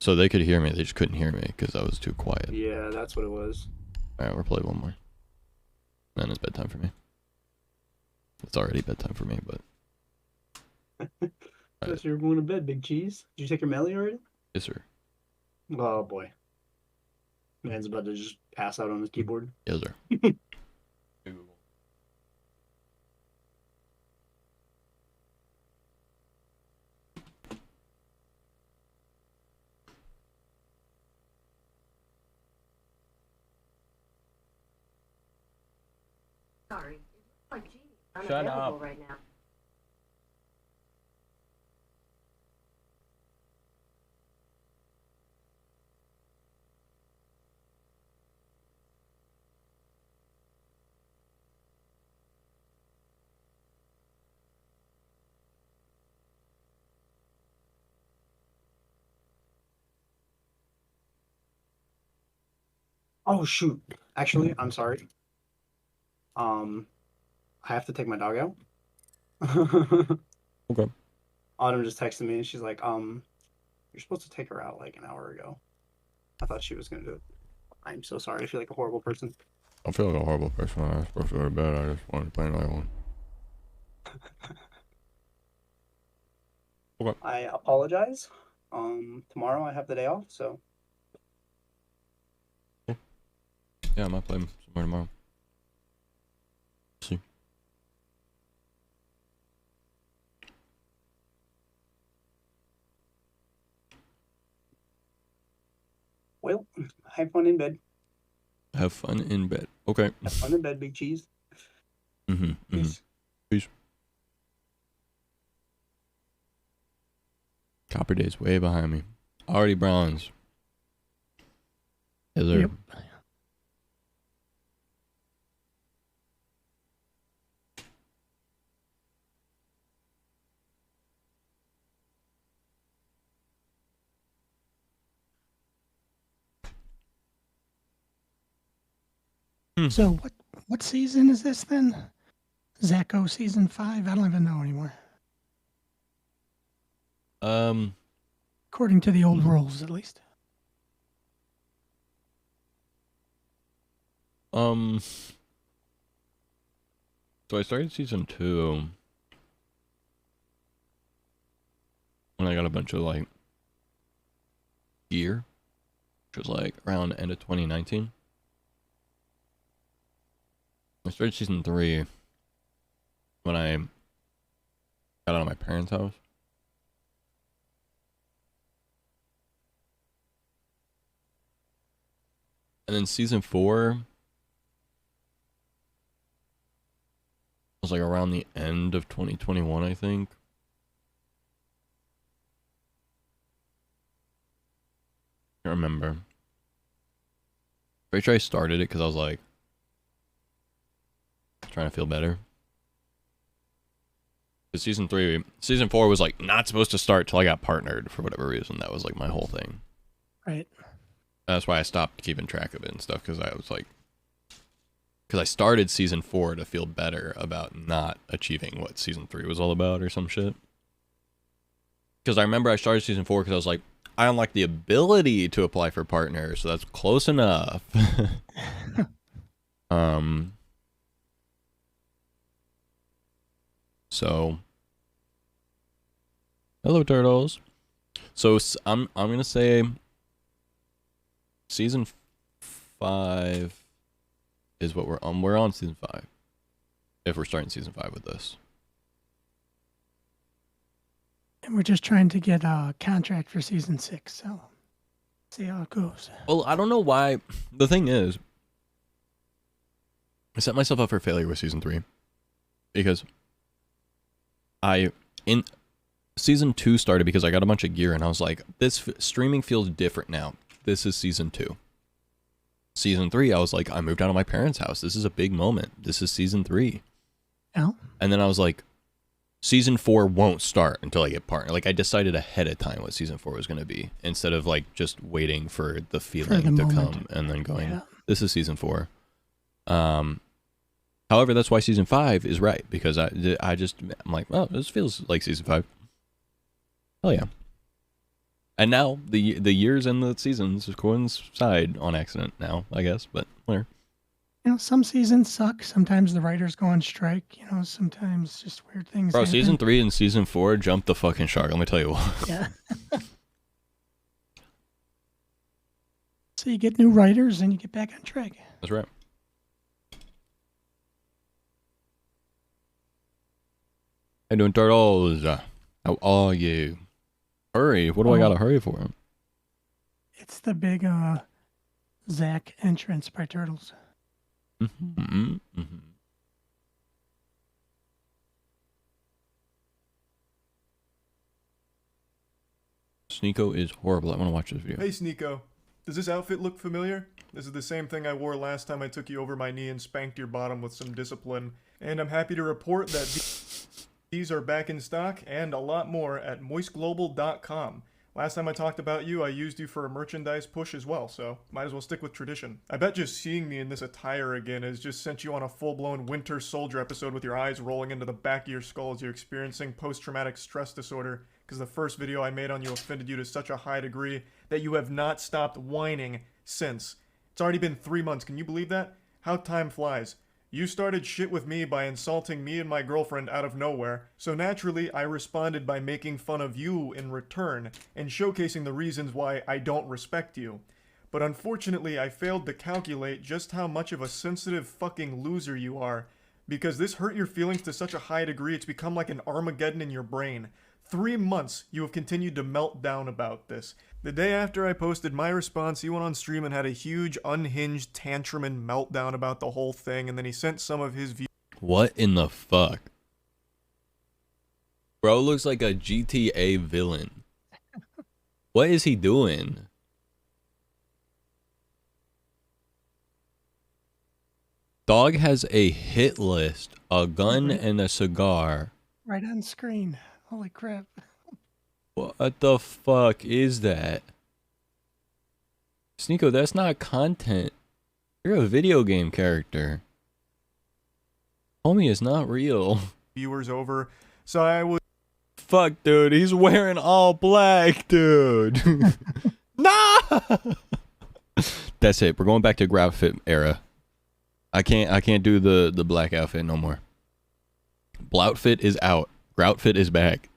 So they could hear me, they just couldn't hear me because I was too quiet. Yeah, that's what it was. Alright, we'll play one more. Then it's bedtime for me. It's already bedtime for me, but... Guess you're going to bed, Big Cheese. Did you take your melly already? Yes, sir. Oh, boy. Man's about to just pass out on his keyboard. Yes, sir. Sorry. It looks like Jeannie's Shut unavailable up. right now. Oh, shoot. Actually, I'm sorry. I have to take my dog out. Okay. Autumn just texted me and she's like, you're supposed to take her out like an hour ago. I thought she was gonna do it. I'm so sorry. I feel like a horrible person. I feel like a horrible person. I was supposed to go to bed. I just wanted to play another one. Okay. I apologize. Tomorrow I have the day off, so Yeah, I might play somewhere tomorrow. See. well, have fun in bed. Have fun in bed. Okay. Have fun in bed, Big Cheese. Mm-hmm. Peace. Peace. Copper Day's way behind me. Already bronze. Is there? Yep. So what season is this then? Zacho season 5? I don't even know anymore. According to the old rules, at least. So I started season 2 when I got a bunch of like gear, which was like around end of 2019. I started season 3 when I got out of my parents' house. And then season 4 was like around the end of 2021, I think. I can't remember. Pretty sure I started it because I was like trying to feel better. Because season 4 was like not supposed to start till I got partnered for whatever reason. That was like my whole thing. Right. That's why I stopped keeping track of it and stuff, because I was like, because I started season 4 to feel better about not achieving what season 3 was all about or some shit. Because I remember I started season 4 because I was like, I unlocked the ability to apply for partners, so that's close enough. So, hello turtles. So I'm gonna say season 5 is what we're on. We're on season 5. If we're starting season 5 with this. And we're just trying to get a contract for season 6, so see how it goes. Well, I don't know why. The thing is, I set myself up for failure with season 3 because in season 2 started because I got a bunch of gear and I was like, this streaming feels different now. This is season 2. Season 3, I was like, I moved out of my parents' house. This is a big moment. This is season 3. Oh. And then I was like, season 4 won't start until I get partner. Like I decided ahead of time what season 4 was going to be instead of like just waiting for the feeling to come and then going, this is season 4. However, that's why season 5 is right, because I'm like, oh, this feels like season 5. Hell yeah. And now the years and the seasons coincide on accident now, I guess, but whatever. Some seasons suck. Sometimes the writers go on strike. Sometimes just weird things Bro, happen. season 3 and season 4 jumped the fucking shark, let me tell you what. Yeah. So you get new writers and you get back on track. That's right. How you doing, turtles? How are you? Hurry, what do I gotta hurry for? It's the big Zach entrance by Turtles. Mm-hmm. Sneeko is horrible. I want to watch this video. Hey Sneeko, does this outfit look familiar? This is the same thing I wore last time I took you over my knee and spanked your bottom with some discipline. And I'm happy to report that these are back in stock and a lot more at moistglobal.com. Last time I talked about you, I used you for a merchandise push as well, so might as well stick with tradition. I bet just seeing me in this attire again has just sent you on a full-blown Winter Soldier episode with your eyes rolling into the back of your skull as you're experiencing post-traumatic stress disorder, because the first video I made on you offended you to such a high degree that you have not stopped whining since. It's already been 3 months, can you believe that? How time flies. You started shit with me by insulting me and my girlfriend out of nowhere, so naturally I responded by making fun of you in return, and showcasing the reasons why I don't respect you. But unfortunately I failed to calculate just how much of a sensitive fucking loser you are, because this hurt your feelings to such a high degree it's become like an Armageddon in your brain. 3 months you have continued to melt down about this. The day after I posted my response, he went on stream and had a huge, unhinged tantrum and meltdown about the whole thing, and then he sent some of his views. What in the fuck? Bro looks like a GTA villain. What is he doing? Dog has a hit list, a gun, and a cigar. Right on screen. Holy crap. What the fuck is that? Sneeko, that's not content. You're a video game character. Homie is not real. Viewers over, so I was. Fuck, dude, he's wearing all black, dude. Nah! That's it. We're going back to Groutfit era. I can't do the black outfit no more. Bloutfit is out. Groutfit is back.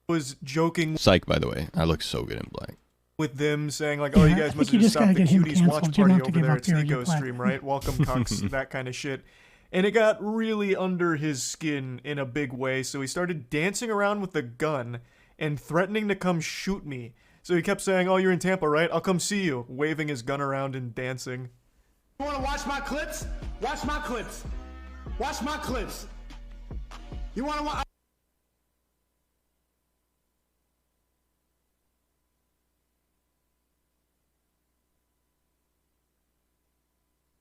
Was joking Psych, by the way. I look so good in black. with them saying like, oh, you guys must have just stopped the cuties watch party over there at Sneeko's stream, right? Welcome, cunks, that kind of shit. And it got really under his skin in a big way, so he started dancing around with the gun and threatening to come shoot me. So he kept saying, oh, you're in Tampa, right? I'll come see you, waving his gun around and dancing. You wanna watch my clips? Watch my clips. Watch my clips. You wanna watch?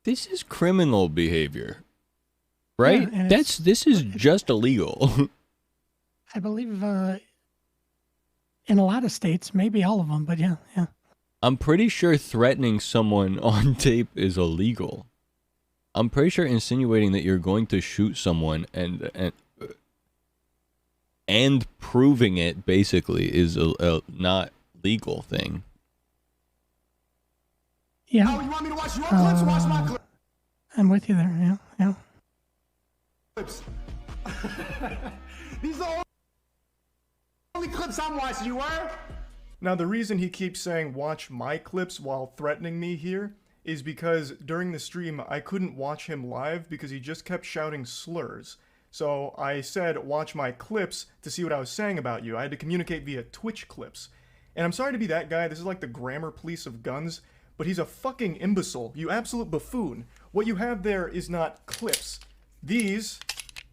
This is criminal behavior, right? Yeah, and this is just illegal. I believe in a lot of states, maybe all of them, but yeah. I'm pretty sure threatening someone on tape is illegal. I'm pretty sure insinuating that you're going to shoot someone and proving it basically is a not legal thing. Yeah. Oh, you want me to watch your clips? Watch my clips. I'm with you there. Yeah. These are the only clips I'm watching. You were? Now, the reason he keeps saying watch my clips while threatening me here is because during the stream, I couldn't watch him live because he just kept shouting slurs. So I said watch my clips to see what I was saying about you. I had to communicate via Twitch clips. And I'm sorry to be that guy, this is like the grammar police of guns, but he's a fucking imbecile, you absolute buffoon. What you have there is not clips. These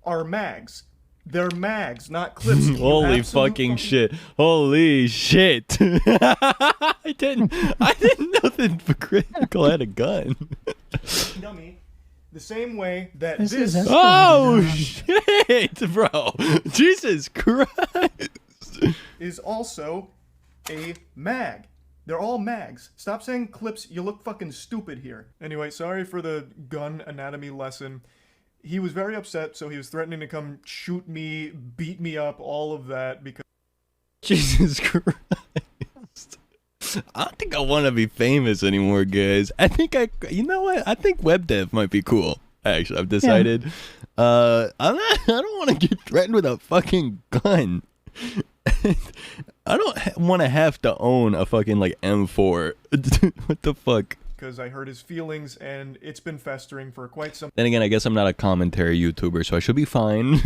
are mags. They're mags, not clips. Holy fucking shit. Holy shit. I didn't know that Critical had a gun. Dummy. The same way that This this is Oh shit, bro. Jesus Christ. is also a mag. They're all mags. Stop saying clips, you look fucking stupid here. Anyway, sorry for the gun anatomy lesson. He was very upset, so he was threatening to come shoot me, beat me up, all of that, because Jesus Christ. I don't think I want to be famous anymore, guys. You know what? I think web dev might be cool. Actually, I've decided. I don't want to get threatened with a fucking gun. I don't want to have to own a fucking like M4. What the fuck? Because I hurt his feelings, and it's been festering for quite some Then again, I guess I'm not a commentary YouTuber, so I should be fine.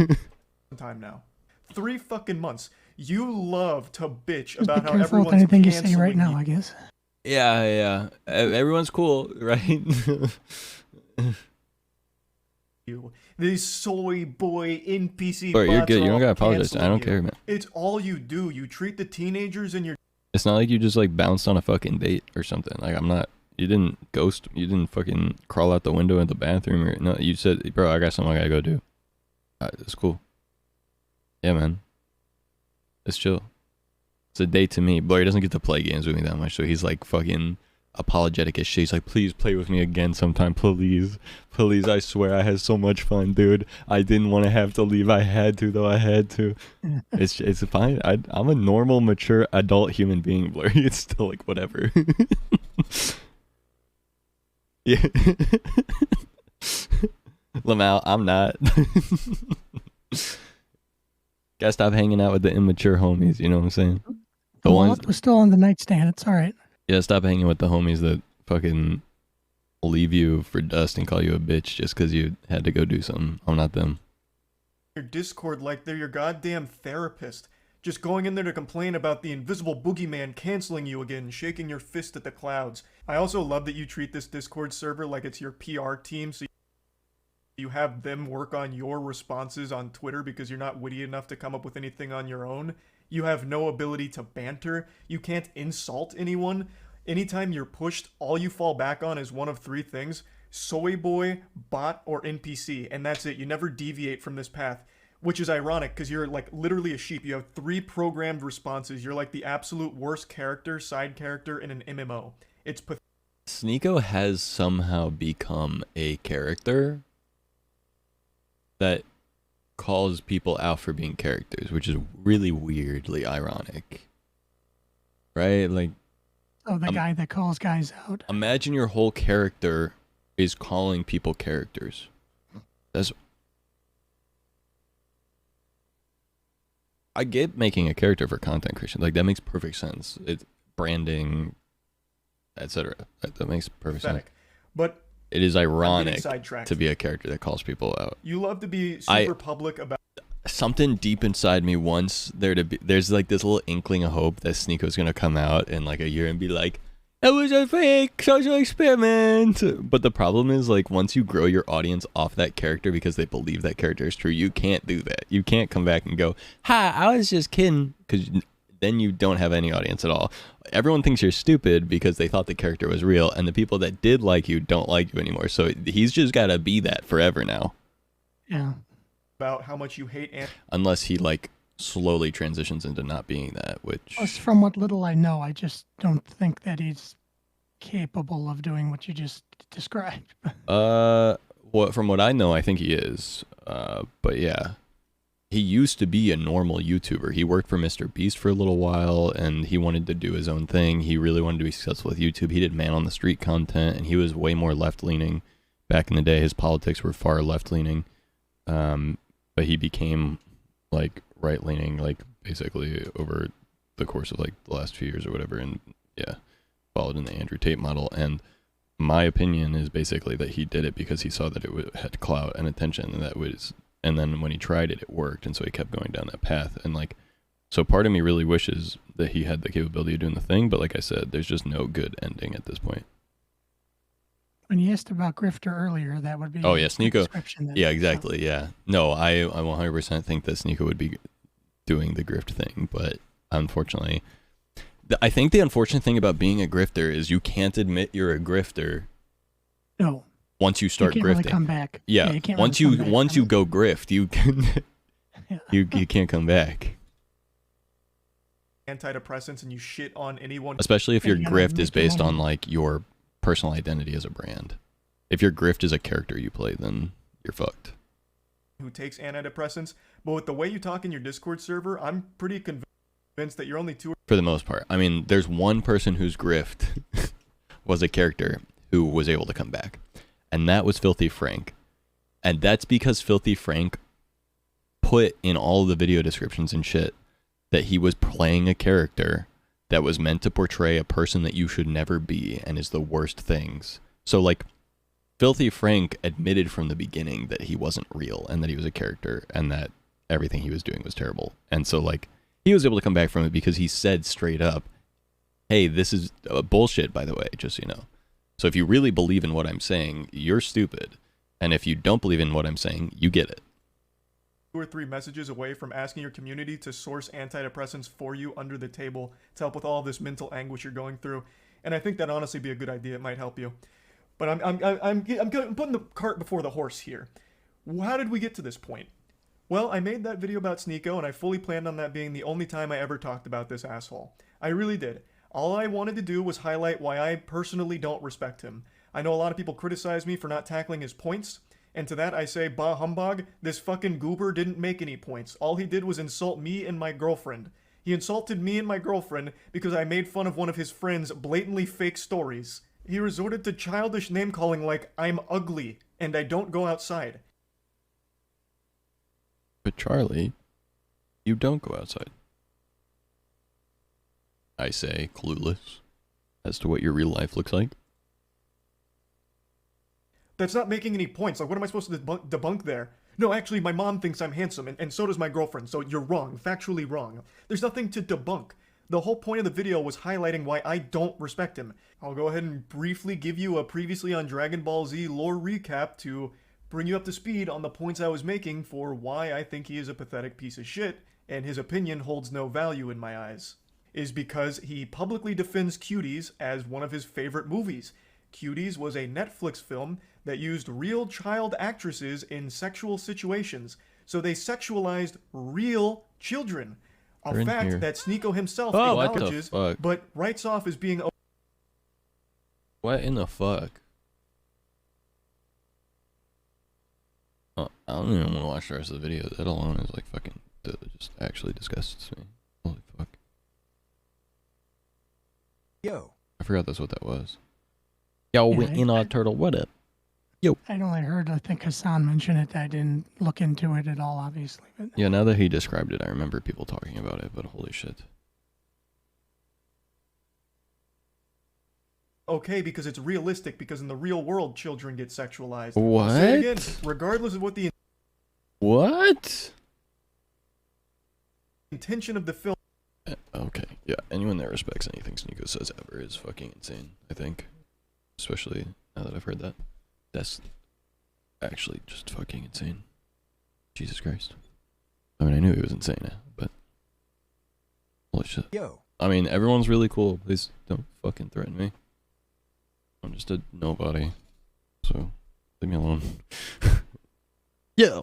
time now. 3 fucking months. You love to bitch Just about be how careful with everyone's anything you say right canceling now, you. I guess. Yeah. Everyone's cool, right? These soy boy NPC Bro, you're bots good. are You don't all gotta apologize. canceling I don't you. care, man. It's all you do. You treat the teenagers in your It's not like you just like bounced on a fucking date or something. Like you didn't ghost. You didn't fucking crawl out the window in the bathroom or no. You said, bro, I got something I gotta go do. It's cool. Yeah, man. It's chill. It's a date to me. Blair doesn't get to play games with me that much, so he's like fucking apologetic as shit. He's like, please play with me again sometime, please. Please, I swear I had so much fun, dude. I didn't want to have to leave. I had to, though. I had to. It's fine. I'm a normal, mature, adult human being, Blair. It's still like, whatever. Yeah. Lamau, I'm not. Gotta stop hanging out with the immature homies, you know what I'm saying? The The ones, wallet was still on the nightstand. It's all right. yeah, stop hanging with the homies that fucking leave you for dust and call you a bitch just because you had to go do something. I'm not them. Discord like they're your goddamn therapist. Just going in there to complain about the invisible boogeyman canceling you again, shaking your fist at the clouds. I also love that you treat this Discord server like it's your PR team, so you have them work on your responses on Twitter because you're not witty enough to come up with anything on your own. You have no ability to banter. You can't insult anyone. Anytime you're pushed, all you fall back on is one of 3 things: soy boy, bot, or NPC, and that's it. You never deviate from this path, which is ironic because you're like literally a sheep. You have 3 programmed responses. You're like the absolute worst character, side character in an MMO. It's pathetic. Sneeko has somehow become a character that calls people out for being characters, which is really weirdly ironic. Right? Like, Oh, the guy that calls guys out. imagine your whole character is calling people characters. I get making a character for content creation. Like, that makes perfect sense. It's branding, etc. That makes perfect sense. But It is I'm getting ironic sidetracked. to be a character that calls people out. You love to be super public about Something deep inside me wants there to be, there's like this little inkling of hope that Sneeko's gonna come out in like a year and be like, it was a fake social experiment. But the problem is, like, once you grow your audience off that character because they believe that character is true, you can't do that. You can't come back and go, hi, I was just kidding, because then you don't have any audience at all. Everyone thinks you're stupid because they thought the character was real, and the people that did like you don't like you anymore. So he's just got to be that forever now. Yeah. how much you hate Unless he, like, slowly transitions into not being that, which... Plus, from what little I know, I just don't think that he's capable of doing what you just described. From what I know, I think he is. But yeah. He used to be a normal YouTuber. He worked for Mr. Beast for a little while, and he wanted to do his own thing. He really wanted to be successful with YouTube. He did man on the street content, and he was way more left-leaning. Back in the day, his politics were far left-leaning. But he became, like, right-leaning, like, basically over the course of, like, the last few years or whatever, and yeah, followed in the Andrew Tate model. And my opinion is basically that he did it because he saw that it had clout and attention, and then when he tried it, it worked, and so he kept going down that path. And, like, so part of me really wishes that he had the capability of doing the thing, but like I said, there's just no good ending at this point. When you asked about Grifter earlier, that would be Oh yeah, the Sneeko. description then. Yeah, exactly. Yeah. No, I 100% think that Sneeko would be doing the grift thing, but unfortunately, I think the unfortunate thing about being a grifter is you can't admit you're a grifter. No. Once you start you can't grifting. Really come back. Yeah. You can't once really you come back once from you it. go grift, you can Yeah. you can't come back. antidepressants and you shit on anyone Especially if Yeah, your you gotta grift is make your based on money. like your personal identity as a brand. If your grift is a character you play, then you're fucked. who takes antidepressants. But with the way you talk in your Discord server, I'm pretty convinced convinced that you're only 2 For the most part. I mean, there's one person whose grift was a character who was able to come back, and that was Filthy Frank. And that's because Filthy Frank put in all the video descriptions and shit that he was playing a character that was meant to portray a person that you should never be and is the worst things. So, like, Filthy Frank admitted from the beginning that he wasn't real and that he was a character and that everything he was doing was terrible. And so, like, he was able to come back from it because he said straight up, hey, this is bullshit, by the way, just so you know. So if you really believe in what I'm saying, you're stupid. And if you don't believe in what I'm saying, you get it. 2 or 3 messages away from asking your community to source antidepressants for you under the table to help with all this mental anguish you're going through. And I think that'd honestly be a good idea. It might help you. But I'm putting the cart before the horse here. How did we get to this point? Well, I made that video about Sneeko, and I fully planned on that being the only time I ever talked about this asshole. I really did. All I wanted to do was highlight why I personally don't respect him. I know a lot of people criticize me for not tackling his points, and to that I say, bah humbug, this fucking goober didn't make any points. All he did was insult me and my girlfriend. He insulted me and my girlfriend because I made fun of one of his friend's blatantly fake stories. He resorted to childish name-calling like, I'm ugly, and I don't go outside. But Charlie, you don't go outside. I say, clueless as to what your real life looks like. That's not making any points. Like, what am I supposed to debunk there? No, actually, my mom thinks I'm handsome, and so does my girlfriend, so you're wrong, factually wrong. There's nothing to debunk. The whole point of the video was highlighting why I don't respect him. I'll go ahead and briefly give you a previously on Dragon Ball Z lore recap to bring you up to speed on the points I was making for why I think he is a pathetic piece of shit, and his opinion holds no value in my eyes. Is because he publicly defends Cuties as one of his favorite movies. Cuties was a Netflix film that used real child actresses in sexual situations, so they sexualized real children. A fact that Sneeko himself acknowledges, but writes off as being... What in the fuck? I don't even want to watch the rest of the video. That alone is like fucking... just actually disgusts me. Holy fuck. Yo. I forgot that's what that was. Yo, Yeah, in our turtle, what up? Yo. I'd only heard, I think Hassan mentioned it. I didn't look into it at all, obviously. But Yeah, now that he described it, I remember people talking about it, but holy shit. Okay, because it's realistic, because in the real world, children get sexualized. What? I'll say it again, regardless of what the What? intention of the film... Okay, yeah, anyone that respects anything Sneeko says ever is fucking insane, I think. Especially now that I've heard that. That's actually just fucking insane. Jesus Christ. I mean, I knew he was insane, but... Holy shit. Yo. I mean, everyone's really cool. Please don't fucking threaten me. I'm just a nobody. So, leave me alone. Yeah.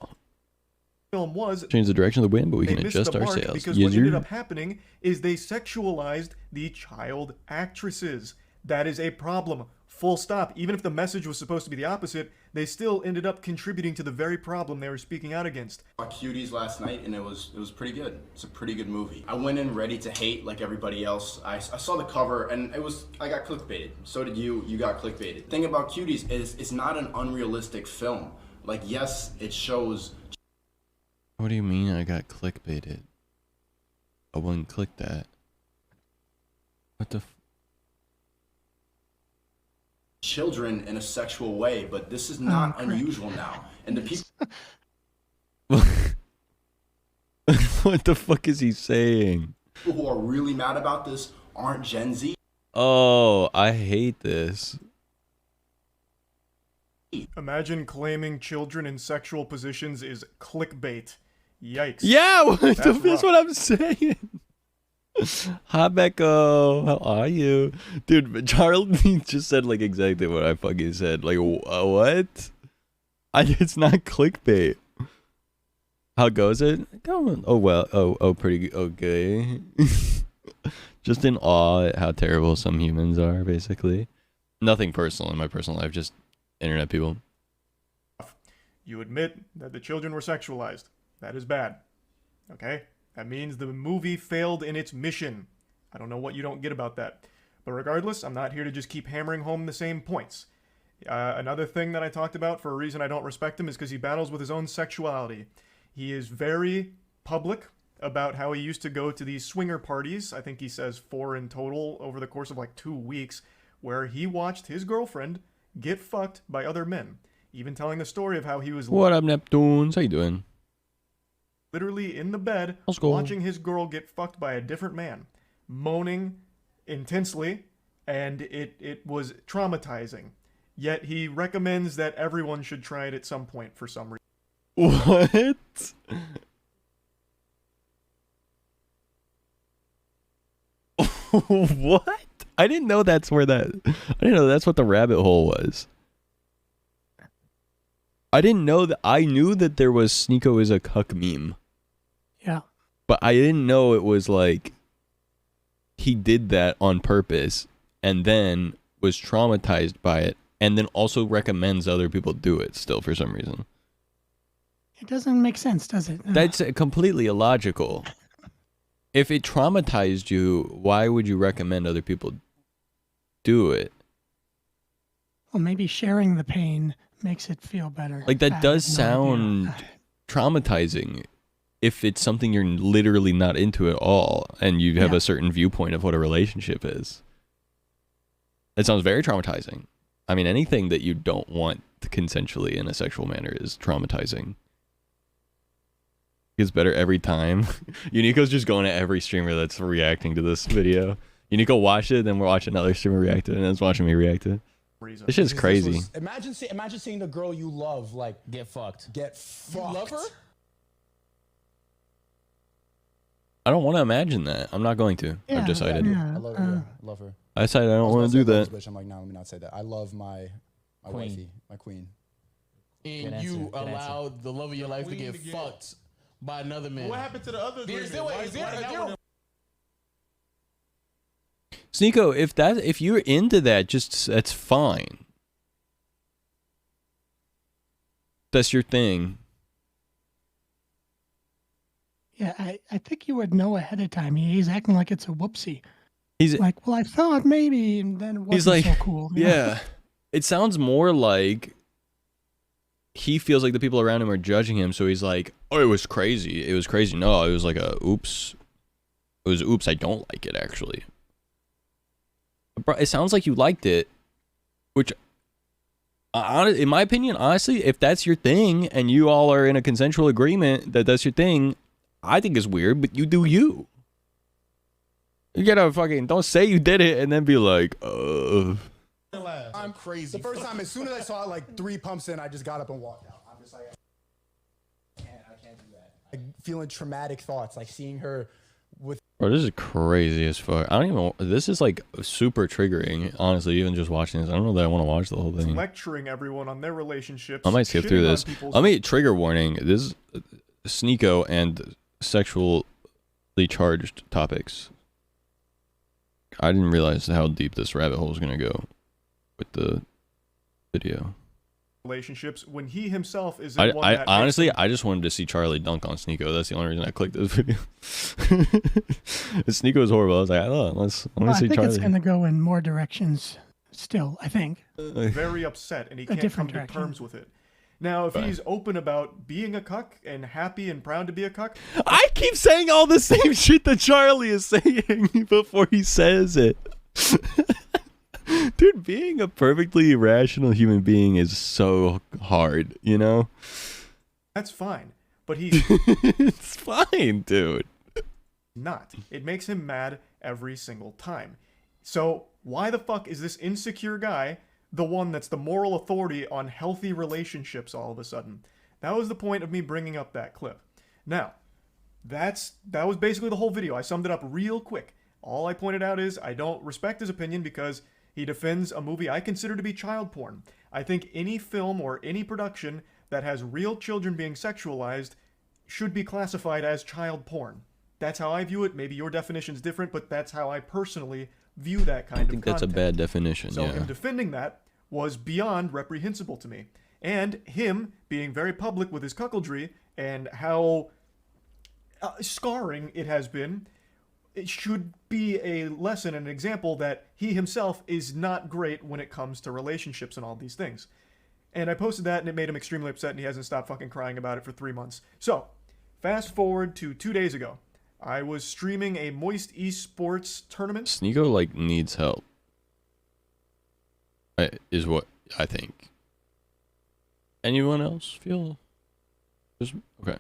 Film was... Change the direction of the wind, but we they can missed adjust the our mark sails. because Yes, what ended sir. up happening is they sexualized the child actresses. That is a problem. Full stop. Even if the message was supposed to be the opposite, they still ended up contributing to the very problem they were speaking out against. I saw Cuties last night and it was pretty good. It's a pretty good movie. I went in ready to hate like everybody else. I saw the cover and I got clickbaited. So did you. You got clickbaited. The thing about Cuties is it's not an unrealistic film. Like, yes, it shows... What do you mean I got clickbaited? I wouldn't click that. What the f... children in a sexual way, but this is not unusual now. And the people What the fuck is he saying? who are really mad about this aren't Gen Z. Oh, I hate this. Imagine claiming children in sexual positions is clickbait. Yikes. Yeah, that's rough. what I'm saying. Hi, Becco. How are you? Dude, but Charlie just said like exactly what I fucking said. Like, what? It's not clickbait. How goes it? Going. Oh, well. Oh, pretty okay. Just in awe at how terrible some humans are, basically. Nothing personal in my personal life, just internet people. You admit that the children were sexualized. That is bad. Okay? That means the movie failed in its mission. I don't know what you don't get about that. But regardless, I'm not here to just keep hammering home the same points. Another thing that I talked about for a reason I don't respect him is because he battles with his own sexuality. He is very public about how he used to go to these swinger parties, I think he says 4 in total over the course of like 2 weeks, where he watched his girlfriend get fucked by other men. Even telling the story of how he was What up, Neptunes? How you doing? literally in the bed watching his girl get fucked by a different man, moaning intensely, and it was traumatizing. Yet he recommends that everyone should try it at some point for some reason. What? What? I didn't know that's where that. I didn't know that's what the rabbit hole was. I didn't know that. I knew that there was Sneeko is a cuck meme. Yeah. But I didn't know it was like he did that on purpose and then was traumatized by it and then also recommends other people do it still for some reason. It doesn't make sense, does it? That's completely illogical. If it traumatized you, why would you recommend other people do it? Well, maybe sharing the pain makes it feel better. Like, that does I have no sound idea. traumatizing if it's something you're literally not into at all and you have Yeah. a certain viewpoint of what a relationship is. It sounds very traumatizing. I mean, anything that you don't want consensually in a sexual manner is traumatizing. Gets better every time. Unico's just going at every streamer that's reacting to this video. Unico watched it, then we're watching another streamer react to it, and then it's watching me react to it. This shit's crazy. Imagine seeing the girl you love like Get fucked. get fucked. You love her? I don't want to imagine that. I'm not going to. Yeah, I've decided. yeah. I love her. Yeah, I love her. I decided I don't want to do that. Bitch. I'm like, no, let me not say that. I love my Queen. wifey, my queen. And answer, you good answer. allowed the love of your life to queen get to get- fucked by another man. What happened to the other Is agreement? there, Why- is there, why is that there one- Sneeko, if you're into that, just that's fine. That's your thing. Yeah, I think you would know ahead of time. He's acting like it's a whoopsie. He's Like, well, I thought maybe, and then it wasn't he's like, so cool. you know? yeah. It sounds more like he feels like the people around him are judging him, so he's like, oh, it was crazy. It was crazy. No, it was like a oops. It was oops, I don't like it, actually. Bro, it sounds like you liked it, which, in my opinion, honestly, if that's your thing and you all are in a consensual agreement that that's your thing, I think it's weird, but you do you. You gotta fucking, don't say you did it and then be like, I'm crazy. The first time, as soon as I saw it, like 3 pumps in, I just got up and walked out. I'm just like, I can't do that. Like, feeling traumatic thoughts, like seeing her with. Bro, this is crazy as fuck. I don't even. This is like super triggering. Honestly, even just watching this, I don't know that I want to watch the whole thing. Lecturing everyone on their relationships. I might skip through shitting on this. people's- Let me trigger warning. This is Sneeko and sexually charged topics. I didn't realize how deep this rabbit hole was gonna go with the video. relationships when he himself is in I one that makes honestly, him- I just wanted to see Charlie dunk on Sneeko. That's the only reason I clicked this video. Sneeko was horrible. I was like, oh, let me Well, I see think Charlie. it's going to go in more directions still, I think. very upset and he can't come different to direction. terms with it. Now, if Fine. he's open about being a cuck and happy and proud to be a cuck, I keep saying all the same shit that Charlie is saying before he says it. Dude, being a perfectly rational human being is so hard, you know? that's fine. But he's It's fine, dude. not. It makes him mad every single time. So, why the fuck is this insecure guy the one that's the moral authority on healthy relationships all of a sudden? That was the point of me bringing up that clip. Now, that was basically the whole video. I summed it up real quick. All I pointed out is I don't respect his opinion because he defends a movie I consider to be child porn. I think any film or any production that has real children being sexualized should be classified as child porn. That's how I view it. Maybe your definition's different, but that's how I personally view that kind I of think that's a content. bad definition, So yeah. him defending that was beyond reprehensible to me. And him being very public with his cuckoldry and how scarring it has been, it should be a lesson and an example that he himself is not great when it comes to relationships and all these things. And I posted that, and it made him extremely upset, and he hasn't stopped fucking crying about it for 3 months. So, fast forward to 2 days ago. I was streaming a Moist Esports tournament. Sneeko, like, needs help. Is what I think. Anyone else feel? Just, okay.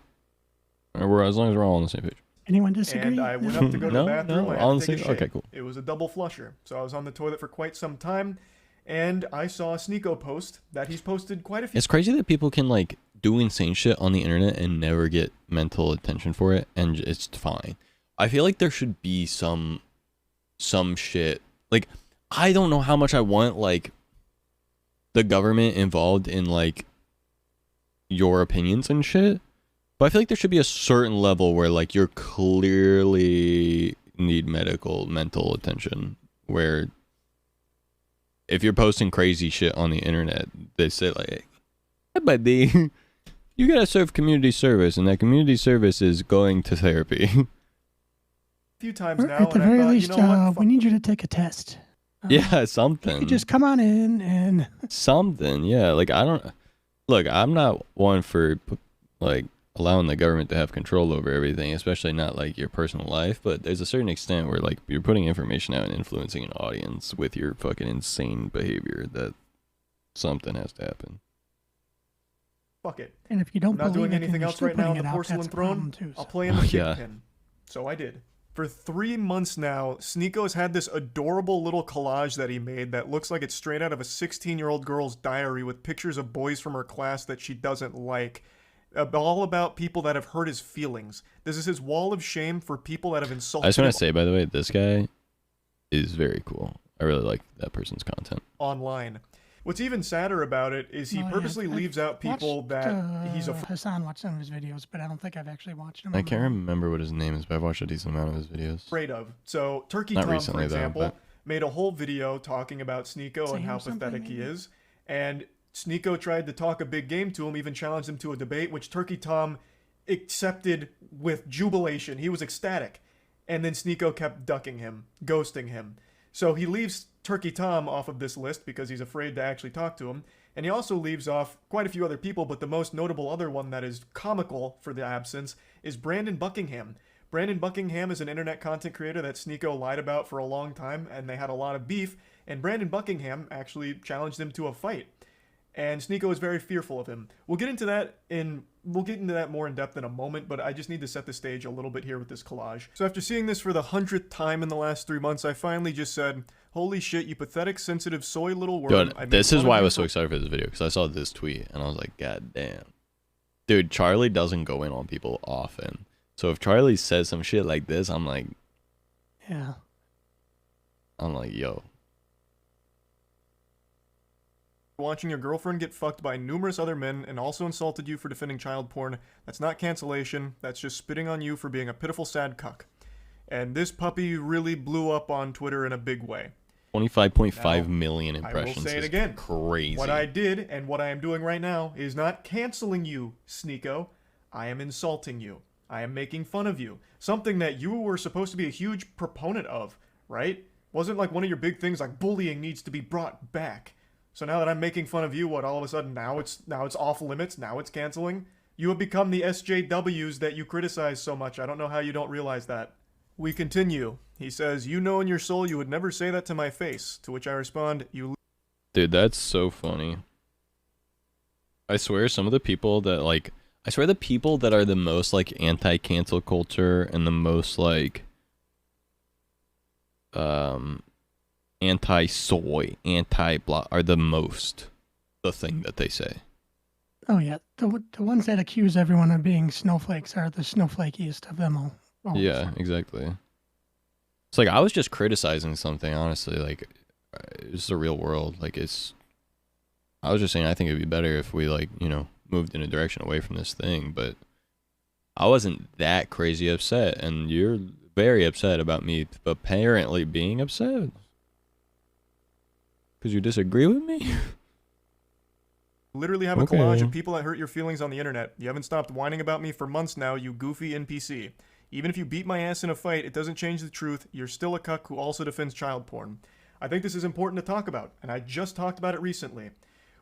We're, as long as we're all on the same page. Anyone disagree? And I went up to go to No, the bathroom. no, I had on to the take a same- shit. okay, cool. It was a double flusher. So I was on the toilet for quite some time. And I saw a Sneeko post that he's posted quite a few. It's crazy that people can, like, do insane shit on the internet and never get mental attention for it, and it's fine. I feel like there should be some shit. Like, I don't know how much I want, like, the government involved in, like, your opinions and shit, but I feel like there should be a certain level where, like, you're clearly need mental attention, where if you're posting crazy shit on the internet, they say, like, hey, buddy, you gotta serve community service, and that community service is going to therapy. A few times Or now, at the and I very thought, least, you know what? we need you to take a test. Yeah, You something. just come on in and Something, yeah. Like, I don't... Look, I'm not one for, like, allowing the government to have control over everything, especially not, like, your personal life, but there's a certain extent where, like, you're putting information out and influencing an audience with your fucking insane behavior, that something has to happen. Fuck it. and if you don't I'm not believe doing it, and anything you're else still right now on putting the it out, porcelain that's a throne. problem too, I'll so. play in the Yeah. Kingpin. So I did. For 3 months now, Sneeko's had this adorable little collage that he made that looks like it's straight out of a 16-year-old girl's diary with pictures of boys from her class that she doesn't like. All about people that have hurt his feelings. This is his wall of shame for people that have insulted I just want him to say, by the way, this guy is very cool. I really like that person's content. online. What's even sadder about it is he Oh, yeah, purposely I've leaves out people watched, that he's Hassan watched some of his videos, but I don't think I've actually watched them. I can't remember what his name is, but I've watched a decent amount of his videos. afraid of. So Turkey Not Tom, recently, for though, example, but- made a whole video talking about Sneeko Same and how or something, pathetic he maybe? is. And Sneeko tried to talk a big game to him, even challenged him to a debate, which Turkey Tom accepted with jubilation. He was ecstatic. And then Sneeko kept ducking him, ghosting him. So he leaves Turkey Tom off of this list because he's afraid to actually talk to him. And he also leaves off quite a few other people, but the most notable other one that is comical for the absence is Brandon Buckingham. Brandon Buckingham is an internet content creator that Sneeko lied about for a long time, and they had a lot of beef, and Brandon Buckingham actually challenged him to a fight. And Sneeko is very fearful of him. We'll get into that more in depth in a moment, but I just need to set the stage a little bit here with this collage. So after seeing this for the 100th time in the last 3 months, I finally just said, holy shit, you pathetic, sensitive, soy little worm. Dude, I made this is fun of why I you was so for- excited for this video, because I saw this tweet, and I was like, God damn. Dude, Charlie doesn't go in on people often. So if Charlie says some shit like this, I'm like, Yeah. yo. Watching your girlfriend get fucked by numerous other men and also insulted you for defending child porn. That's not cancellation. That's just spitting on you for being a pitiful, sad cuck. And this puppy really blew up on Twitter in a big way. 25.5 Now, million I will impressions. say it is again. Crazy. What I did and what I am doing right now is not canceling you, Sneeko. I am insulting you. I am making fun of you. Something that you were supposed to be a huge proponent of, right? Wasn't like one of your big things like bullying needs to be brought back. So now that I'm making fun of you, what, all of a sudden now it's off limits, now it's canceling? You have become the SJWs that you criticize so much. I don't know how you don't realize that. We continue. He says, you know in your soul you would never say that to my face. To which I respond, you... Dude, that's so funny. I swear some of the people that, like... I swear the people that are the most, like, anti-cancel culture and the most, like... anti-soy, anti-blah, are the most the thing that they say. Oh yeah, the ones that accuse everyone of being snowflakes are the snowflakiest of them all. Yeah, exactly. It's like, I was just criticizing something, honestly. Like, it's the real world. Like, I was just saying I think it'd be better if we, like, you know, moved in a direction away from this thing, but I wasn't that crazy upset, and you're very upset about me apparently being upset. Because you disagree with me? literally have a Okay. collage of people that hurt your feelings on the internet. You haven't stopped whining about me for months now, you goofy NPC. Even if you beat my ass in a fight, it doesn't change the truth. You're still a cuck who also defends child porn. I think this is important to talk about, and I just talked about it recently.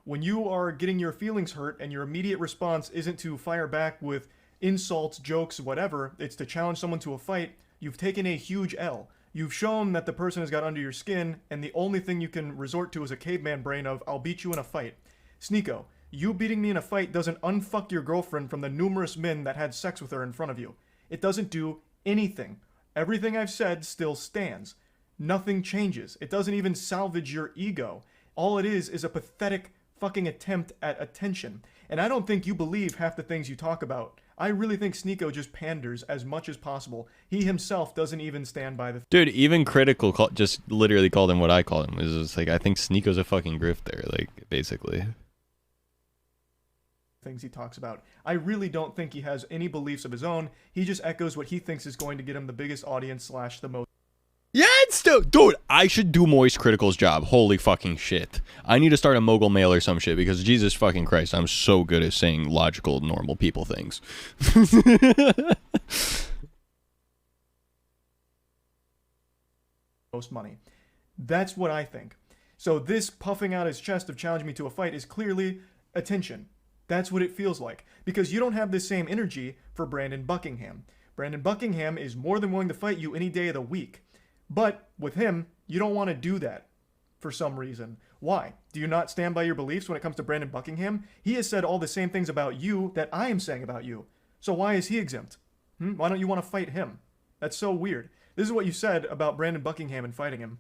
When you are getting your feelings hurt and your immediate response isn't to fire back with insults, jokes, whatever, it's to challenge someone to a fight, you've taken a huge L. You've shown that the person has got under your skin, and the only thing you can resort to is a caveman brain of, I'll beat you in a fight. Sneeko, you beating me in a fight doesn't unfuck your girlfriend from the numerous men that had sex with her in front of you. It doesn't do anything. Everything I've said still stands. Nothing changes. It doesn't even salvage your ego. All it is a pathetic fucking attempt at attention. And I don't think you believe half the things you talk about. I really think Sneeko just panders as much as possible. He himself doesn't even stand by the Dude, even Critical just literally called him what I called him. It was just like, I think Sneeko's a fucking grifter, like, basically. things he talks about. I really don't think he has any beliefs of his own. He just echoes what he thinks is going to get him the biggest audience / the most. Yeah, it's still, dude, I should do Moist Critical's job. Holy fucking shit. I need to start a mogul mail or some shit because Jesus fucking Christ, I'm so good at saying logical, normal people things. Most money. That's what I think. So this puffing out his chest of challenge me to a fight is clearly attention. That's what it feels like. Because you don't have the same energy for Brandon Buckingham. Brandon Buckingham is more than willing to fight you any day of the week. But with him, you don't want to do that for some reason. Why? Do you not stand by your beliefs when it comes to Brandon Buckingham? He has said all the same things about you that I am saying about you. So why is he exempt? Why don't you want to fight him? That's so weird. This is what you said about Brandon Buckingham and fighting him.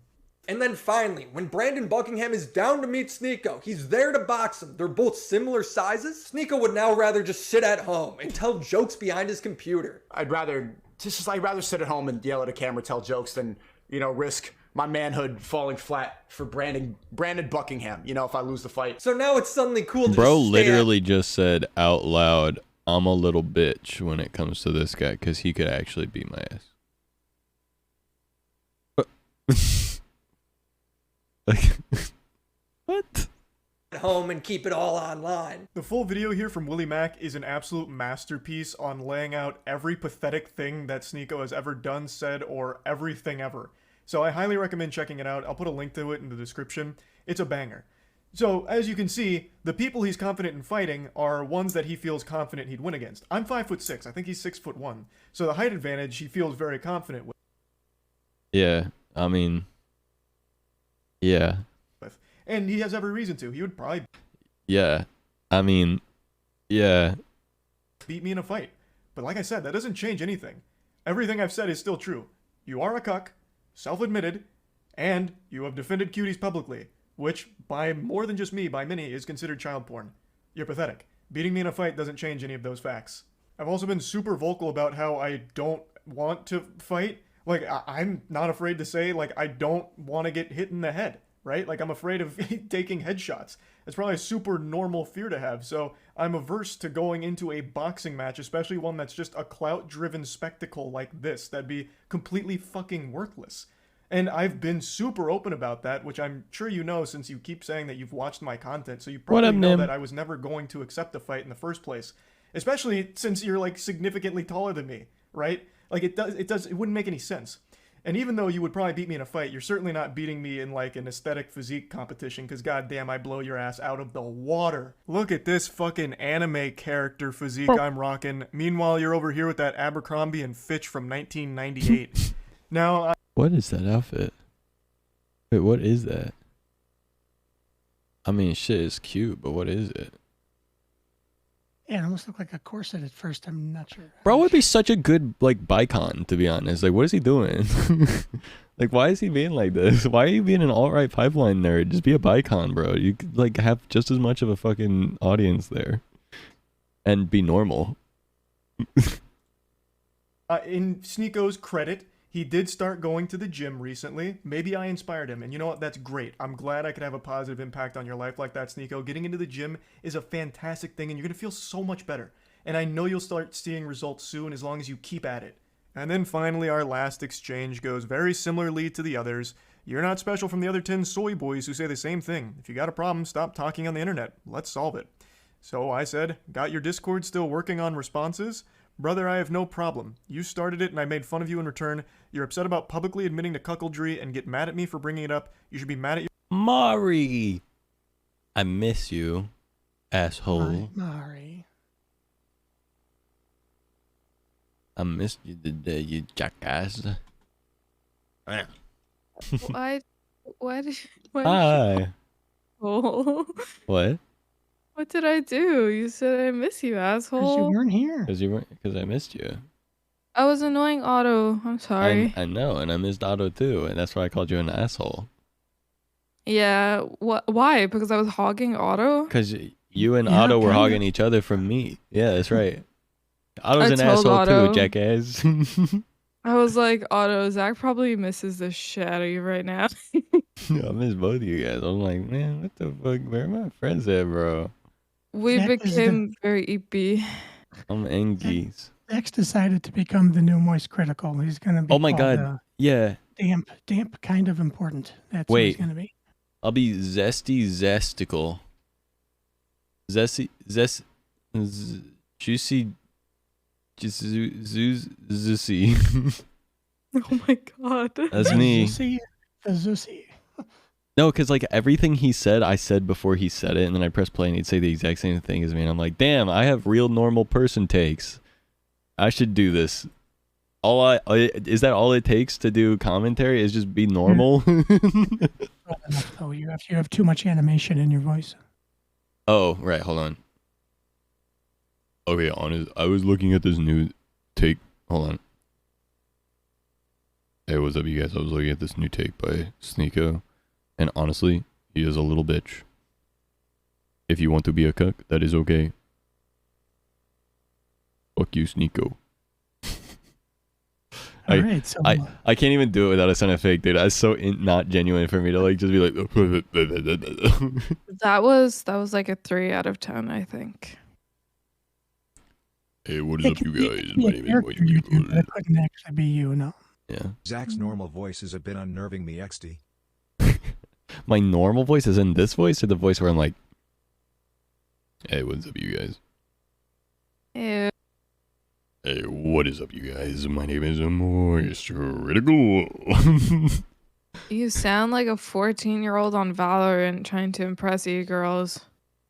And then finally, when Brandon Buckingham is down to meet Sneeko, he's there to box him. They're both similar sizes. Sneeko would now rather just sit at home and tell jokes behind his computer. I'd rather sit at home and yell at a camera, tell jokes than, risk my manhood falling flat for Brandon Buckingham, if I lose the fight. So now it's suddenly cool to Bro just literally just said out loud, I'm a little bitch when it comes to this guy because he could actually beat my ass. Like, what? at home and keep it all online. The full video here from Willie Mack is an absolute masterpiece on laying out every pathetic thing that Sneeko has ever done, said, or everything ever. So I highly recommend checking it out. I'll put a link to it in the description. It's a banger. So, as you can see, the people he's confident in fighting are ones that he feels confident he'd win against. I'm 5'6". I think he's 6'1". So the height advantage he feels very confident with. Yeah, I mean, yeah. And he has every reason to. He would probably... Yeah, I mean, yeah. ...beat me in a fight. But like I said, that doesn't change anything. Everything I've said is still true. You are a cuck, self-admitted, and you have defended cuties publicly. Which, by more than just me, by many, is considered child porn. You're pathetic. Beating me in a fight doesn't change any of those facts. I've also been super vocal about how I don't want to fight. Like, I'm not afraid to say, like, I don't want to get hit in the head, right? Like, I'm afraid of taking headshots. It's probably a super normal fear to have, so I'm averse to going into a boxing match, especially one that's just a clout-driven spectacle like this. That'd be completely fucking worthless. And I've been super open about that, which I'm sure you know since you keep saying that you've watched my content, so you probably know that I was never going to accept a fight in the first place. Especially since you're, like, significantly taller than me, right? Like, it wouldn't make any sense. And even though you would probably beat me in a fight, you're certainly not beating me in, like, an aesthetic physique competition, because goddamn, I blow your ass out of the water. Look at this fucking anime character physique I'm rocking. Meanwhile, you're over here with that Abercrombie and Fitch from 1998. Now, What is that outfit? Wait, what is that? I mean, shit is cute, but what is it? Yeah, it almost looked like a corset at first. I'm not sure. Bro would be such a good, like, Bicon, to be honest. Like, what is he doing? Like, why is he being like this? Why are you being an alt-right pipeline nerd? Just be a Bicon, bro. You could, like, have just as much of a fucking audience there. And be normal. In Sneeko's credit, he did start going to the gym recently. Maybe I inspired him, and you know what? That's great. I'm glad I could have a positive impact on your life like that, Sneeko. Getting into the gym is a fantastic thing, and you're going to feel so much better. And I know you'll start seeing results soon as long as you keep at it. And then finally, our last exchange goes very similarly to the others. You're not special from the other 10 soy boys who say the same thing. If you got a problem, stop talking on the internet. Let's solve it. So I said, got your Discord still working on responses? Brother, I have no problem. You started it and I made fun of you in return. You're upset about publicly admitting to cuckoldry and get mad at me for bringing it up. You should be mad at your Mari, I miss you, asshole. Mari. I missed you today, you jackass. Why? Why did? Why Hi. Oh. What? What did I do? You said I miss you, Because you asshole. weren't here. Because I missed you. I was annoying Otto. I'm sorry. I know, and I missed Otto too, and that's why I called you an asshole. Yeah. What? Why? Because I was hogging Otto. Because you and Yeah, Otto were kinda. hogging each other from me. Yeah, that's right. Otto's I an told asshole Otto. too, jackass. I was like, Otto, Zach probably misses the shit out of you right now. I miss both of you guys. I'm like, man, what the fuck? Where are my friends at, bro? We Zach is the- became very eepy. I'm Engies. Zach's decided to become the new Moist Critical. He's going to be Oh my called, god. Yeah. damp, kind of important. That's what he's Wait. going to be. I'll be zesty zesticle. Juicy Zussy. Oh my god. That's me. The Zussi. No, because like everything he said, I said before he said it, and then I press play and he'd say the exact same thing as me, and I'm like, damn, I have real normal person takes. I should do this. Is that all it takes to do commentary? Is just be normal? Oh, you have too much animation in your voice. Oh, right, hold on. Okay, honest, I was looking at this new take. Hold on. Hey, what's up, you guys? I was looking at this new take by Sneeko, and honestly, he is a little bitch. If you want to be a cuck, that is okay. Fuck you, Sneeko. All right, so I can't even do it without a sound fake, dude. That's so not genuine for me to like just be like. That was like a 3 out of 10, I think. Hey, what is it up, could you be- guys? it could be My a name is character you do, but it couldn't actually be you, no. Yeah. Zach's normal voice is a bit unnerving me, XD. My normal voice is in this voice, or the voice where I'm like, hey, what's up, you guys? Ew. Hey, what is up, you guys? My name is Moist Critical. You sound like a 14-year-old on Valorant trying to impress you girls.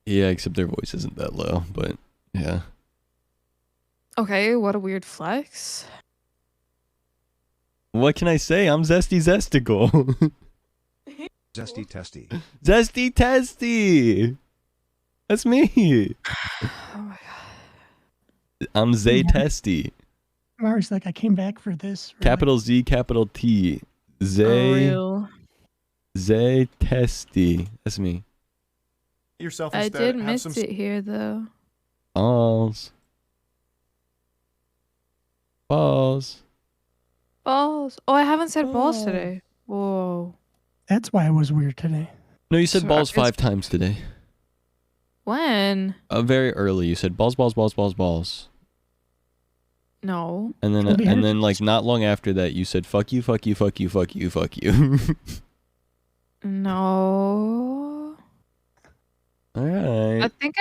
Yeah, except their voice isn't that low, but yeah. Okay, what a weird flex. What can I say? I'm Zesty Zesticle. Zesty testy. Zesty Testy. That's me. Oh my god. I'm Zay Testy. Mari's like, I came back for this. Really. Capital Z, capital T. Zay. Real. Zay Testy. That's me. yourself I instead. did Have miss some it here though. Balls. Balls. Balls. Oh, I haven't said balls Oh. today. Whoa. That's why it was weird today. No, you said So balls it's- 5 times today. When? Very early. You said balls, balls, balls, balls, balls. No. And then, Well, we had- like not long after that, you said fuck you, fuck you, fuck you, fuck you, fuck you. No. All right. I think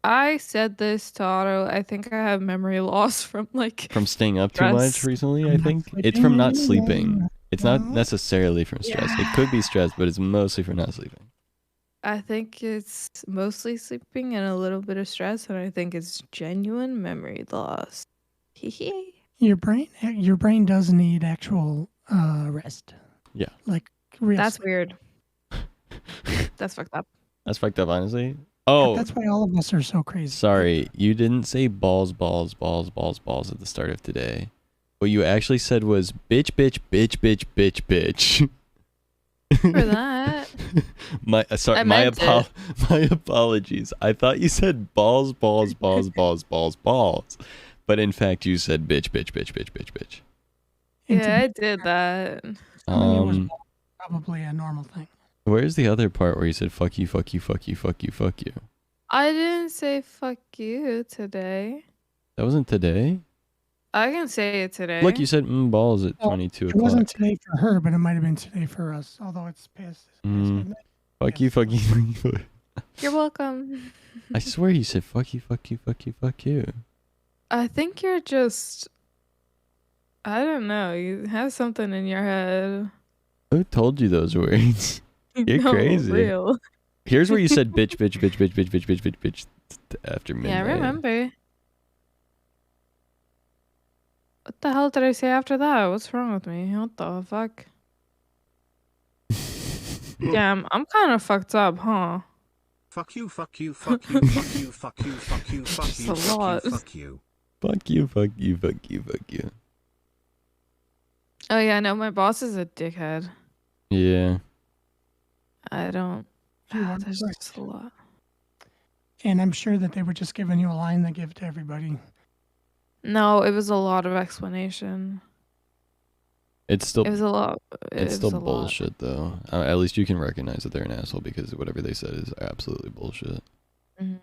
I said this to Otto. I think I have memory loss from like From staying up too stress. much recently, I From not think. It's from not sleeping. sleeping. It's not No. necessarily from stress. It could be stress, but it's mostly from not sleeping. I think it's mostly sleeping and a little bit of stress, and I think it's genuine memory loss. Hee. Your brain does need actual rest. Yeah. Like real That's sleep. weird. That's fucked up. That's fucked up, honestly. Oh, That's why all of us are so crazy. sorry. You didn't say balls, balls, balls, balls, balls at the start of today. What you actually said was bitch, bitch, bitch, bitch, bitch, bitch. For that. My sorry, I my meant it. my apologies. I thought you said balls, balls, balls, balls, balls, balls, but in fact you said bitch, bitch, bitch, bitch, bitch, bitch. And to Yeah, I be- did that. I mean, it was Um, probably a normal thing. where's the other part where you said fuck you, fuck you, fuck you, fuck you, fuck you? I didn't say fuck you today. That wasn't today. I can say it today. Look, you said balls at Well, 22 It o'clock. wasn't today for her, but it might have been today for us. Although it's past midnight. Fuck you, fuck you, fuck you. You're welcome. I swear you said fuck you, fuck you, fuck you, fuck you. I think you're just, I don't know, you have something in your head. Who told you those words? You're No, crazy. real. Here's where you said bitch, bitch, bitch, bitch, bitch, bitch, bitch, bitch, bitch after midnight. Yeah, I remember. What the hell did I say after that? What's wrong with me? What the fuck? Damn, I'm kind of fucked up, huh? Fuck you, fuck you, fuck you, fuck you, fuck you, fuck you, fuck Just you, a fuck you, lot. fuck you. Fuck you, fuck you, fuck you, fuck you. Oh yeah, no, my boss is a dickhead. Yeah. I don't. You are There's correct. just a lot. And I'm sure that they were just giving you a line to give to everybody. No, it was a lot of explanation. It's still It was a lot. It it's was still a lot. bullshit though. At least you can recognize that they're an asshole because whatever they said is absolutely bullshit. Mhm.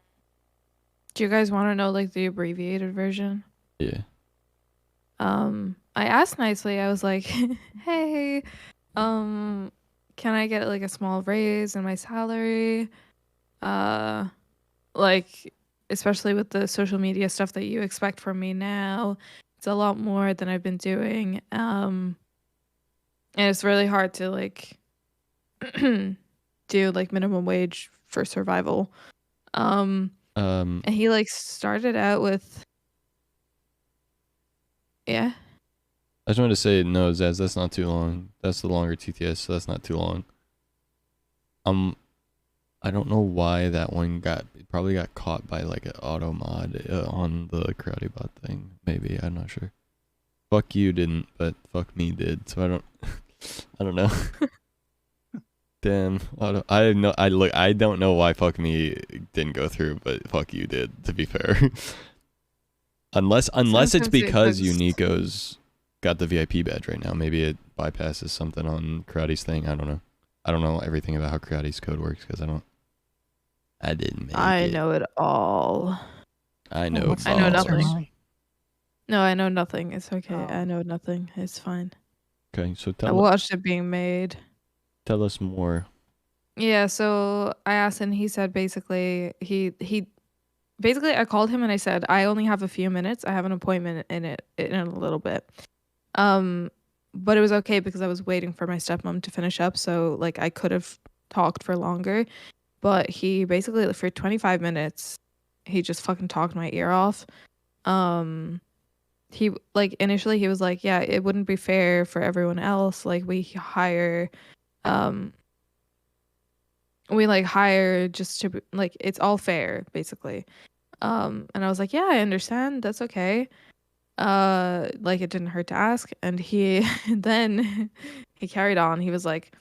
Do you guys want to know like the abbreviated version? Yeah. I asked nicely. I was like, "Hey, can I get like a small raise in my salary? Uh, like especially with the social media stuff that you expect from me now. It's a lot more than I've been doing. And it's really hard to like do like minimum wage for survival. And he like started out with yeah. I just wanted to say no, Zaz, that's not too long. That's the longer TTS, so that's not too long. I don't know why that one probably got caught by like an auto mod on the karate bot thing. Maybe, I'm not sure. Fuck you didn't, but fuck me did. So I don't know. Damn, I don't know why fuck me didn't go through, but fuck you did, to be fair. unless it's because Unico's got the VIP badge right now. Maybe it bypasses something on Karate's thing. I don't know. I don't know everything about how Karate's code works because I didn't make it. I know it all. I know. I know nothing. Molly? No, I know nothing. It's okay. I know nothing. It's fine. Okay, so I watched it being made. tell us more. Yeah, so I asked and he said basically he basically I called him and I said I only have a few minutes. I have an appointment in a little bit. But it was okay because I was waiting for my stepmom to finish up, so like I could have talked for longer. But he basically for 25 minutes he just fucking talked my ear off. He like initially he was like, "Yeah, it wouldn't be fair for everyone else. Like we hire just to like it's all fair basically." And I was like, "Yeah, I understand. That's okay." Like it didn't hurt to ask. And he then he carried on. He was like,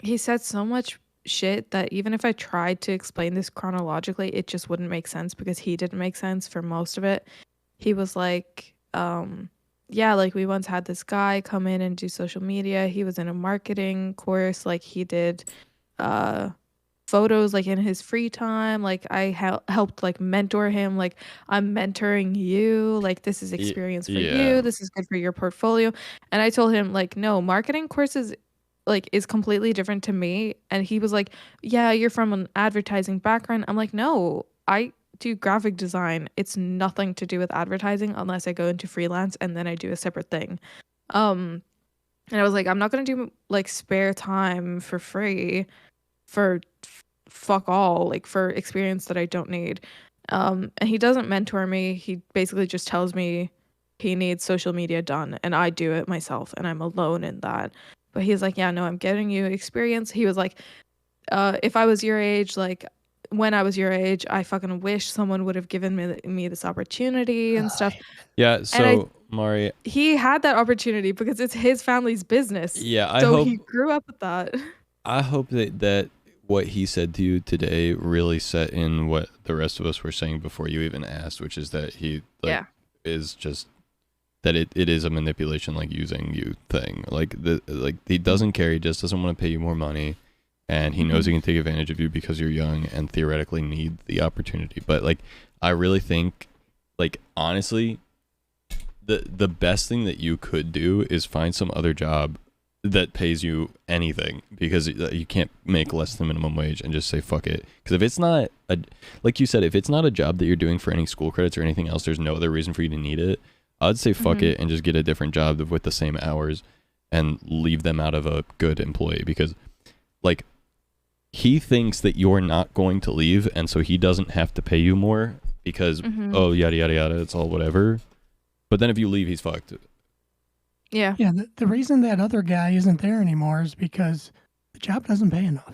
he said so much shit that even if I tried to explain this chronologically, it just wouldn't make sense because he didn't make sense for most of it. He was like, yeah, like we once had this guy come in and do social media. He was in a marketing course, like he did photos like in his free time. Like I helped like mentor him. Like I'm mentoring you. Like this is experience for you. This is good for your portfolio. And I told him like, no, marketing courses like is completely different to me. And he was like, yeah, you're from an advertising background. I'm like, no, I do graphic design. It's nothing to do with advertising unless I go into freelance and then I do a separate thing. And I was like, I'm not gonna do like spare time for free for fuck all, like for experience that I don't need. And he doesn't mentor me. He basically just tells me he needs social media done and I do it myself and I'm alone in that. But he's like, yeah, no, I'm getting you experience. He was like, if I was your age, like when I was your age, I fucking wish someone would have given me this opportunity and stuff. Yeah, so Mari, he had that opportunity because it's his family's business. Yeah, so he grew up with that. I hope that what he said to you today really set in what the rest of us were saying before you even asked, which is that he is just that it is a manipulation, like using you thing. Like he doesn't care, he just doesn't want to pay you more money, and he knows he can take advantage of you because you're young and theoretically need the opportunity. But like I really think, like honestly, the best thing that you could do is find some other job that pays you anything, because you can't make less than minimum wage and just say fuck it. Because if it's not like you said, if it's not a job that you're doing for any school credits or anything else, there's no other reason for you to need it. I'd say fuck it and just get a different job with the same hours and leave them out of a good employee, because like he thinks that you're not going to leave, and so he doesn't have to pay you more because oh yada yada yada, it's all whatever. But then if you leave, he's fucked. Yeah. Yeah, the reason that other guy isn't there anymore is because the job doesn't pay enough.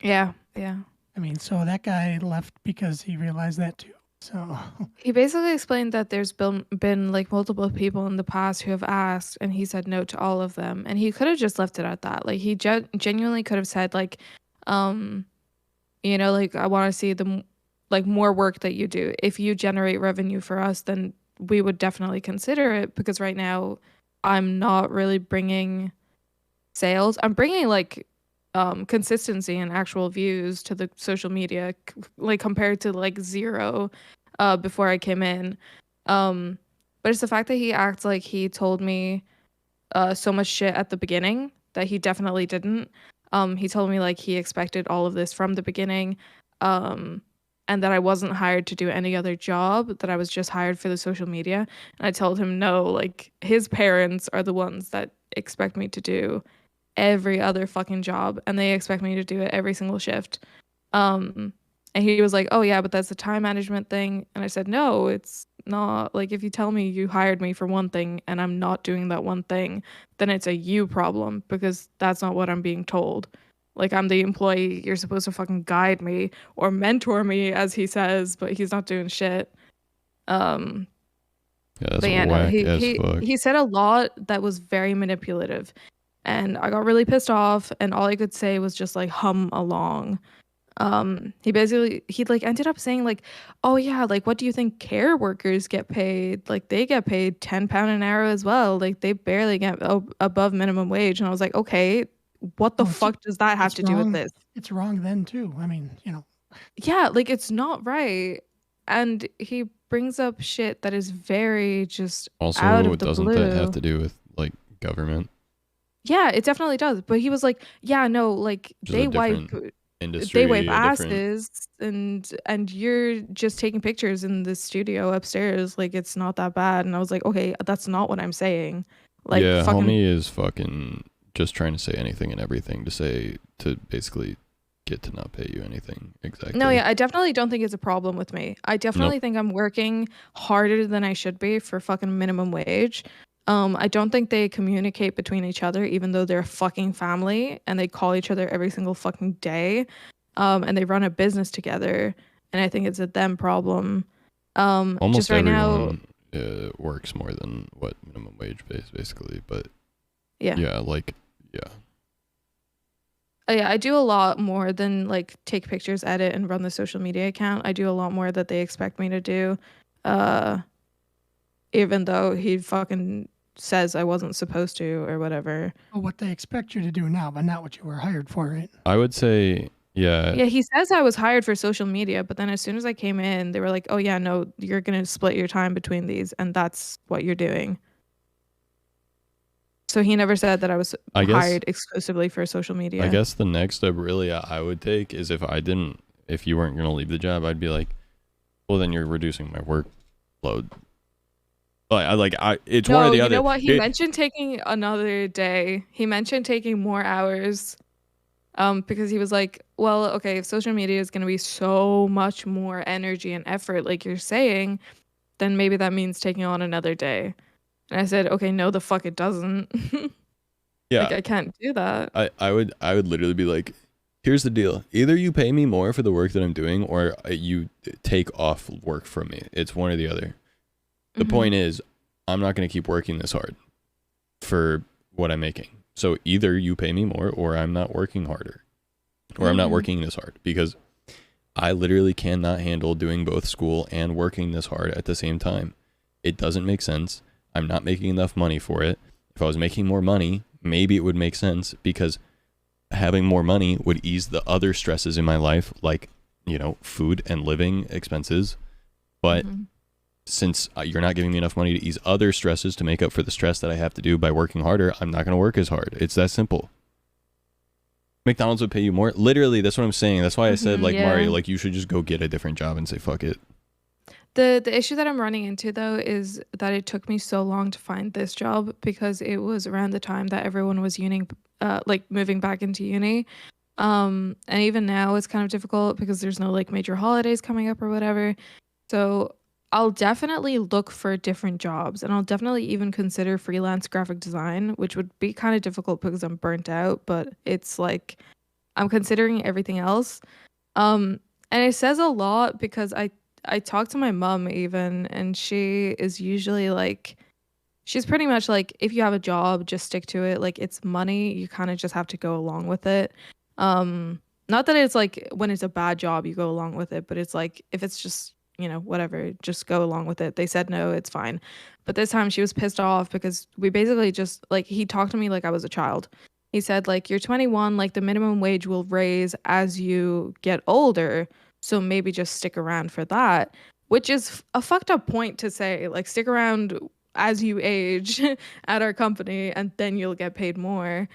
Yeah. Yeah. I mean, so that guy left because he realized that too. So He basically explained that there's been like multiple people in the past who have asked, and he said no to all of them. And he could have just left it at that. Like he genuinely could have said like, you know, like I want to see the like more work that you do. If you generate revenue for us, then we would definitely consider it, because right now I'm not really bringing sales. I'm bringing like consistency and actual views to the social media, like compared to like 0 before I came in. But it's the fact that he acts like he told me so much shit at the beginning that he definitely didn't. He told me like he expected all of this from the beginning, and that I wasn't hired to do any other job, that I was just hired for the social media. And I told him no, like his parents are the ones that expect me to do every other fucking job, and they expect me to do it every single shift. And he was like, oh yeah, but that's a time management thing. And I said, no, it's not. Like if you tell me you hired me for one thing and I'm not doing that one thing, then it's a you problem, because that's not what I'm being told. Like I'm the employee, you're supposed to fucking guide me or mentor me, as he says, but he's not doing shit. Yeah, that's But yeah, no, whack as fuck. he said a lot that was very manipulative, and I got really pissed off, and all I could say was just like hum along. He like ended up saying like, oh yeah, like what do you think care workers get paid? Like they get paid £10 an hour as well. Like they barely get above minimum wage. And I was like, okay, what the fuck does that have to do with this? It's wrong then too. I mean, you know. Yeah, like it's not right. And he brings up shit that is very just Also, out of the doesn't blue. that have to do with like government? Yeah, it definitely does. But he was like, yeah, no, like Just they a wipe different industry, they wipe a different- asses, and you're just taking pictures in the studio upstairs. Like it's not that bad. And I was like, okay, that's not what I'm saying. Like yeah, fucking homie is fucking just trying to say anything and everything to basically get to not pay you anything. Exactly. No, yeah, I definitely don't think it's a problem with me. I definitely think I'm working harder than I should be for fucking minimum wage. I don't think they communicate between each other, even though they're a fucking family and they call each other every single fucking day. And they run a business together, and I think it's a them problem. Almost just right everyone now works more than what minimum wage pays, basically. But yeah. yeah. Yeah, I do a lot more than like take pictures, edit, and run the social media account. I do a lot more that they expect me to do. Even though he fucking says I wasn't supposed to or whatever. Well, what they expect you to do now, but not what you were hired for, right? I would say, yeah. Yeah, he says I was hired for social media, but then as soon as I came in, they were like, oh yeah, no, you're going to split your time between these, and that's what you're doing. So he never said that I was hired exclusively for social media. I guess the next step really I would take is if you weren't going to leave the job, I'd be like, well, then you're reducing my workload. It's one or the other. You know what? He mentioned taking another day. He mentioned taking more hours. Because he was like, well, okay, if social media is going to be so much more energy and effort, like you're saying, then maybe that means taking on another day. And I said, okay, no, the fuck it doesn't. Yeah. Like I can't do that. I would literally be like, here's the deal. Either you pay me more for the work that I'm doing, or you take off work from me. It's one or the other. The point is, I'm not going to keep working this hard for what I'm making. So either you pay me more, or I'm not working harder, or I'm not working this hard, because I literally cannot handle doing both school and working this hard at the same time. It doesn't make sense. I'm not making enough money for it. If I was making more money, maybe it would make sense, because having more money would ease the other stresses in my life, like, food and living expenses. But since you're not giving me enough money to ease other stresses to make up for the stress that I have to do by working harder, I'm not going to work as hard. It's that simple. McDonald's would pay you more. Literally, that's what I'm saying. That's why I said, like, yeah. Mario, like, you should just go get a different job and say, fuck it. The issue that I'm running into though is that it took me so long to find this job because it was around the time that everyone was like moving back into uni. And even now it's kind of difficult because there's no like major holidays coming up or whatever. So I'll definitely look for different jobs, and I'll definitely even consider freelance graphic design, which would be kind of difficult because I'm burnt out, but it's like I'm considering everything else. And it says a lot because I talked to my mom even, and she is usually like, she's pretty much like, if you have a job, just stick to it. Like, it's money, you kind of just have to go along with it. Not that it's like when it's a bad job you go along with it, but it's like if it's just, you know, whatever, just go along with it. They said no, it's fine. But this time she was pissed off because we basically just like, he talked to me like I was a child. He said like, you're 21, like the minimum wage will raise as you get older, so maybe just stick around for that, which is a fucked up point to say, like stick around as you age at our company and then you'll get paid more.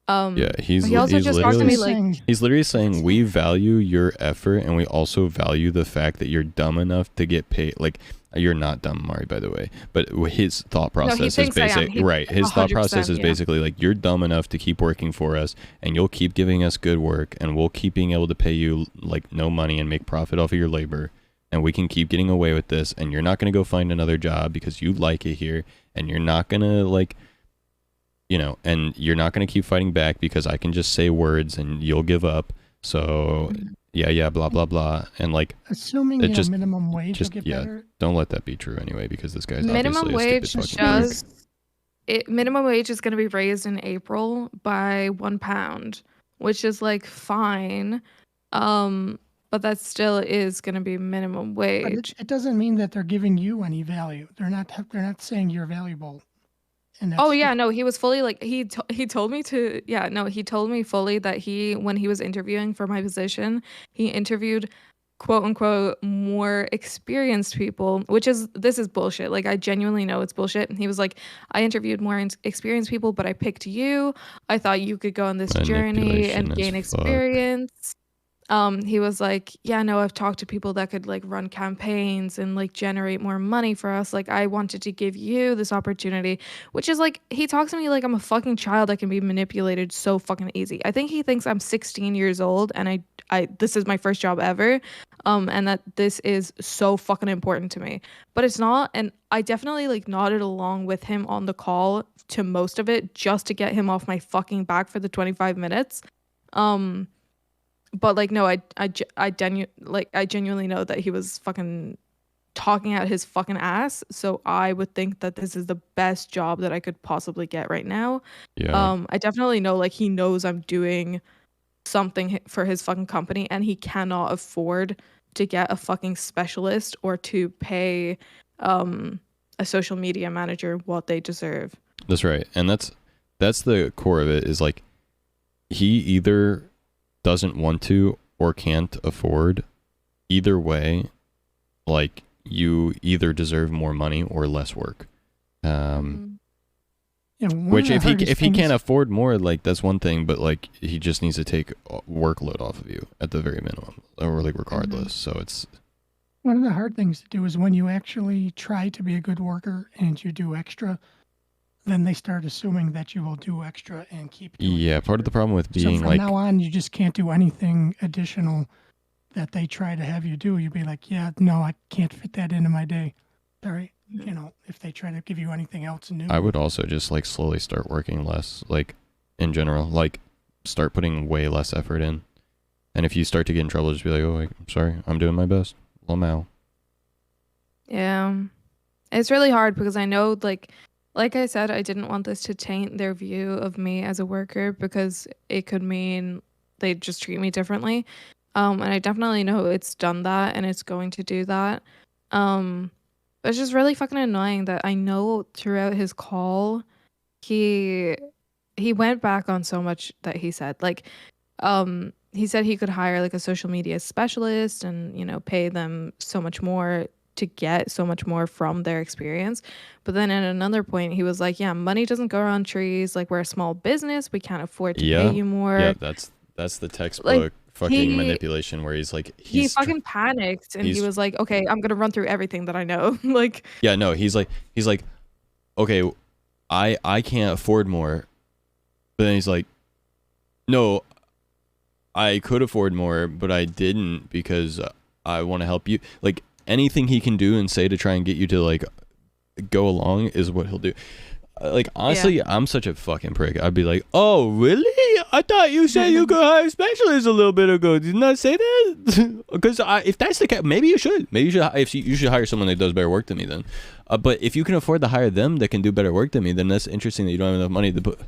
Yeah, he also just talked to me like, he's literally saying we value your effort and we also value the fact that you're dumb enough to get paid. Like, you're not dumb, Mari, by the way, but his thought process is basically right. His thought process is basically like, you're dumb enough to keep working for us and you'll keep giving us good work and we'll keep being able to pay you like no money and make profit off of your labor, and we can keep getting away with this, and you're not going to go find another job because you like it here, and you're not going to like, you know, and you're not going to keep fighting back because I can just say words and you'll give up. So yeah, blah, blah, blah. And like, assuming it just, minimum wage will get better. Don't let that be true anyway, because this guy's minimum obviously a wage stupid fucking prick. minimum wage is going to be raised in April by £1, which is like fine. But that still is going to be minimum wage. But it doesn't mean that they're giving you any value. They're not saying you're valuable. And oh yeah, no, he was fully like he told me to he told me fully that when he was interviewing for my position, he interviewed quote unquote more experienced people, which is bullshit. Like, I genuinely know it's bullshit. And he was like, I interviewed more experienced people, but I picked you. I thought you could go on this journey and gain experience. He was like, yeah, no, I've talked to people that could like run campaigns and like generate more money for us. Like, I wanted to give you this opportunity, which is like, he talks to me like I'm a fucking child that can be manipulated so fucking easy. I think he thinks I'm 16 years old and I this is my first job ever. And that this is so fucking important to me, but it's not. And I definitely like nodded along with him on the call to most of it just to get him off my fucking back for the 25 minutes. But like, no, I genuinely know that he was fucking talking out his fucking ass. So I would think that this is the best job that I could possibly get right now. Yeah. I definitely know like he knows I'm doing something for his fucking company, and he cannot afford to get a fucking specialist or to pay a social media manager what they deserve. That's right. And that's the core of it, is like, he either doesn't want to or can't afford. Either way, like, you either deserve more money or less work. Which if he can't afford more, like, that's one thing, but like, he just needs to take workload off of you at the very minimum, or like regardless. So it's one of the hard things to do is when you actually try to be a good worker and you do extra, then they start assuming that you will do extra and keep doing extra. Part of the problem with being so from now on, you just can't do anything additional that they try to have you do. You'd be like, yeah, no, I can't fit that into my day. Sorry. You know, if they try to give you anything else new. I would also just like slowly start working less, like, in general, like, start putting way less effort in. And if you start to get in trouble, just be like, oh, I'm sorry, I'm doing my best. Lamau. Yeah. It's really hard because I know, like I said, I didn't want this to taint their view of me as a worker, because it could mean they just treat me differently. And I definitely know it's done that and it's going to do that. It's just really fucking annoying that I know throughout his call, he went back on so much that he said. Like, he said he could hire like a social media specialist and, you know, pay them so much more to get so much more from their experience. But then at another point, he was like, yeah, money doesn't grow on trees. Like, we're a small business. We can't afford to pay you more. Yeah, that's the textbook Like, fucking manipulation where he's like, he fucking panicked and he was like, okay, I'm going to run through everything that I know. Like, yeah, no, he's like, okay, I can't afford more. But then he's like, no, I could afford more, but I didn't because I want to help you. Like, anything he can do and say to try and get you to like go along is what he'll do. Like, honestly, I'm such a fucking prick. I'd be like, oh, really? I thought you said you could hire specialists a little bit ago. Did you not say that? Because if that's the case, maybe you should. Maybe you should hire someone that does better work than me then. But if you can afford to hire them that can do better work than me, then that's interesting that you don't have enough money to put.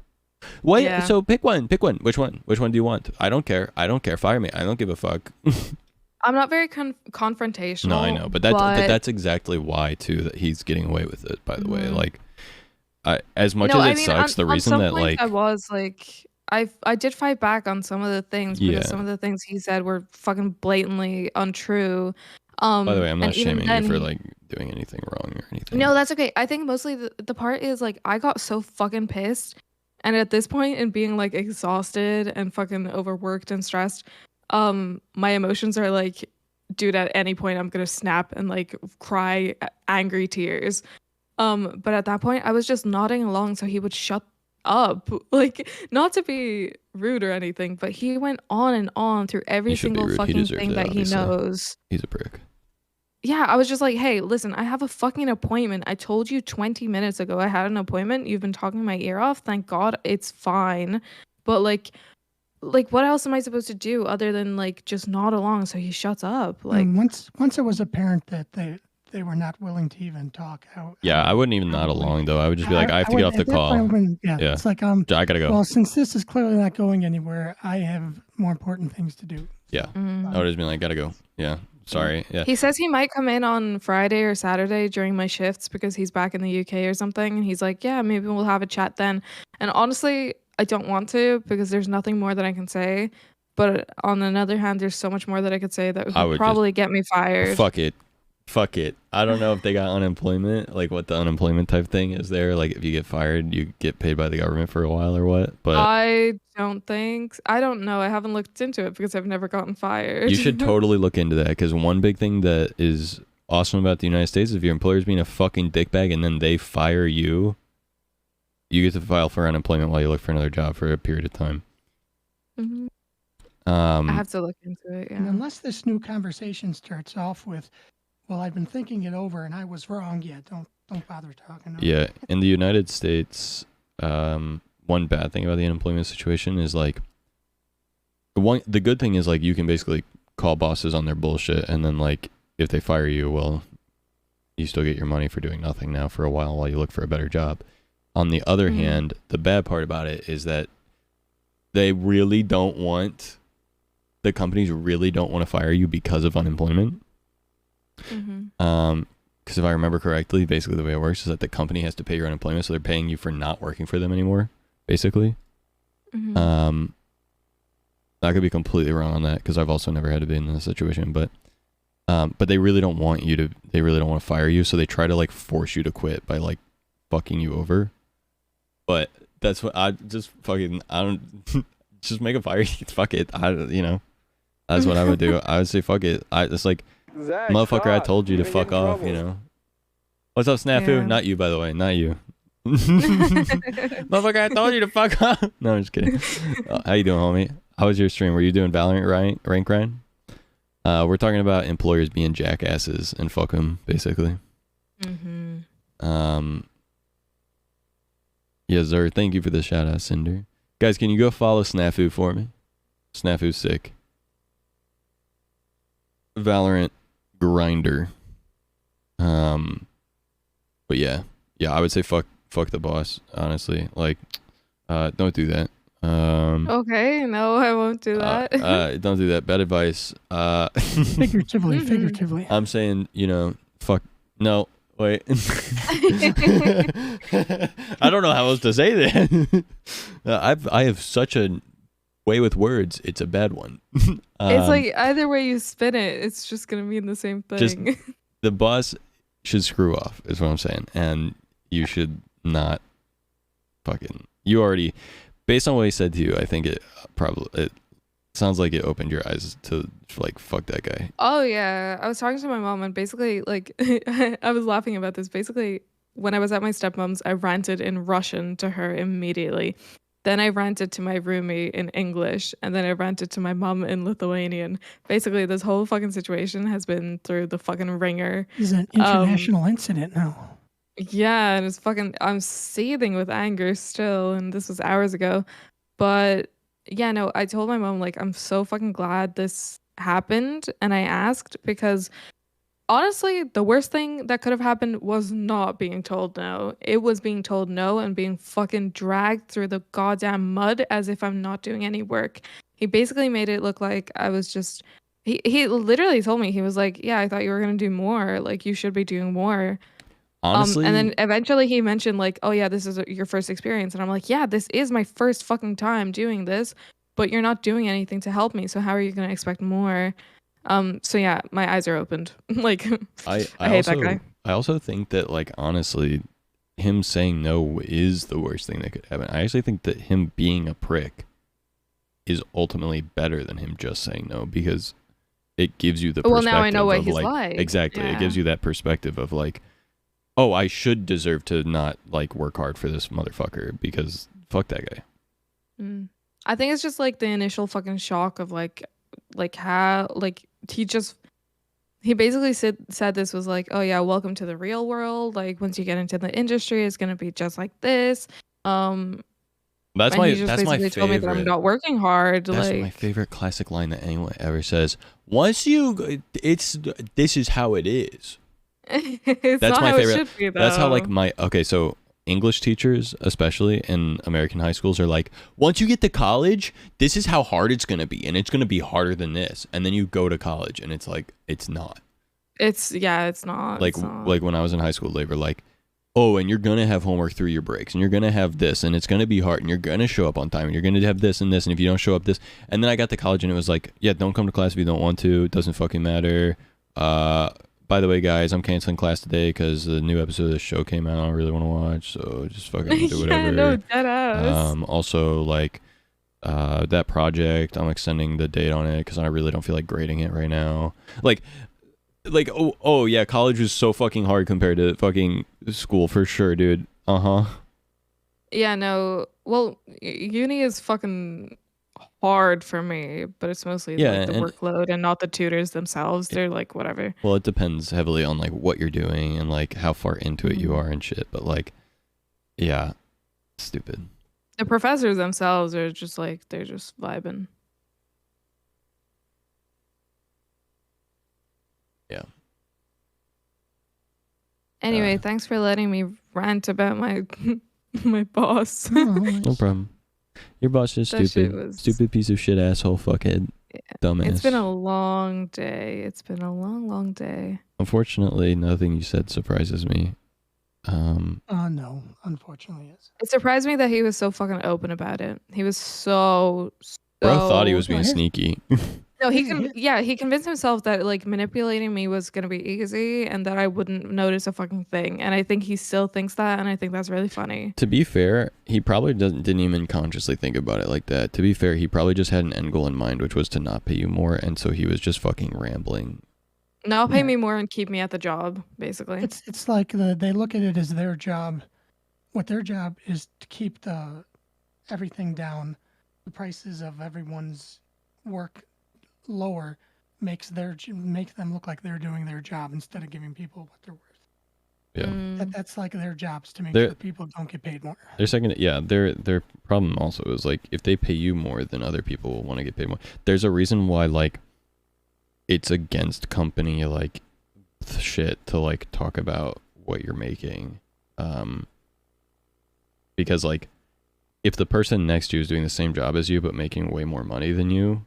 What? Yeah. So pick one. Which one do you want? I don't care. Fire me. I don't give a fuck. I'm not very confrontational. No, I know, but that's exactly why too that he's getting away with it. By the way, like, as much as it sucks, the reason that like I was like, I did fight back on some of the things because some of the things he said were fucking blatantly untrue. By the way, I'm not shaming you for like doing anything wrong or anything. No, that's okay. I think mostly the part is like I got so fucking pissed. And at this point, in being like exhausted and fucking overworked and stressed, my emotions are like, dude, at any point I'm gonna snap and like cry angry tears. But at that point, I was just nodding along so he would shut up. Like, not to be rude or anything, but he went on and on through every single fucking thing that he knows. He's a prick. Yeah, I was just like, hey, listen, I have a fucking appointment. I told you 20 minutes ago I had an appointment. You've been talking my ear off. Thank God it's fine. But like what else am I supposed to do other than like just nod along so he shuts up? Like, once it was apparent that they were not willing to even talk. I wouldn't even nod along though. I would just be like, I have to get off the call. It's like I gotta go. Well, since this is clearly not going anywhere, I have more important things to do. Yeah, I would just be like, gotta go. Yeah. Sorry. Yeah. He says he might come in on Friday or Saturday during my shifts because he's back in the UK or something. And he's like, yeah, maybe we'll have a chat then. And honestly, I don't want to because there's nothing more that I can say. But on the other hand, there's so much more that I could say that would probably get me fired. Fuck it. I don't know if they got unemployment, like what the unemployment type thing is there. Like if you get fired, you get paid by the government for a while or what. But I don't know. I haven't looked into it because I've never gotten fired. You should totally look into that because one big thing that is awesome about the United States is if your employer's being a fucking dickbag and then they fire you, you get to file for unemployment while you look for another job for a period of time. Mm-hmm. I have to look into it. Yeah. And unless this new conversation starts off with, well, I've been thinking it over and I was wrong. Yeah, don't bother talking. Yeah, in the United States, one bad thing about the unemployment situation is like the good thing is like you can basically call bosses on their bullshit, and then like if they fire you, well, you still get your money for doing nothing now for a while you look for a better job. On the other hand, the bad part about it is that the companies really don't want to fire you because of unemployment. Because if I remember correctly, basically the way it works is that the company has to pay your unemployment, so they're paying you for not working for them anymore, basically. I could be completely wrong on that because I've also never had to be in this situation, but they really don't want to fire you, so they try to like force you to quit by like fucking you over. But that's what I don't just make a fire. Fuck it. That's what I would do. I would say fuck it. It's like, motherfucker, I told you to fuck off, What's up, Snafu? Yeah. Not you, by the way. Not you. Motherfucker, I told you to fuck off. No, I'm just kidding. How you doing, homie? How was your stream? Were you doing Valorant rank grind? We're talking about employers being jackasses and fuck them, basically. Yes, sir. Thank you for the shout out, Cinder. Guys, can you go follow Snafu for me? Snafu's sick. Valorant grinder. But yeah, I would say fuck the boss, honestly. Like, don't do that. Okay, no, I won't do that. Don't do that. Bad advice. Figuratively. I'm saying, fuck. No, wait. I don't know how else to say that. I have such a way with words. It's a bad one. It's like either way you spin it, it's just gonna mean the same thing. the boss should screw off, is what I'm saying, and you should not fucking. You already, based on what he said to you, I think it sounds like it opened your eyes to like fuck that guy. Oh yeah, I was talking to my mom and basically like I was laughing about this. Basically, when I was at my stepmom's, I ranted in Russian to her immediately. Then I ranted to my roommate in English, and then I ranted to my mom in Lithuanian. Basically, this whole fucking situation has been through the fucking ringer. This is an international incident now. Yeah, and it's fucking. I'm seething with anger still, and this was hours ago. But yeah, no, I told my mom like I'm so fucking glad this happened, and I asked because honestly, the worst thing that could have happened was not being told no. It was being told no and being fucking dragged through the goddamn mud as if I'm not doing any work. He basically made it look like I was just. He literally told me, he was like, "Yeah, I thought you were gonna do more. Like you should be doing more." Honestly, And then eventually he mentioned like, "Oh yeah, this is your first experience," and I'm like, "Yeah, this is my first fucking time doing this, but you're not doing anything to help me. So how are you gonna expect more?" So yeah, my eyes are opened. Like, I hate that guy. I also think that like honestly, him saying no is the worst thing that could happen. I actually think that him being a prick is ultimately better than him just saying no because it gives you the perspective. Well, now I know what of, he's like. like. Exactly, Yeah. it gives you that perspective of like, oh, I should deserve to not like work hard for this motherfucker because fuck that guy. I think it's just like the initial fucking shock of like how like he basically said this was like, "Oh yeah, welcome to the real world. Like once you get into the industry, it's gonna be just like this." That's and my he just that's my basically told me that I'm favorite. not working hard. That's like my favorite classic line that anyone ever says. Once you, this is how it is. it's That's not my how favorite. it should be, though. That's how like so English teachers, especially in American high schools, are like, once you get to college, this is how hard it's gonna be, and it's gonna be harder than this. And then you go to college, and it's like it's not. It's not. Like it's not. like when I was in high school, they were like, oh, and you're gonna have homework through your breaks, and you're gonna have this, and it's gonna be hard, and you're gonna show up on time, and you're gonna have this and this, and if you don't show up this, and then I got to college, and it was like, yeah, don't come to class if you don't want to. It doesn't fucking matter. By the way, guys, I'm canceling class today because the new episode of the show came out. I don't really want to watch, so just fucking do whatever. Yeah, no, deadass. Also, like, that project, I'm extending the date on it because I really don't feel like grading it right now. Like oh yeah, college was so fucking hard compared to fucking school for sure, dude. Yeah, no. Well, uni is fucking hard for me, but it's mostly like the workload and not the tutors themselves. They're like whatever. Well, it depends heavily on like what you're doing and like how far into it you are and shit. But like, yeah, stupid. The professors themselves are just like they're just vibing. Yeah. Anyway, thanks for letting me rant about my my boss. No problem. Your boss is That shit stupid. was- Stupid piece of shit asshole fuckhead. Dumbass. It's been a long day. It's been a long, long day. Unfortunately, nothing you said surprises me. No, unfortunately, yes. It surprised me that he was so fucking open about it. He was so Bro thought he was being sneaky. No, he convinced himself that like manipulating me was gonna be easy and that I wouldn't notice a fucking thing. And I think he still thinks that, and I think that's really funny. To be fair, he probably didn't even consciously think about it like that. To be fair, he probably just had an end goal in mind, which was to not pay you more, and so he was just fucking rambling. Now pay me more and keep me at the job, basically. It's like they look at it as their job. What their job is to keep everything down, the prices of everyone's work lower, make them look like they're doing their job instead of giving people what they're worth. Yeah. That's like their jobs to make They're- sure people don't get paid more. Their problem also is like if they pay you more, then other people will want to get paid more. There's a reason why like it's against company like shit to like talk about what you're making, because like if the person next to you is doing the same job as you but making way more money than you,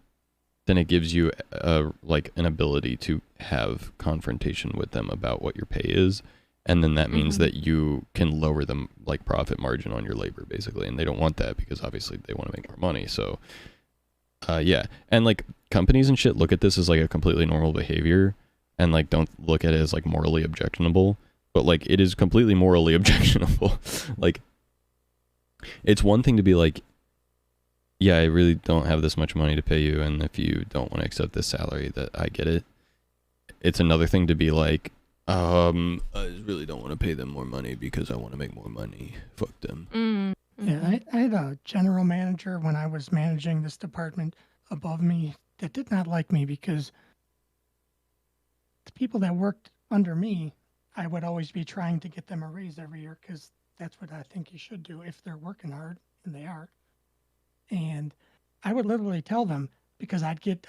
then it gives you like an ability to have confrontation with them about what your pay is, and then that means that you can lower the like profit margin on your labor basically, and they don't want that because obviously they want to make more money. So yeah, and like companies and shit look at this as like a completely normal behavior, and like don't look at it as like morally objectionable, but like it is completely morally objectionable. Like, it's one thing to be like, yeah, I really don't have this much money to pay you, and if you don't want to accept this salary, that I get it. It's another thing to be like, I really don't want to pay them more money because I want to make more money. Fuck them. Yeah, I had a general manager when I was managing this department above me that did not like me because the people that worked under me, I would always be trying to get them a raise every year because that's what I think you should do if they're working hard, and they are. And I would literally tell them, because I'd get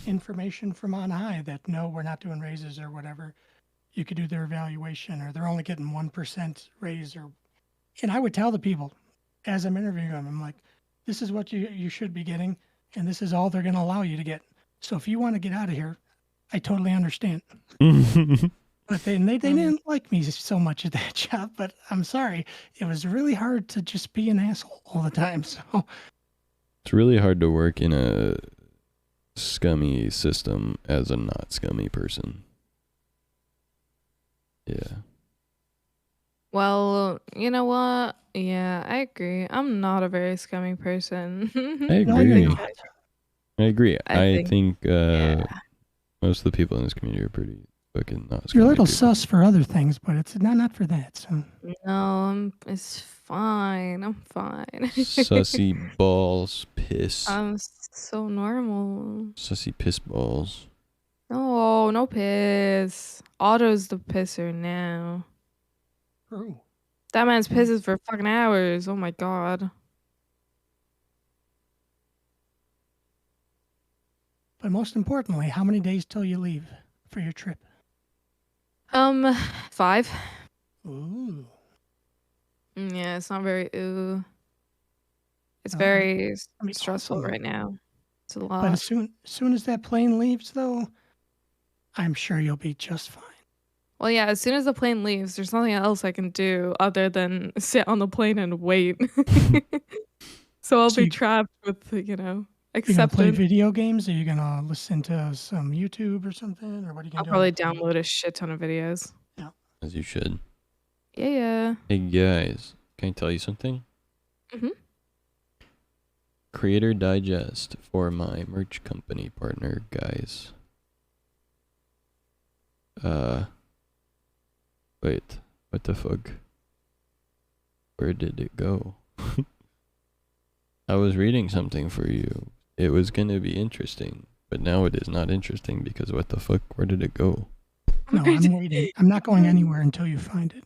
information from on high that no, we're not doing raises or whatever. You could do their evaluation, or they're only getting 1% raise, and I would tell the people as I'm interviewing them, I'm like, this is what you should be getting, and this is all they're going to allow you to get. So if you want to get out of here, I totally understand. But they didn't like me so much at that job, but I'm sorry. It was really hard to just be an asshole all the time. So it's really hard to work in a scummy system as a not scummy person. Yeah. Well, you know what? Yeah, I agree. I'm not a very scummy person. I agree. I agree. I think yeah. most of the people in this community are pretty fucking not scummy. You're a little sus for other things, but it's not for that. So No, it's fine. I'm fine. Sussy balls, piss. I'm so normal. Sussy piss balls. No, no piss. Otto's the pisser now. True. That man's pisses for fucking hours. Oh my god. But most importantly, how many days till you leave for your trip? 5. Ooh. Yeah, it's not very It's Oh, very I mean, stressful awesome. right now. It's a lot. But as soon as that plane leaves, though, I'm sure you'll be just fine. Well, yeah, as soon as the plane leaves, there's nothing else I can do other than sit on the plane and wait. So I'll be trapped with, You gonna play acceptance. video games? Are you gonna listen to some YouTube or something, or what are you gonna I'll do? probably download a shit ton of videos. Yeah. As you should. Yeah. Hey guys, can I tell you something? Mhm. Creator Digest for my merch company partner guys. Wait, what the fuck? Where did it go? I was reading something for you. It was gonna be interesting, but now it is not interesting because what the fuck? Where did it go? No, I'm waiting. I'm not going anywhere until you find it.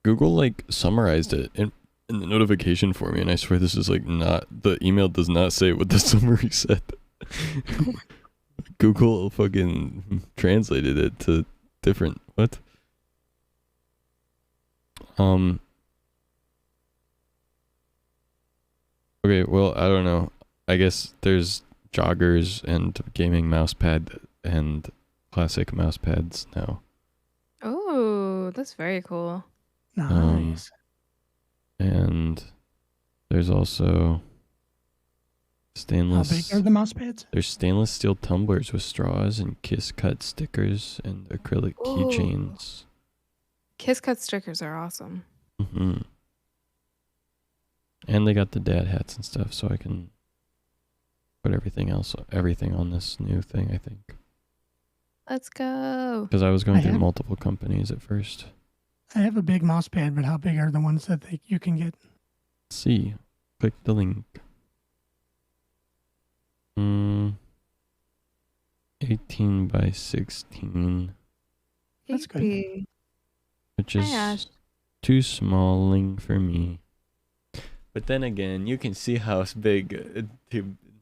Google like summarized it in the notification for me, and I swear this is like not, the email does not say what the summary said. Google fucking translated it to different, what? Okay, well, I don't know. I guess there's joggers and gaming mousepad and classic mousepads now. Oh, that's very cool. Nice. And there's also stainless. How big are the mouse pads? There's stainless steel tumblers with straws and kiss cut stickers and acrylic keychains. Kiss cut stickers are awesome. Mm-hmm. And they got the dad hats and stuff, so I can put everything on this new thing, I think. Let's go. Because I was going through multiple companies at first. I have a big mouse pad, but how big are the ones that you can get? Let's see. Click the link. 18 by 16. That's good. Which Hi, is Ash. too smalling for me. But then again, you can see how big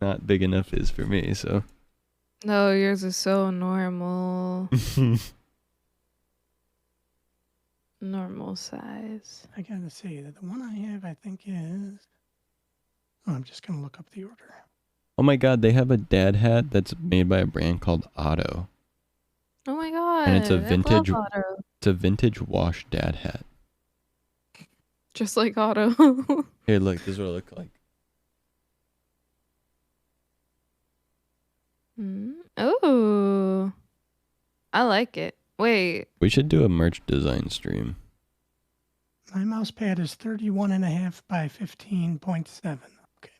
not big enough is for me, so. No, yours is so normal. Normal size. I gotta say that the one I have, I think is. Oh, I'm just gonna look up the order. Oh my god, they have a dad hat that's made by a brand called Otto. Oh my god. And it's a I vintage love Otto. it's a vintage wash dad hat. Just like Otto. Here, look, this is what it looks like. Oh, I like it. Wait, We should do a merch design stream. My mouse pad is 31.5 by 15.7. Okay.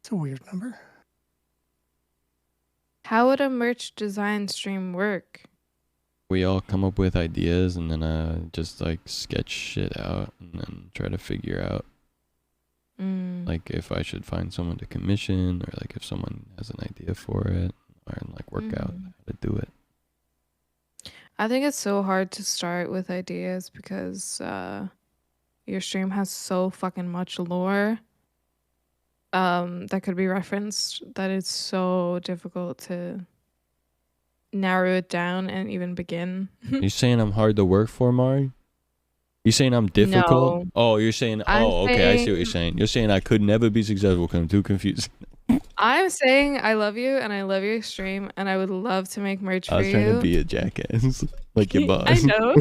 It's a weird number. how would a merch design stream work? We all come up with ideas and then just like sketch shit out and then try to figure out like if I should find someone to commission or like if someone has an idea for it or like work out how to do it. I think it's so hard to start with ideas because your stream has so fucking much lore that could be referenced that it's so difficult to narrow it down and even begin. You saying I'm hard to work for, Mari? You saying I'm difficult? No. Oh, you're saying I'm okay, I see what you're saying- saying. You're saying I could never be successful because I'm too confused. I'm saying I love you and I love your stream and I would love to make merch for I was you. trying to be a jackass. Like your boss. I know.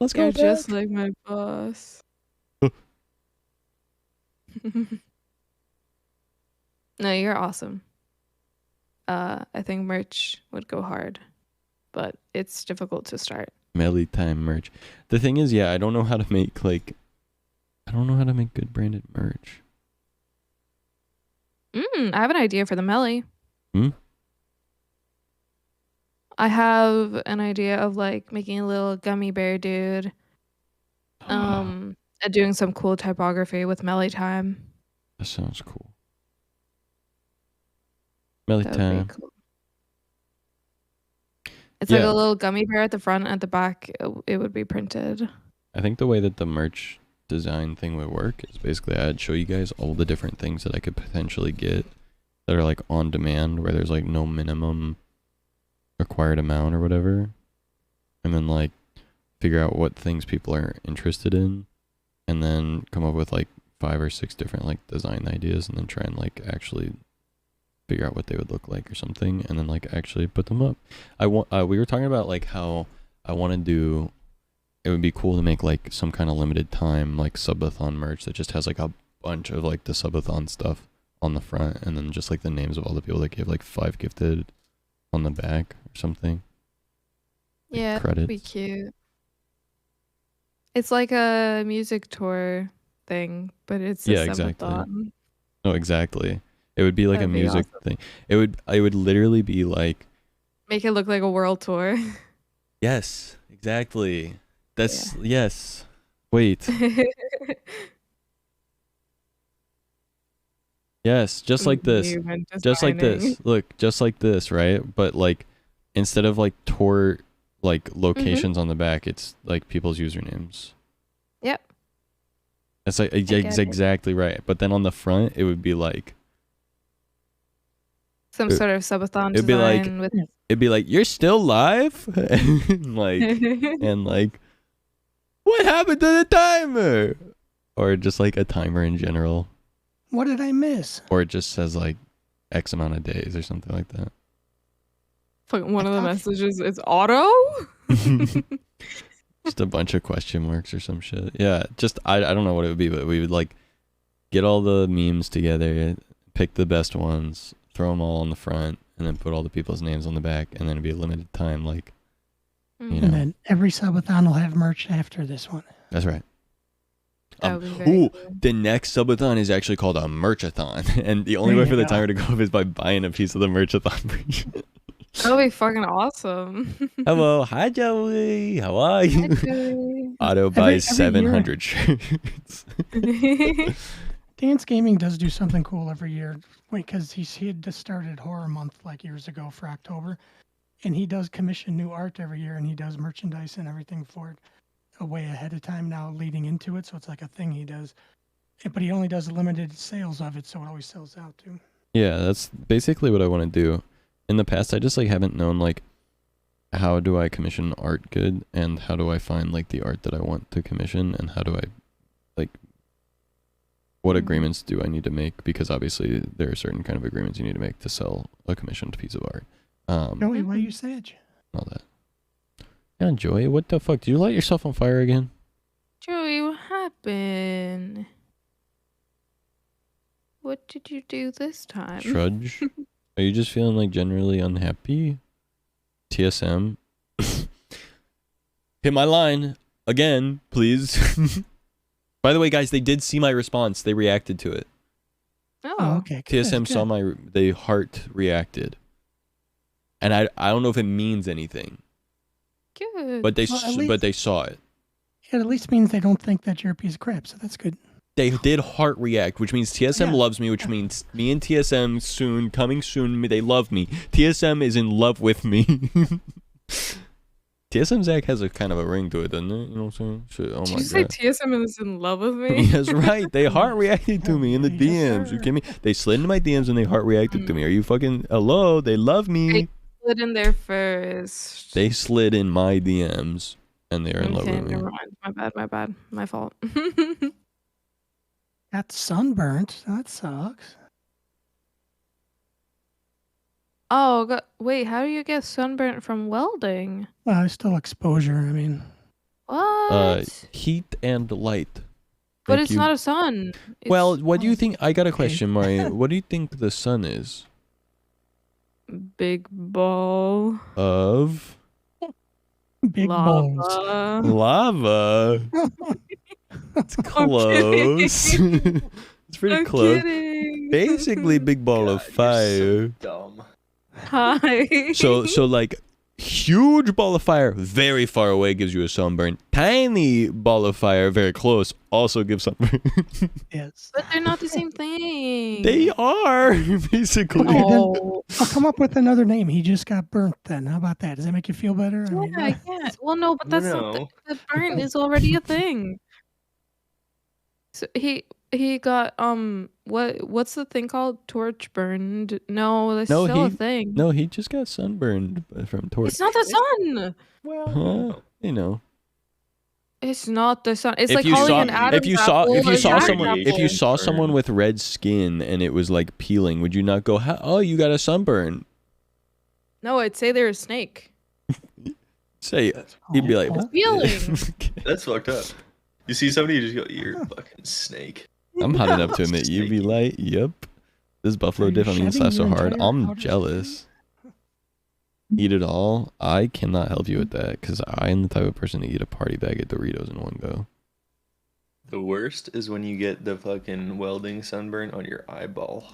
Let's go You're just back. like my boss. No, you're awesome. I think merch would go hard, but it's difficult to start. Melee time merch. The thing is, yeah, I don't know how to make good branded merch. I have an idea for the melee. Hmm? I have an idea of like making a little gummy bear dude. And doing some cool typography with melee time. That sounds cool. Melee That would be time. cool. It's like Yeah. a little gummy bear at the front and at the back. It would be printed. I think the way that the merch design thing would work is basically I'd show you guys all the different things that I could potentially get that are like on demand where there's like no minimum required amount or whatever. And then like figure out what things people are interested in and then come up with like 5 or 6 different like design ideas and then try and like actually figure out what they would look like or something and then like actually put them up. We were talking about like how I want to do it would be cool to make like some kind of limited time like subathon merch that just has like a bunch of like the subathon stuff on the front and then just like the names of all the people that gave like 5 gifted on the back or something. Yeah, that'd be Credits. cute. It's like a music tour thing, but it's a Yeah, exactly. subathon. No, exactly. It would be like That'd a be music awesome. thing. It would literally be like Make it look like a world tour. yes, exactly. That's yes. Wait. Yes, just like this. Human Just like this. designing. Look, just like this, right? But like instead of like tour like locations on the back, it's like people's usernames. Yep. That's like get it. exactly right. But then on the front, it would be like Some It- sort of subathon it'd be like design with it'd be like you're still live, and like what happened to the timer, or just like a timer in general, What did I miss? or it just says like X amount of days or something like that. fucking one of the messages is auto. Just a bunch of question marks or some shit. Yeah, just I don't know what it would be, but we would like get all the memes together, pick the best ones, throw them all on the front, and then put all the people's names on the back, and then it'd be a limited time, like you And know. then every subathon will have merch after this one. That's right. That would be very Ooh, the next subathon is actually called a merchathon, and the only There way you for the go. timer to go up is by buying a piece of the merchathon merch. That would be fucking awesome. Hello, hi Joey, how are you? Joey. Otto Every buys year. 700 shirts. Dance Gaming does do something cool every year because he had just started Horror Month like years ago for October, and he does commission new art every year, and he does merchandise and everything for it way ahead of time now leading into it, so it's like a thing he does. But he only does limited sales of it, so it always sells out too. Yeah, that's basically what I want to do. In the past, I just like haven't known like how do I commission art good, and how do I find like the art that I want to commission, and how do I like what agreements do I need to make, because obviously there are certain kind of agreements you need to make to sell a commissioned piece of art. Joey, why you sad? All that. Yeah, Joey, what the fuck? Did you light yourself on fire again? Joey, what happened? What did you do this time? Trudge? Are you just feeling like generally unhappy? TSM? Hit my line again, please. By the way, guys, they did see my response. They reacted to it. Oh, okay. Good, TSM saw my they heart reacted. And I don't know if it means anything. Good. But they Well, but they saw it. It at least means they don't think that you're a piece of crap, so that's good. They did heart react, which means TSM loves me, which means me and TSM soon, coming soon, they love me. TSM is in love with me. TSM Zach has a kind of a ring to it, doesn't it? You know what I'm saying? Shit, oh Did my you say god. TSM is in love with me? That's right. They heart reacted to me in the DMs. You kidding me? They slid into my DMs and they heart reacted to me. Are you fucking hello? They love me. They slid in there first. They slid in my DMs and they're in love with me. Never mind. My bad. My fault. Got sunburnt. That sucks. Oh, wait. How do you get sunburnt from welding? Well, it's still exposure. I mean, What? Heat and light. But Thank it's you. not a sun. Well, what do you think? I got a question, Mari. What do you think the sun is? Big ball. Of big balls. lava. It's close. It's pretty I'm close. kidding. Basically, big ball of fire. Dumb. Hi. So like huge ball of fire very far away gives you a sunburn. Tiny ball of fire very close also gives sunburn. Yes. But they're not the same thing. They are basically. Okay, Oh. then I'll come up with another name. He just got burnt then. How about that? Does that make you feel better? I mean, Yeah. Well, no, but that's No. the burn is already a thing. So he got what's the thing called? Torch burned? No, that's still a thing. No, he just got sunburned from torch. It's not the sun. Well, you know. It's not the sun. It's If like you calling saw, an Adam's if you saw, apple if you a saw Adam's someone, if you apple. saw someone with red skin and it was like peeling, would you not go, "Oh, you got a sunburn"? No, I'd say they're a snake. Say, he'd be like, Feeling. That's fucked up. You see somebody, you just go, "You're a fucking snake." I'm hot enough to admit UV light. Yep. This buffalo Are you dip on the inside shedding so your hard. entire I'm outer jealous. Eat it all. I cannot help you with that because I am the type of person to eat a party bag of Doritos in one go. The worst is when you get the fucking welding sunburn on your eyeball.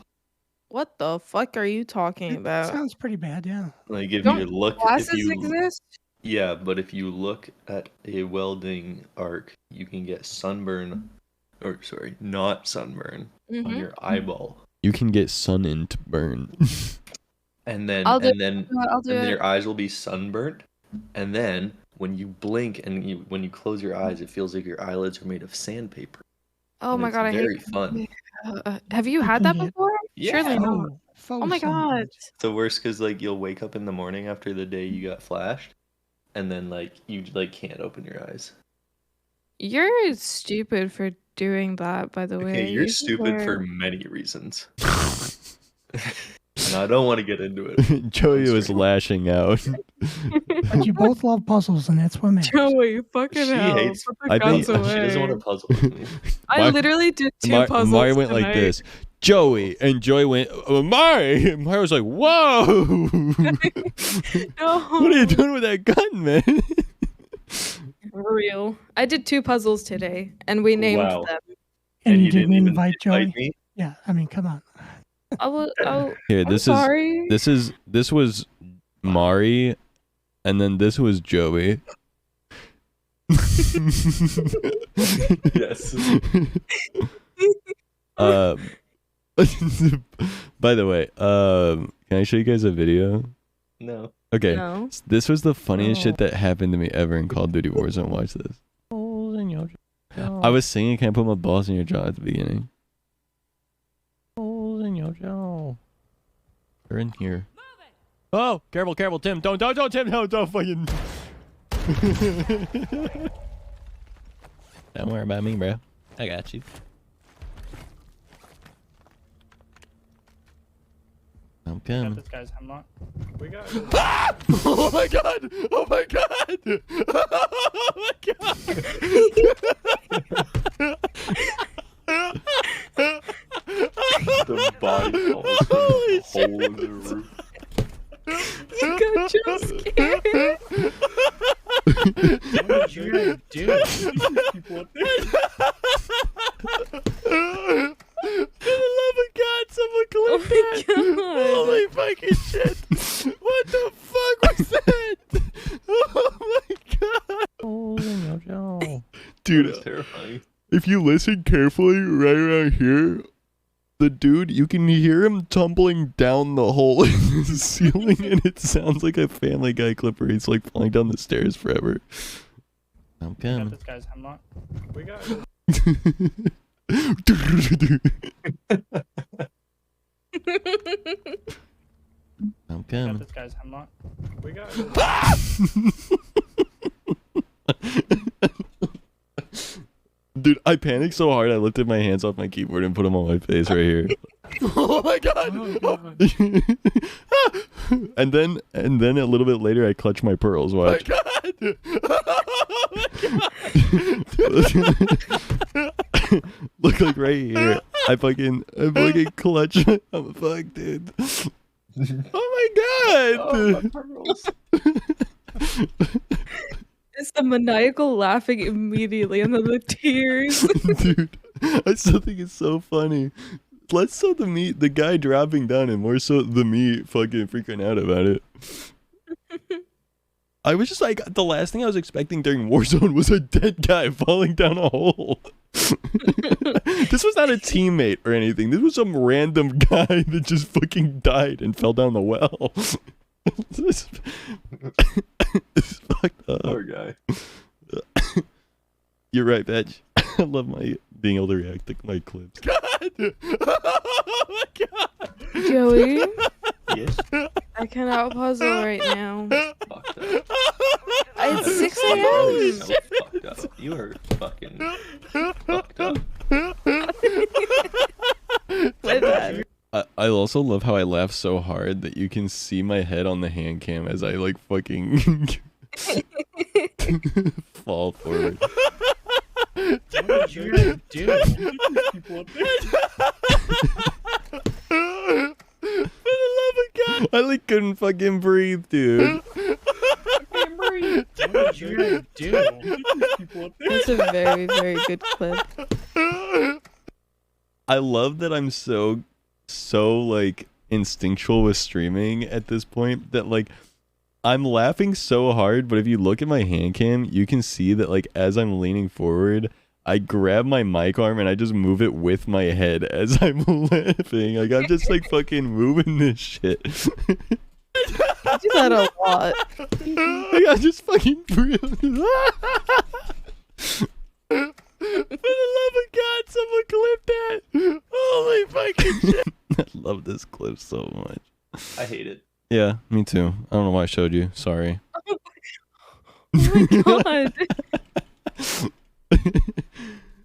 What the fuck are you talking about? sounds pretty bad, yeah. Like if Don't you look, glasses exist? Yeah, but if you look at a welding arc, you can get sunburn, or sorry, not sunburn on Mhm. your eyeball, You can get sun into burn. and then I'll do and then I'll do and then it. your eyes will be sunburnt, and then when you blink and when you close your eyes, it feels like your eyelids are made of sandpaper. Oh and my it's god, I very hate fun. Have you had that before? Surely Yeah. not. Oh my god. It's the worst because like you'll wake up in the morning after the day you got flashed, and then like you like can't open your eyes. You're stupid for doing that, by the way. Okay, you're You stupid for were- many reasons. And I don't want to get into it. Joey was lashing out. But you both love puzzles, and that's what matters. Joey, fucking She hell. hates. Put the I think- guns She doesn't want away. to puzzle with me. I literally did two puzzles. Mari went like tonight. this. Joey, and Joey went, Mari. Mari was like, whoa. No. What are you doing with that gun, man? For real. I did two puzzles today, and we named Wow. them. And, And you you didn't didn't even invite Joey? invite me? Yeah, I mean, come on. Here, I'm this sorry. is this was Mari, and then this was Joey. Yes. By the way, can I show you guys a video? No. Okay. No. This was the funniest shit that happened to me ever in Call of Duty Warzone. Watch this. I was singing "Can't Put My Balls in Your Jaw" at the beginning. Balls in your jaw. They're in here. Oh, careful, Tim. Don't, Tim. No, don't fucking. Don't worry about me, bro. I got you. I'm coming. This guy's hemlock. We got. Oh my god! Oh my god! Oh my god! The if you listen carefully right around here, the dude, you can hear him tumbling down the hole in the ceiling, and it sounds like a Family Guy clip where he's like falling down the stairs forever. I'm We got coming. this guy's hemlock. We got it. I'm We got coming. this guy's hemlock. We got it. Dude, I panicked so hard I lifted my hands off my keyboard and put them on my face right here. Oh my god! and then a little bit later I clutched my pearls. Watch. Look like right here. I fucking clutch. I'm fucked, dude. Oh my god! It's the maniacal laughing immediately and then the tears. Dude, I still think it's so funny. Less so the guy dropping down and more so me fucking freaking out about it. I was just like, the last thing I was expecting during Warzone was a dead guy falling down a hole. This was not a teammate or anything. This was some random guy that just fucking died and fell down the well. It's fucked up. Poor guy. You're right, Badge. I love being able to react to my clips. God! Oh my god! Joey, Yes. I cannot puzzle right now. Fucked up. It's 6 You're a.m. so fucked up. You are fucking fucked up. My bad. I also love how I laugh so hard that you can see my head on the hand cam as I like fucking fall forward. What did you guys do? People up there. For the love of God! I like couldn't fucking breathe, dude. What did you guys do? People up there. That's a very, very good clip. I love that I'm so like instinctual with streaming at this point that like I'm laughing so hard, but if you look at my hand cam, you can see that like as I'm leaning forward, I grab my mic arm and I just move it with my head as I'm laughing. Like I'm just like fucking moving this shit. I do that a lot. Like I'm just fucking breathing. For the love of God, someone clip that! Holy fucking shit! I love this clip so much. I hate it. Yeah, me too. I don't know why I showed you. Sorry. Oh my god.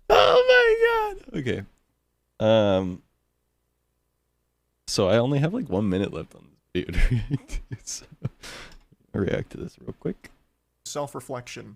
Oh my god! Okay. So I only have like 1 minute left on this video. So I'll react to this real quick. Self-reflection.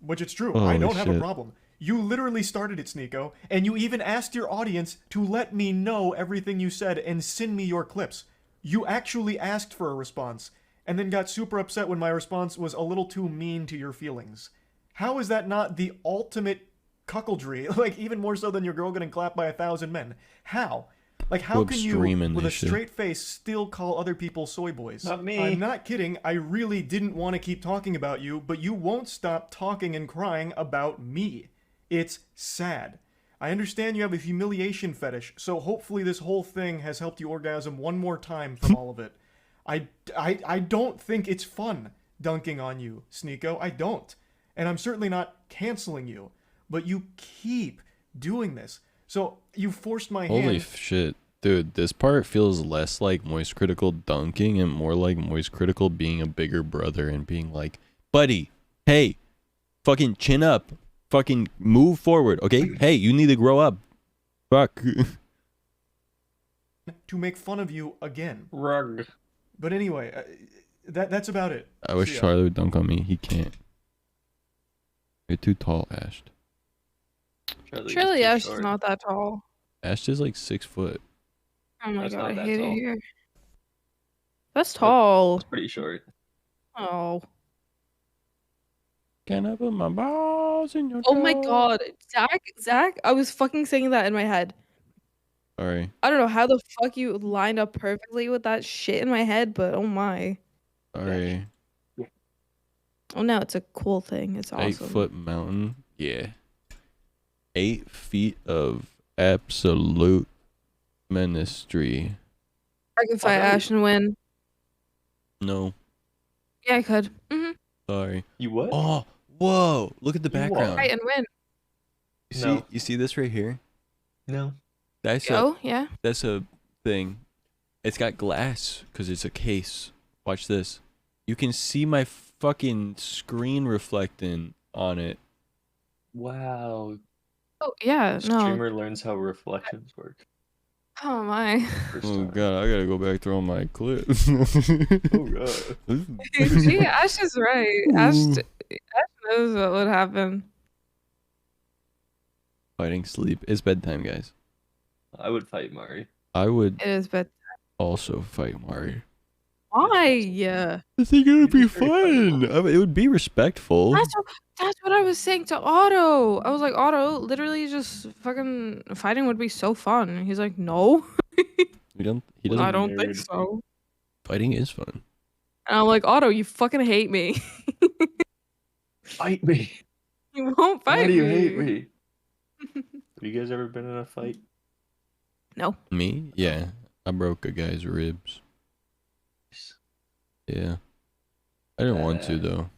Which it's true. Holy I don't have a shit. problem. You literally started it, Sneeko, and you even asked your audience to let me know everything you said and send me your clips. You actually asked for a response, and then got super upset when my response was a little too mean to your feelings. How is that not the ultimate cuckoldry? Like, even more so than your girl getting clapped by 1,000 men. How? Like, how can you, with a straight face, still call other people soy boys? Not me. I'm not kidding. I really didn't want to keep talking about you, but you won't stop talking and crying about me. It's sad. I understand you have a humiliation fetish, so hopefully this whole thing has helped you orgasm one more time from all of it. I don't think it's fun dunking on you, Sneeko. I don't. And I'm certainly not canceling you. But you keep doing this. So you forced my hand. Holy shit. Dude, this part feels less like Moist Critical dunking and more like Moist Critical being a bigger brother and being like, buddy, hey, fucking chin up. Fucking move forward, okay? Hey, you need to grow up. Fuck. To make fun of you again. Rug. But anyway, that's about it. I wish Charlie would dunk on me. He can't. You're too tall, Ash. Surely Ash is not that tall. Ash is like 6 foot. Oh my That's god, I not that hate tall. it here. That's tall. It's pretty short. Oh. Can I put my balls in your Oh my jaw? god. Zach, I was fucking saying that in my head. Sorry. I don't know how the fuck you lined up perfectly with that shit in my head, but oh my. Sorry. Oh no, it's a cool thing. It's 8 awesome. foot mountain. Yeah. 8 feet of absolute ministry. I could fight Ash and win. No, Yeah, I could. sorry. You what? Oh, whoa! Look at the background. Fight and win. You see this right here? No. That's yeah. That's a thing. It's got glass because it's a case. Watch this. You can see my fucking screen reflecting on it. Wow. Oh yeah, The no. streamer learns how reflections work. Oh my. Oh god, I gotta go back through all my clips. Oh god. See, Ash is right. Ash knows what would happen. Fighting sleep. It's bedtime, guys. I would fight Mari. I would It is bedtime. also fight Mari. Why? Yeah. I think it would be fun. It would be respectful. That's what I was saying to Otto. I was like, Otto, literally just fucking fighting would be so fun. And he's like, no. He doesn't. I don't think so. Fighting is fun. And I'm like, Otto, you fucking hate me. Fight me. You won't fight me. Why do you hate me? Have you guys ever been in a fight? No. Me? Yeah. I broke a guy's ribs. Yeah. I didn't want to though.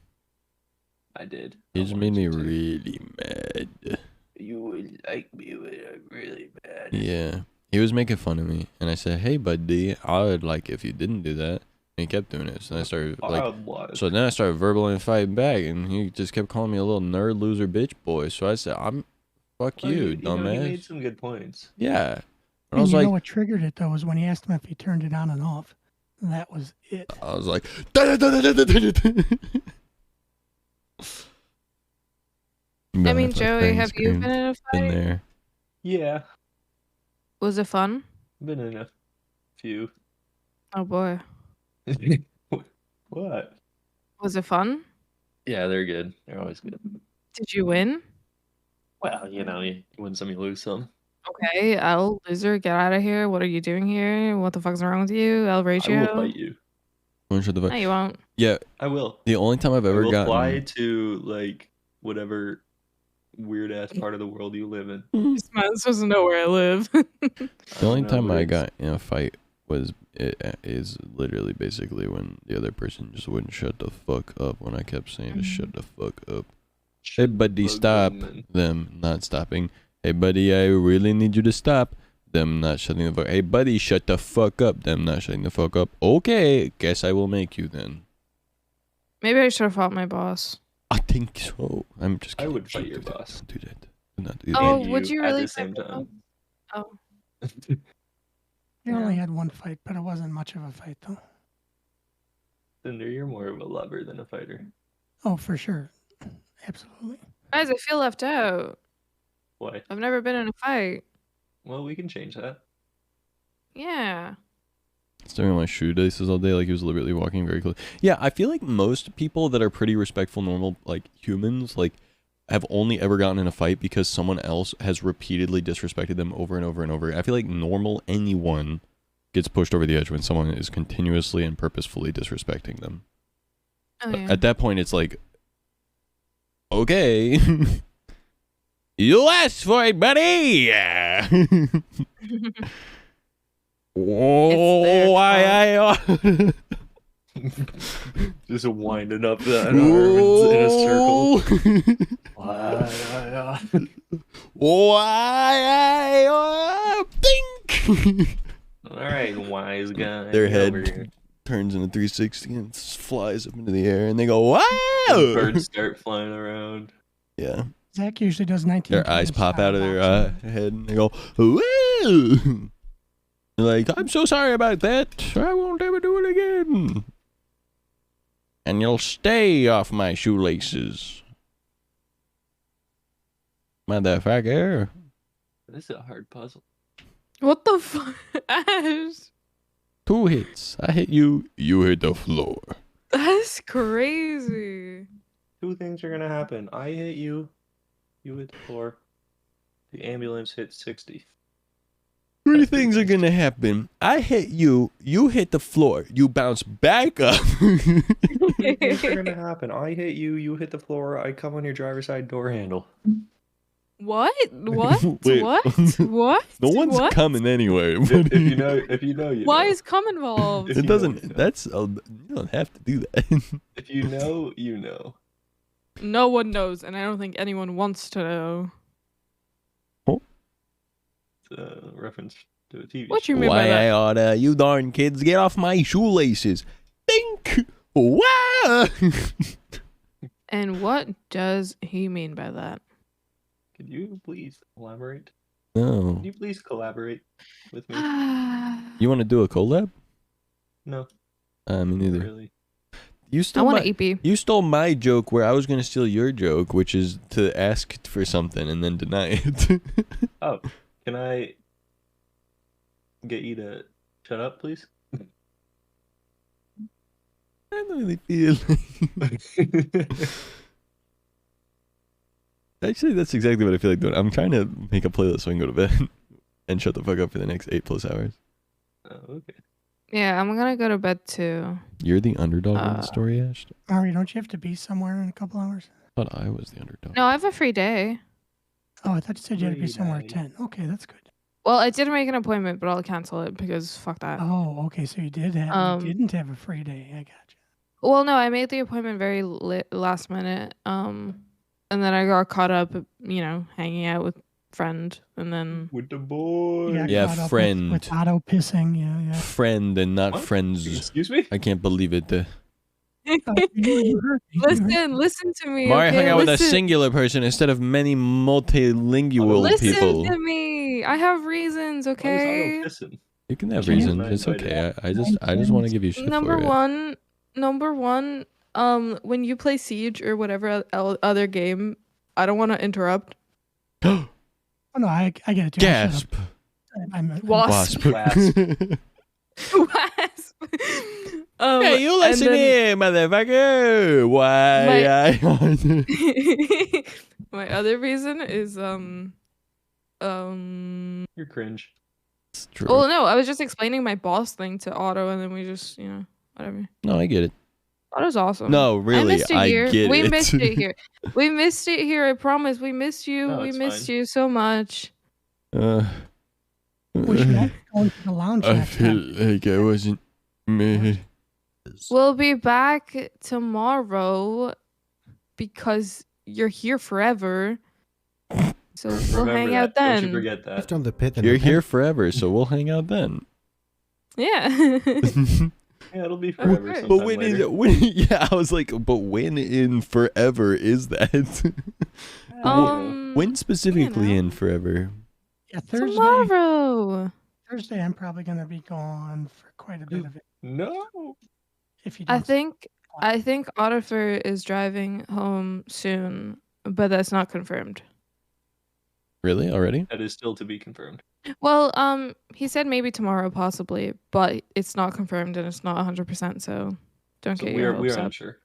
I did. It just made me really mad. You would like me when I'm really bad. Yeah. He was making fun of me, and I said, "Hey, buddy, I would like if you didn't do that." And he kept doing it, so then I started So then I started verbally fighting back, and he just kept calling me a little nerd, loser, bitch boy. So I said, fuck you, dumbass." He made some good points. Yeah. And I was you like, know what triggered it though was when he asked him if he turned it on and off. That was it. I was like, I mean, Joey, have you been in a fight? Been there. Yeah. Was it fun? Been in a few. Oh boy. What? Was it fun? Yeah, they're good. They're always good. Did you win? Well, you know, you win some, you lose some. Okay, L, loser, get out of here. What are you doing here? What the fuck's wrong with you? L ratio? I will fight you. No, you won't. Yeah. I will. The only time I've ever I will gotten fly to, like, whatever weird ass part of the world you live in. This man supposed to know where I live. The only time I got in a fight is literally basically when the other person just wouldn't shut the fuck up when I kept saying to shut the fuck up. Hey buddy, stop. Them not stopping. Hey buddy, I really need you to stop. Them not shutting the fuck. Hey buddy, shut the fuck up. Them not shutting the fuck up. Okay, guess I will make you then. Maybe I should have fought my boss. I think so. I'm just kidding. I would fight your boss. Do that. Do not do Oh, that. would you really at the same fight my time? boss? Oh. We only had one fight, but it wasn't much of a fight though. Cinder, you're more of a lover than a fighter. Oh, for sure. Absolutely. Guys, I feel left out. Why? I've never been in a fight. Well, we can change that. Yeah. Staring at my shoelaces all day, like he was literally walking very close. Yeah, I feel like most people that are pretty respectful, normal, like humans, like have only ever gotten in a fight because someone else has repeatedly disrespected them over and over and over. I feel like normal anyone gets pushed over the edge when someone is continuously and purposefully disrespecting them. Oh, yeah. At that point, it's like, okay, you asked for it, buddy. Oh, I Just winding up that arm in a circle. Think. All right, wise guy. Their get over head here. turns into 360 and flies up into the air, and they go, "Wow!" Birds start flying around. Yeah. Zach usually does 19. Their eyes pop out of their head, and they go, "Woo!" They're like, "I'm so sorry about that. I won't ever do it again." And you'll stay off my shoelaces, motherfucker. This is a hard puzzle. What the fuck? Ash? 2 hits. I hit you. You hit the floor. That's crazy. 2 things are gonna happen. I hit you. You hit the floor. The ambulance hit 60. 3 things are gonna happen. I hit you. You hit the floor. You bounce back up. 3 things are gonna happen. I hit you. You hit the floor. I come on your driver's side door handle. What? What? Wait. What? What? No one's What? coming anyway. If you know, you Why know. is cum involved? If It you doesn't. know, you know. That's. You don't have to do that. If you know, you know. No one knows, and I don't think anyone wants to know. It's a reference to a TV What show. you mean by Why that? I oughta, you darn kids, get off my shoelaces. Think. Wow. And what does he mean by that? Could you please elaborate? No. Could you please collaborate with me? You want to do a collab? No, Me neither. really. You I stole want my, an EP. You stole my joke where I was gonna steal your joke, which is to ask for something and then deny it. Oh, can I get you to shut up, please? I don't really feel like... Actually, that's exactly what I feel like doing. I'm trying to make a playlist so I can go to bed and shut the fuck up for the next 8+ hours. Oh, okay. Yeah, I'm gonna go to bed too. You're the underdog in the story, Ash? Ari, don't you have to be somewhere in a couple hours? I thought I was the underdog. No, I have a free day. Oh, I thought you said you had to be Free somewhere at day. 10. Okay, that's good. Well, I did make an appointment, but I'll cancel it because fuck that. Oh, okay, so you didn't have a free day. I got you. Well, no, I made the appointment very last minute. And then I got caught up, hanging out with friend, and then With the You boy. got Yeah, caught up friend. With Otto pissing, yeah. Friend and not What? friends. Excuse me? I can't believe it. You heard me. listen to me. Mario okay? hung out with a Listen- singular person instead of many multilingual Listen people. to me. I have reasons, okay? You can have Can you- reasons. It's okay. I just want to give you shit Number for it. one, when you play Siege or whatever other game, I don't want to interrupt. Oh, no, I get it. Too. Gasp. Wasp. Wasp. Wasp. Hey, you listen here, motherfucker. Why? My other reason is You're cringe. It's true. Well, no, I was just explaining my boss thing to Otto, and then we just, whatever. No, I get it. Otto's awesome. No, really, missed it I here. get we it. missed it here. We missed it here. I promise. We missed you. No, we it's missed fine. you so much. We should all go into the lounge I next feel time. like I wasn't made. We'll be back tomorrow because you're here forever. So we'll hang Remember out that. Don't you then. forget that. From the pit. You're here forever, so we'll hang out then. Yeah. Yeah, it'll be forever. Okay. But sometime when later. yeah, I was like, but when in forever is that? When specifically in forever? Yeah, Thursday. Tomorrow. Thursday, I'm probably gonna be gone for quite a bit of it. No. If you I don't think Ottifer is driving home soon, but that's not confirmed. Really? Already? That is still to be confirmed. Well, he said maybe tomorrow, possibly, but it's not confirmed and it's not 100%. So don't So get we your are hopes up. unsure.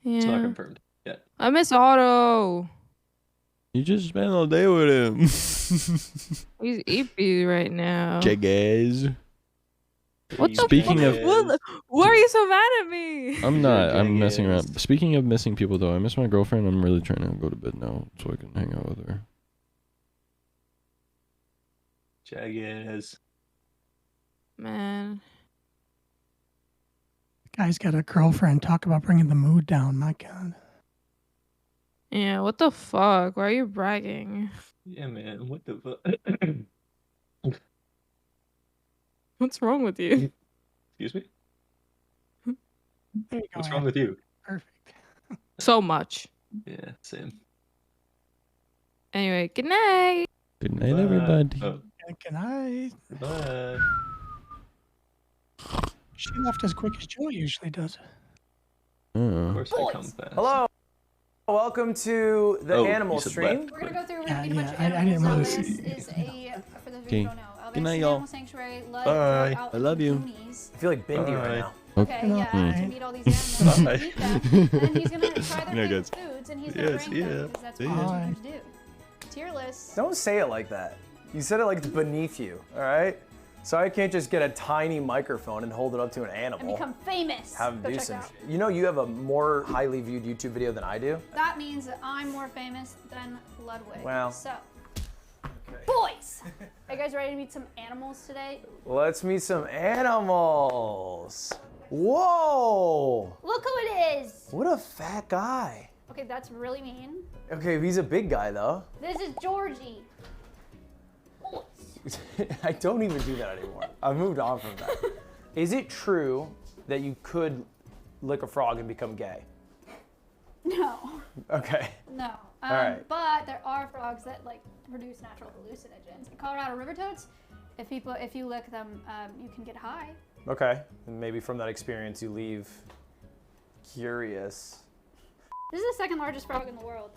It's not Yeah. confirmed yet. I miss Otto. You just spent all day with him. He's EP right now. Jagaz. What the Speaking fuck? of- Why are you so mad at me? I'm not. I'm messing around. Speaking of missing people, though, I miss my girlfriend. I'm really trying to go to bed now so I can hang out with her. Jagaz. Man. Guy's got a girlfriend. Talk about bringing the mood down. My God. Yeah, what the fuck? Why are you bragging? Yeah, man. What the fuck? What's wrong with you? Excuse me? There you go. What's wrong with you? Perfect. So much. Yeah, same. Anyway, good night. Good night, everybody. Oh, Good night. bye. She left as quick as Joe usually does. Oh. Of course I come fast. Hello. Welcome to the Oh, animal you said stream. left. We're gonna go through. We're Yeah, gonna meet a bunch yeah, of I animals. didn't really This see. is a for those of you Okay. who don't know. Good This night, is an y'all. animal sanctuary led Bye. out I in love the you. boonies. I feel like Bindi Bye. right now. Okay, yeah, Bye. to meet all these animals, Bye. meet them, and then he's gonna try their Yeah, favorite guys. foods, and he's gonna Yes, rank yeah. them because that's See what ya. YouTubers do. Tier list. Don't say it like that. You said it like it's beneath you, all right? So I can't just get a tiny microphone and hold it up to an animal. And become famous. Have Go do check it some. out. You know, you have a more highly viewed YouTube video than I do. That means that I'm more famous than Ludwig. Well. So, boys, are you guys ready to meet some animals today? Let's meet some animals. Whoa! Look who it is. What a fat guy. Okay, that's really mean. Okay, he's a big guy though. This is Georgie. I don't even do that anymore. I've moved on from that. Is it true that you could lick a frog and become gay? No. Okay. No. All right. But there are frogs that like produce natural hallucinogens. In Colorado river toads, if you lick them, you can get high. Okay. And maybe from that experience you leave curious. This is the second largest frog in the world.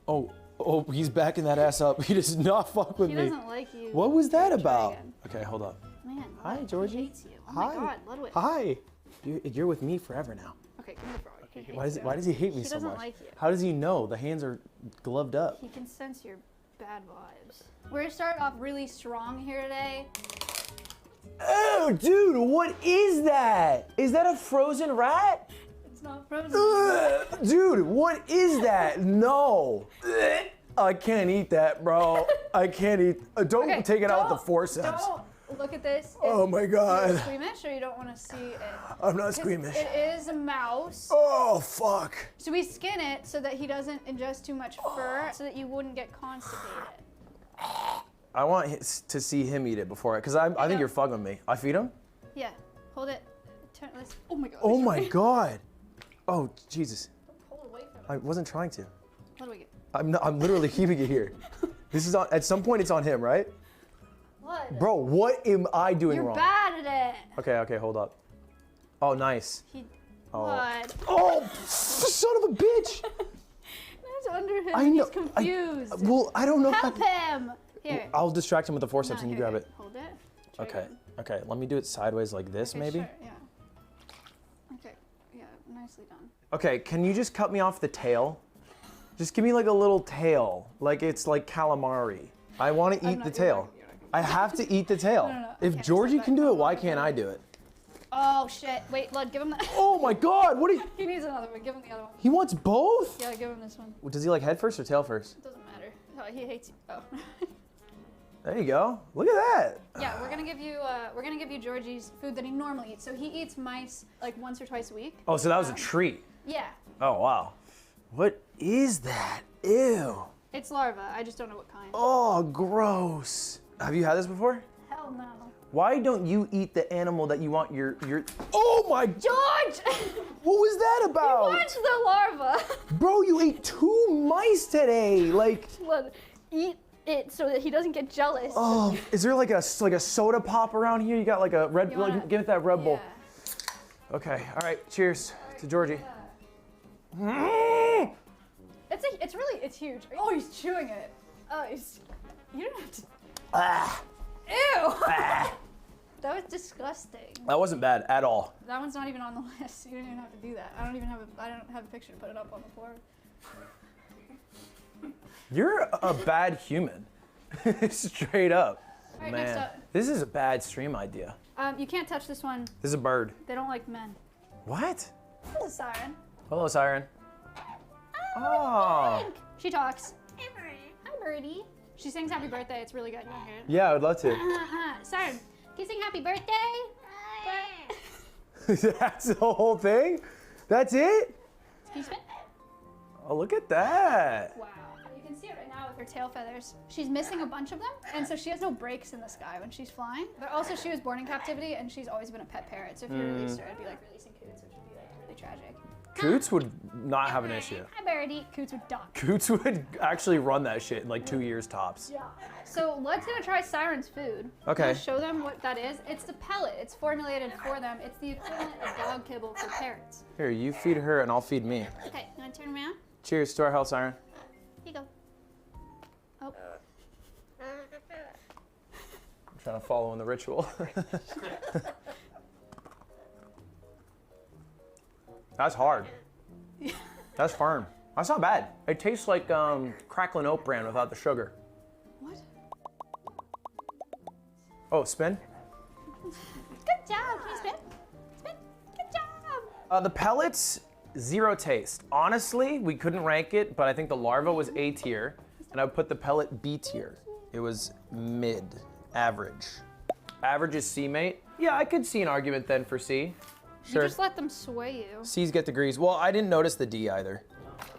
Oh, he's backing that ass up. He does not fuck with He me. doesn't like you. What was that Try about? again. Okay, hold up. Man, Hi, Ludwig, Georgie. He hates you. Oh Hi. my God, Ludwig. Hi. You're with me forever now. Okay, give me the frog. He hates Why does he hate me He so doesn't much? like you. How does he know? The hands are gloved up. He can sense your bad vibes. We're gonna start off really strong here today. Oh, dude, what is that? Is that a frozen rat? It's not frozen. Dude, what is that? No. I can't eat that, bro. I can't eat. Don't Okay, take it out with the forceps. Don't look at this. Oh my God. You're squeamish or you don't want to see it? I'm not 'Cause squeamish. It is a mouse. Oh, fuck. So we skin it so that he doesn't ingest too much fur so that you wouldn't get constipated. I want to see him eat it before, because I think you're fucking with me. I feed him? Yeah, hold it. Turn this. Oh my God. Oh my God. Oh, Jesus. Pull away from it. I wasn't trying to. What do we get? I'm literally keeping it here. This is on, at some point it's on him, right? What? Bro, what am I doing You're wrong? bad at it. Okay, hold up. Oh, nice. What? Oh, son of a bitch! It's under him. I know- He's confused. Well, I don't know Help him. Here. I'll distract him with the forceps No, and you here, grab it. Hold it. Okay, let me do it sideways like this, Okay, maybe? Sure, yeah. Okay. Yeah, nicely done. Okay, can you just cut me off the tail? Just give me like a little tail, like it's like calamari. I want to eat the tail. I have to eat the tail. No. If Georgie can do it, why can't I do it? Oh shit! Wait, Lud, give him that. Oh my God! What are you? He needs another one. Give him the other one. He wants both? Yeah, give him this one. Does he like head first or tail first? It doesn't matter. Oh, he hates you. Oh. There you go. Look at that. Yeah, we're gonna give you Georgie's food that he normally eats. So he eats mice like once or twice a week. Oh, so that was a treat. Yeah. Oh wow. What is that? Ew. It's larva. I just don't know what kind. Oh, gross. Have you had this before? Hell no. Why don't you eat the animal that you want your Oh my George! What was that about? He wants the larva. Bro, you ate 2 mice today. Like Lud, eat it so that he doesn't get jealous. Oh, is there like a soda pop around here? You got like a Red Bull? Give it that Red Bull. Okay, all right, cheers to Georgie. It's huge. Oh, he's chewing it. Oh, you don't have to. Ah. Ew. That was disgusting. That wasn't bad at all. That one's not even on the list. You don't even have to do that. I don't have a picture to put it up on the floor. You're a bad human. Straight up. All right, Man, next up. this is a bad stream idea. You can't touch this one. This is a bird. They don't like men. What? This is a siren. Hello, Siren. Oh. She talks. Hi, Birdie. She sings happy birthday. It's really good. You want to hear it? Yeah, I would love to. Siren, can you sing happy birthday? That's the whole thing? That's it? Can you spin? Oh, look at that. Wow. You can see it right now with her tail feathers. She's missing a bunch of them, and so she has no breaks in the sky when she's flying. But also, she was born in captivity, and she's always been a pet parrot. So if you released her, it'd be like releasing Coots, which would be like really tragic. Coots would not have an issue. Hi, Birdie. Coots would die. Coots would actually run that shit in like 2 years tops. Yeah. So Lud's gonna try Siren's food. Okay. I'll show them what that is. It's the pellet. It's formulated for them. It's the equivalent of dog kibble for parrots. Here, you feed her and I'll feed me. Okay, you wanna turn around? Cheers to our health, Siren. Here you go. Oh. I'm trying to follow in the ritual. That's hard. That's firm. That's not bad. It tastes like crackling oat bran without the sugar. What? Oh, spin? Good job. Can you spin? Spin. Good job. The pellets, 0 taste. Honestly, we couldn't rank it, but I think the larva was A tier, and I would put the pellet B tier. It was mid, average. Average is C, mate. Yeah, I could see an argument then for C. Sure. You just let them sway you. C's get degrees. Well, I didn't notice the D either.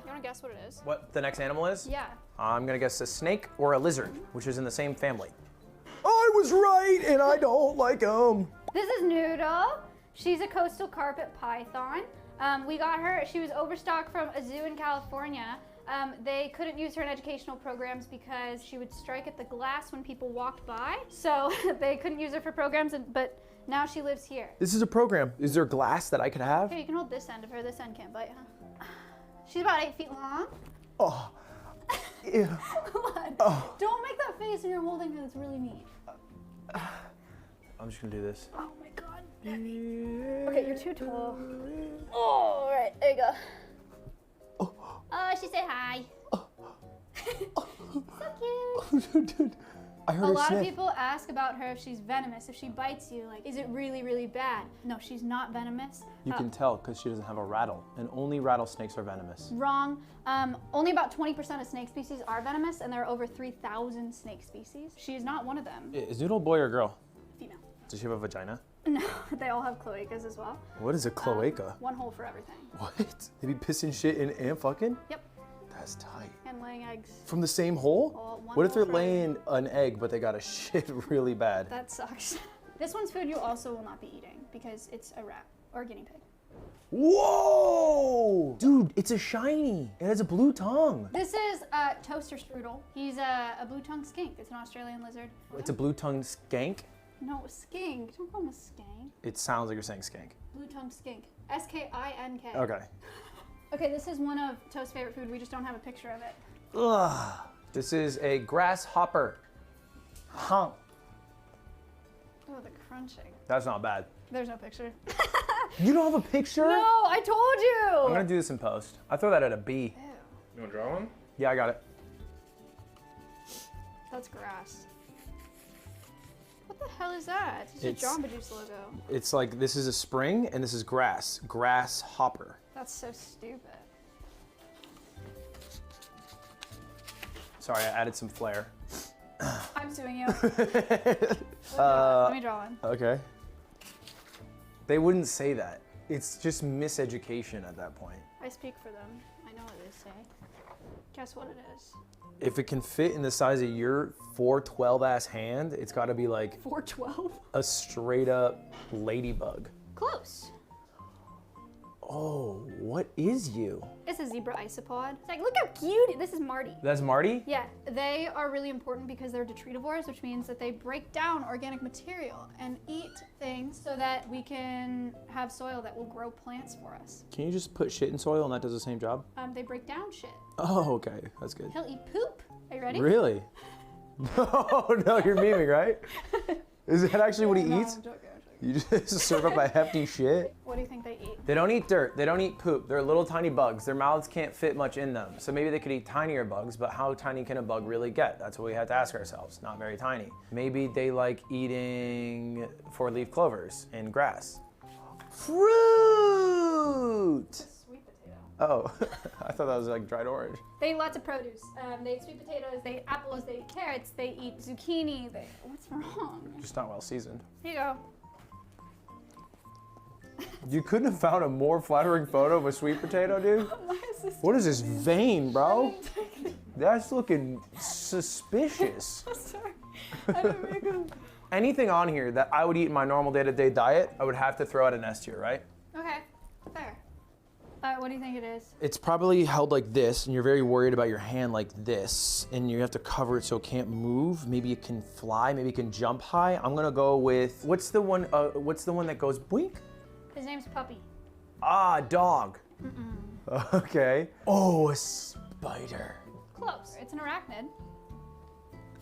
You wanna guess what it is? What the next animal is? Yeah. I'm gonna guess a snake or a lizard, which is in the same family. I was right, and I don't like them. This is Noodle. She's a coastal carpet python. We got her, she was overstocked from a zoo in California. They couldn't use her in educational programs because she would strike at the glass when people walked by. So they couldn't use her for programs, but now she lives here. This is a program. Is there glass that I could have? Here, you can hold this end of her. This end can't bite, huh? She's about 8 feet long. Oh. Ew. What? Oh. Don't make that face when you're holding her. That's really mean. I'm just gonna do this. Oh my god. Okay, you're too tall. Oh, all right, there you go. Oh, she said hi. So cute. Dude, I heard A her lot of sniff. people ask about her if she's venomous. If she bites you, like, is it really, really bad? No, she's not venomous. You can tell because she doesn't have a rattle, and only rattlesnakes are venomous. Wrong. Only about 20% of snake species are venomous, and there are over 3,000 snake species. She is not one of them. Is Noodle a boy or a girl? Female. Does she have a vagina? No, they all have cloacas as well. What is a cloaca? One hole for everything. What? They be pissing shit in and fucking? Yep. That's tight. And laying eggs. From the same hole? Well, one What if hole they're for laying an egg but they got a shit really bad? That sucks. This one's food you also will not be eating because it's a rat or a guinea pig. Whoa! Dude, it's a shiny. It has a blue tongue. This is toaster strudel. He's a blue-tongued skink. It's an Australian lizard. It's a blue-tongued skank. No, a skink. Don't call him a skank. It sounds like you're saying skank. Blue-tongued skink. S-K-I-N-K. Okay. Okay, this is one of Toast's favorite food. We just don't have a picture of it. Ugh. This is a grasshopper. Huh. Oh, the crunching. That's not bad. There's no picture. You don't have a picture? No, I told you. I'm gonna do this in post. I throw that at a B. Ew. You wanna draw one? Yeah, I got it. That's grass. What the hell is that? It's It's- a Jamba Juice logo. It's like this is a spring and this is grass. Grasshopper. That's so stupid. Sorry, I added some flair. I'm suing you. Let me draw one. Okay. They wouldn't say that. It's just miseducation at that point. I speak for them. I know what they say. Guess what it is? If it can fit in the size of your 412 ass hand, it's got to be like 412? a straight up ladybug. Close. Oh, what is you? It's a zebra isopod. It's like, look how cute. This is Marty. That's Marty? Yeah, they are really important because they're detritivores, which means that they break down organic material and eat things so that we can have soil that will grow plants for us. Can you just put shit in soil and that does the same job? They break down shit. Oh, okay. That's good. He'll eat poop. Are you ready? Really? No, no, you're memeing, right? Is that actually what he No, eats? I'm joking. You just serve up a hefty shit? What do you think they eat? They don't eat dirt. They don't eat poop. They're little tiny bugs. Their mouths can't fit much in them. So maybe they could eat tinier bugs, but how tiny can a bug really get? That's what we have to ask ourselves. Not very tiny. Maybe they like eating four-leaf clovers and grass. Fruit! Sweet potato. Oh, I thought that was like dried orange. They eat lots of produce. They eat sweet potatoes, they eat apples, they eat carrots, they eat zucchini. What's wrong? Just not well seasoned. Here you go. You couldn't have found a more flattering photo of a sweet potato, dude? Why is this? What is this vein, bro? That's looking suspicious. Sorry. I didn't make them. Anything on here that I would eat in my normal day-to-day diet, I would have to throw out an S tier, right? Okay, fair. What do you think it is? It's probably held like this, and you're very worried about your hand like this, and you have to cover it so it can't move. Maybe it can fly, maybe it can jump high. I'm gonna go with, what's the one that goes boink? His name's Puppy. Ah, dog. Mm-mm. Okay. Oh, a spider. Close. It's an arachnid.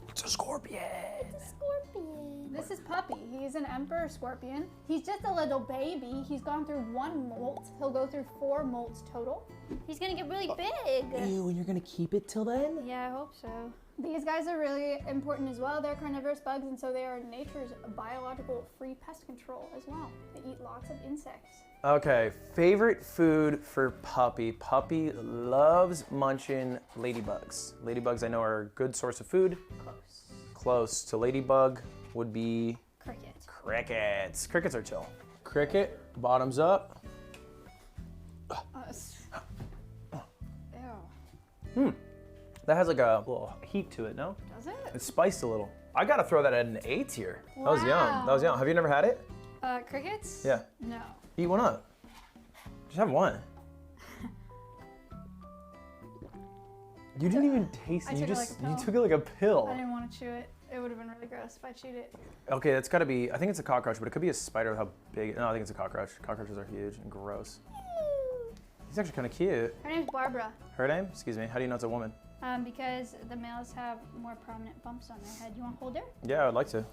It's a scorpion. It's a scorpion. This is Puppy. He's an emperor scorpion. He's just a little baby. He's gone through 1 molt. He'll go through 4 molts total. He's gonna get really big. Ew, and you're gonna keep it till then? Yeah, I hope so. These guys are really important as well. They're carnivorous bugs, and so they are nature's biological free pest control as well. They eat lots of insects. Okay, favorite food for Puppy. Puppy loves munching ladybugs. Ladybugs I know are a good source of food. Close to ladybug would be crickets. Crickets are chill. Cricket, bottoms up. That has like a little heat to it, no? Does it? It's spiced a little. I gotta throw that at an A tier. That was young. That was young. Have you never had it? Crickets? Yeah. No. Eat one up. Just have one. You didn't even taste it. I You took it just like a you pill. took it like a pill. I didn't want to chew it. It would have been really gross if I chewed it. Okay, that's gotta be. I think it's a cockroach, but it could be a spider with how big. No, I think it's a cockroach. Cockroaches are huge and gross. He's actually kind of cute. Her name's Barbara. Her name? Excuse me. How do you know it's a woman? Because the males have more prominent bumps on their head. You want to hold her? Yeah, I'd like to.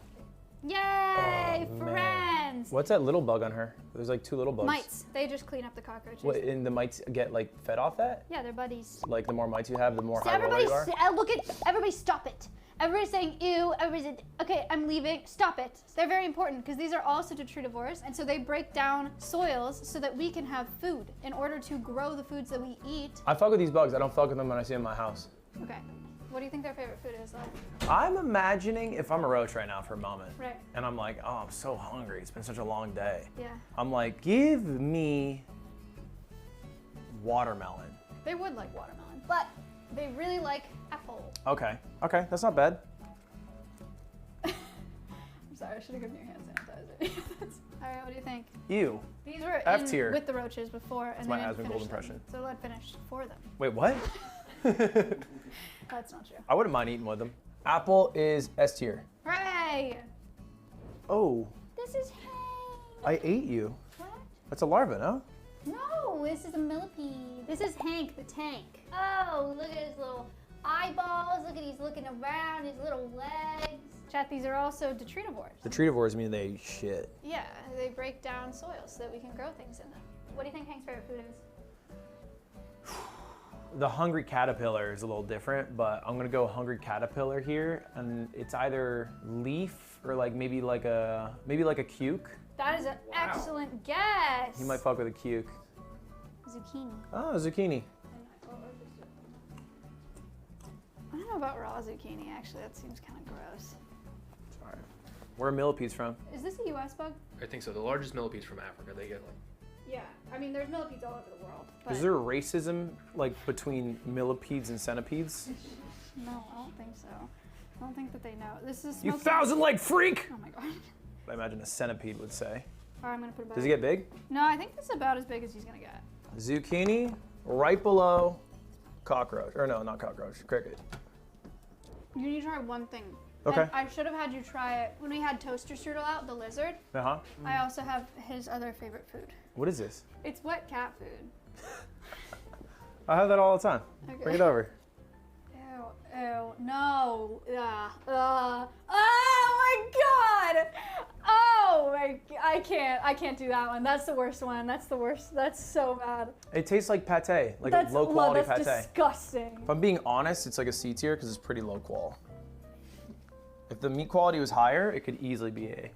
Yay, friends! What's that little bug on her? There's like 2 little bugs. Mites. They just clean up the cockroaches. What, and the mites get like fed off that? Yeah, they're buddies. Like the more mites you have, the more So high roller you are? everybody stop it. Everybody's saying ew, everybody's, okay, I'm leaving, stop it. They're very important because these are also detritivores, and so they break down soils so that we can have food in order to grow the foods that we eat. I fuck with these bugs. I don't fuck with them when I see them in my house. Okay, what do you think their favorite food is though? I'm imagining if I'm a roach right now for a moment. Right. And I'm like, oh, I'm so hungry. It's been such a long day. Yeah. I'm like, give me watermelon. They would like watermelon, but they really like apple. Okay, that's not bad. I'm sorry, I should have given you hand sanitizer. All right, what do you think? Ew. These were F in tier. with the roaches before, and That's they my didn't Aspen finish Gold them. impression. So Led finished for them. Wait, what? That's not true. I wouldn't mind eating with them. Apple is S tier. Hooray! Oh, This is I ate you. What? That's a larva, no? No, this is a millipede. This is Hank the tank. Oh, look at his little eyeballs. Look at he's looking around, his little legs. Chat, these are also detritivores. Detritivores mean they eat shit. Yeah, they break down soils so that we can grow things in them. What do you think Hank's favorite food is? The hungry caterpillar is a little different, but I'm gonna go hungry caterpillar here, and it's either leaf or like maybe like a cuke. That is an excellent guess. He might fuck with a cuke. Zucchini. Oh, zucchini. I don't know about raw zucchini, actually. That seems kind of gross. Sorry. Where are millipedes from? Is this a U.S. bug? I think so. The largest millipedes from Africa. They get like. Yeah. I mean, there's millipedes all over the world. But Is there racism like between millipedes and centipedes? No, I don't think so. I don't think that they know. This is. You smells thousand-leg freak! Oh my god. I imagine a centipede would say. All right, I'm gonna put it back. Does he get big? No, I think this is about as big as he's gonna get. Zucchini, right below cockroach. Or no, not cockroach, cricket. You need to try one thing. Okay. And I should have had you try it when we had toaster strudel out, the lizard. Uh-huh. I also have his other favorite food. What is this? It's wet cat food. I have that all the time. Okay. Bring it over. Ew, no. Oh my god! Oh my, I can't do that one. That's the worst one. That's the worst. That's so bad. It tastes like pate, like That's a low quality that's pate. disgusting. If I'm being honest, it's like a C tier because it's pretty low qual. If the meat quality was higher, it could easily be A.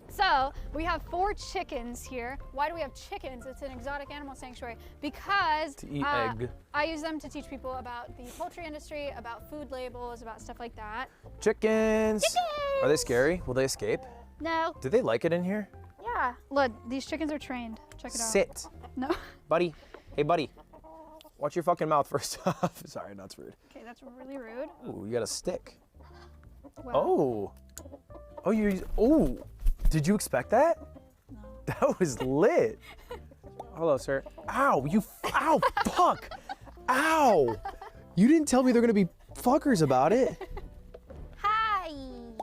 So we have 4 chickens here. Why do we have chickens? It's an exotic animal sanctuary because To eat egg. I use them to teach people about the poultry industry, about food labels, about stuff like that. Chickens! Are they scary? Will they escape? No. Do they like it in here? Yeah. Look, these chickens are trained. Check it out. Sit. No. Buddy. Hey, buddy. Watch your fucking mouth first off. Sorry, that's rude. Okay, that's really rude. Ooh, you got a stick. Well, Oh. Oh, oh. Did you expect that? No. That was lit. Hello, sir. Ow, ow, fuck. Ow. You didn't tell me they're gonna be fuckers about it. Hi.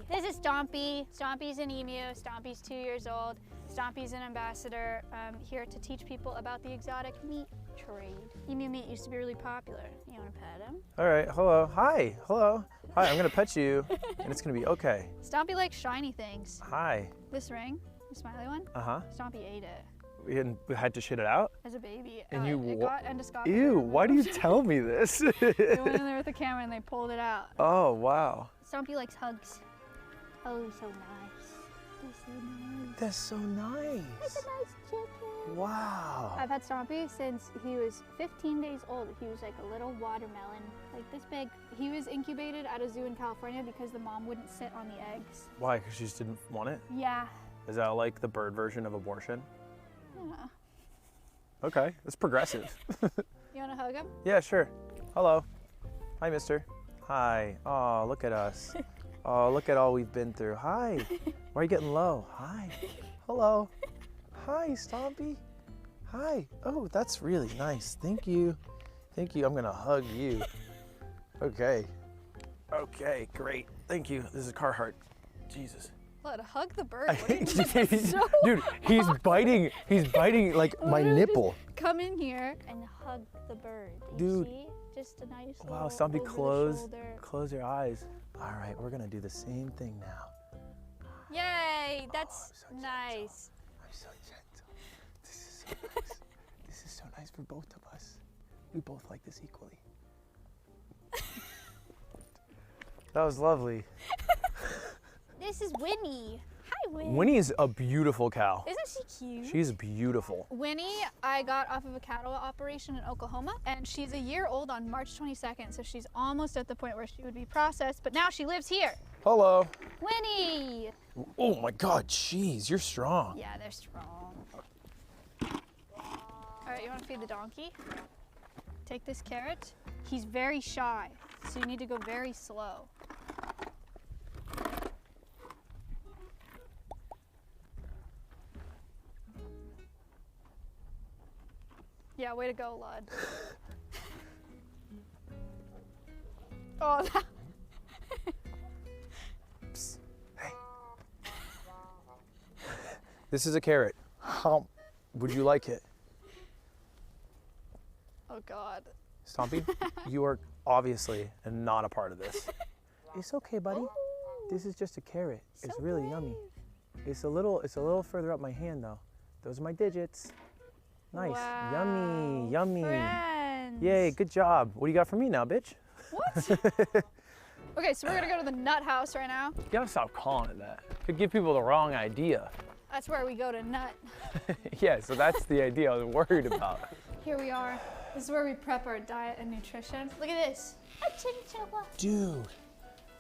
This is Stompy. Stompy's an emu. Stompy's 2 years old. Stompy's an ambassador here to teach people about the exotic meat trade. Emu meat used to be really popular. You want to pet him? All right, hello, hi, hello. Hi, I'm gonna pet you, and it's gonna be okay. Stompy likes shiny things. Hi. This ring, the smiley one, Uh-huh. Stompy ate it. We had to shit it out? As a baby. And it got endoscopic. Ew, why do you tell me this? They went in there with the camera and they pulled it out. Oh, wow. Stompy likes hugs. Oh, so nice. He's so nice. That's so nice. He's a nice chicken. Wow. I've had Stompy since he was 15 days old. He was like a little watermelon, like this big. He was incubated at a zoo in California because the mom wouldn't sit on the eggs. Why? Because she just didn't want it? Yeah. Is that like the bird version of abortion? Yeah. Okay, that's progressive. You want to hug him? Yeah, sure. Hello. Hi, mister. Hi. Oh, look at us. Oh, look at all we've been through. Hi. Why are you getting low? Hi. Hello. Hi, Stompy. Hi. Oh, that's really nice. Thank you. Thank you. I'm going to hug you. Okay. Okay, great. Thank you. This is Carhartt. Jesus. What, hug the bird? What are you doing? That's so Dude, he's biting like my Literally nipple. just come in here and hug the bird. You Dude. see? Just a nice Wow, little Stompy, over the shoulder. close your eyes. All right, we're gonna do the same thing now. Yay, that's nice. I'm so gentle. This is so nice. This is so nice for both of us. We both like this equally. That was lovely. This is Winnie. Hi, Winnie. Winnie is a beautiful cow. Isn't she cute? She's beautiful. Winnie, I got off of a cattle operation in Oklahoma, and she's a year old on March 22nd, so she's almost at the point where she would be processed, but now she lives here. Hello. Winnie! Oh my God, jeez, you're strong. Yeah, they're strong. All right, you want to feed the donkey? Take this carrot. He's very shy, so you need to go very slow. Yeah, way to go, Lud. Oh, that... Psst. Hey. This is a carrot. How would you like it? Oh, God. Stompy, you are obviously not a part of this. It's okay, buddy. This is just a carrot. It's really yummy. It's a little further up my hand though. Those are my digits. Nice. Wow, Yummy, yummy. friends. Yay, good job. What do you got for me now, bitch? What? Okay, so we're gonna go to the nut house right now. You gotta stop calling it that. Could give people the wrong idea. That's where we go to nut. Yeah, so that's the idea I was worried about. Here we are. This is where we prep our diet and nutrition. Look at this. A chinchilla. Dude,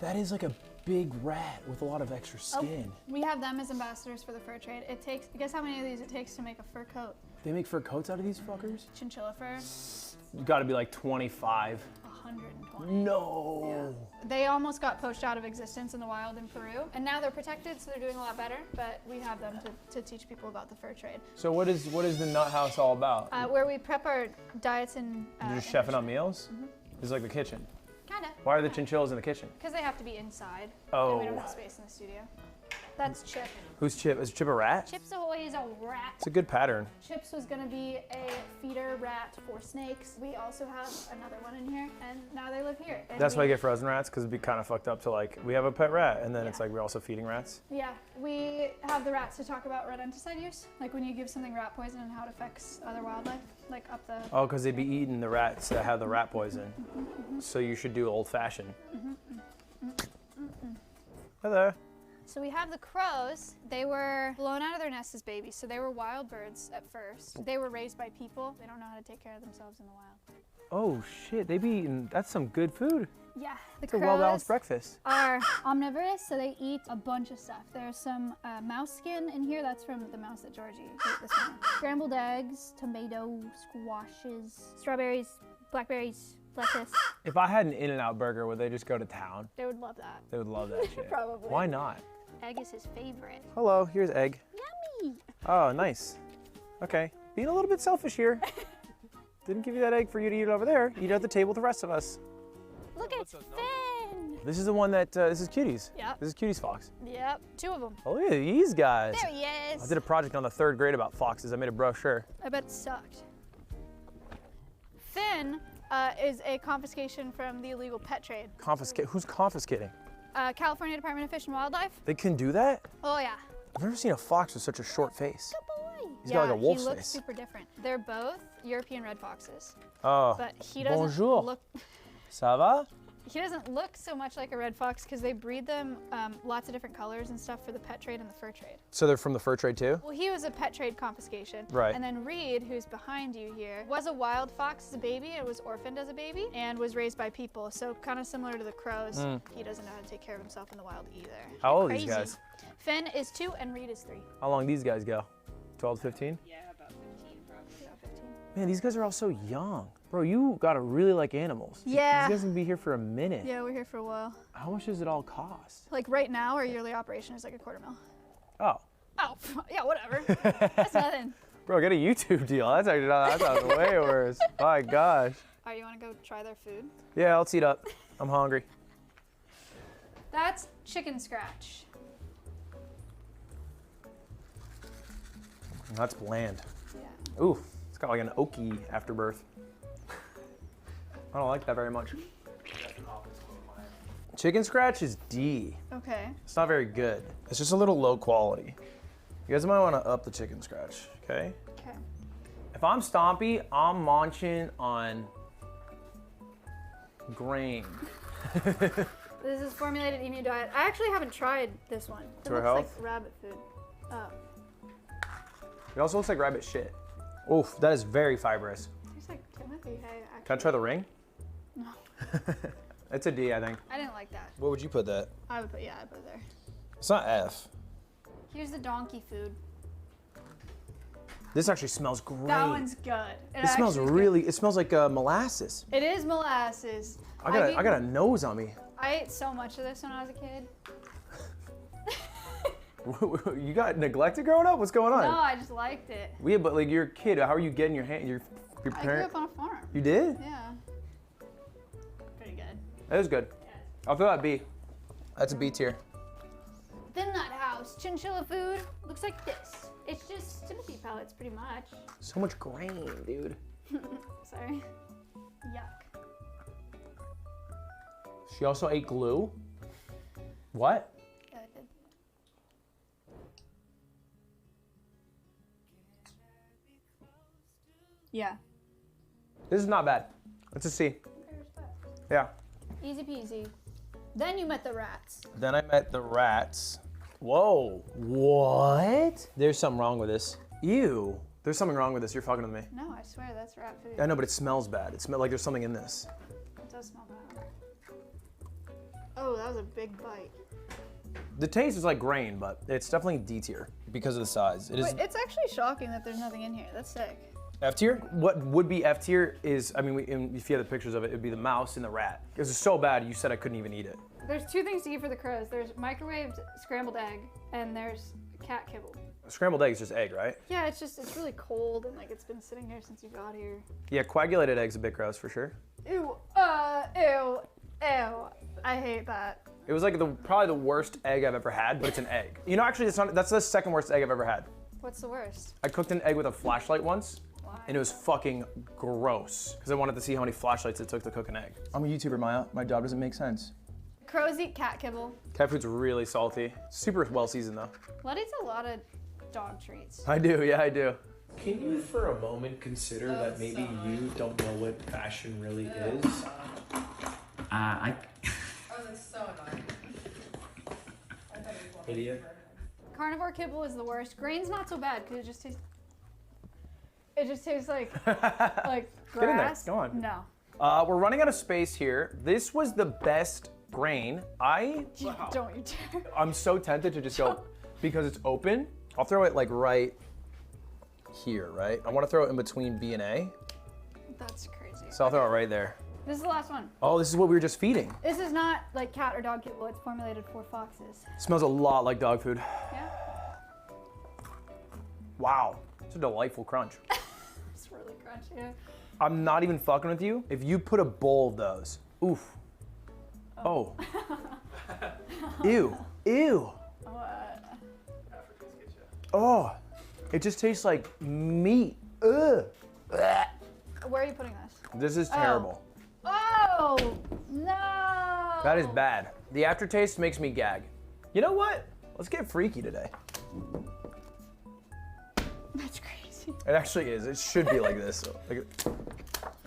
that is like a big rat with a lot of extra skin. Oh, we have them as ambassadors for the fur trade. It takes, guess how many of these it takes to make a fur coat? They make fur coats out of these fuckers? Chinchilla fur. You gotta be like 25. 120. No. Yeah. They almost got poached out of existence in the wild in Peru, and now they're protected, so they're doing a lot better. But we have them to teach people about the fur trade. So what is the nut house all about? Where we prep our diets and. You're just chefing up meals? Mm-hmm. It's like the kitchen. Kinda. Why are the chinchillas in the kitchen? Because they have to be inside. Oh. And we don't have space in the studio. That's Chip. Who's Chip? Is Chip a rat? Chip's always a rat. It's a good pattern. Chips was gonna be a feeder rat for snakes. We also have another one in here, and now they live here. And That's why I get frozen rats, because it'd be kind of fucked up to like, we have a pet rat, and then it's like we're also feeding rats. Yeah, we have the rats to talk about rodenticide use, like when you give something rat poison and how it affects other wildlife, like up the... Oh, because they'd be eating the rats that have the rat poison. So you should do old fashioned. Hello. So we have the crows. They were blown out of their nests as babies, so they were wild birds at first. They were raised by people. They don't know how to take care of themselves in the wild. Oh shit, they be eating, that's some good food. Yeah, the It's a well-balanced breakfast. are omnivorous, so they eat a bunch of stuff. There's some mouse skin in here. That's from the mouse that Georgie ate this morning. Scrambled eggs, tomato, squashes, strawberries, blackberries, lettuce. If I had an In-N-Out burger, would they just go to town? They would love that. They would love that shit. Probably. Why not? Egg is his favorite. Hello, here's egg. Yummy! Oh, nice. Okay, being a little bit selfish here. Didn't give you that egg for you to eat over there. Eat at the table with the rest of us. Look at Finn! This is the one that, this is Cuties. Yep. This is Cuties Fox. Yep, two of them. Oh, look at these guys. There he is. I did a project on the 3rd grade about foxes. I made a brochure. I bet it sucked. Finn is a confiscation from the illegal pet trade. Confiscate, who's confiscating? California Department of Fish and Wildlife. They can do that? Oh yeah. I've never seen a fox with such a short face. Good boy. He's got like a wolf's he looks face. super different. They're both European red foxes. Oh. But he doesn't Bonjour. look. Ça va? He doesn't look so much like a red fox because they breed them lots of different colors and stuff for the pet trade and the fur trade. So they're from the fur trade too? Well, he was a pet trade confiscation. Right. And then Reed, who's behind you here, was a wild fox as a baby. It was orphaned as a baby and was raised by people. So kind of similar to the crows. He doesn't know how to take care of himself in the wild either. How old are Crazy. these guys? Finn is 2 and Reed is 3. How long these guys go? 12 to 15? Yeah, about 15 probably. About 15. Man, these guys are all so young. Bro, you gotta really like animals. Yeah. These guys can be here for a minute. Yeah, we're here for a while. How much does it all cost? Like right now, our yearly operation is like $250,000. Oh. Oh, yeah, whatever. That's nothing. Bro, get a YouTube deal. That's actually that sounds way worse. My gosh. All right, you want to go try their food? Yeah, let's eat up. I'm hungry. That's chicken scratch. That's bland. Yeah. Ooh, it's got like an oaky afterbirth. I don't like that very much. Chicken scratch is D. Okay. It's not very good. It's just a little low quality. You guys might want to up the chicken scratch, okay? Okay. If I'm Stompy, I'm munching on grain. This is formulated emu diet. I actually haven't tried this one. It To our looks health? like rabbit food. Oh. It also looks like rabbit shit. Oof, that is very fibrous. Tastes like Timothy. Hey, actually. Can I try the ring? No. It's a D, I think. I didn't like that. What would you put that? I would put, yeah, I'd put it there. It's not F. Here's the donkey food. This actually smells great. That one's good. It smells actually is really, it smells like molasses. good. It is molasses. I got a nose on me. I ate so much of this when I was a kid. You got neglected growing up? What's going on? No, I just liked it. Yeah, but like you're a kid. How are you getting your hand? Your I grew parent? up on a farm. You did? Yeah. Pretty good. That is good. I'll throw that B. That's a B tier. Then that house, chinchilla food, looks like this. It's just Timothy pellets, pretty much. So much grain, dude. Sorry. Yuck. She also ate glue. What? Yeah, I did. Yeah. This is not bad. It's a C. Yeah. Easy peasy. Then you met the rats. Then I met the rats. Whoa. What? There's something wrong with this. Ew. There's something wrong with this. You're fucking with me. No, I swear that's rat food. I know, but it smells bad. It smells like there's something in this. It does smell bad. Oh, that was a big bite. The taste is like grain, but it's definitely D tier because of the size. It is Wait, it's actually shocking that there's nothing in here. That's sick. F tier. What would be F tier is, I mean, if you have the pictures of it, it'd be the mouse and the rat. Because it's so bad, you said I couldn't even eat it. There's 2 things to eat for the crows. There's microwaved scrambled egg, and there's cat kibble. Scrambled egg is just egg, right? Yeah, it's really cold, and like it's been sitting here since you got here. Yeah, coagulated egg's a bit gross for sure. Ew, ew. I hate that. It was like probably the worst egg I've ever had, but it's an egg. You know, actually, that's the second worst egg I've ever had. What's the worst? I cooked an egg with a flashlight once, Why? and it was fucking gross because I wanted to see how many flashlights it took to cook an egg. I'm a YouTuber, Maya. My job doesn't make sense. Crows eat cat kibble. Cat food's really salty. Super well seasoned though. Blood eats a lot of dog treats. I do, yeah, I do. Can you for a moment consider that maybe you don't know what fashion really is? I was so annoying. Idiot. Carnivore kibble is the worst. Grain's not so bad because it just tastes like like grass. Get in there, go on. No. We're running out of space here. This was the best grain. Don't you dare. I'm so tempted to just go because it's open. I'll throw it like right here, right? I want to throw it in between B and A. That's crazy. So I'll throw it right there. This is the last one. Oh, this is what we were just feeding. This is not like cat or dog kibble. It's formulated for foxes. Smells a lot like dog food. Yeah. Wow, it's a delightful crunch. It's really crunchy. I'm not even fucking with you. If you put a bowl of those, oof. Oh. Ew. Ew. Oh. It just tastes like meat. Ugh. Where are you putting this? This is terrible. Oh no! That is bad. The aftertaste makes me gag. You know what? Let's get freaky today. That's crazy. It actually is. It should be like this. Like,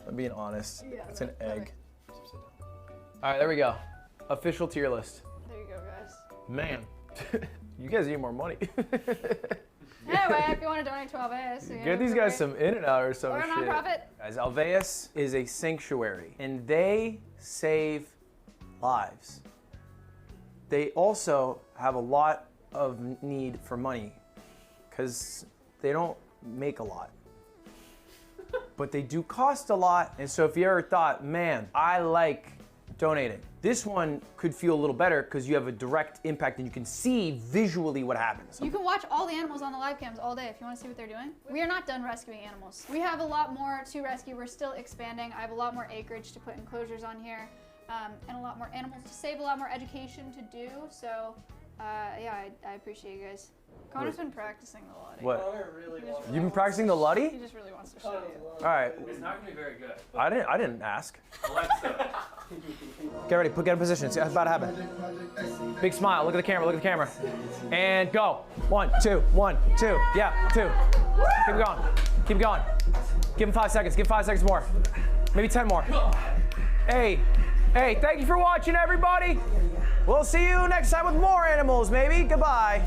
I'm being honest. Yeah, It's an okay. egg. All right, there we go. Official tier list. There you go, guys. Man, you guys need more money. Anyway, if you want to donate to Alveus, Get these guys some In-N-Out or some or a shit. nonprofit. Guys, Alveus is a sanctuary, and they save lives. They also have a lot of need for money, because they don't make a lot. But they do cost a lot, and so if you ever thought, man, I like donating, this one could feel a little better because you have a direct impact and you can see visually what happens. You can watch all the animals on the live cams all day if you want to see what they're doing. We are not done rescuing animals. We have a lot more to rescue. We're still expanding. I have a lot more acreage to put enclosures on here, and a lot more animals to save, a lot more education to do. So, yeah, I appreciate you guys. Connor's been practicing the Lottie. What? Really You've been practicing the Luddy? He just really wants to show you. All right. It's not gonna be very good. I didn't ask. Get ready, get in position. See what's about to happen. Big smile, look at the camera, look at the camera. And go. 1, 2, 1, 2. Yeah, 2. Keep it going. Keep it going. Give him 5 seconds. Give 5 seconds more. Maybe 10 more. Hey, thank you for watching, everybody. We'll see you next time with more animals, maybe. Goodbye.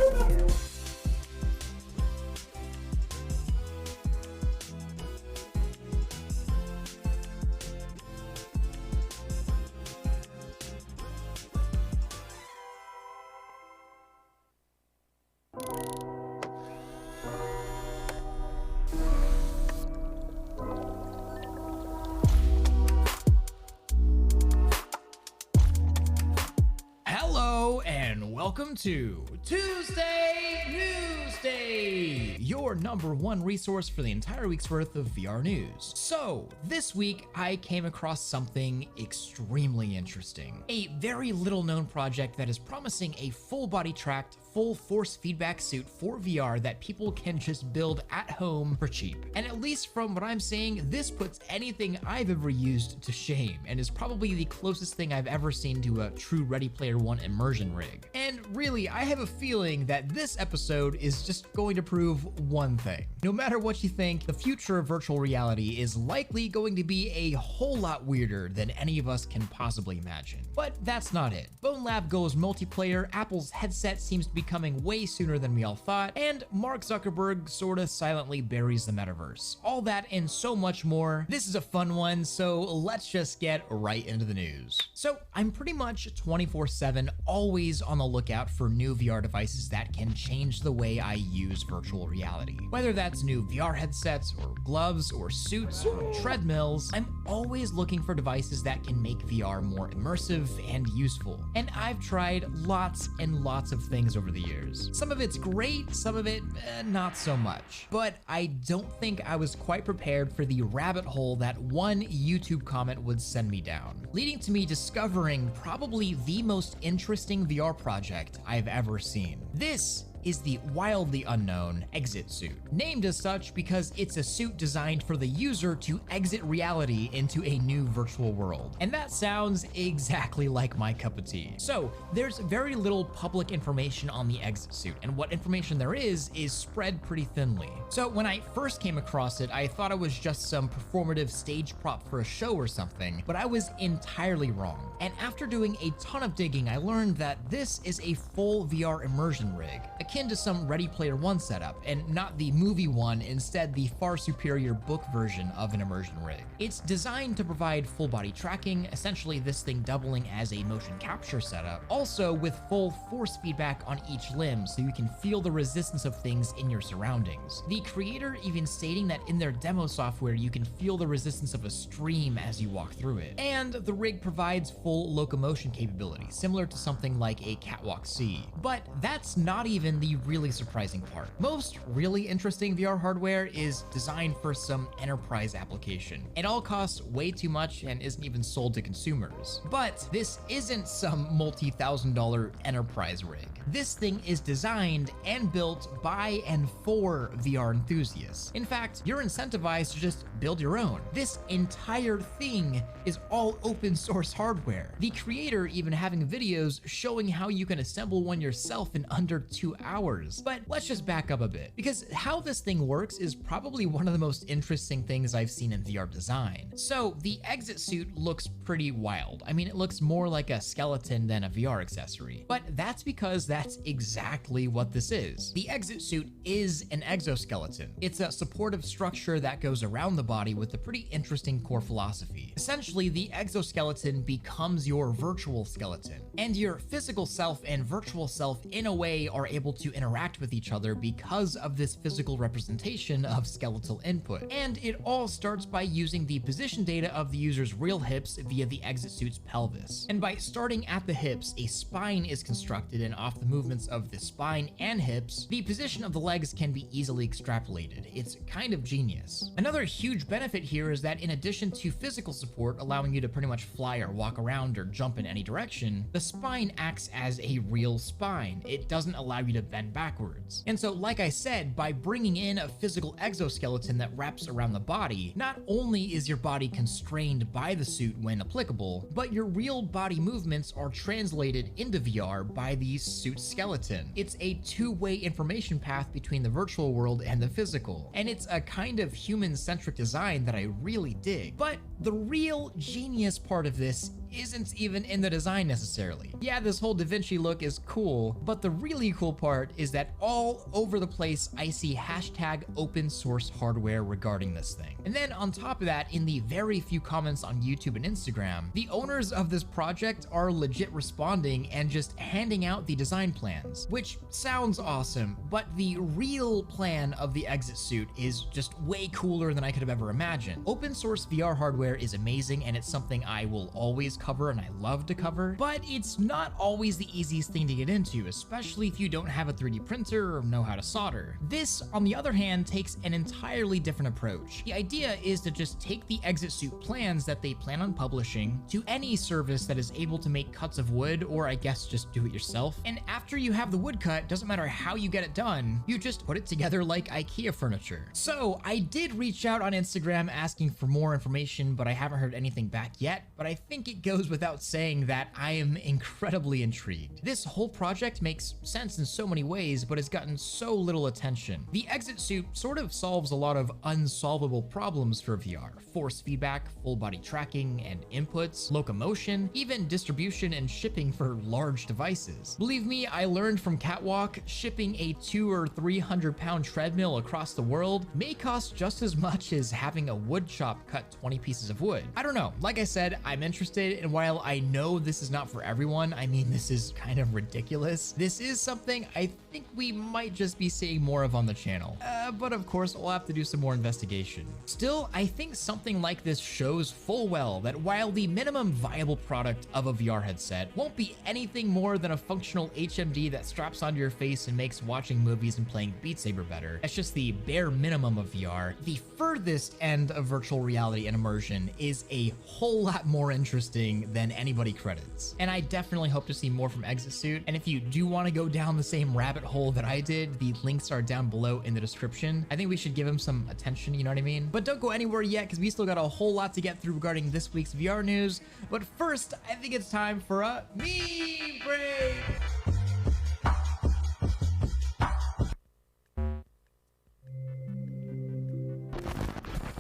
Hello and welcome to Tuesday Newsday, your #1 resource for the entire week's worth of VR news. So this week I came across something extremely interesting. A very little known project that is promising a full body tracked, full force feedback suit for VR that people can just build at home for cheap. And at least from what I'm seeing, this puts anything I've ever used to shame and is probably the closest thing I've ever seen to a true Ready Player One immersion rig. And really, I have a feeling that this episode is just going to prove one thing. No matter what you think, the future of virtual reality is likely going to be a whole lot weirder than any of us can possibly imagine. But that's not it. Bone Lab goes multiplayer, Apple's headset seems to be coming way sooner than we all thought, and Mark Zuckerberg sorta silently buries the metaverse. All that and so much more. This is a fun one, so let's just get right into the news. So I'm pretty much 24/7 always on the lookout for new VR devices that can change the way I use virtual reality. Whether that's new VR headsets or gloves or suits or treadmills, I'm always looking for devices that can make VR more immersive and useful. And I've tried lots and lots of things over the years. Some of it's great, some of it not so much. But I don't think I was quite prepared for the rabbit hole that one YouTube comment would send me down, leading to me discovering probably the most interesting VR project I've ever seen. This is the wildly unknown exit suit, named as such because it's a suit designed for the user to exit reality into a new virtual world. And that sounds exactly like my cup of tea. So there's very little public information on the exit suit, and what information there is spread pretty thinly. So when I first came across it, I thought it was just some performative stage prop for a show or something, but I was entirely wrong. And after doing a ton of digging, I learned that this is a full VR immersion rig, akin to some Ready Player One setup, and not the movie one, instead the far superior book version of an immersion rig. It's designed to provide full body tracking, essentially this thing doubling as a motion capture setup, also with full force feedback on each limb so you can feel the resistance of things in your surroundings. The creator even stating that in their demo software you can feel the resistance of a stream as you walk through it. And the rig provides full locomotion capability, similar to something like a Catwalk C. But that's not even the really surprising part. Most really interesting VR hardware is designed for some enterprise application. It all costs way too much and isn't even sold to consumers. But this isn't some multi-$1,000 enterprise rig. This thing is designed and built by and for VR enthusiasts. In fact, you're incentivized to just build your own. This entire thing is all open source hardware. The creator even having videos showing how you can assemble one yourself in under 2 hours. But let's just back up a bit, because how this thing works is probably one of the most interesting things I've seen in VR design. So the exit suit looks pretty wild. I mean, it looks more like a skeleton than a VR accessory, but that's because that's exactly what this is. The exit suit is an exoskeleton. It's a supportive structure that goes around the body with a pretty interesting core philosophy. Essentially, the exoskeleton becomes your virtual skeleton, and your physical self and virtual self in a way are able to interact with each other because of this physical representation of skeletal input. And it all starts by using the position data of the user's real hips via the exit suit's pelvis. And by starting at the hips, a spine is constructed, and off the movements of the spine and hips, the position of the legs can be easily extrapolated. It's kind of genius. Another huge benefit here is that in addition to physical support, allowing you to pretty much fly or walk around or jump in any direction, the spine acts as a real spine. It doesn't allow you to bend backwards. And so, like I said, by bringing in a physical exoskeleton that wraps around the body, not only is your body constrained by the suit when applicable, but your real body movements are translated into VR by the suit skeleton. It's a two-way information path between the virtual world and the physical, and it's a kind of human-centric design that I really dig. But the real genius part of this isn't even in the design necessarily. Yeah, this whole Da Vinci look is cool, but the really cool part is that all over the place I see hashtag open source hardware regarding this thing. And then on top of that, in the very few comments on YouTube and Instagram, the owners of this project are legit responding and just handing out the design plans, which sounds awesome, but the real plan of the exit suit is just way cooler than I could have ever imagined. Open source VR hardware is amazing, and it's something I will always cover and I love to cover, but it's not always the easiest thing to get into, especially if you don't have a 3D printer or know how to solder. This, on the other hand, takes an entirely different approach. The idea is to just take the exit suit plans that they plan on publishing to any service that is able to make cuts of wood, or I guess just do it yourself. And after you have the wood cut, doesn't matter how you get it done, you just put it together like IKEA furniture. So I did reach out on Instagram asking for more information, but I haven't heard anything back yet, but I think it goes without saying that I am incredibly intrigued. This whole project makes sense in so many ways, but has gotten so little attention. The exit suit sort of solves a lot of unsolvable problems for VR. Force feedback, full body tracking and inputs, locomotion, even distribution and shipping for large devices. Believe me, I learned from Catwalk, shipping a 200 or 300 pound treadmill across the world may cost just as much as having a wood shop cut 20 pieces of wood. I don't know, like I said, I'm interested, and while I know this is not for everyone, I mean, this is kind of ridiculous, this is something I think we might just be seeing more of on the channel. But of course, we'll have to do some more investigation. Still, I think something like this shows full well that while the minimum viable product of a VR headset won't be anything more than a functional HMD that straps onto your face and makes watching movies and playing Beat Saber better, that's just the bare minimum of VR, the furthest end of virtual reality and immersion is a whole lot more interesting than anybody credits. And I definitely hope to see more from Exit Suit, and if you do want to go down the same rabbit hole that I did, the links are down below in the description. I think we should give him some attention, you know what I mean? But don't go anywhere yet, because we still got a whole lot to get through regarding this week's VR news. But first, I think it's time for a meme break!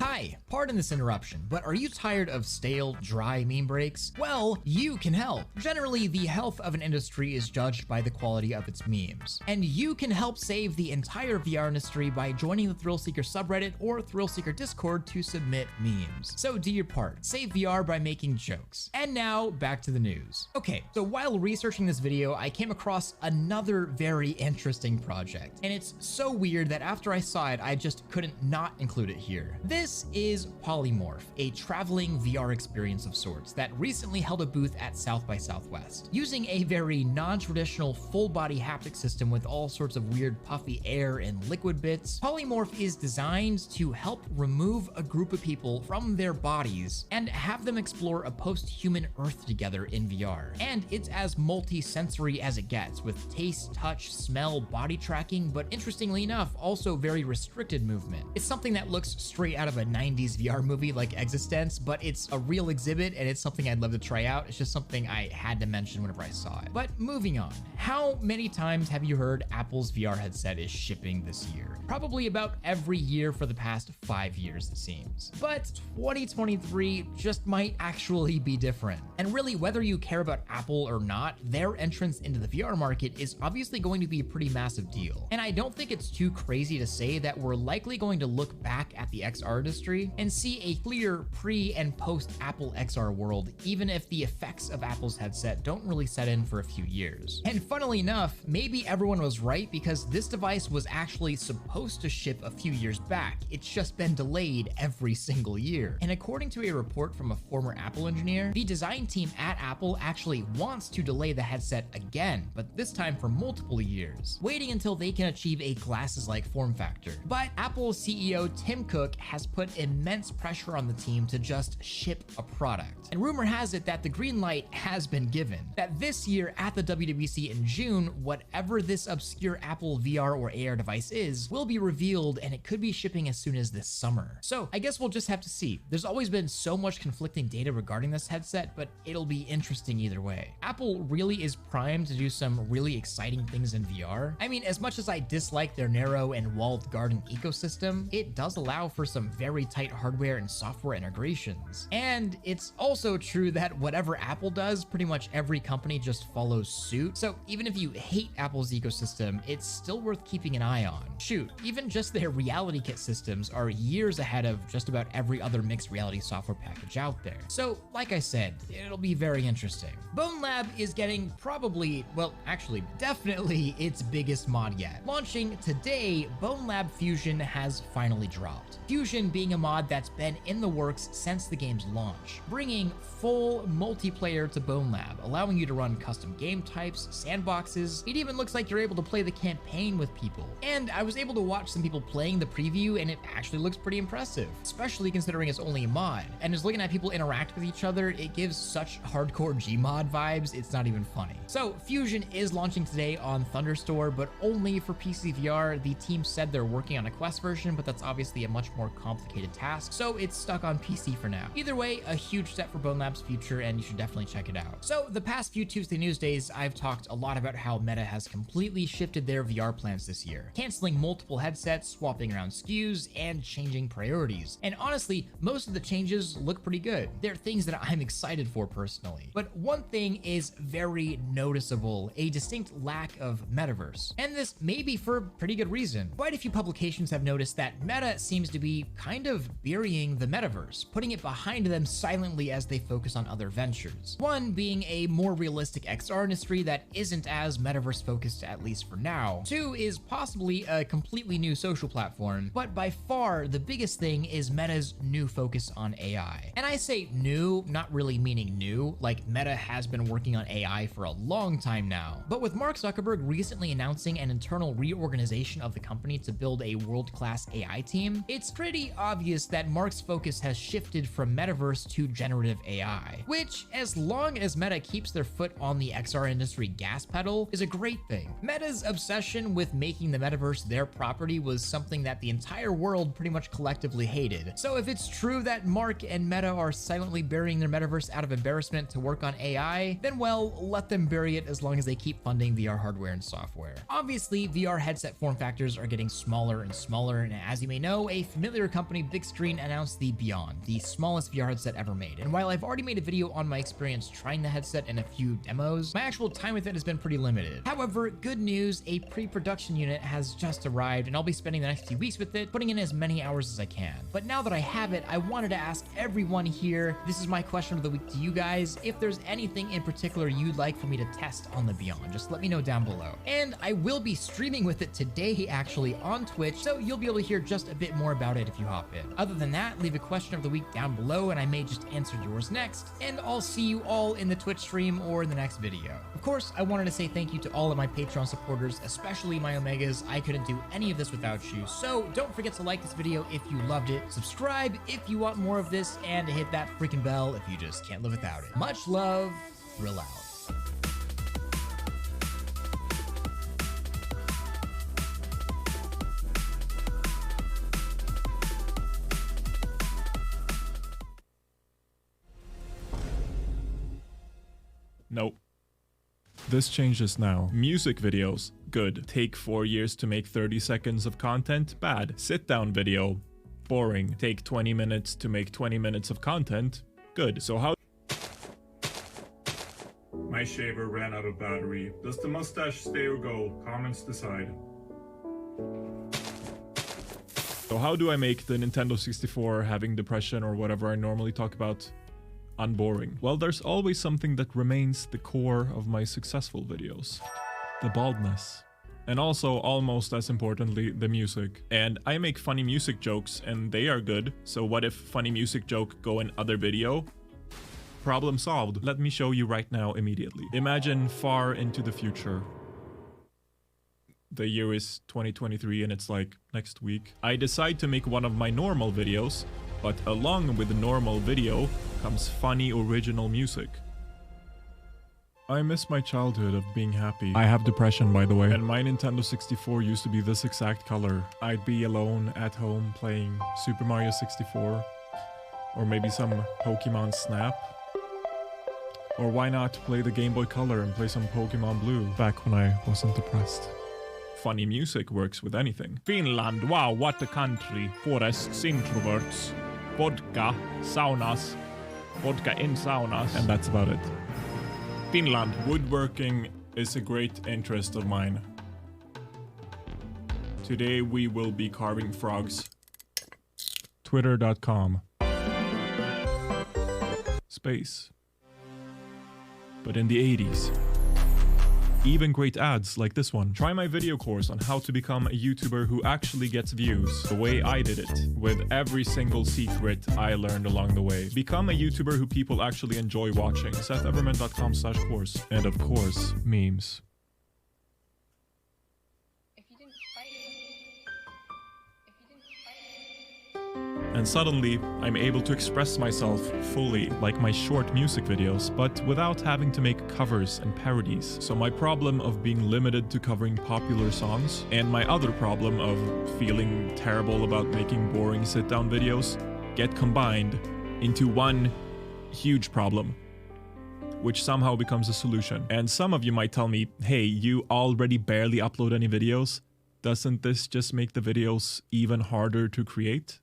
Hi, pardon this interruption, but are you tired of stale, dry meme breaks? Well, you can help. Generally, the health of an industry is judged by the quality of its memes. And you can help save the entire VR industry by joining the Thrillseeker subreddit or Thrillseeker Discord to submit memes. So do your part. Save VR by making jokes. And now, back to the news. Okay, so while researching this video, I came across another very interesting project. And it's so weird that after I saw it, I just couldn't not include it here. This is Polymorph, a traveling VR experience of sorts that recently held a booth at South by Southwest. Using a very non-traditional full-body haptic system with all sorts of weird puffy air and liquid bits, Polymorph is designed to help remove a group of people from their bodies and have them explore a post-human Earth together in VR. And it's as multi-sensory as it gets, with taste, touch, smell, body tracking, but interestingly enough, also very restricted movement. It's something that looks straight out of a 90s VR movie like Existence, but it's a real exhibit and it's something I'd love to try out. It's just something I had to mention whenever I saw it. But moving on, how many times have you heard Apple's VR headset is shipping this year? Probably about every year for the past 5 years, it seems. But 2023 just might actually be different. And really, whether you care about Apple or not, their entrance into the VR market is obviously going to be a pretty massive deal. And I don't think it's too crazy to say that we're likely going to look back at the XR industry and see a clear pre and post Apple XR world, even if the effects of Apple's headset don't really set in for a few years. And funnily enough, maybe everyone was right, because this device was actually supposed to ship a few years back. It's just been delayed every single year. And according to a report from a former Apple engineer, the design team at Apple actually wants to delay the headset again, but this time for multiple years, waiting until they can achieve a glasses-like form factor. But Apple CEO Tim Cook has put immense pressure on the team to just ship a product. And rumor has it that the green light has been given, that this year at the WWDC in June, whatever this obscure Apple VR or AR device is will be revealed, and it could be shipping as soon as this summer. So I guess we'll just have to see. There's always been so much conflicting data regarding this headset, but it'll be interesting either way. Apple really is primed to do some really exciting things in VR. I mean, as much as I dislike their narrow and walled garden ecosystem, it does allow for some very tight hardware and software integrations. And it's also true that whatever Apple does, pretty much every company just follows suit. So even if you hate Apple's ecosystem, it's still worth keeping an eye on. Shoot, even just their reality kit systems are years ahead of just about every other mixed reality software package out there. So like I said, it'll be very interesting. Bone Lab is getting probably, well, actually, definitely its biggest mod yet. Launching today, Bone Lab Fusion has finally dropped. Fusion being a mod that's been in the works since the game's launch, bringing full multiplayer to Bone Lab, allowing you to run custom game types, sandboxes. It even looks like you're able to play the campaign with people. And I was able to watch some people playing the preview, and it actually looks pretty impressive, especially considering it's only a mod. And just looking at people interact with each other, it gives such hardcore Gmod vibes, it's not even funny. So Fusion is launching today on Thunderstore, but only for PC VR. The team said they're working on a Quest version, but that's obviously a much more complicated task, so it's stuck on PC for now. Either way, a huge step for Bone Lab's future, and you should definitely check it out. So the past few Tuesday News days, I've talked a lot about how Meta has completely shifted their VR plans this year, canceling multiple headsets, swapping around SKUs, and changing priorities. And honestly, most of the changes look pretty good. They're things that I'm excited for personally. But one thing is very noticeable, a distinct lack of metaverse. And this may be for pretty good reason. Quite a few publications have noticed that Meta seems to be kind of burying the metaverse, putting it behind them silently as they focus on other ventures. One being a more realistic XR industry that isn't as metaverse focused, at least for now. Two is possibly a completely new social platform, but by far the biggest thing is Meta's new focus on AI. And I say new, not really meaning new, like Meta has been working on AI for a long time now. But with Mark Zuckerberg recently announcing an internal reorganization of the company to build a world-class AI team, it's pretty obvious that Mark's focus has shifted from metaverse to generative AI, which, as long as Meta keeps their foot on the XR industry gas pedal, is a great thing. Meta's obsession with making the metaverse their property was something that the entire world pretty much collectively hated. So if it's true that Mark and Meta are silently burying their metaverse out of embarrassment to work on AI, then well, let them bury it as long as they keep funding VR hardware and software. Obviously, VR headset form factors are getting smaller and smaller, and as you may know, a familiar company, Big Screen, announced the Beyond, the smallest VR headset ever made. And while I've already made a video on my experience trying the headset and a few demos, my actual time with it has been pretty limited. However, good news, a pre-production unit has just arrived, and I'll be spending the next few weeks with it, putting in as many hours as I can. But now that I have it, I wanted to ask everyone here, this is my question of the week to you guys, if there's anything in particular you'd like for me to test on the Beyond, just let me know down below. And I will be streaming with it today, actually, on Twitch, so you'll be able to hear just a bit more about it if you hop outfit. Other than that, leave a question of the week down below and I may just answer yours next, and I'll see you all in the Twitch stream or in the next video. Of course, I wanted to say thank you to all of my Patreon supporters, especially my Omegas. I couldn't do any of this without you, so don't forget to like this video if you loved it, subscribe if you want more of this, and hit that freaking bell if you just can't live without it. Much love, Real out. Nope. This changes now. Music videos, good. Take 4 years to make 30 seconds of content, bad. Sit down video, boring. Take 20 minutes to make 20 minutes of content, good. So how... My shaver ran out of battery. Does the mustache stay or go? Comments decide. So how do I make the Nintendo 64 having depression or whatever I normally talk about unboring? Well, there's always something that remains the core of my successful videos. The baldness. And also, almost as importantly, the music. And I make funny music jokes and they are good, so what if funny music joke go in other video? Problem solved. Let me show you right now immediately. Imagine far into the future. The year is 2023 and it's like next week. I decide to make one of my normal videos, but along with the normal video comes funny original music. I miss my childhood of being happy. I have depression, by the way. And my Nintendo 64 used to be this exact color. I'd be alone at home playing Super Mario 64. Or maybe some Pokemon Snap. Or why not play the Game Boy Color and play some Pokemon Blue back when I wasn't depressed. Funny music works with anything. Finland, wow, what a country. Forests, introverts. Vodka, saunas. Vodka in saunas. And that's about it. Finland. Woodworking is a great interest of mine. Today we will be carving frogs. Twitter.com. Space. But in the 80s. Even great ads like this one. Try my video course on how to become a YouTuber who actually gets views, the way I did it, with every single secret I learned along the way. Become a YouTuber who people actually enjoy watching. SethEverman.com/course. And of course, memes. And suddenly, I'm able to express myself fully, like my short music videos, but without having to make covers and parodies. So my problem of being limited to covering popular songs, and my other problem of feeling terrible about making boring sit-down videos, get combined into one huge problem, which somehow becomes a solution. And some of you might tell me, hey, you already barely upload any videos. Doesn't this just make the videos even harder to create?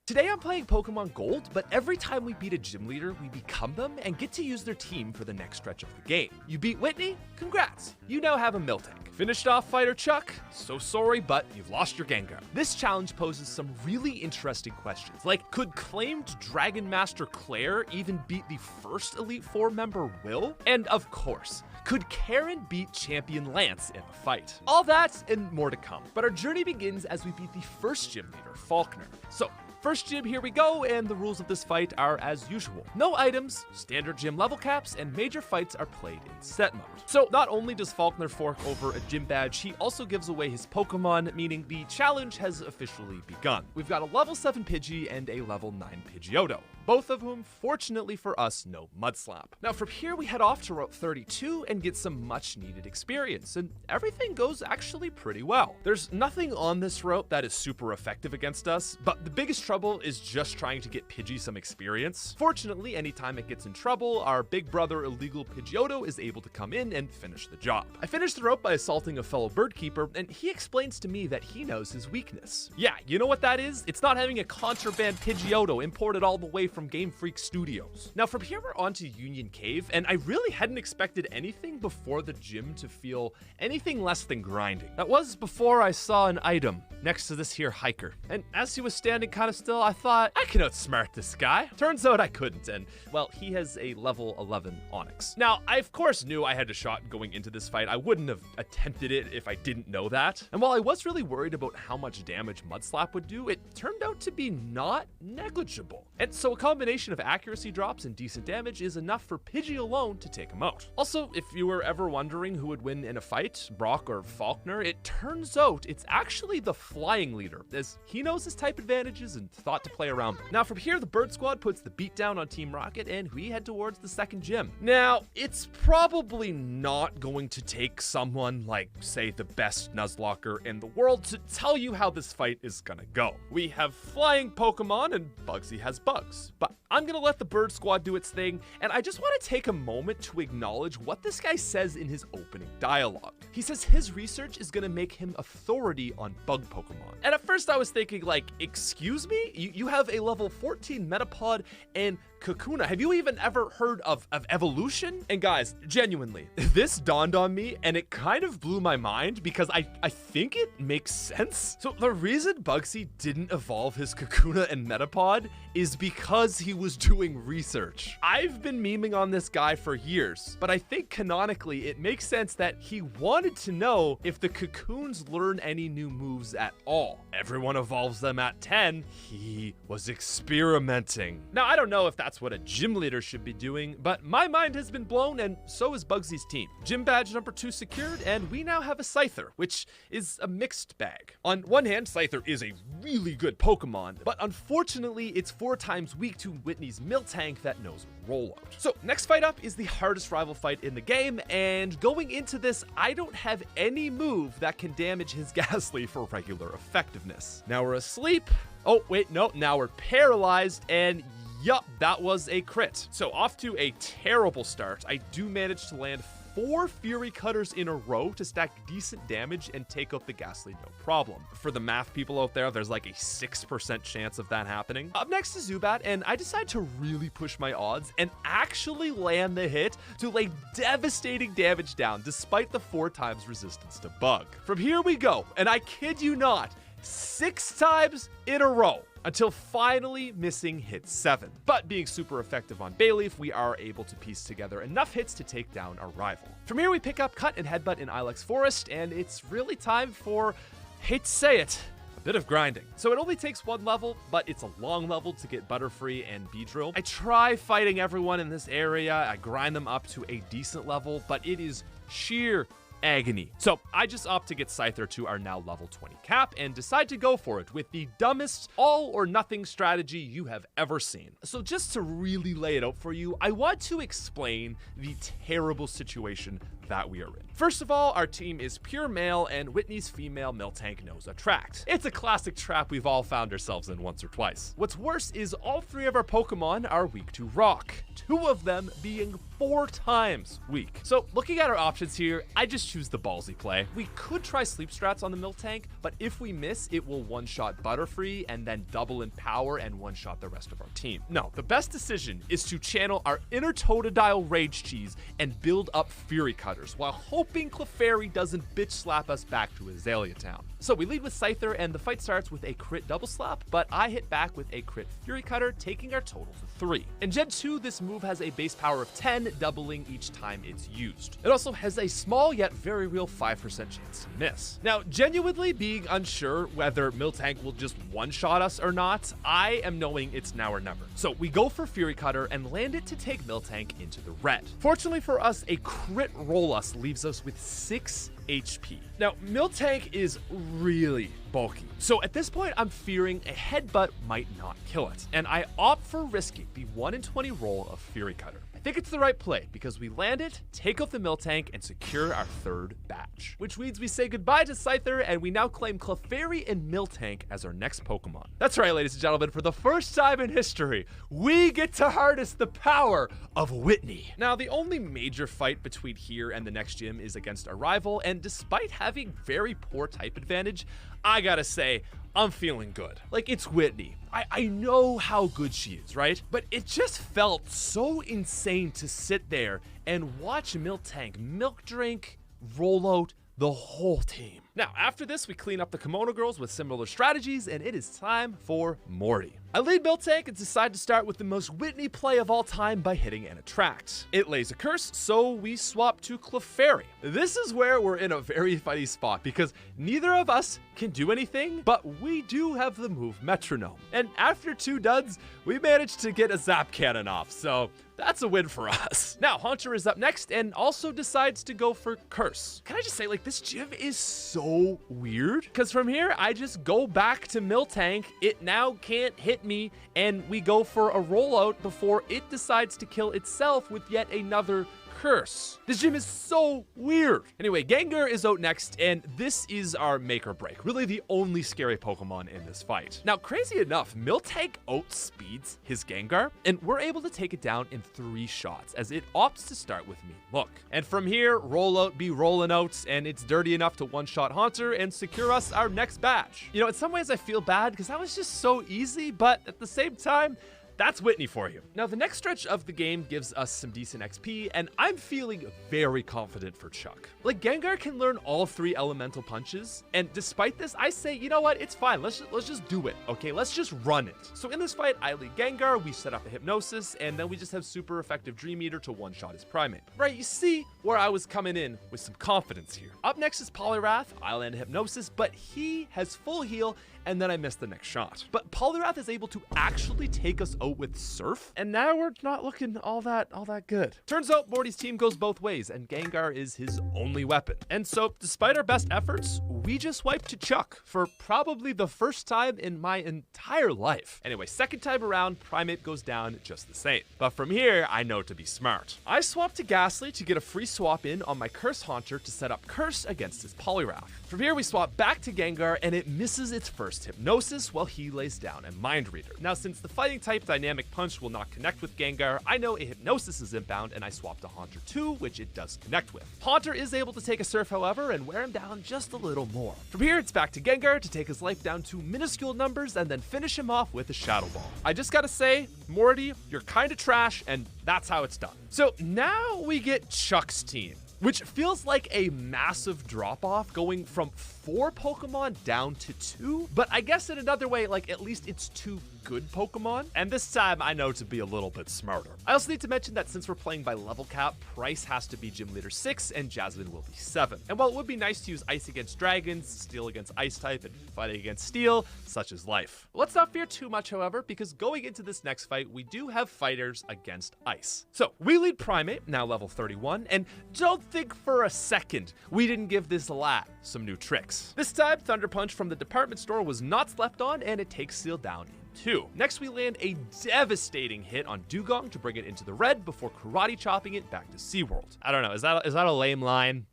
Today I'm playing Pokemon Gold, but every time we beat a gym leader, we become them and get to use their team for the next stretch of the game. You beat Whitney? Congrats! You now have a Miltank. Finished off Fighter Chuck? So sorry, but you've lost your Gengar. This challenge poses some really interesting questions, like could claimed Dragon Master Claire even beat the first Elite Four member Will? And of course, could Karen beat Champion Lance in a fight? All that and more to come. But our journey begins as we beat the first gym leader, Faulkner. So, first gym, here we go, and the rules of this fight are as usual. No items, standard gym level caps, and major fights are played in set mode. So not only does Faulkner fork over a gym badge, he also gives away his Pokemon, meaning the challenge has officially begun. We've got a level 7 Pidgey and a level 9 Pidgeotto, both of whom, fortunately for us, no Mudslap. Now from here we head off to Route 32 and get some much needed experience, and everything goes actually pretty well. There's nothing on this route that is super effective against us, but the biggest trouble is just trying to get Pidgey some experience. Fortunately, anytime it gets in trouble, our big brother illegal Pidgeotto is able to come in and finish the job. I finished the route by assaulting a fellow bird keeper, and he explains to me that he knows his weakness. Yeah, you know what that is? It's not having a contraband Pidgeotto imported all the way from Game Freak Studios. Now from here we're on to Union Cave, and I really hadn't expected anything before the gym to feel anything less than grinding. That was before I saw an item next to this here hiker, and as he was standing kind of still, I thought, I can outsmart this guy. Turns out I couldn't, and, well, he has a level 11 Onyx. Now, I of course knew I had a shot going into this fight. I wouldn't have attempted it if I didn't know that. And while I was really worried about how much damage Mudslap would do, it turned out to be not negligible. And so a combination of accuracy drops and decent damage is enough for Pidgey alone to take him out. Also, if you were ever wondering who would win in a fight, Brock or Faulkner, it turns out it's actually the flying leader, as he knows his type advantages and thought to play around them. Now from here, the Bird Squad puts the beat down on Team Rocket and we head towards the second gym. Now, it's probably not going to take someone like, say, the best Nuzlocker in the world to tell you how this fight is gonna go. We have flying Pokemon and Bugsy has bugs, but I'm gonna let the Bird Squad do its thing, and I just want to take a moment to acknowledge what this guy says in his opening dialogue. He says his research is gonna make him authority on bug Pokemon. And at first I was thinking, like, excuse me? You have a level 14 Metapod and Kakuna. Have you even ever heard of evolution? And guys, genuinely, this dawned on me and it kind of blew my mind because I think it makes sense. So the reason Bugsy didn't evolve his Kakuna and Metapod is because he was doing research. I've been memeing on this guy for years, but I think canonically it makes sense that he wanted to know if the Cocoons learn any new moves at all. Everyone evolves them at 10. He was experimenting. Now, I don't know if that's what a gym leader should be doing, but my mind has been blown and so is Bugsy's team. Gym badge number 2 secured, and we now have a Scyther, which is a mixed bag. On one hand, Scyther is a really good Pokemon, but unfortunately, it's 4 times weak to Whitney's Miltank that knows Rollout. So next fight up is the hardest rival fight in the game, and going into this, I don't have any move that can damage his Ghastly for regular effectiveness. Now we're asleep. Oh, wait, no, now we're paralyzed, and yup, that was a crit. So off to a terrible start. I do manage to land 4 Fury Cutters in a row to stack decent damage and take out the Ghastly no problem. For the math people out there, there's like a 6% chance of that happening. Up next is Zubat, and I decide to really push my odds and actually land the hit to lay devastating damage down despite the 4 times resistance to bug. From here we go, and I kid you not, 6 times in a row, until finally missing hit 7. But being super effective on Bayleaf, we are able to piece together enough hits to take down our rival. From here we pick up Cut and Headbutt in Ilex Forest, and it's really time for, hate to say it, a bit of grinding. So it only takes 1 level, but it's a long level to get Butterfree and Beedrill. I try fighting everyone in this area, I grind them up to a decent level, but it is sheer agony. So I just opt to get Scyther to our now level 20 cap and decide to go for it with the dumbest all or nothing strategy you have ever seen. So just to really lay it out for you, I want to explain the terrible situation that we are in. First of all, our team is pure male and Whitney's female Miltank knows Attract. It's a classic trap we've all found ourselves in once or twice. What's worse is all 3 of our Pokemon are weak to Rock, 2 of them being 4 times weak. So looking at our options here, I just choose the ballsy play. We could try Sleep Strats on the Miltank, but if we miss, it will one-shot Butterfree and then double in power and one-shot the rest of our team. No, the best decision is to channel our inner Totodile Rage Cheese and build up Fury Cutters while hoping Clefairy doesn't bitch slap us back to Azalea Town. So we lead with Scyther and the fight starts with a crit double slap, but I hit back with a crit Fury Cutter, taking our total to 3. In Gen 2, this move has a base power of 10, doubling each time it's used. It also has a small yet very real 5% chance to miss. Now, genuinely being unsure whether Miltank will just one-shot us or not, I am knowing it's now or never. So we go for Fury Cutter and land it to take Miltank into the red. Fortunately for us, a crit roll us leaves us with 6 HP. Now, Miltank is really bulky, so at this point I'm fearing a Headbutt might not kill it, and I opt for risking the 1 in 20 roll of Fury Cutter. I think it's the right play because we land it, take out the Miltank, and secure our 3rd batch. Which means we say goodbye to Scyther and we now claim Clefairy and Miltank as our next Pokemon. That's right, ladies and gentlemen, for the first time in history, we get to harness the power of Whitney. Now, the only major fight between here and the next gym is against our rival, and despite having very poor type advantage, I gotta say, I'm feeling good. Like, it's Whitney. I know how good she is, right? But it just felt so insane to sit there and watch Miltank milk drink, roll out the whole team. Now, after this, we clean up the Kimono Girls with similar strategies, and it is time for Morty. I lead Miltank and decide to start with the most Whitney play of all time by hitting an attract. It lays a curse, so we swap to Clefairy. This is where we're in a very funny spot because neither of us can do anything, but we do have the move Metronome. And after 2 duds, we managed to get a Zap Cannon off, so that's a win for us. Now, Haunter is up next and also decides to go for Curse. Can I just say, like, this gym is so weird? Because from here, I just go back to Miltank, it now can't hit me, and we go for a rollout before it decides to kill itself with yet another curse. This gym is so weird. Anyway, Gengar is out next, and this is our make or break. Really the only scary Pokemon in this fight. Now, crazy enough, Miltank outspeeds his Gengar, and we're able to take it down in 3 shots, as it opts to start with me. Look. And from here, rollout be rolling out, and it's dirty enough to one-shot Haunter and secure us our next badge. You know, in some ways I feel bad, because that was just so easy, but at the same time, that's Whitney for you. Now, the next stretch of the game gives us some decent XP, and I'm feeling very confident for Chuck. Like, Gengar can learn all 3 elemental punches, and despite this, I say, you know what, it's fine, let's just do it, okay? Let's just run it. So in this fight, I lead Gengar, we set up a Hypnosis, and then we just have super effective Dream Eater to one-shot his Primate. Right, you see where I was coming in with some confidence here. Up next is Poliwrath. I land a Hypnosis, but he has full heal, and then I missed the next shot. But Poliwrath is able to actually take us out with Surf, and now we're not looking all that good. Turns out Morty's team goes both ways, and Gengar is his only weapon. And so, despite our best efforts, we just wiped to Chuck for probably the first time in my entire life. Anyway, second time around, Primate goes down just the same. But from here, I know to be smart. I swap to Ghastly to get a free swap in on my Curse Haunter to set up Curse against his Poliwrath. From here, we swap back to Gengar, and it misses its first Hypnosis while he lays down a Mind Reader. Now, since the fighting type Dynamic Punch will not connect with Gengar, I know a Hypnosis is inbound, and I swap to Haunter 2, which it does connect with. Haunter is able to take a Surf, however, and wear him down just a little more. From here, it's back to Gengar to take his life down to minuscule numbers and then finish him off with a Shadow Ball. I just gotta say, Morty, you're kinda trash, and that's how it's done. So now we get Chuck's team, which feels like a massive drop-off going from 4 Pokemon down to 2, but I guess in another way, like, at least it's 2 good Pokemon, and this time I know to be a little bit smarter. I also need to mention that since we're playing by level cap, Price has to be Gym Leader 6 and Jasmine will be 7. And while it would be nice to use Ice against Dragons, Steel against Ice type, and Fighting against Steel, such is life. Let's not fear too much, however, because going into this next fight, we do have fighters against Ice. So, we lead Primate, now level 31, and don't think for a second we didn't give this lad some new tricks. This time, Thunder Punch from the department store was not slept on, and it takes Seal down in 2. Next, we land a devastating hit on Dugong to bring it into the red before karate chopping it back to SeaWorld. I don't know, is that a lame line?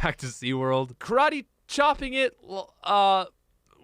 Back to SeaWorld? Karate chopping it,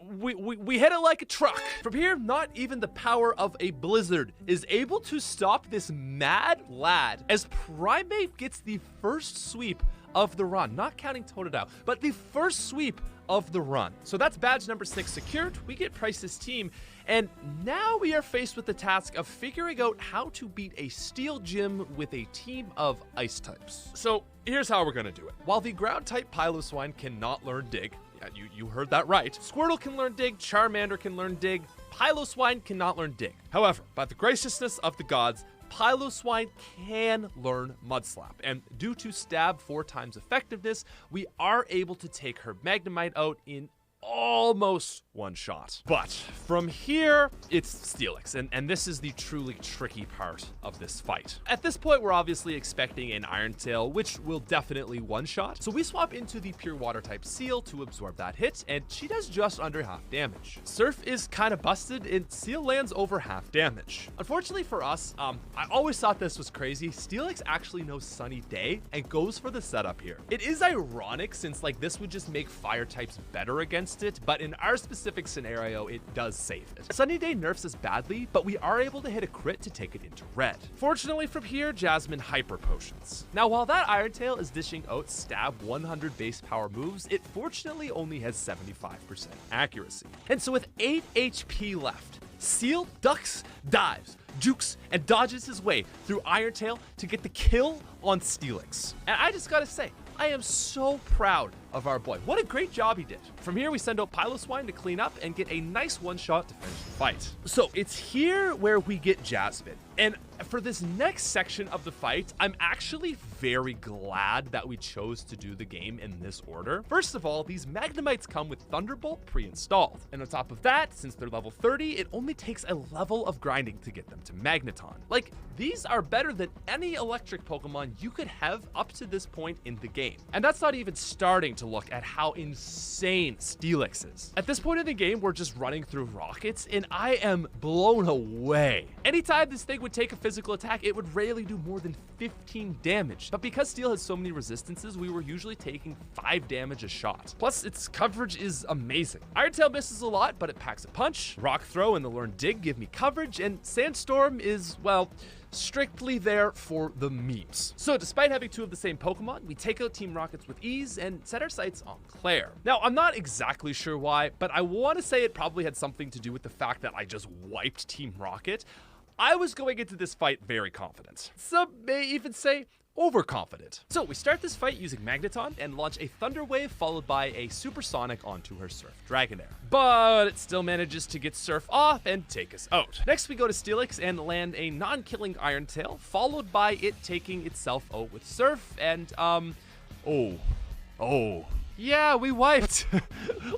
we hit it like a truck. From here, not even the power of a blizzard is able to stop this mad lad as Primate gets the first sweep of the run, not counting Totodile, but the first sweep of the run. So that's badge number 6 secured. We get Price's team, and now we are faced with the task of figuring out how to beat a Steel gym with a team of Ice types. So here's how we're gonna do it. While the ground type Piloswine cannot learn Dig, yeah, you heard that right, Squirtle can learn Dig, Charmander can learn Dig, Piloswine cannot learn Dig. However, by the graciousness of the gods, Piloswine can learn Mudslap, and due to Stab 4 times effectiveness, we are able to take her Magnemite out in almost one shot. But from here, it's Steelix, and this is the truly tricky part of this fight. At this point, we're obviously expecting an Iron Tail, which will definitely one-shot, so we swap into the Pure Water type Seal to absorb that hit, and she does just under half damage. Surf is kind of busted, and Seal lands over half damage. Unfortunately for us, I always thought this was crazy. Steelix actually knows Sunny Day and goes for the setup here. It is ironic since like this would just make fire types better against it, but in our specific scenario, it does save it. Sunny Day nerfs us badly, but we are able to hit a crit to take it into red. Fortunately from here, Jasmine Hyper Potions. Now while that Iron Tail is dishing out Stab 100 base power moves, it fortunately only has 75% accuracy. And so with 8 HP left, Seal ducks, dives, jukes, and dodges his way through Iron Tail to get the kill on Steelix. And I just gotta say, I am so proud of our boy. What a great job he did. From here, we send out Piloswine to clean up and get a nice one-shot to finish the fight. So it's here where we get Jasmine. And for this next section of the fight, I'm actually very glad that we chose to do the game in this order. First of all, these Magnemites come with Thunderbolt pre-installed. And on top of that, since they're level 30, it only takes a level of grinding to get them to Magneton. Like, these are better than any electric Pokemon you could have up to this point in the game. And that's not even starting to look at how insane Steelix is. At this point in the game, we're just running through rockets, and I am blown away. Anytime this thing would take a physical attack, it would rarely do more than 15 damage. But because Steel has so many resistances, we were usually taking 5 damage a shot. Plus, its coverage is amazing. Iron Tail misses a lot, but it packs a punch. Rock Throw and the Learn Dig give me coverage, and Sandstorm is, well, strictly there for the memes. So despite having 2 of the same Pokemon, we take out Team Rockets with ease and set our sights on Claire. Now, I'm not exactly sure why, but I want to say it probably had something to do with the fact that I just wiped Team Rocket. I was going into this fight very confident. Some may even say overconfident. So we start this fight using Magneton and launch a Thunder Wave followed by a Supersonic onto her Surf Dragonair. But it still manages to get Surf off and take us out. Next we go to Steelix and land a non-killing Iron Tail, followed by it taking itself out with Surf and yeah, we wiped.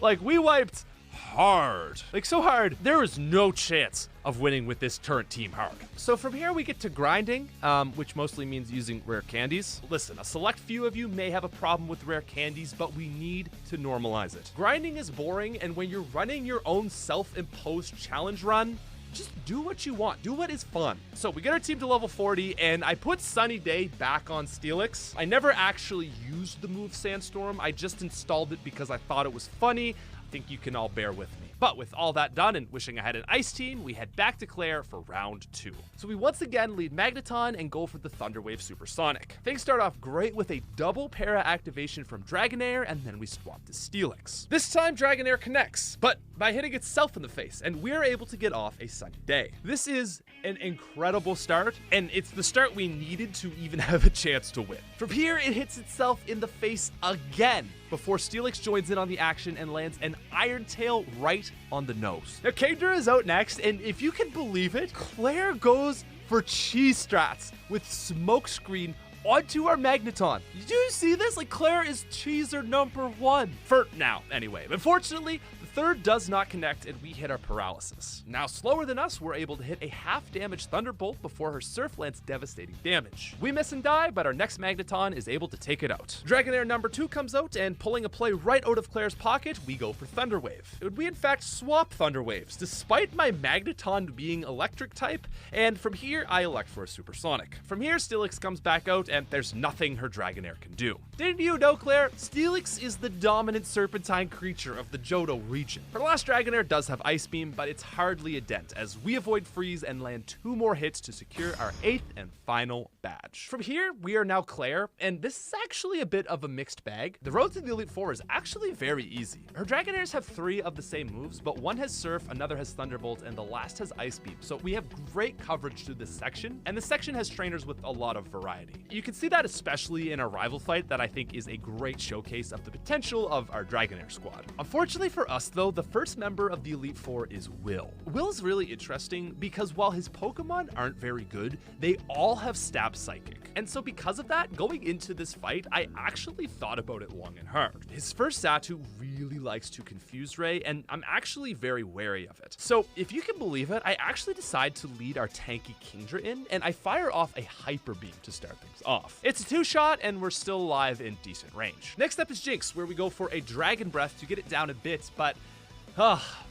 Like, we wiped hard. Like, so hard, there is no chance of winning with this current Team Hark. So from here we get to grinding, which mostly means using rare candies. Listen, a select few of you may have a problem with rare candies, but we need to normalize it. Grinding is boring, and when you're running your own self-imposed challenge run, just do what you want. Do what is fun. So we get our team to level 40, and I put Sunny Day back on Steelix. I never actually used the move Sandstorm. I just installed it because I thought it was funny. I think you can all bear with me. But with all that done and wishing I had an Ice Team, we head back to Claire for round 2. So we once again lead Magneton and go for the Thunder Wave Supersonic. Things start off great with a double para activation from Dragonair, and then we swap to Steelix. This time Dragonair connects, but by hitting itself in the face, and we're able to get off a Sunny Day. This is an incredible start, and it's the start we needed to even have a chance to win. From here, it hits itself in the face again, before Steelix joins in on the action and lands an Iron Tail right on the nose. Now, Kingdra is out next, and if you can believe it, Claire goes for cheese strats with Smokescreen onto our Magneton. Did you see this? Like, Claire is cheeser number 1. For now, anyway. But fortunately, the third does not connect, and we hit our paralysis. Now, slower than us, we're able to hit a half-damage Thunderbolt before her Surf lands devastating damage. We miss and die, but our next Magneton is able to take it out. Dragonair number 2 comes out, and pulling a play right out of Claire's pocket, we go for Thunder Wave. We in fact swap Thunder Waves, despite my Magneton being electric type, and from here, I elect for a Supersonic. From here, Steelix comes back out, and there's nothing her Dragonair can do. Didn't you know, Claire? Steelix is the dominant Serpentine creature of the Johto region. Her last Dragonair does have Ice Beam, but it's hardly a dent, as we avoid freeze and land 2 more hits to secure our 8th and final badge. From here, we are now Claire, and this is actually a bit of a mixed bag. The road to the Elite Four is actually very easy. Her Dragonairs have 3 of the same moves, but one has Surf, another has Thunderbolt, and the last has Ice Beam, so we have great coverage through this section, and this section has trainers with a lot of variety. You can see that especially in our rival fight that I think is a great showcase of the potential of our Dragonair squad. Unfortunately for us though, the first member of the Elite Four is Will. Will is really interesting because while his Pokemon aren't very good, they all have Stab Psychic. And so because of that, going into this fight, I actually thought about it long and hard. His first Xatu really likes to confuse Ray, and I'm actually very wary of it. So if you can believe it, I actually decide to lead our tanky Kingdra in, and I fire off a Hyper Beam to start things off. It's a 2-shot, and we're still alive in decent range. Next up is Jinx, where we go for a Dragon Breath to get it down a bit, but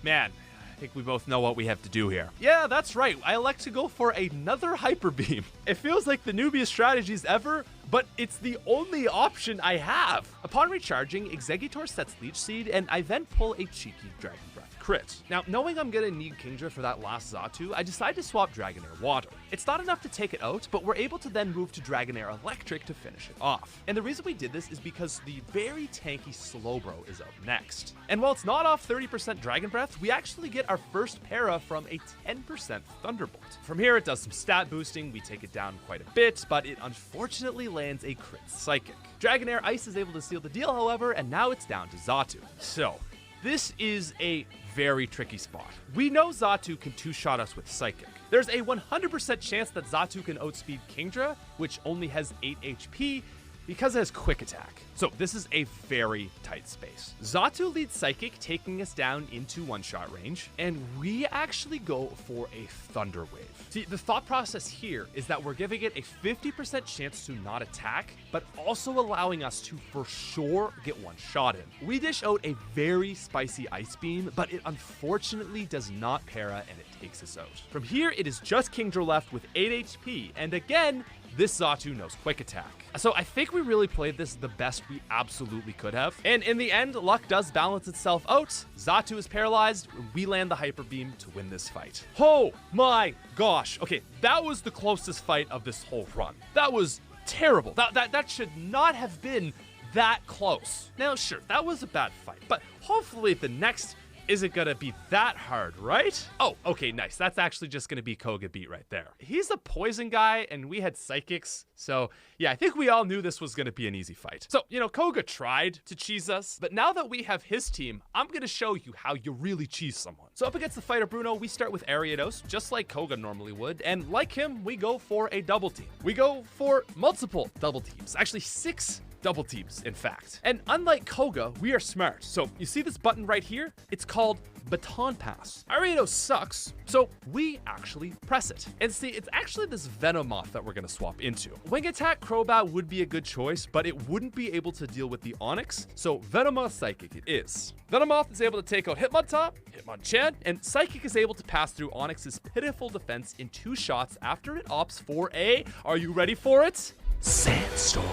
man, I think we both know what we have to do here. Yeah, that's right. I elect to go for another Hyper Beam. It feels like the noobiest strategies ever, but it's the only option I have. Upon recharging, Exeggutor sets Leech Seed, and I then pull a cheeky Dragon Breath crit. Now, knowing I'm gonna need Kingdra for that last Xatu, I decided to swap Dragonair Water. It's not enough to take it out, but we're able to then move to Dragonair Electric to finish it off. And the reason we did this is because the very tanky Slowbro is up next. And while it's not off 30% Dragon Breath, we actually get our first para from a 10% Thunderbolt. From here, it does some stat boosting, we take it down quite a bit, but it unfortunately lands a crit Psychic. Dragonair Ice is able to seal the deal, however, and now it's down to Xatu. So, this is a very tricky spot. We know Xatu can two-shot us with Psychic. There's a 100% chance that Xatu can outspeed Kingdra, which only has 8 HP, because it has Quick Attack. So this is a very tight space. Xatu leads Psychic, taking us down into one-shot range, and we actually go for a Thunder Wave. See, the thought process here is that we're giving it a 50% chance to not attack, but also allowing us to for sure get one shot in. We dish out a very spicy Ice Beam, but it unfortunately does not para and it takes us out. From here, it is just Kingdra left with 8 HP, and again, this Xatu knows Quick Attack. So I think we really played this the best we absolutely could have. And in the end, luck does balance itself out. Xatu is paralyzed. We land the Hyper Beam to win this fight. Oh my gosh. Okay, that was the closest fight of this whole run. That was terrible. That should not have been that close. Now, sure, that was a bad fight, but hopefully the next isn't gonna be that hard, right? Oh, okay, nice. That's actually just gonna be Koga beat right there. He's a poison guy, and we had psychics, so yeah, I think we all knew this was gonna be an easy fight. So, you know, Koga tried to cheese us, but now that we have his team, I'm gonna show you how you really cheese someone. So up against the fighter Bruno, we start with Ariados, just like Koga normally would, and like him, we go for a double team. We go for multiple double teams, actually 6 double teams, in fact. And unlike Koga, we are smart. So you see this button right here? It's called Baton Pass. Ariados sucks, so we actually press it. And see, it's actually this Venomoth that we're gonna swap into. Wing Attack Crobat would be a good choice, but it wouldn't be able to deal with the Onyx, so Venomoth Psychic it is. Venomoth is able to take out Hitmontop, Hitmonchan, and Psychic is able to pass through Onyx's pitiful defense in 2 shots after it opts for a, are you ready for it? Sandstorm.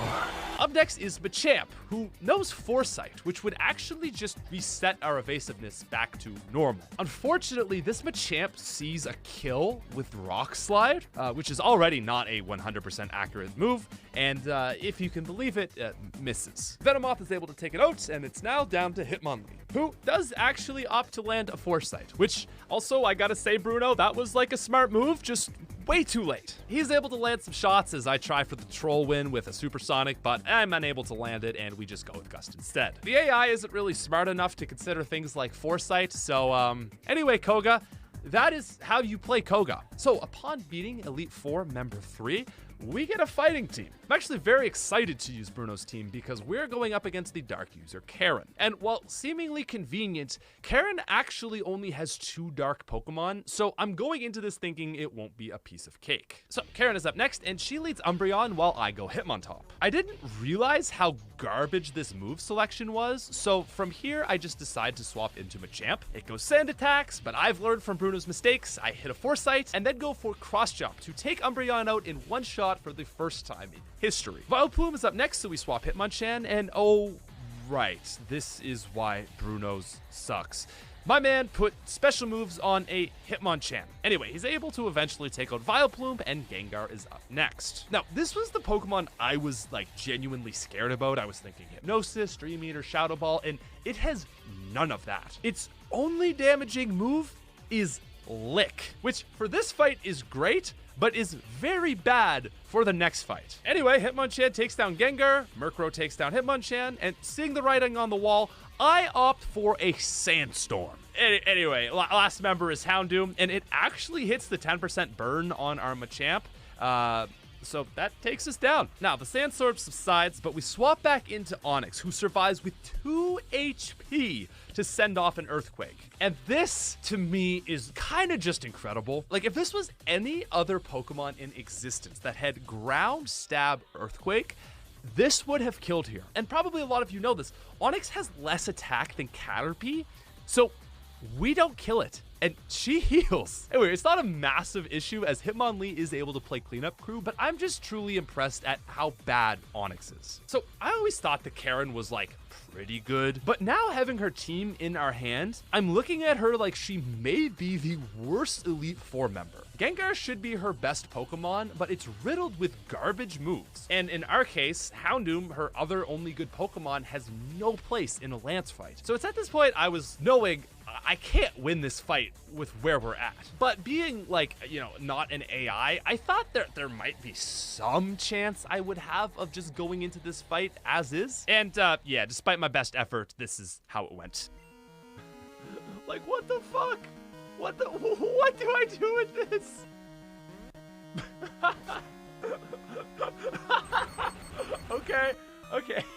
Up next is Machamp, who knows Foresight, which would actually just reset our evasiveness back to normal. Unfortunately, this Machamp sees a kill with Rock Slide, which is already not a 100% accurate move, and if you can believe it, misses. Venomoth is able to take it out, and it's now down to Hitmonlee, who does actually opt to land a Foresight, which also, I gotta say, Bruno, that was like a smart move, just way too late. He's able to land some shots as I try for the troll win with a supersonic, but I'm unable to land it and we just go with Gust instead. The AI isn't really smart enough to consider things like Foresight, so anyway, Koga, that is how you play Koga. So upon beating Elite 4 Member 3, we get a fighting team. I'm actually very excited to use Bruno's team because we're going up against the Dark user, Karen. And while seemingly convenient, Karen actually only has 2 Dark Pokemon, so I'm going into this thinking it won't be a piece of cake. So Karen is up next, and she leads Umbreon while I go Hitmontop. I didn't realize how garbage this move selection was, so from here I just decide to swap into Machamp. It goes Sand Attacks, but I've learned from Bruno's mistakes. I hit a Foresight, and then go for Cross Jump to take Umbreon out in 1 shot for the first time in history. Vileplume is up next, so we swap Hitmonchan, and oh, right, this is why Bruno's sucks. My man put special moves on a Hitmonchan. Anyway, he's able to eventually take out Vileplume, and Gengar is up next. Now, this was the Pokemon I was, like, genuinely scared about. I was thinking Hypnosis, Dream Eater, Shadow Ball, and it has none of that. Its only damaging move is Lick, which for this fight is great, but is very bad for the next fight. Anyway, Hitmonchan takes down Gengar, Murkrow takes down Hitmonchan, and seeing the writing on the wall, I opt for a Sandstorm. Anyway, last member is Houndoom, and it actually hits the 10% burn on our Machamp, so that takes us down. Now, the Sandstorm subsides, but we swap back into Onix, who survives with 2 HP to send off an Earthquake. And this, to me, is kind of just incredible. Like, if this was any other Pokemon in existence that had Ground, Stab, Earthquake, this would have killed here. And probably a lot of you know this. Onix has less attack than Caterpie, so we don't kill it, and she heals. Anyway, it's not a massive issue as Hitmonlee is able to play cleanup crew, but I'm just truly impressed at how bad Onyx is. So I always thought that Karen was like pretty good, but now having her team in our hand, I'm looking at her like she may be the worst Elite Four member. Gengar should be her best Pokemon, but it's riddled with garbage moves. And in our case, Houndoom, her other only good Pokemon, has no place in a Lance fight. So it's at this point I was knowing I can't win this fight with where we're at. But being like, you know, not an AI, I thought there might be some chance I would have of just going into this fight as is. And yeah, despite my best effort, this is how it went. Like, what the fuck? What do I do with this? Okay.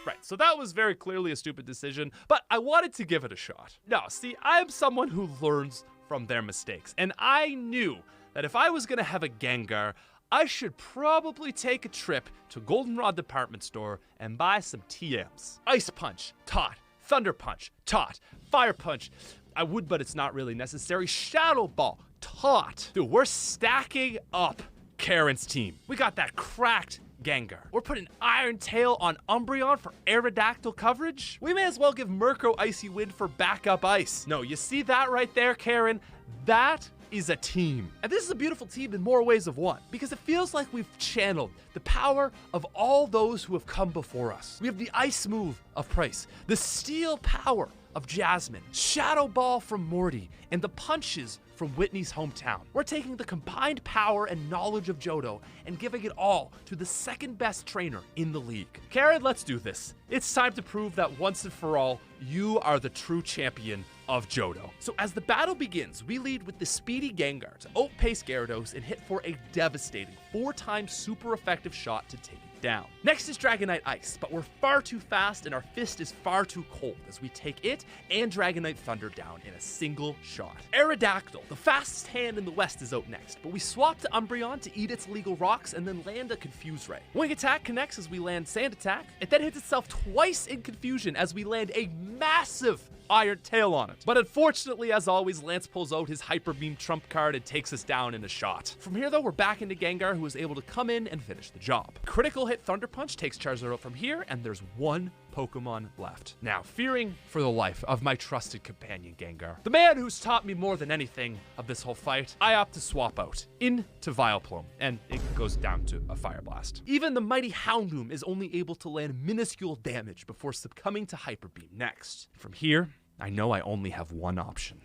Right, so that was very clearly a stupid decision, but I wanted to give it a shot. No, see, I am someone who learns from their mistakes, and I knew that if I was gonna have a Gengar, I should probably take a trip to Goldenrod Department Store and buy some TMs. Ice Punch, taught. Thunder Punch, taught. Fire Punch, I would, but it's not really necessary. Shadow Ball, taught. Dude, we're stacking up Karen's team. We got that cracked Gengar. We're putting Iron Tail on Umbreon for Aerodactyl coverage. We may as well give Murkrow Icy Wind for backup ice. No, you see that right there, Karen? That is a team. And this is a beautiful team in more ways of one, because it feels like we've channeled the power of all those who have come before us. We have the Ice move of Price, the Steel power of Jasmine, Shadow Ball from Morty, and the punches from Whitney's hometown. We're taking the combined power and knowledge of Johto and giving it all to the second best trainer in the league. Karen, let's do this. It's time to prove that once and for all, you are the true champion of Johto. So as the battle begins, we lead with the speedy Gengar to outpace Gyarados and hit for a devastating 4-time super effective shot to take it down. Next is Dragonite Ice, but we're far too fast and our fist is far too cold as we take it and Dragonite Thunder down in a single shot. Aerodactyl, the fastest hand in the West, is out next, but we swap to Umbreon to eat its legal rocks and then land a Confuse Ray. Wing Attack connects as we land Sand Attack. It then hits itself twice in confusion as we land a massive Iron Tail on it. But unfortunately, as always, Lance pulls out his Hyper Beam trump card and takes us down in a shot. From here, though, we're back into Gengar, who is able to come in and finish the job. Critical hit Thunder Punch takes Charizard out from here, and there's one Pokemon left. Now, fearing for the life of my trusted companion Gengar, the man who's taught me more than anything of this whole fight, I opt to swap out into Vileplume, and it goes down to a Fire Blast. Even the mighty Houndoom is only able to land minuscule damage before succumbing to Hyper Beam next. From here, I know I only have one option.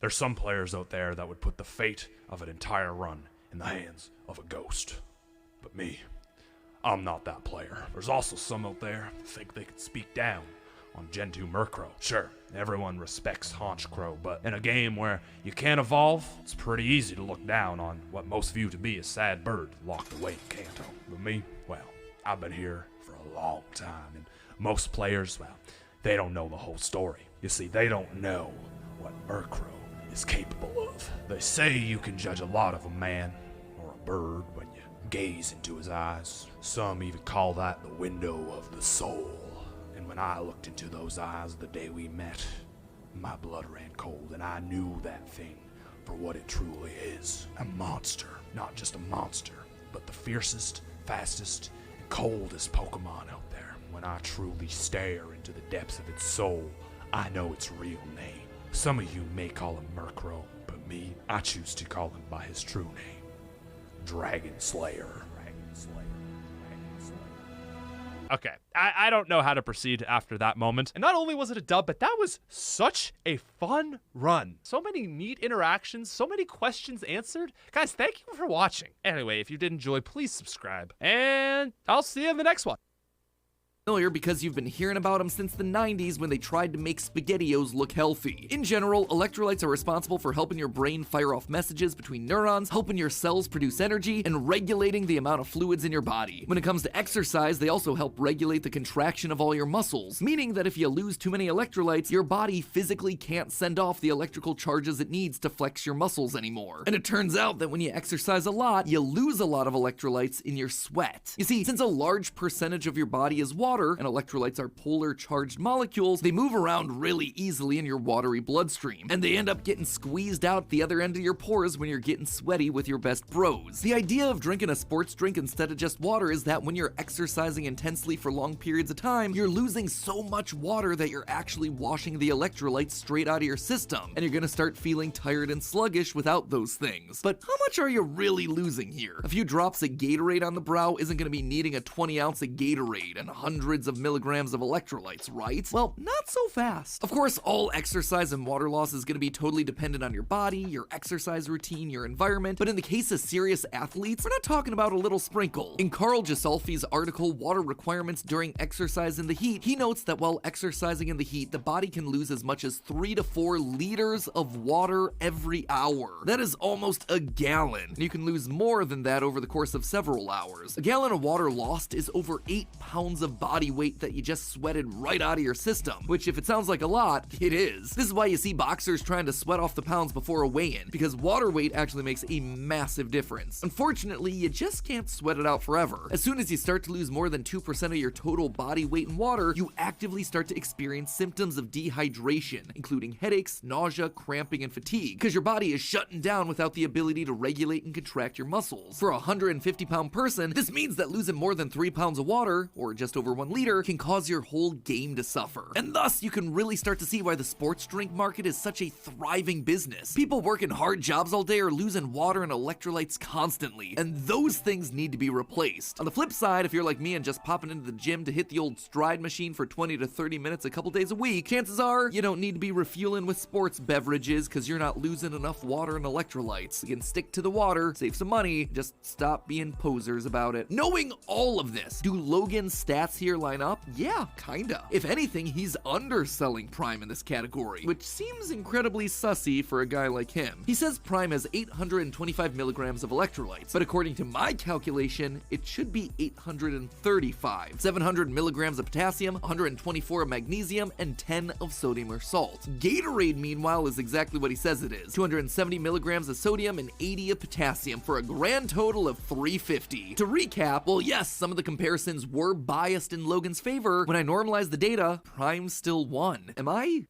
There's some players out there that would put the fate of an entire run in the hands of a ghost. But me, I'm not that player. There's also some out there that think they can speak down on Gen 2 Murkrow. Sure, everyone respects Haunch Crow, but in a game where you can't evolve, it's pretty easy to look down on what most view to be a sad bird locked away in Kanto. But me, well, I've been here for a long time, and most players, well, they don't know the whole story. You see, they don't know what Murkrow is capable of. They say you can judge a lot of a man or a bird when you gaze into his eyes. Some even call that the window of the soul. And when I looked into those eyes the day we met, my blood ran cold and I knew that thing for what it truly is. A monster. Not just a monster, but the fiercest, fastest, and coldest Pokemon out there. When I truly stare into the depths of its soul, I know its real name. Some of you may call him Murkrow, but me, I choose to call him by his true name. Dragon Slayer. Okay, I don't know how to proceed after that moment. And not only was it a dub, but that was such a fun run. So many neat interactions, so many questions answered. Guys, thank you for watching. Anyway, if you did enjoy, please subscribe. And I'll see you in the next one. Familiar because you've been hearing about them since the 90s when they tried to make SpaghettiOs look healthy. In general, electrolytes are responsible for helping your brain fire off messages between neurons, helping your cells produce energy, and regulating the amount of fluids in your body. When it comes to exercise, they also help regulate the contraction of all your muscles, meaning that if you lose too many electrolytes, your body physically can't send off the electrical charges it needs to flex your muscles anymore. And it turns out that when you exercise a lot, you lose a lot of electrolytes in your sweat. You see, since a large percentage of your body is water, water, and electrolytes are polar charged molecules, they move around really easily in your watery bloodstream, and they end up getting squeezed out the other end of your pores when you're getting sweaty with your best bros. The idea of drinking a sports drink instead of just water is that when you're exercising intensely for long periods of time, you're losing so much water that you're actually washing the electrolytes straight out of your system, and you're gonna start feeling tired and sluggish without those things. But how much are you really losing here? A few drops of Gatorade on the brow isn't gonna be needing a 20 ounce of Gatorade and hundreds of milligrams of electrolytes, right? Well, not so fast. Of course, all exercise and water loss is gonna be totally dependent on your body, your exercise routine, your environment, but in the case of serious athletes, we're not talking about a little sprinkle. In Carl Gisolfi's article, Water Requirements During Exercise in the Heat, he notes that while exercising in the heat, the body can lose as much as 3 to 4 liters of water every hour. That is almost a gallon, and you can lose more than that over the course of several hours. A gallon of water lost is over 8 pounds of body weight that you just sweated right out of your system, which if it sounds like a lot, it is. This is why you see boxers trying to sweat off the pounds before a weigh-in, because water weight actually makes a massive difference. Unfortunately, you just can't sweat it out forever. As soon as you start to lose more than 2% of your total body weight in water, you actively start to experience symptoms of dehydration, including headaches, nausea, cramping, and fatigue, because your body is shutting down without the ability to regulate and contract your muscles. For a 150-pound person, this means that losing more than 3 pounds of water, or just over 1 liter, can cause your whole game to suffer. And thus, you can really start to see why the sports drink market is such a thriving business. People working hard jobs all day are losing water and electrolytes constantly, and those things need to be replaced. On the flip side, if you're like me and just popping into the gym to hit the old stride machine for 20 to 30 minutes a couple days a week, chances are you don't need to be refueling with sports beverages because you're not losing enough water and electrolytes. You can stick to the water, save some money, just stop being posers about it. Knowing all of this, do Logan's stats here line up? Yeah, kinda. If anything, he's underselling Prime in this category, which seems incredibly sussy for a guy like him. He says Prime has 825 milligrams of electrolytes, but according to my calculation, it should be 835. 700 milligrams of potassium, 124 of magnesium, and 10 of sodium or salt. Gatorade, meanwhile, is exactly what he says it is. 270 milligrams of sodium and 80 of potassium for a grand total of 350. To recap, well, yes, some of the comparisons were biased in Logan's favor. When I normalize the data, Prime still won. Am I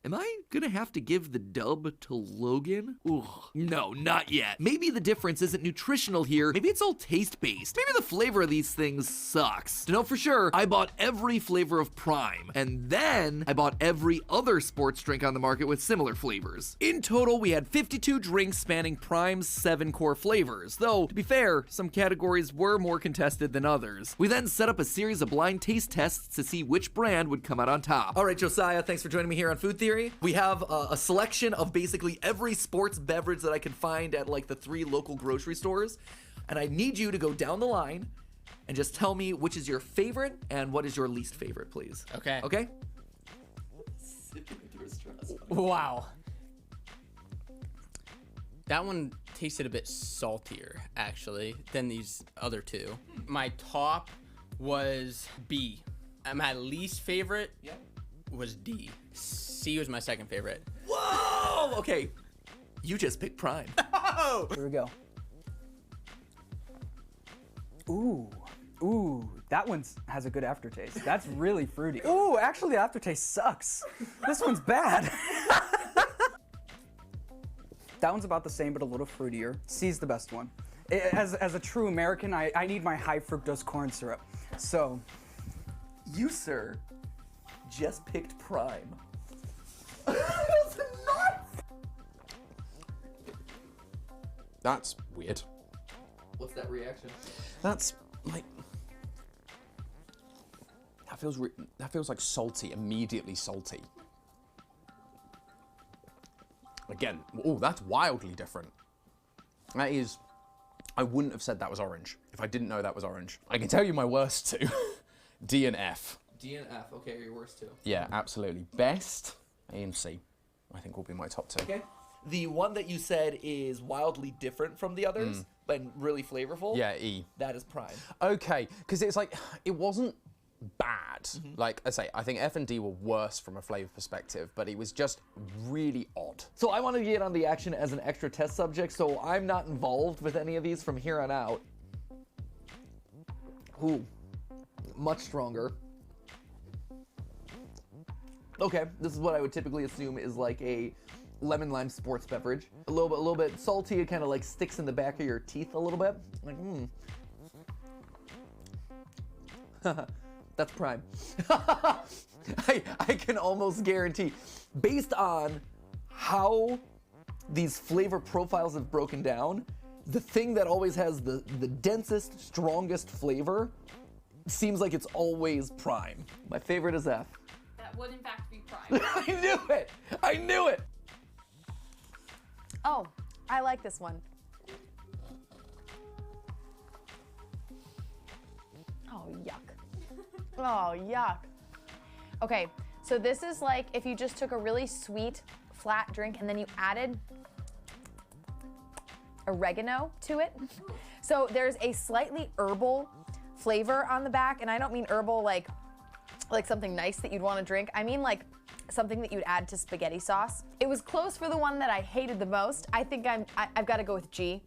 gonna have to give the dub to Logan? Ugh. No, not yet. Maybe the difference isn't nutritional here. Maybe it's all taste-based. Maybe the flavor of these things sucks. To know for sure, I bought every flavor of Prime, and then I bought every other sports drink on the market with similar flavors. In total, we had 52 drinks spanning Prime's 7 core flavors, though, to be fair, some categories were more contested than others. We then set up a series of blind taste tests to see which brand would come out on top. All right, Josiah, thanks for joining me here on Food Theory. We have a selection of basically every sports beverage that I can find at like the 3 local grocery stores, and I need you to go down the line and just tell me which is your favorite and what is your least favorite, please. Okay. Okay? Wow. That one tasted a bit saltier, actually, than these other two. My top was B. And my least favorite was D. C was my second favorite. Whoa! Okay. You just picked Prime. Here we go. Ooh, that one has a good aftertaste. That's really fruity. Ooh, actually the aftertaste sucks. This one's bad. That one's about the same, but a little fruitier. C's the best one. As a true American, I need my high fructose corn syrup. So. You, sir, just picked Prime. That's weird. What's that reaction? That's like that feels like salty, immediately salty. Again, oh, that's wildly different. That is, I wouldn't have said that was orange if I didn't know that was orange. I can tell you my worst two, D and F. D and F, okay, your worst two. Yeah, absolutely. Best, A and C, I think will be my top 2. Okay. The one that you said is wildly different from the others, but really flavorful. Yeah, E. That is Prime. Okay, because it's like, it wasn't bad. Like I say, I think F and D were worse from a flavor perspective, but it was just really odd. So I want to get on the action as an extra test subject, so I'm not involved with any of these from here on out. Ooh, much stronger. Okay, this is what I would typically assume is like a lemon lime sports beverage. A little bit salty. It kind of like sticks in the back of your teeth a little bit. Like, That's Prime. I can almost guarantee, based on how these flavor profiles have broken down, the thing that always has the densest, strongest flavor seems like it's always Prime. My favorite is F. That would in fact be Prime. I knew it! I knew it! Oh, I like this one. Oh, yuck. Oh, yuck. Okay, so this is like if you just took a really sweet, flat drink and then you added oregano to it. So there's a slightly herbal flavor on the back, and I don't mean herbal like something nice that you'd want to drink. I mean like something that you'd add to spaghetti sauce. It was close for the one that I hated the most. I think I've got to go with G.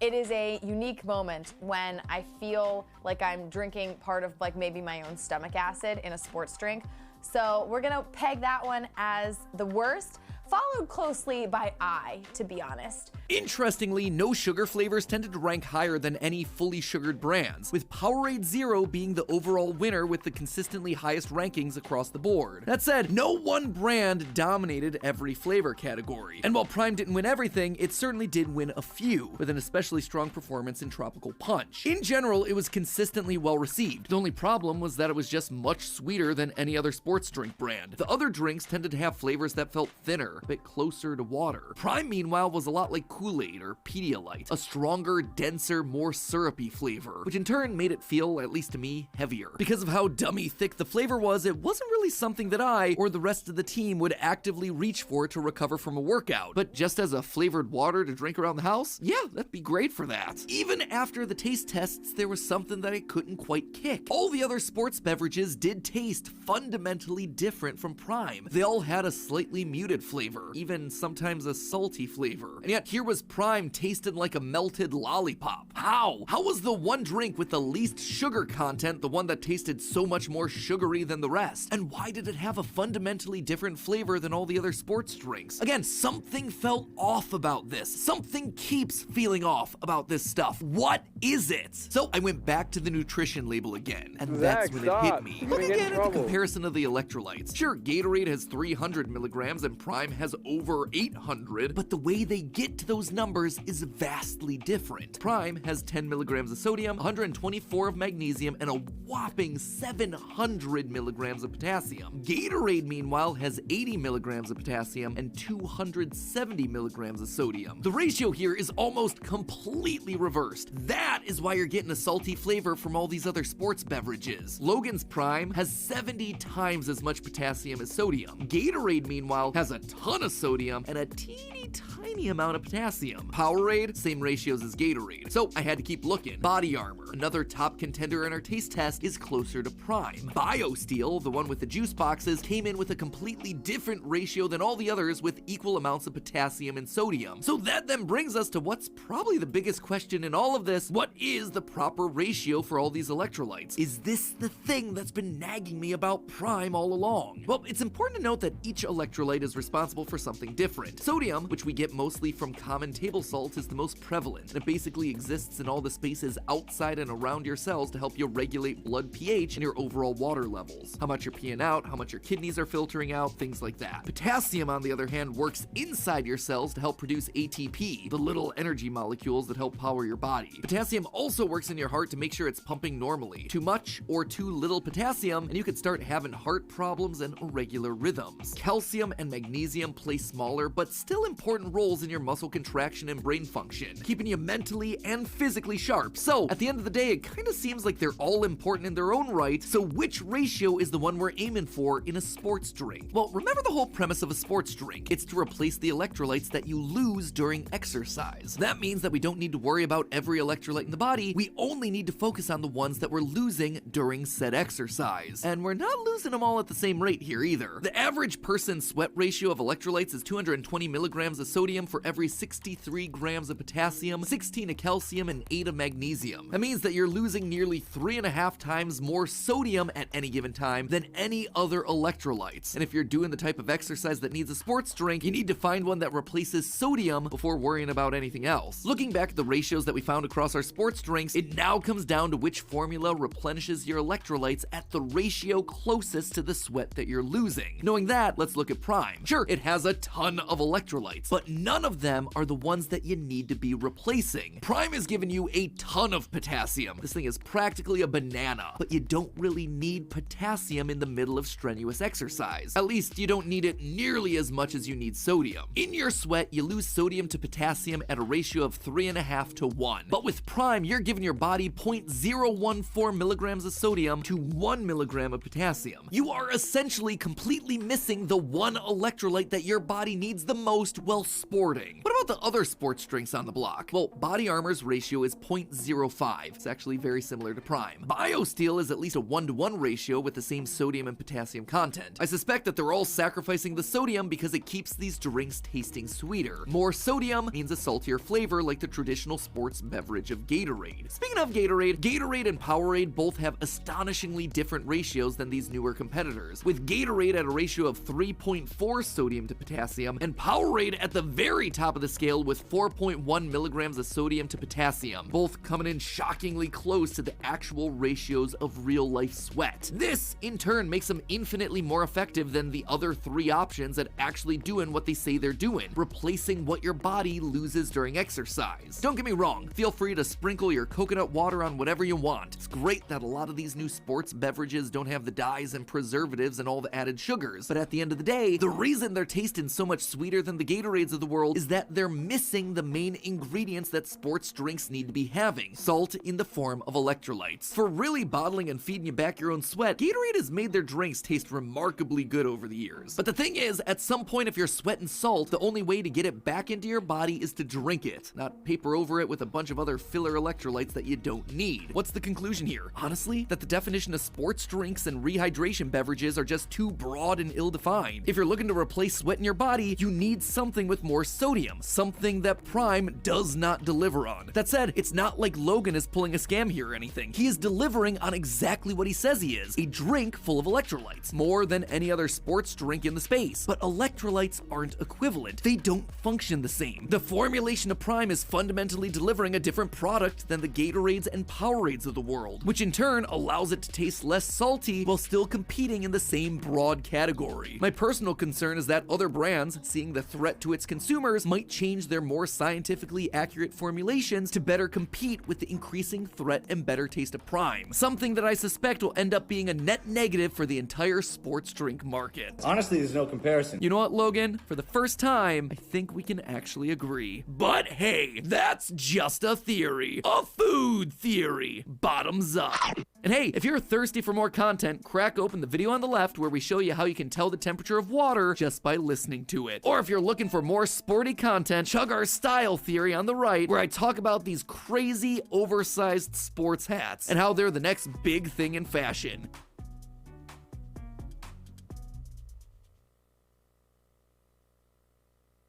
It is a unique moment when I feel like I'm drinking part of like maybe my own stomach acid in a sports drink. So we're gonna peg that one as the worst, followed closely by I, to be honest. Interestingly, no sugar flavors tended to rank higher than any fully sugared brands, with Powerade Zero being the overall winner with the consistently highest rankings across the board. That said, no one brand dominated every flavor category. And while Prime didn't win everything, it certainly did win a few, with an especially strong performance in Tropical Punch. In general, it was consistently well received. The only problem was that it was just much sweeter than any other sports drink brand. The other drinks tended to have flavors that felt thinner, a bit closer to water. Prime, meanwhile, was a lot like Kool-Aid or Pedialyte, a stronger, denser, more syrupy flavor, which in turn made it feel, at least to me, heavier. Because of how dummy thick the flavor was, it wasn't really something that I or the rest of the team would actively reach for to recover from a workout. But just as a flavored water to drink around the house, yeah, that'd be great for that. Even after the taste tests, there was something that I couldn't quite kick. All the other sports beverages did taste fundamentally different from Prime. They all had a slightly muted flavor, even sometimes a salty flavor. And yet here was Prime tasted like a melted lollipop. How? How was the one drink with the least sugar content the one that tasted so much more sugary than the rest? And why did it have a fundamentally different flavor than all the other sports drinks? Again, something felt off about this. Something keeps feeling off about this stuff. What is it? So I went back to the nutrition label again, and that's when it hit me. Look again at the comparison of the electrolytes. Sure, Gatorade has 300 milligrams and Prime has over 800, but the way they get to those numbers is vastly different. Prime has 10 milligrams of sodium, 124 of magnesium, and a whopping 700 milligrams of potassium. Gatorade, meanwhile, has 80 milligrams of potassium and 270 milligrams of sodium. The ratio here is almost completely reversed. That is why you're getting a salty flavor from all these other sports beverages. Logan's Prime has 70 times as much potassium as sodium. Gatorade, meanwhile, has a ton of sodium and a teeny tiny amount of potassium. Powerade, same ratios as Gatorade. So I had to keep looking. Body Armor, another top contender in our taste test, is closer to Prime. BioSteel, the one with the juice boxes, came in with a completely different ratio than all the others with equal amounts of potassium and sodium. So that then brings us to what's probably the biggest question in all of this. What is the proper ratio for all these electrolytes? Is this the thing that's been nagging me about Prime all along? Well, it's important to note that each electrolyte is responsible for something different. Sodium, which we get mostly from common table salt, is the most prevalent, and it basically exists in all the spaces outside and around your cells to help you regulate blood pH and your overall water levels. How much you're peeing out, how much your kidneys are filtering out, things like that. Potassium, on the other hand, works inside your cells to help produce ATP, the little energy molecules that help power your body. Potassium also works in your heart to make sure it's pumping normally. Too much or too little potassium, and you could start having heart problems and irregular rhythms. Calcium and magnesium play smaller but still important roles in your muscle contraction and brain function, keeping you mentally and physically sharp. So at the end of the day, it kind of seems like they're all important in their own right. So which ratio is the one we're aiming for in a sports drink? Well, remember the whole premise of a sports drink. It's to replace the electrolytes that you lose during exercise. That means that we don't need to worry about every electrolyte in the body. We only need to focus on the ones that we're losing during said exercise. And we're not losing them all at the same rate here either. The average person's sweat ratio of electrolytes electrolytes is 220 milligrams of sodium for every 63 grams of potassium, 16 of calcium, and 8 of magnesium. That means that you're losing nearly 3.5 times more sodium at any given time than any other electrolytes. And if you're doing the type of exercise that needs a sports drink, you need to find one that replaces sodium before worrying about anything else. Looking back at the ratios that we found across our sports drinks, it now comes down to which formula replenishes your electrolytes at the ratio closest to the sweat that you're losing. Knowing that, let's look at Prime. Sure, it has a ton of electrolytes, but none of them are the ones that you need to be replacing. Prime is giving you a ton of potassium. This thing is practically a banana, but you don't really need potassium in the middle of strenuous exercise. At least you don't need it nearly as much as you need sodium. In your sweat, you lose sodium to potassium at a ratio of 3.5 to 1. But with Prime, you're giving your body 0.014 milligrams of sodium to 1 milligram of potassium. You are essentially completely missing the one electrolyte that your body needs the most while sporting. What about the other sports drinks on the block? Well, Body Armor's ratio is 0.05. It's actually very similar to Prime. BioSteel is at least a 1-to-1 ratio with the same sodium and potassium content. I suspect that they're all sacrificing the sodium because it keeps these drinks tasting sweeter. More sodium means a saltier flavor like the traditional sports beverage of Gatorade. Speaking of Gatorade, Gatorade and Powerade both have astonishingly different ratios than these newer competitors, with Gatorade at a ratio of 3.4 sodium to potassium and Powerade at the very top of the scale with 4.1 milligrams of sodium to potassium, both coming in shockingly close to the actual ratios of real life sweat. This, in turn, makes them infinitely more effective than the other three options at actually doing what they say they're doing, replacing what your body loses during exercise. Don't get me wrong, feel free to sprinkle your coconut water on whatever you want. It's great that a lot of these new sports beverages don't have the dyes and preservatives and all the added sugars, but at the end of the day, the reason they're tasting so much sweeter than the Gatorades of the world is that they're missing the main ingredients that sports drinks need to be having: salt in the form of electrolytes. For really bottling and feeding you back your own sweat, Gatorade has made their drinks taste remarkably good over the years. But the thing is, at some point if you're sweating salt, the only way to get it back into your body is to drink it, not paper over it with a bunch of other filler electrolytes that you don't need. What's the conclusion here? Honestly, that the definition of sports drinks and rehydration beverages are just too broad and ill-defined. If you're looking to replace sweat in your body, you need something with more sodium, something that Prime does not deliver on. That said, it's not like Logan is pulling a scam here or anything. He is delivering on exactly what he says he is: a drink full of electrolytes, more than any other sports drink in the space. But electrolytes aren't equivalent. They don't function the same. The formulation of Prime is fundamentally delivering a different product than the Gatorades and Powerades of the world, which in turn allows it to taste less salty while still competing in the same broad category. My personal concern is that other brands, seeing the threat to its consumers, might change their more scientifically accurate formulations to better compete with the increasing threat and better taste of Prime, something that I suspect will end up being a net negative for the entire sports drink market. Honestly, there's no comparison. You know what, Logan? For the first time, I think we can actually agree. But hey, that's just a theory. A food theory. Bottoms up. And hey, if you're thirsty for more content, crack open the video on the left where we show you how you can tell the temperature of water just by listening to it. Or if you're looking for more sporty content, chug our style theory on the right where I talk about these crazy oversized sports hats and how they're the next big thing in fashion.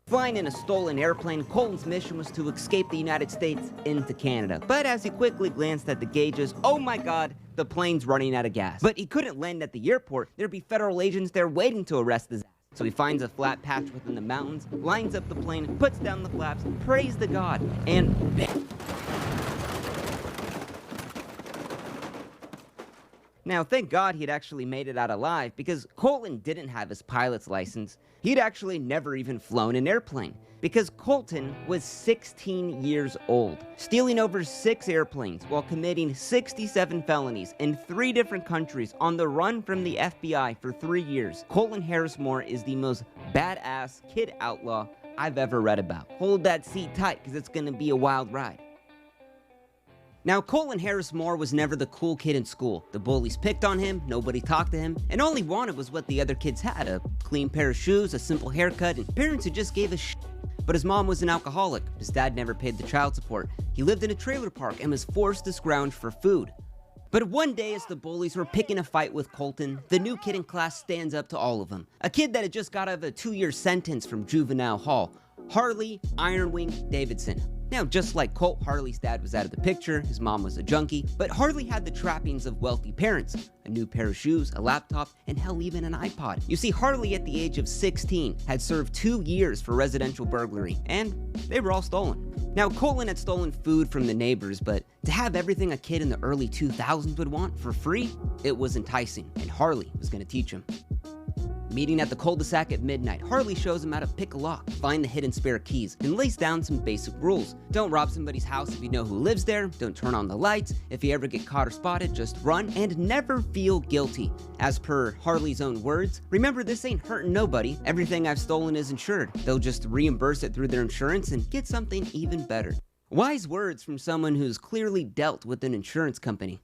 Flying in a stolen airplane, Colton's mission was to escape the United States into Canada. But as he quickly glanced at the gauges, oh my god, the plane's running out of gas. But he couldn't land at the airport. There'd be federal agents there waiting to arrest his ass. So he finds a flat patch within the mountains, lines up the plane, puts down the flaps, prays to God, and Now, thank God he'd actually made it out alive, because Colton didn't have his pilot's license. He'd actually never even flown an airplane, because Colton was 16 years old, stealing over 6 airplanes while committing 67 felonies in 3 different countries on the run from the FBI for 3 years. Colton Harris Moore is the most badass kid outlaw I've ever read about. Hold that seat tight, because it's gonna be a wild ride. Now, Colton Harris Moore was never the cool kid in school. The bullies picked on him, nobody talked to him, and all he wanted was what the other kids had: a clean pair of shoes, a simple haircut, and parents who just gave a shit. But his mom was an alcoholic, his dad never paid the child support, he lived in a trailer park and was forced to scrounge for food. But one day, as the bullies were picking a fight with Colton, the new kid in class stands up to all of them. A kid that had just got out of a 2-year sentence from juvenile hall, Harley Ironwing Davidson. Now, just like Colt, Harley's dad was out of the picture, his mom was a junkie, but Harley had the trappings of wealthy parents. A new pair of shoes, a laptop, and hell, even an iPod. You see, Harley at the age of 16 had served 2 years for residential burglary, and they were all stolen. Now, Colton had stolen food from the neighbors, but to have everything a kid in the early 2000s would want for free, it was enticing, and Harley was going to teach him. Meeting at the cul-de-sac at midnight, Harley shows him how to pick a lock, find the hidden spare keys, and lays down some basic rules. Don't rob somebody's house if you know who lives there, don't turn on the lights, if you ever get caught or spotted, just run, and never feel guilty. As per Harley's own words, remember, this ain't hurting nobody, everything I've stolen is insured. They'll just reimburse it through their insurance and get something even better. Wise words from someone who's clearly dealt with an insurance company.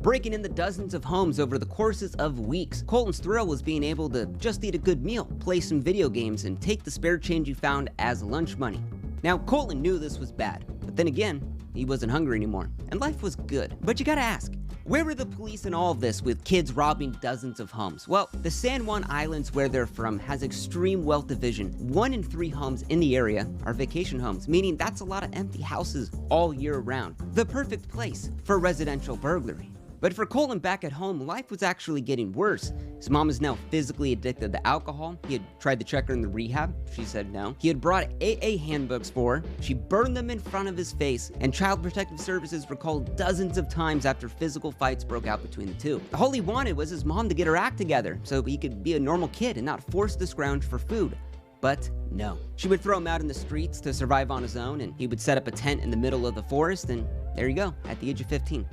Breaking into dozens of homes over the courses of weeks, Colton's thrill was being able to just eat a good meal, play some video games, and take the spare change you found as lunch money. Now, Colton knew this was bad, but then again, he wasn't hungry anymore, and life was good. But you gotta ask, where were the police in all of this with kids robbing dozens of homes? Well, the San Juan Islands, where they're from, has extreme wealth division. 1 in 3 homes in the area are vacation homes, meaning that's a lot of empty houses all year round. The perfect place for residential burglary. But for Colton back at home, life was actually getting worse. His mom is now physically addicted to alcohol. He had tried to check her in the rehab. She said no. He had brought AA handbooks for her. She burned them in front of his face, and Child Protective Services were called dozens of times after physical fights broke out between the two. All he wanted was his mom to get her act together so he could be a normal kid and not force to scrounge for food. But no. She would throw him out in the streets to survive on his own, and he would set up a tent in the middle of the forest, and there you go, at the age of 15.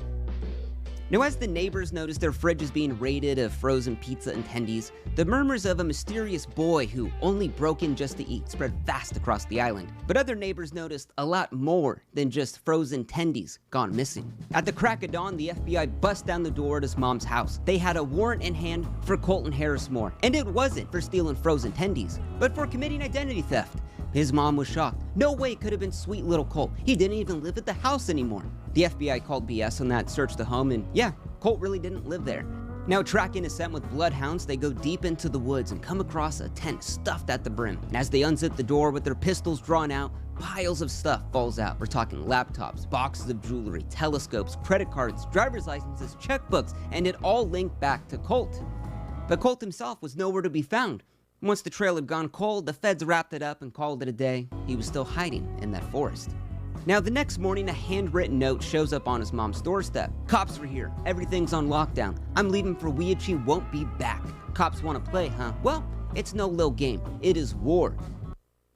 Now, as the neighbors noticed their fridges being raided of frozen pizza and tendies, the murmurs of a mysterious boy who only broke in just to eat spread fast across the island. But other neighbors noticed a lot more than just frozen tendies gone missing. At the crack of dawn, the FBI bust down the door at his mom's house. They had a warrant in hand for Colton Harrismore, and it wasn't for stealing frozen tendies, but for committing identity theft. His mom was shocked. No way it could have been sweet little Colt. He didn't even live at the house anymore. The FBI called BS on that, searched the home, and yeah, Colt really didn't live there. Now, tracking a scent with bloodhounds, they go deep into the woods and come across a tent stuffed at the brim. And as they unzip the door with their pistols drawn out, piles of stuff falls out. We're talking laptops, boxes of jewelry, telescopes, credit cards, driver's licenses, checkbooks, and it all linked back to Colt. But Colt himself was nowhere to be found. Once the trail had gone cold, the feds wrapped it up and called it a day. He was still hiding in that forest. Now, the next morning, a handwritten note shows up on his mom's doorstep. Cops are here. Everything's on lockdown. I'm leaving for Weeachee, won't be back. Cops want to play, huh? Well, it's no little game. It is war.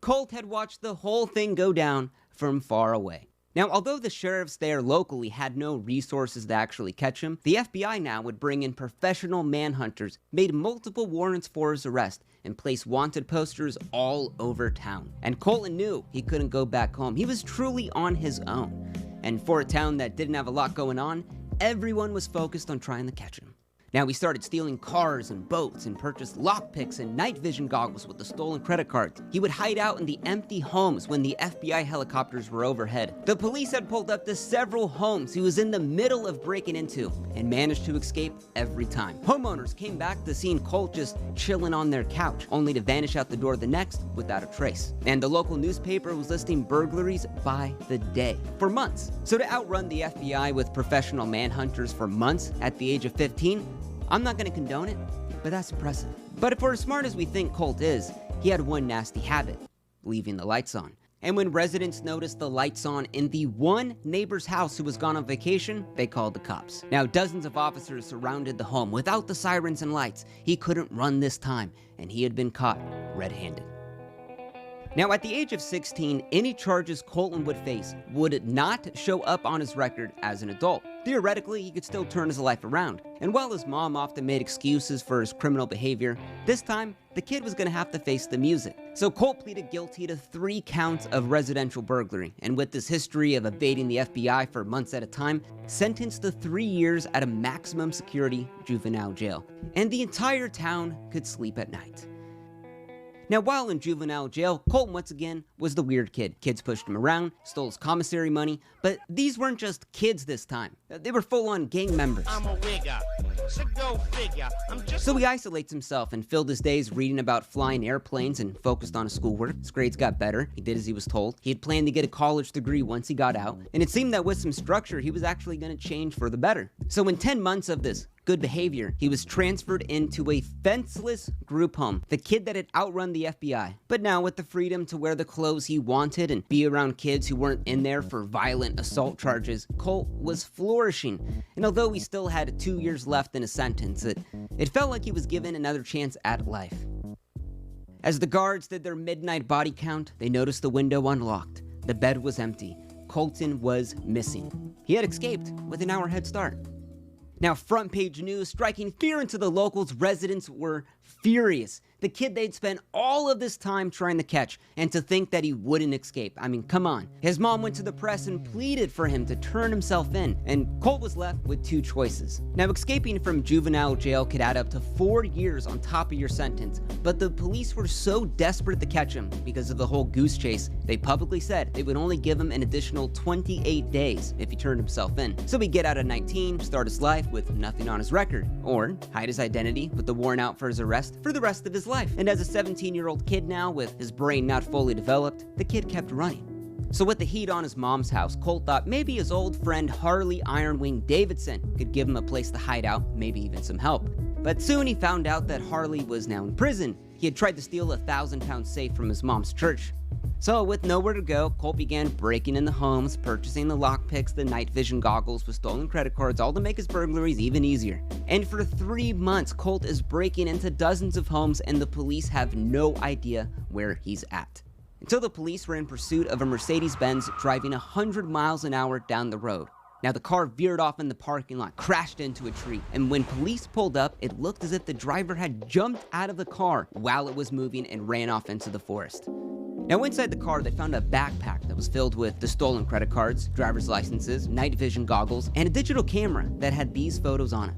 Colt had watched the whole thing go down from far away. Now, although the sheriffs there locally had no resources to actually catch him, the FBI now would bring in professional manhunters, made multiple warrants for his arrest, and placed wanted posters all over town. And Colton knew he couldn't go back home. He was truly on his own. And for a town that didn't have a lot going on, everyone was focused on trying to catch him. Now, he started stealing cars and boats and purchased lockpicks and night vision goggles with the stolen credit cards. He would hide out in the empty homes when the FBI helicopters were overhead. The police had pulled up to several homes he was in the middle of breaking into and managed to escape every time. Homeowners came back to seeing Colt just chilling on their couch, only to vanish out the door the next without a trace. And the local newspaper was listing burglaries by the day for months. So to outrun the FBI with professional manhunters for months at the age of 15, I'm not going to condone it, but that's impressive. But if we're as smart as we think Colt is, he had one nasty habit: leaving the lights on. And when residents noticed the lights on in the one neighbor's house who was gone on vacation, they called the cops. Now, dozens of officers surrounded the home. Without the sirens and lights, he couldn't run this time, and he had been caught red-handed. Now, at the age of 16, any charges Colton would face would not show up on his record as an adult. Theoretically, he could still turn his life around. And while his mom often made excuses for his criminal behavior, this time, the kid was going to have to face the music. So Colt pleaded guilty to 3 counts of residential burglary, and with this history of evading the FBI for months at a time, sentenced to 3 years at a maximum security juvenile jail. And the entire town could sleep at night. Now, while in juvenile jail, Colton once again was the weird kid. Kids pushed him around, stole his commissary money, but these weren't just kids this time. They were full-on gang members. I'm a wigger, so go figure. So he isolates himself and filled his days reading about flying airplanes and focused on his schoolwork. His grades got better. He did as he was told. He had planned to get a college degree once he got out, and it seemed that with some structure, he was actually going to change for the better. So in 10 months of this good behavior, he was transferred into a fenceless group home, the kid that had outrun the FBI. But now with the freedom to wear the clothes he wanted and be around kids who weren't in there for violent assault charges, Colt was flourishing. And although he still had 2 years left in his sentence, it felt like he was given another chance at life. As the guards did their midnight body count, they noticed the window unlocked. The bed was empty. Colton was missing. He had escaped with an hour head start. Now, front page news striking fear into the locals. Residents were furious. The kid they'd spent all of this time trying to catch, and to think that he wouldn't escape. I mean, come on. His mom went to the press and pleaded for him to turn himself in, and Colt was left with 2 choices. Now, escaping from juvenile jail could add up to 4 years on top of your sentence, but the police were so desperate to catch him because of the whole goose chase, they publicly said they would only give him an additional 28 days if he turned himself in. So he'd get out at 19, start his life with nothing on his record, or hide his identity with the warrant out for his arrest for the rest of his life. And as a 17-year-old kid now, with his brain not fully developed, the kid kept running. So with the heat on his mom's house, Colt thought maybe his old friend Harley Ironwing Davidson could give him a place to hide out, maybe even some help. But soon he found out that Harley was now in prison. He had tried to steal a 1,000-pound safe from his mom's church. So with nowhere to go, Colt began breaking into homes, purchasing the lockpicks, the night vision goggles with stolen credit cards, all to make his burglaries even easier. And for 3 months, Colt is breaking into dozens of homes, and the police have no idea where he's at. Until the police were in pursuit of a Mercedes-Benz driving 100 miles an hour down the road. Now, the car veered off in the parking lot, crashed into a tree, and when police pulled up, it looked as if the driver had jumped out of the car while it was moving and ran off into the forest. Now, inside the car, they found a backpack that was filled with the stolen credit cards, driver's licenses, night vision goggles, and a digital camera that had these photos on it.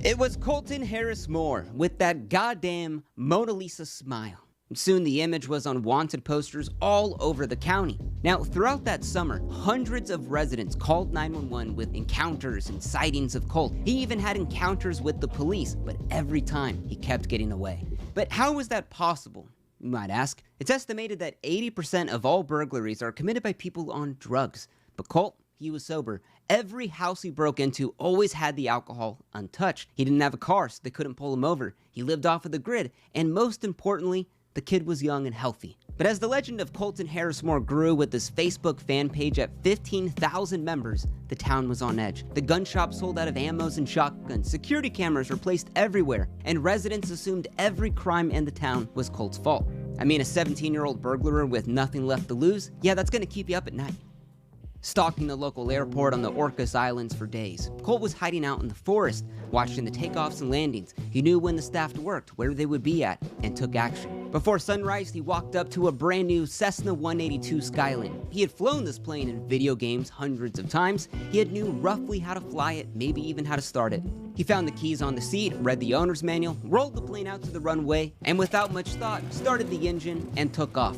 It was Colton Harris Moore with that goddamn Mona Lisa smile. Soon the image was on wanted posters all over the county. Now, throughout that summer, hundreds of residents called 911 with encounters and sightings of Colt. He even had encounters with the police, but every time he kept getting away. But how was that possible? You might ask. It's estimated that 80% of all burglaries are committed by people on drugs. But Colt, he was sober. Every house he broke into always had the alcohol untouched. He didn't have a car, so they couldn't pull him over. He lived off of the grid, and most importantly, the kid was young and healthy. But as the legend of Colton Harris Moore grew with his Facebook fan page at 15,000 members, the town was on edge. The gun shop sold out of ammos and shotguns, security cameras were placed everywhere, and residents assumed every crime in the town was Colt's fault. I mean, a 17-year-old burglar with nothing left to lose? Yeah, that's gonna keep you up at night. Stalking the local airport on the Orcas Islands for days, Colt was hiding out in the forest, watching the takeoffs and landings. He knew when the staff worked, where they would be at, and took action. Before sunrise, he walked up to a brand new Cessna 182 Skyline. He had flown this plane in video games hundreds of times. He had knew roughly how to fly it, maybe even how to start it. He found the keys on the seat, read the owner's manual, rolled the plane out to the runway, and without much thought, started the engine and took off.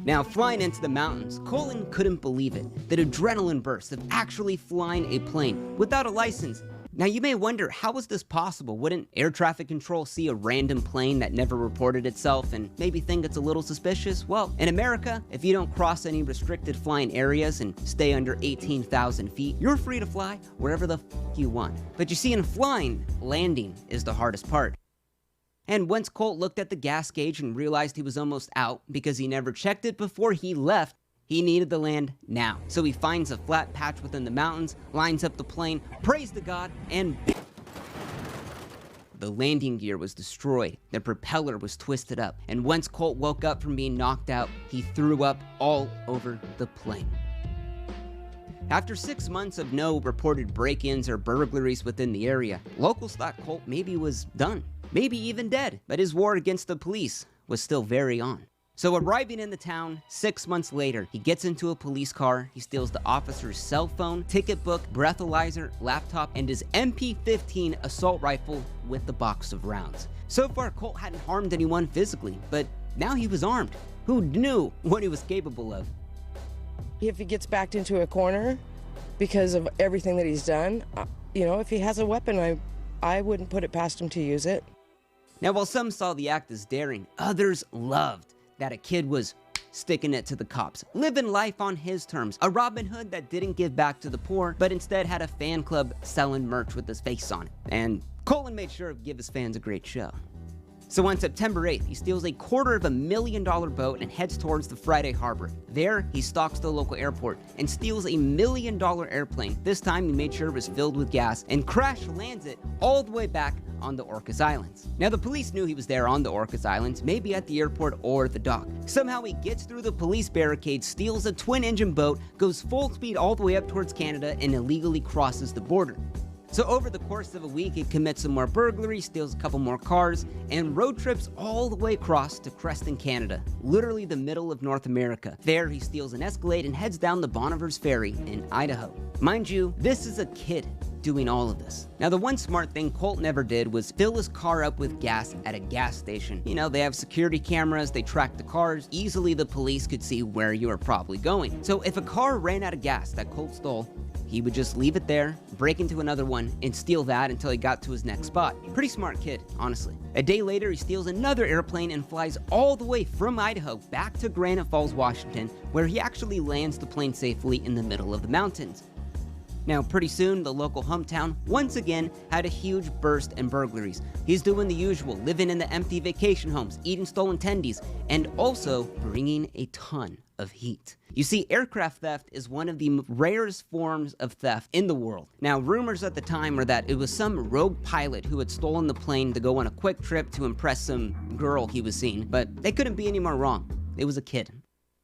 Now, flying into the mountains, Colton couldn't believe it. That adrenaline burst of actually flying a plane without a license. Now, you may wonder, how was this possible? Wouldn't air traffic control see a random plane that never reported itself and maybe think it's a little suspicious? Well, in America, if you don't cross any restricted flying areas and stay under 18,000 feet, you're free to fly wherever the f you want. But you see, in flying, landing is the hardest part. And once Colt looked at the gas gauge and realized he was almost out because he never checked it before he left, he needed to land now. So he finds a flat patch within the mountains, lines up the plane, prays to God, and the landing gear was destroyed. The propeller was twisted up. And once Colt woke up from being knocked out, he threw up all over the plane. After 6 months of no reported break-ins or burglaries within the area, locals thought Colt maybe was done. Maybe even dead, but his war against the police was still very on. So arriving in the town 6 months later, he gets into a police car, he steals the officer's cell phone, ticket book, breathalyzer, laptop, and his MP-15 assault rifle with the box of rounds. So far, Colt hadn't harmed anyone physically, but Now he was armed. Who knew what he was capable of? If he gets backed into a corner because of everything that he's done, you know, if he has a weapon, I wouldn't put it past him to use it. Now, while some saw the act as daring, others loved that a kid was sticking it to the cops, living life on his terms. A Robin Hood that didn't give back to the poor, but instead had a fan club selling merch with his face on it. And Colton made sure to give his fans a great show. So on September 8th, he steals a $250,000 boat and heads towards the Friday Harbor. There, he stalks the local airport and steals $1 million airplane. This time, he made sure it was filled with gas and crash lands it all the way back on the Orcas Islands. Now, the police knew he was there on the Orcas Islands, maybe at the airport or the dock. Somehow, he gets through the police barricade, steals a twin-engine boat, goes full speed all the way up towards Canada, and illegally crosses the border. So over the course of a week, he commits some more burglaries, steals a couple more cars, and road trips all the way across to Creston, Canada, literally the middle of North America. There, he steals an Escalade and heads down the Bonnevers Ferry in Idaho. Mind you, this is a kid doing all of this. Now, the one smart thing Colt never did was fill his car up with gas at a gas station. You know, they have security cameras, they track the cars, easily the police could see where you are probably going. So if a car ran out of gas that Colt stole, he would just leave it there, break into another one, and steal that until he got to his next spot. Pretty smart kid, honestly. A day later, he steals another airplane and flies all the way from Idaho back to Granite Falls, Washington, where he actually lands the plane safely in the middle of the mountains. Now, pretty soon, the local hometown once again had a huge burst in burglaries. He's doing the usual, living in the empty vacation homes, eating stolen tendies, and also bringing a ton of heat. You see, aircraft theft is one of the rarest forms of theft in the world. Now, rumors at the time were that it was some rogue pilot who had stolen the plane to go on a quick trip to impress some girl he was seeing, but they couldn't be any more wrong. It was a kid.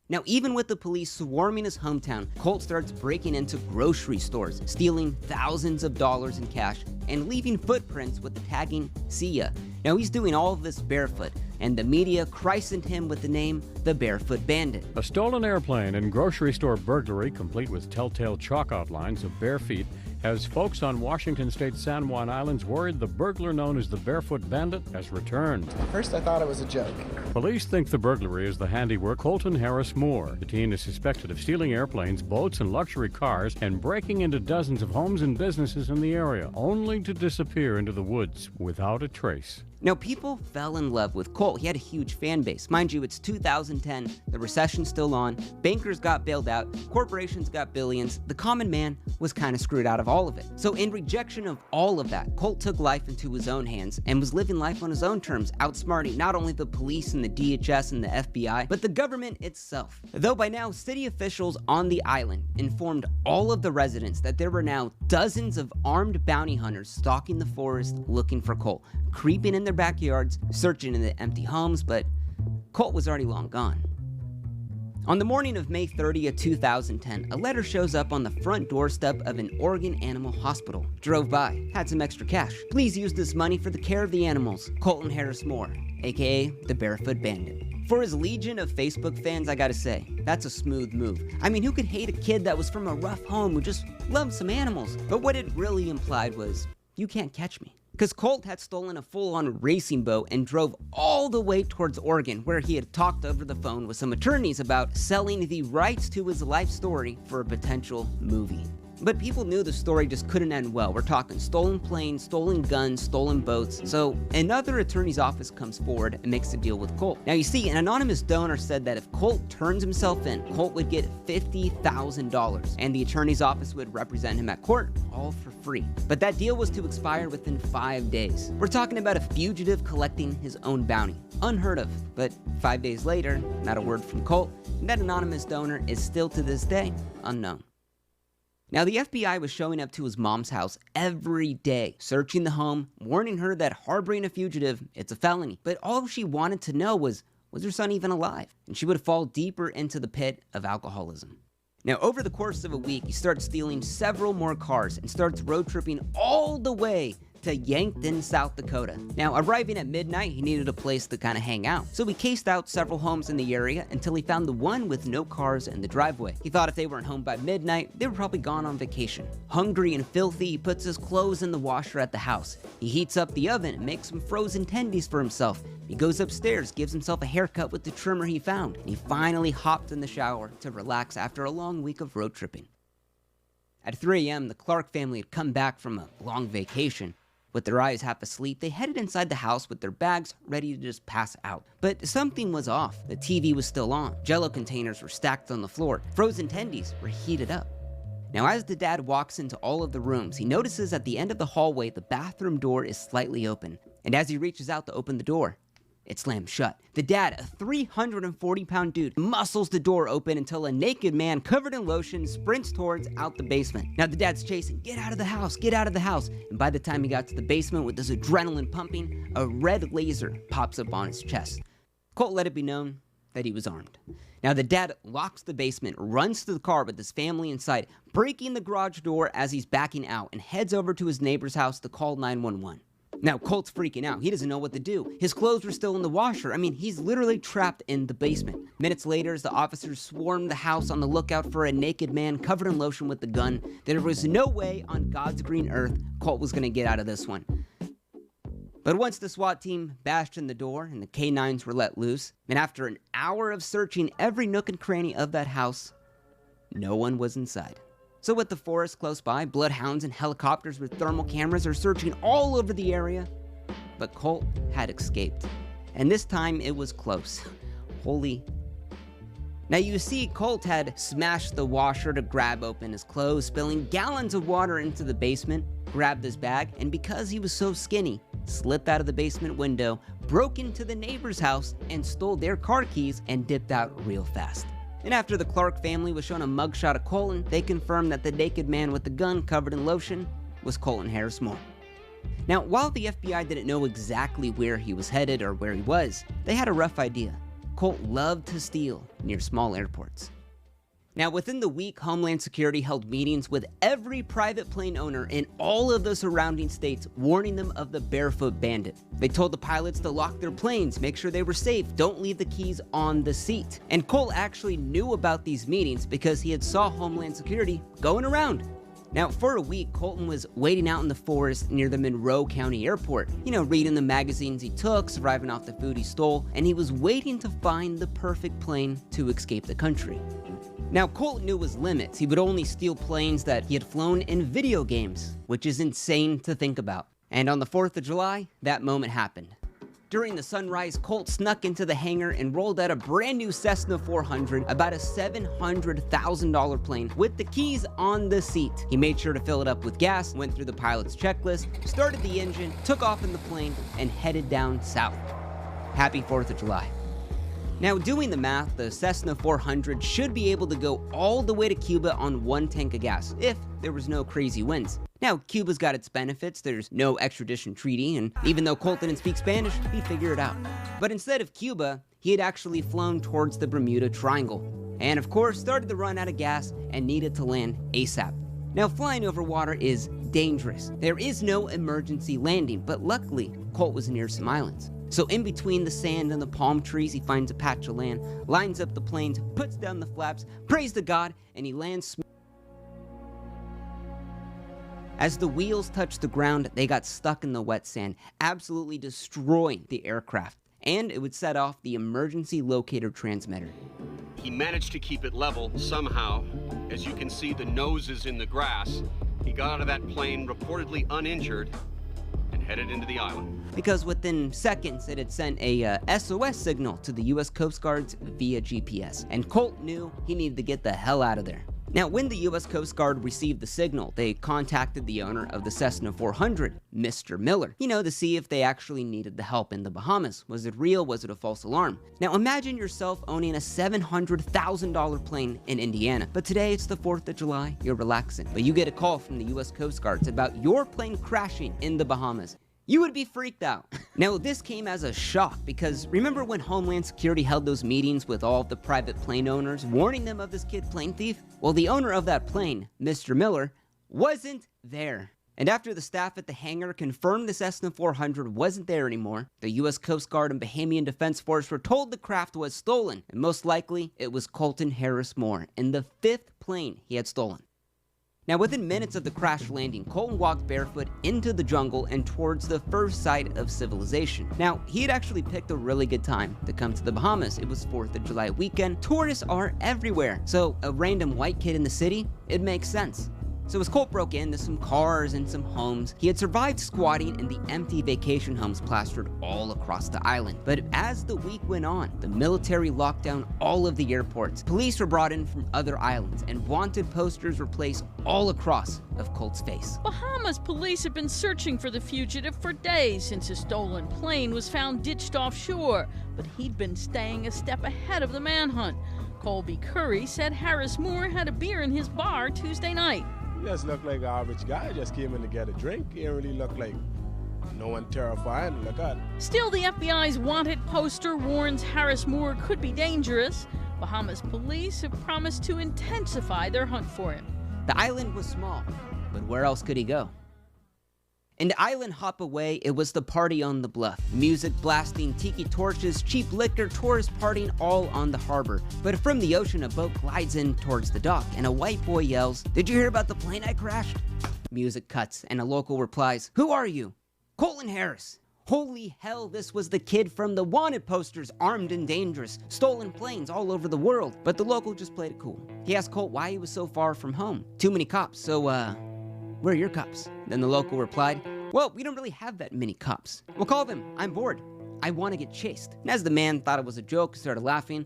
Now, even with the police swarming his hometown, Colt starts breaking into grocery stores, stealing thousands of dollars in cash, and leaving footprints with the tagging, "See ya." Now, he's doing all of this barefoot, and the media christened him with the name the Barefoot Bandit. A stolen airplane and grocery store burglary, complete with telltale chalk outlines of bare feet, has folks on Washington State's San Juan Islands worried the burglar known as the Barefoot Bandit has returned. At first I thought it was a joke. Police think the burglary is the handiwork Colton Harris Moore. The teen is suspected of stealing airplanes, boats, and luxury cars and breaking into dozens of homes and businesses in the area, only to disappear into the woods without a trace. Now, people fell in love with Colt. He had a huge fan base. Mind you, it's 2010, the recession's still on, bankers got bailed out, corporations got billions, the common man was kind of screwed out of all of it. So in rejection of all of that, Colt took life into his own hands and was living life on his own terms, outsmarting not only the police and the DHS and the FBI, but the government itself. Though by now, city officials on the island informed all of the residents that there were now dozens of armed bounty hunters stalking the forest looking for Colt, creeping in their backyards, searching in the empty homes, but Colt was already long gone. On the morning of May 30th, 2010, a letter shows up on the front doorstep of an Oregon animal hospital. Drove by, had some extra cash. Please use this money for the care of the animals. Colton Harris Moore, aka the Barefoot Bandit. For his legion of Facebook fans, I gotta say, that's a smooth move. I mean, who could hate a kid that was from a rough home who just loved some animals? But what it really implied was, you can't catch me. Because Colt had stolen a full-on racing boat and drove all the way towards Oregon, where he had talked over the phone with some attorneys about selling the rights to his life story for a potential movie. But people knew the story just couldn't end well. We're talking stolen planes, stolen guns, stolen boats. So another attorney's office comes forward and makes a deal with Colt. Now you see, an anonymous donor said that if Colt turns himself in, Colt would get $50,000 and the attorney's office would represent him at court, all for free. But that deal was to expire within 5 days. We're talking about a fugitive collecting his own bounty. Unheard of. But 5 days later, not a word from Colt, and that anonymous donor is still to this day unknown. Now, the FBI was showing up to his mom's house every day, searching the home, warning her that harboring a fugitive, it's a felony. But all she wanted to know was her son even alive? And she would fall deeper into the pit of alcoholism. Now, over the course of a week, he starts stealing several more cars and starts road tripping all the way to Yankton, South Dakota. Now, arriving at midnight, he needed a place to kind of hang out. So he cased out several homes in the area until he found the one with no cars in the driveway. He thought if they weren't home by midnight, they were probably gone on vacation. Hungry and filthy, he puts his clothes in the washer at the house. He heats up the oven and makes some frozen tendies for himself. He goes upstairs, gives himself a haircut with the trimmer he found, and he finally hopped in the shower to relax after a long week of road tripping. At 3 a.m., the Clark family had come back from a long vacation. With their eyes half asleep, they headed inside the house with their bags ready to just pass out. But something was off. The TV was still on. Jell-O containers were stacked on the floor. Frozen tendies were heated up. Now, as the dad walks into all of the rooms, he notices at the end of the hallway, the bathroom door is slightly open. And as he reaches out to open the door, it slams shut. The dad, a 340-pound dude, muscles the door open until a naked man covered in lotion sprints towards out the basement. Now the dad's chasing, get out of the house, get out of the house. And by the time he got to the basement with his adrenaline pumping, a red laser pops up on his chest. Colt let it be known that he was armed. Now the dad locks the basement, runs to the car with his family inside, breaking the garage door as he's backing out, and heads over to his neighbor's house to call 911. Now, Colt's freaking out. He doesn't know what to do. His clothes were still in the washer. I mean, he's literally trapped in the basement. Minutes later, as the officers swarmed the house on the lookout for a naked man covered in lotion with a gun, there was no way on God's green earth Colt was going to get out of this one. But once the SWAT team bashed in the door and the K-9s were let loose, and after an hour of searching every nook and cranny of that house, no one was inside. So with the forest close by, bloodhounds and helicopters with thermal cameras are searching all over the area. But Colt had escaped. And this time it was close. Holy. Now you see, Colt had smashed the washer to grab open his clothes, spilling gallons of water into the basement, grabbed his bag, and because he was so skinny, slipped out of the basement window, broke into the neighbor's house, and stole their car keys and dipped out real fast. And after the Clark family was shown a mugshot of Colton, they confirmed that the naked man with the gun covered in lotion was Colton Harris Moore. Now, while the FBI didn't know exactly where he was headed or where he was, they had a rough idea. Colt loved to steal near small airports. Now, within the week, Homeland Security held meetings with every private plane owner in all of the surrounding states, warning them of the Barefoot Bandit. They told the pilots to lock their planes, make sure they were safe, don't leave the keys on the seat. And Colt actually knew about these meetings because he had saw Homeland Security going around. Now, for a week, Colton was waiting out in the forest near the Monroe County Airport, reading the magazines he took, surviving off the food he stole, and he was waiting to find the perfect plane to escape the country. Now, Colt knew his limits. He would only steal planes that he had flown in video games, which is insane to think about. And on the 4th of July, that moment happened. During the sunrise, Colt snuck into the hangar and rolled out a brand new Cessna 400, about a $700,000 plane, with the keys on the seat. He made sure to fill it up with gas, went through the pilot's checklist, started the engine, took off in the plane, and headed down south. Happy 4th of July. Now, doing the math, the Cessna 400 should be able to go all the way to Cuba on one tank of gas, if there was no crazy winds. Now, Cuba's got its benefits, there's no extradition treaty, and even though Colt didn't speak Spanish, he'd figure it out. But instead of Cuba, he had actually flown towards the Bermuda Triangle, and of course started to run out of gas and needed to land ASAP. Now, flying over water is dangerous. There is no emergency landing, but luckily, Colt was near some islands. So in between the sand and the palm trees, he finds a patch of land, lines up the planes, puts down the flaps, prays to God, and he lands. As the wheels touched the ground, they got stuck in the wet sand, absolutely destroying the aircraft. And it would set off the emergency locator transmitter. He managed to keep it level somehow. As you can see, the nose is in the grass. He got out of that plane reportedly uninjured and headed into the island. Because within seconds, it had sent a SOS signal to the US Coast Guards via GPS. And Colt knew he needed to get the hell out of there. Now, when the US Coast Guard received the signal, they contacted the owner of the Cessna 400, Mr. Miller, to see if they actually needed the help in the Bahamas. Was it real? Was it a false alarm? Now, imagine yourself owning a $700,000 plane in Indiana, but today it's the 4th of July, you're relaxing, but you get a call from the US Coast Guard about your plane crashing in the Bahamas. You would be freaked out. Now, this came as a shock because remember when Homeland Security held those meetings with all of the private plane owners, warning them of this kid plane thief? Well, the owner of that plane, Mr. Miller, wasn't there. And after the staff at the hangar confirmed the Cessna 400 wasn't there anymore, the US Coast Guard and Bahamian Defense Force were told the craft was stolen, and most likely it was Colton Harris Moore in the 5th plane he had stolen. Now, within minutes of the crash landing, Colton walked barefoot into the jungle and towards the first site of civilization. Now, he had actually picked a really good time to come to the Bahamas. It was 4th of July weekend. Tourists are everywhere. So a random white kid in the city, it makes sense. So as Colt broke into some cars and some homes, he had survived squatting in the empty vacation homes plastered all across the island. But as the week went on, the military locked down all of the airports. Police were brought in from other islands, and wanted posters were placed all across of Colt's face. Bahamas police have been searching for the fugitive for days since his stolen plane was found ditched offshore, but he'd been staying a step ahead of the manhunt. Colby Curry said Harris Moore had a beer in his bar Tuesday night. He just looked like an average guy, just came in to get a drink. He didn't really look like no one terrifying to look at. Still, the FBI's wanted poster warns Harris Moore could be dangerous. Bahamas police have promised to intensify their hunt for him. The island was small, but where else could he go? An island hop away, it was the party on the bluff. Music blasting, tiki torches, cheap liquor, tourists partying all on the harbor. But from the ocean, a boat glides in towards the dock, and a white boy yells, "Did you hear about the plane I crashed?" Music cuts, and a local replies, "Who are you?" "Colton Harris." Holy hell, this was the kid from the wanted posters, armed and dangerous, stolen planes all over the world. But the local just played it cool. He asked Colt why he was so far from home. "Too many cops, so where are your cops?" Then the local replied, "Well, we don't really have that many cops." "Well, call them. I'm bored. I want to get chased." And as the man thought it was a joke, started laughing,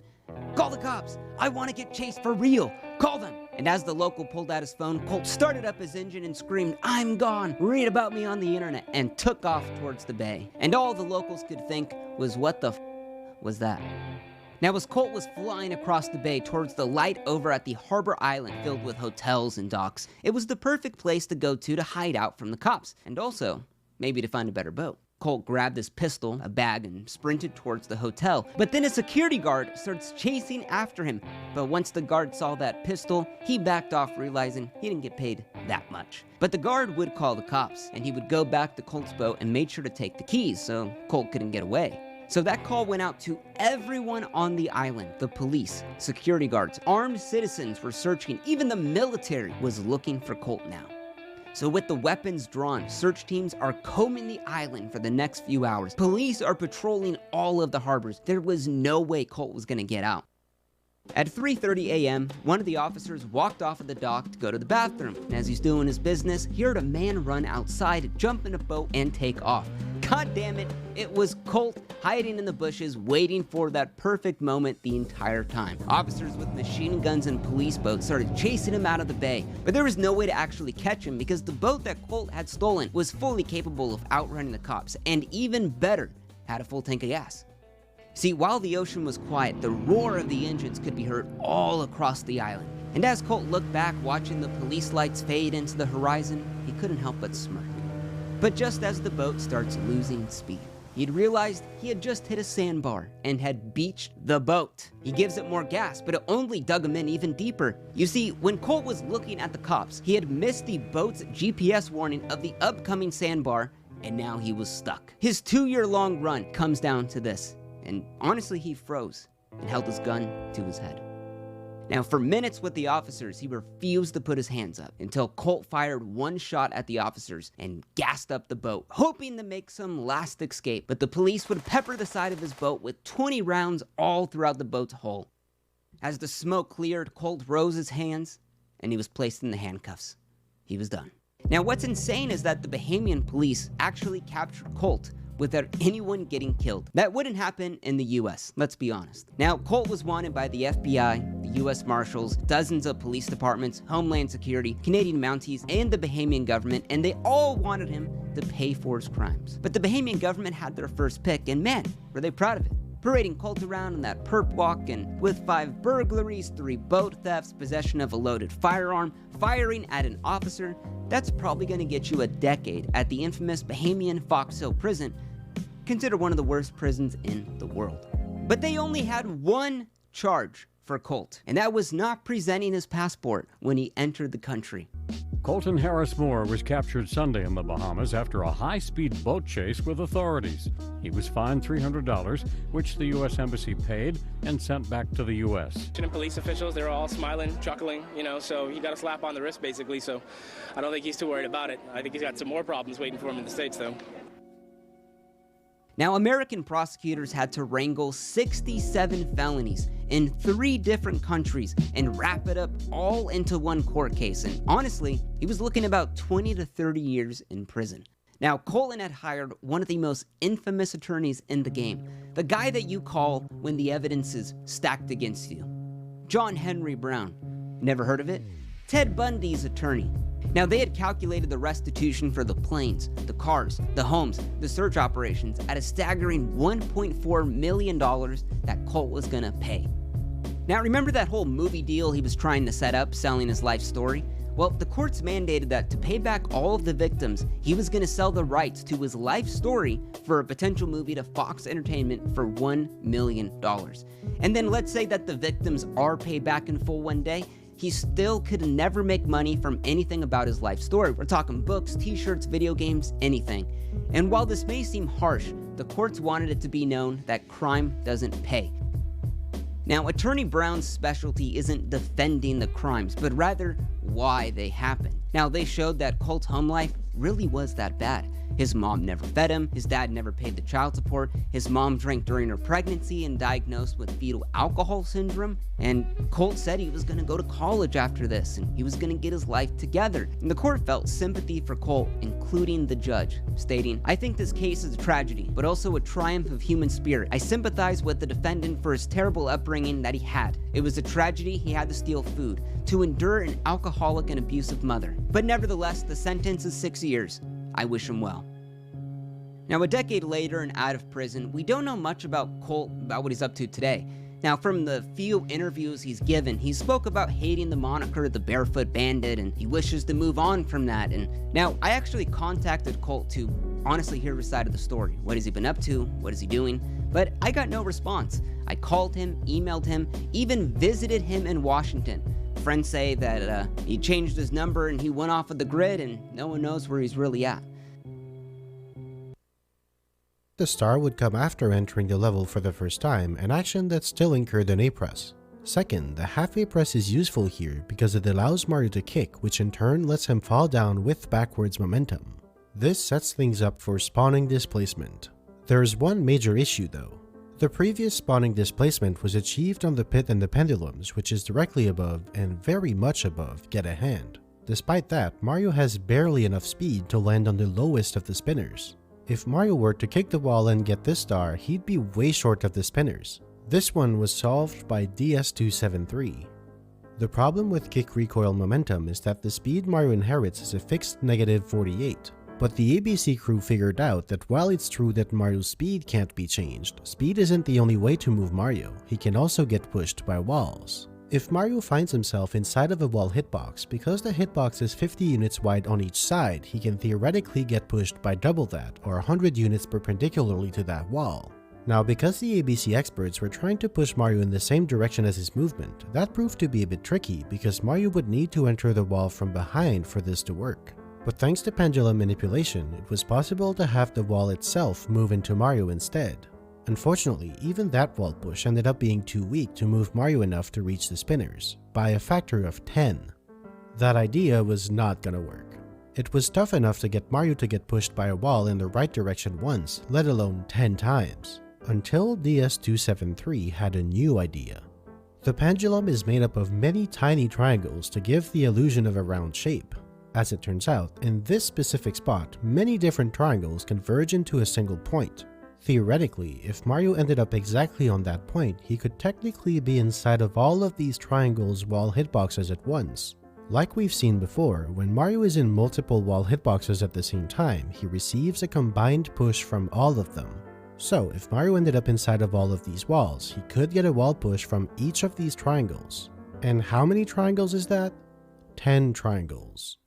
"Call the cops. I want to get chased for real. Call them." And as the local pulled out his phone, Colt started up his engine and screamed, "I'm gone. Read about me on the internet," and took off towards the bay. And all the locals could think was, what the was that? Now, as Colt was flying across the bay towards the light over at the harbor island filled with hotels and docks, it was the perfect place to go to hide out from the cops, and also maybe to find a better boat. Colt grabbed his pistol, a bag, and sprinted towards the hotel. But then a security guard starts chasing after him. But once the guard saw that pistol, he backed off, realizing he didn't get paid that much. But the guard would call the cops, and he would go back to Colt's boat and made sure to take the keys so Colt couldn't get away. So that call went out to everyone on the island. The police, security guards, armed citizens were searching. Even the military was looking for Colt now. So with the weapons drawn, search teams are combing the island for the next few hours. Police are patrolling all of the harbors. There was no way Colt was gonna get out. At 3:30 a.m., one of the officers walked off of the dock to go to the bathroom. And as he's doing his business, he heard a man run outside, jump in a boat, and take off. God damn it, it was Colt hiding in the bushes, waiting for that perfect moment the entire time. Officers with machine guns and police boats started chasing him out of the bay, but there was no way to actually catch him because the boat that Colt had stolen was fully capable of outrunning the cops, and even better, had a full tank of gas. See, while the ocean was quiet, the roar of the engines could be heard all across the island. And as Colt looked back, watching the police lights fade into the horizon, he couldn't help but smirk. But just as the boat starts losing speed, he'd realized he had just hit a sandbar and had beached the boat. He gives it more gas, but it only dug him in even deeper. You see, when Colt was looking at the cops, he had missed the boat's GPS warning of the upcoming sandbar, and now he was stuck. His 2-year-long run comes down to this. And honestly, he froze and held his gun to his head. Now, for minutes with the officers, he refused to put his hands up until Colt fired one shot at the officers and gassed up the boat, hoping to make some last escape. But the police would pepper the side of his boat with 20 rounds all throughout the boat's hull. As the smoke cleared, Colt rose his hands and he was placed in the handcuffs. He was done. Now, what's insane is that the Bahamian police actually captured Colt without anyone getting killed. That wouldn't happen in the US, let's be honest. Now, Colt was wanted by the FBI, the US Marshals, dozens of police departments, Homeland Security, Canadian Mounties, and the Bahamian government, and they all wanted him to pay for his crimes. But the Bahamian government had their first pick, and man, were they proud of it. Parading Colt around in that perp walk, and with 5 burglaries, 3 boat thefts, possession of a loaded firearm, firing at an officer, that's probably gonna get you a decade at the infamous Bahamian Fox Hill prison, considered one of the worst prisons in the world. But they only had one charge for Colt, and that was not presenting his passport when he entered the country. Colton Harris Moore was captured Sunday in the Bahamas after a high-speed boat chase with authorities. He was fined $300, which the U.S. Embassy paid and sent back to the U.S. Police officials, they were all smiling, chuckling, so he got a slap on the wrist, basically, so I don't think he's too worried about it. I think he's got some more problems waiting for him in the States, though. Now, American prosecutors had to wrangle 67 felonies in 3 different countries and wrap it up all into one court case. And honestly, he was looking about 20 to 30 years in prison. Now, Colton had hired one of the most infamous attorneys in the game, the guy that you call when the evidence is stacked against you. John Henry Brown. Never heard of it? Ted Bundy's attorney. Now, they had calculated the restitution for the planes, the cars, the homes, the search operations at a staggering $1.4 million that Colt was gonna pay. Now, remember that whole movie deal he was trying to set up, selling his life story? Well, the courts mandated that to pay back all of the victims, he was gonna sell the rights to his life story for a potential movie to Fox Entertainment for $1 million. And then let's say that the victims are paid back in full one day, he still could never make money from anything about his life story. We're talking books, t-shirts, video games, anything. And while this may seem harsh, the courts wanted it to be known that crime doesn't pay. Now, Attorney Brown's specialty isn't defending the crimes, but rather why they happen. Now, they showed that Colt's home life really was that bad. His mom never fed him, his dad never paid the child support, his mom drank during her pregnancy and diagnosed with fetal alcohol syndrome, and Colt said he was gonna go to college after this and he was gonna get his life together. And the court felt sympathy for Colt, including the judge, stating, "I think this case is a tragedy, but also a triumph of human spirit. I sympathize with the defendant for his terrible upbringing that he had. It was a tragedy he had to steal food, to endure an alcoholic and abusive mother. But nevertheless, the sentence is 6 years. I wish him well." Now, a decade later and out of prison, we don't know much about Colt, about what he's up to today. Now, from the few interviews he's given, he spoke about hating the moniker the Barefoot Bandit, and he wishes to move on from that. And now, I actually contacted Colt to honestly hear his side of the story. What has he been up to? What is he doing? But I got no response. I called him, emailed him, even visited him in Washington. Friends say that he changed his number and he went off of the grid and no one knows where he's really at. The star would come after entering the level for the first time, an action that still incurred an A press. Second, the half A press is useful here because it allows Mario to kick, which in turn lets him fall down with backwards momentum. This sets things up for spawning displacement. There is one major issue though. The previous spawning displacement was achieved on the pit and the pendulums, which is directly above and very much above Get a Hand. Despite that, Mario has barely enough speed to land on the lowest of the spinners. If Mario were to kick the wall and get this star, he'd be way short of the spinners. This one was solved by DS273. The problem with kick recoil momentum is that the speed Mario inherits is a fixed -48. But the ABC crew figured out that while it's true that Mario's speed can't be changed, speed isn't the only way to move Mario. He can also get pushed by walls. If Mario finds himself inside of a wall hitbox, because the hitbox is 50 units wide on each side, he can theoretically get pushed by double that, or 100 units perpendicularly to that wall. Now, because the ABC experts were trying to push Mario in the same direction as his movement, that proved to be a bit tricky because Mario would need to enter the wall from behind for this to work. But thanks to pendulum manipulation, it was possible to have the wall itself move into Mario instead. Unfortunately, even that wall push ended up being too weak to move Mario enough to reach the spinners, by a factor of 10. That idea was not gonna work. It was tough enough to get Mario to get pushed by a wall in the right direction once, let alone 10 times, until DS273 had a new idea. The pendulum is made up of many tiny triangles to give the illusion of a round shape. As it turns out, in this specific spot, many different triangles converge into a single point. Theoretically, if Mario ended up exactly on that point, he could technically be inside of all of these triangles' wall hitboxes at once. Like we've seen before, when Mario is in multiple wall hitboxes at the same time, he receives a combined push from all of them. So, if Mario ended up inside of all of these walls, he could get a wall push from each of these triangles. And how many triangles is that? 10 triangles.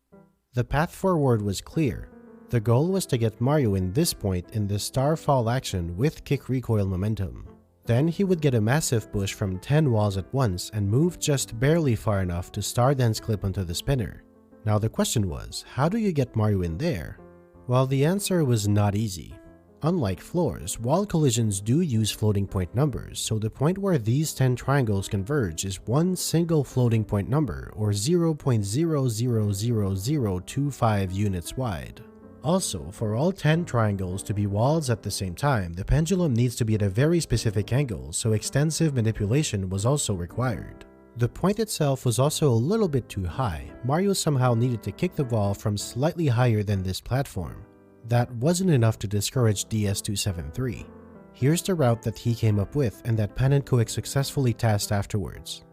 The path forward was clear. The goal was to get Mario in this point in the star fall action with kick recoil momentum. Then he would get a massive push from 10 walls at once and move just barely far enough to star dance clip onto the spinner. Now the question was, how do you get Mario in there? Well, the answer was not easy. Unlike floors, wall collisions do use floating point numbers, so the point where these 10 triangles converge is one single floating point number, or 0.000025 units wide. Also, for all 10 triangles to be walls at the same time, the pendulum needs to be at a very specific angle, so extensive manipulation was also required. The point itself was also a little bit too high. Mario somehow needed to kick the wall from slightly higher than this platform. That wasn't enough to discourage DS273. Here's the route that he came up with and that Pan and Koic successfully tasked afterwards.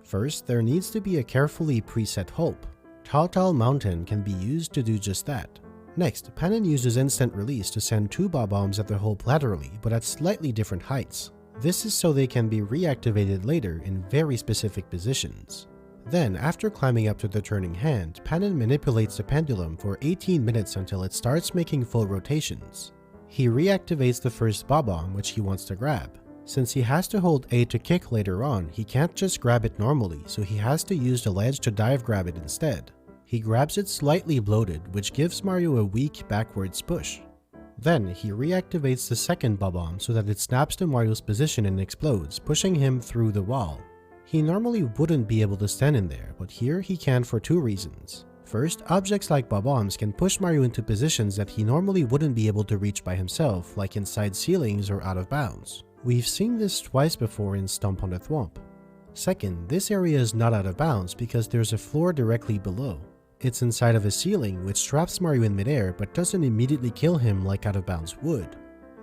First, there needs to be a carefully preset hope. Tal Mountain can be used to do just that. Next, Pan uses instant release to send 2 bob-bombs at the hope laterally, but at slightly different heights. This is so they can be reactivated later in very specific positions. Then, after climbing up to the turning hand, Pan manipulates the pendulum for 18 minutes until it starts making full rotations. He reactivates the first bob-bomb which he wants to grab. Since he has to hold A to kick later on, he can't just grab it normally, so he has to use the ledge to dive grab it instead. He grabs it slightly bloated, which gives Mario a weak backwards push. Then, he reactivates the second bob-bomb so that it snaps to Mario's position and explodes, pushing him through the wall. He normally wouldn't be able to stand in there, but here he can for 2 reasons. First, objects like bob-bombs can push Mario into positions that he normally wouldn't be able to reach by himself, like inside ceilings or out of bounds. We've seen this twice before in Stomp on the Thwomp. Second, this area is not out of bounds because there's a floor directly below. It's inside of a ceiling which traps Mario in midair but doesn't immediately kill him like out of bounds would.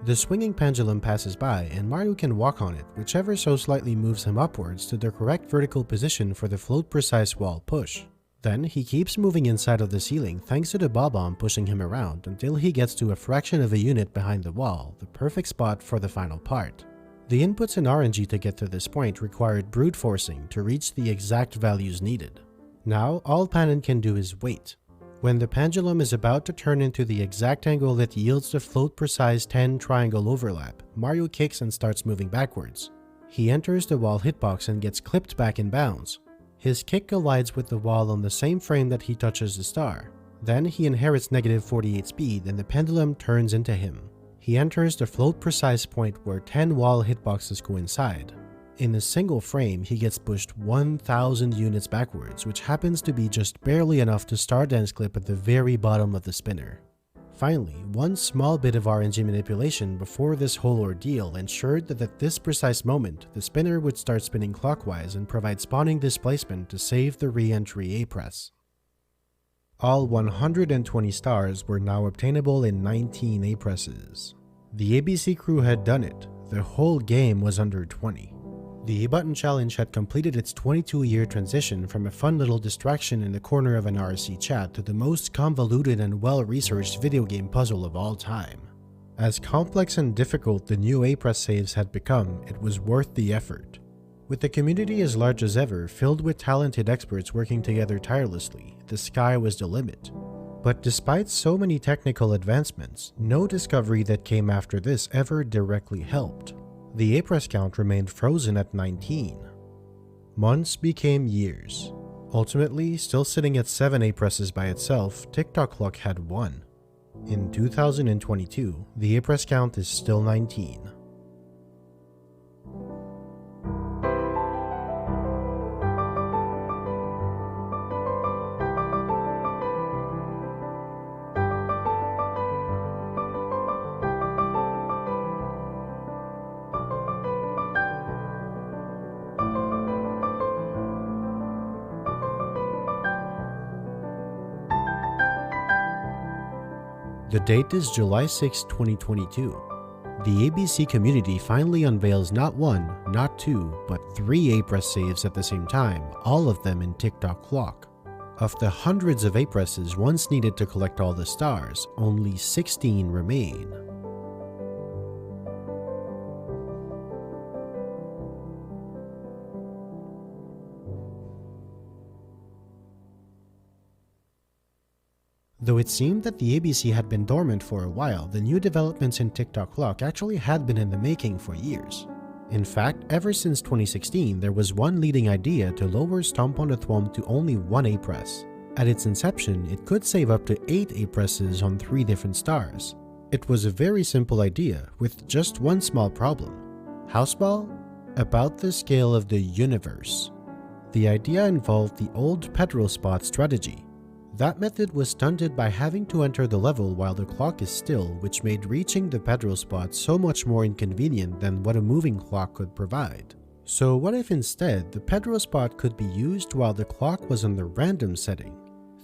The swinging pendulum passes by and Mario can walk on it, which ever so slightly moves him upwards to the correct vertical position for the float precise wall push. Then he keeps moving inside of the ceiling thanks to the bob-bomb pushing him around until he gets to a fraction of a unit behind the wall, the perfect spot for the final part. The inputs in RNG to get to this point required brute forcing to reach the exact values needed. Now, all Pan can do is wait. When the pendulum is about to turn into the exact angle that yields the float precise 10 triangle overlap, Mario kicks and starts moving backwards. He enters the wall hitbox and gets clipped back in bounds. His kick collides with the wall on the same frame that he touches the star. Then he inherits -48 speed and the pendulum turns into him. He enters the float precise point where 10 wall hitboxes coincide. In a single frame, he gets pushed 1,000 units backwards, which happens to be just barely enough to start dance clip at the very bottom of the spinner. Finally, one small bit of RNG manipulation before this whole ordeal ensured that at this precise moment, the spinner would start spinning clockwise and provide spawning displacement to save the re-entry A-press. All 120 stars were now obtainable in 19 A-presses. The ABC crew had done it. The whole game was under 20. The A-Button Challenge had completed its 22-year transition from a fun little distraction in the corner of an RC chat to the most convoluted and well-researched video game puzzle of all time. As complex and difficult the new A-Press saves had become, it was worth the effort. With the community as large as ever, filled with talented experts working together tirelessly, the sky was the limit. But despite so many technical advancements, no discovery that came after this ever directly helped. The A-Press count remained frozen at 19. Months became years. Ultimately, still sitting at 7 A-Presses by itself, TikTok Clock had 1. In 2022, the A-Press count is still 19. The date is July 6, 2022. The ABC community finally unveils not 1, not 2, but 3 A-Press saves at the same time, all of them in TikTok Clock. Of the hundreds of A-Presses once needed to collect all the stars, only 16 remain. Though it seemed that the ABC had been dormant for a while, the new developments in TikTok Clock actually had been in the making for years. In fact, ever since 2016, there was one leading idea to lower Stomp on the Thwomp to only 1 A-Press. At its inception, it could save up to 8 A-presses on 3 different stars. It was a very simple idea, with just one small problem. How small? About the scale of the universe. The idea involved the old pedal spot strategy. That method was stunted by having to enter the level while the clock is still, which made reaching the pedal spot so much more inconvenient than what a moving clock could provide. So what if instead the pedal spot could be used while the clock was on the random setting?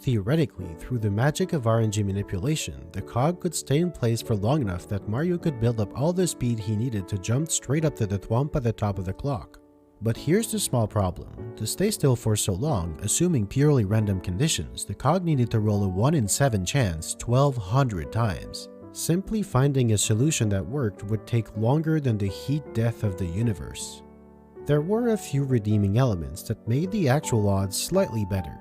Theoretically, through the magic of RNG manipulation, the cog could stay in place for long enough that Mario could build up all the speed he needed to jump straight up to the thwomp at the top of the clock. But here's the small problem. To stay still for so long, assuming purely random conditions, the cog needed to roll a 1 in 7 chance 1200 times. Simply finding a solution that worked would take longer than the heat death of the universe. There were a few redeeming elements that made the actual odds slightly better.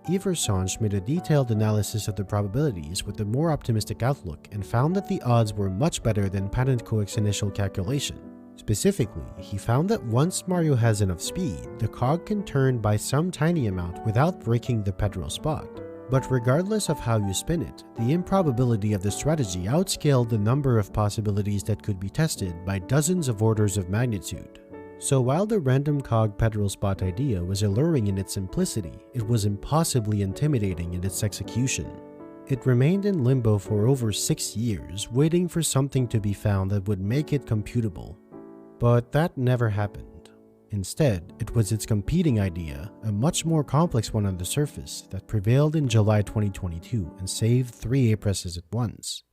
Eversange made a detailed analysis of the probabilities with a more optimistic outlook and found that the odds were much better than Patentcook's initial calculation. Specifically, he found that once Mario has enough speed, the cog can turn by some tiny amount without breaking the pedal spot. But regardless of how you spin it, the improbability of the strategy outscaled the number of possibilities that could be tested by dozens of orders of magnitude. So while the random cog pedal spot idea was alluring in its simplicity, it was impossibly intimidating in its execution. It remained in limbo for over 6 years, waiting for something to be found that would make it computable. But that never happened. Instead, it was its competing idea, a much more complex one on the surface, that prevailed in July 2022 and saved 3 A-presses at once.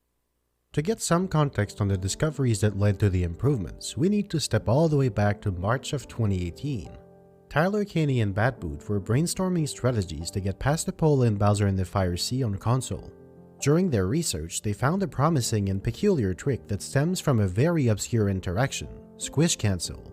To get some context on the discoveries that led to the improvements, we need to step all the way back to March of 2018. Tyler, Caney, and Badboot were brainstorming strategies to get past the Pola and Bowser in the Fire Sea on console. During their research, they found a promising and peculiar trick that stems from a very obscure interaction: squish cancel.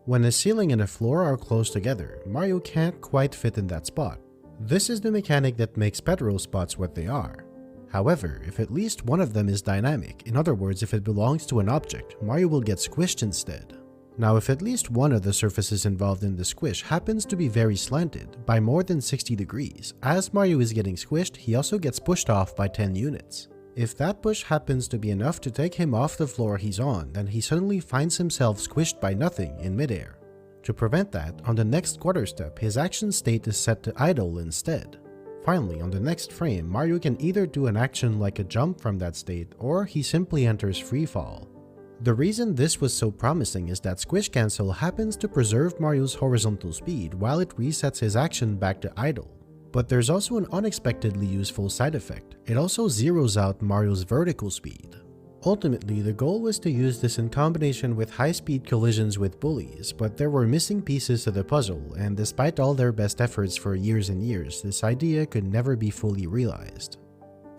When a ceiling and a floor are close together, Mario can't quite fit in that spot. This is the mechanic that makes pedal spots what they are. However, if at least one of them is dynamic, in other words, if it belongs to an object, Mario will get squished instead. Now, if at least one of the surfaces involved in the squish happens to be very slanted, by more than 60 degrees, as Mario is getting squished, he also gets pushed off by 10 units. If that push happens to be enough to take him off the floor he's on, then he suddenly finds himself squished by nothing in midair. To prevent that, on the next quarter step, his action state is set to idle instead. Finally, on the next frame, Mario can either do an action like a jump from that state, or he simply enters freefall. The reason this was so promising is that squish cancel happens to preserve Mario's horizontal speed while it resets his action back to idle. But there's also an unexpectedly useful side effect: it also zeroes out Mario's vertical speed. Ultimately, the goal was to use this in combination with high-speed collisions with bullies, but there were missing pieces to the puzzle, and despite all their best efforts for years and years, this idea could never be fully realized.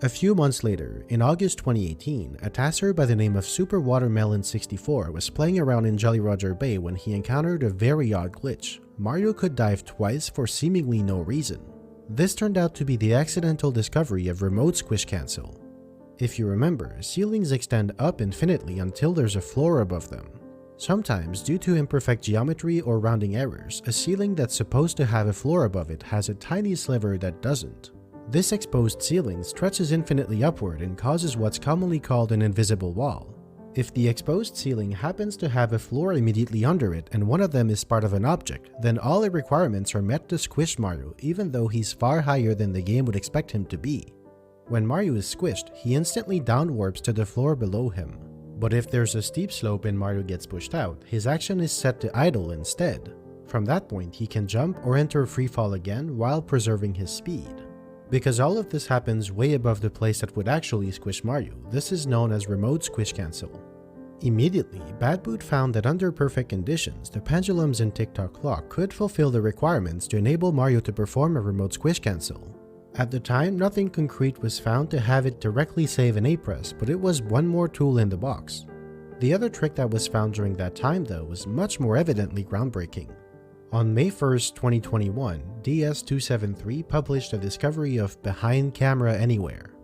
A few months later, in August 2018, a tasser by the name of Super Watermelon 64 was playing around in Jolly Roger Bay when he encountered a very odd glitch. Mario could dive twice for seemingly no reason. This turned out to be the accidental discovery of remote squish cancel. If you remember, ceilings extend up infinitely until there's a floor above them. Sometimes, due to imperfect geometry or rounding errors, a ceiling that's supposed to have a floor above it has a tiny sliver that doesn't. This exposed ceiling stretches infinitely upward and causes what's commonly called an invisible wall. If the exposed ceiling happens to have a floor immediately under it and one of them is part of an object, then all the requirements are met to squish Mario, even though he's far higher than the game would expect him to be. When Mario is squished, he instantly downwarps to the floor below him. But if there's a steep slope and Mario gets pushed out, his action is set to idle instead. From that point, he can jump or enter freefall again while preserving his speed. Because all of this happens way above the place that would actually squish Mario, this is known as remote squish cancel. Immediately, Badboot found that under perfect conditions, the pendulums in Tick-Tock Clock could fulfill the requirements to enable Mario to perform a remote squish cancel. At the time, nothing concrete was found to have it directly save an A-press, but it was one more tool in the box. The other trick that was found during that time, though, was much more evidently groundbreaking. On May 1st, 2021, DS273 published a discovery of Behind Camera Anywhere.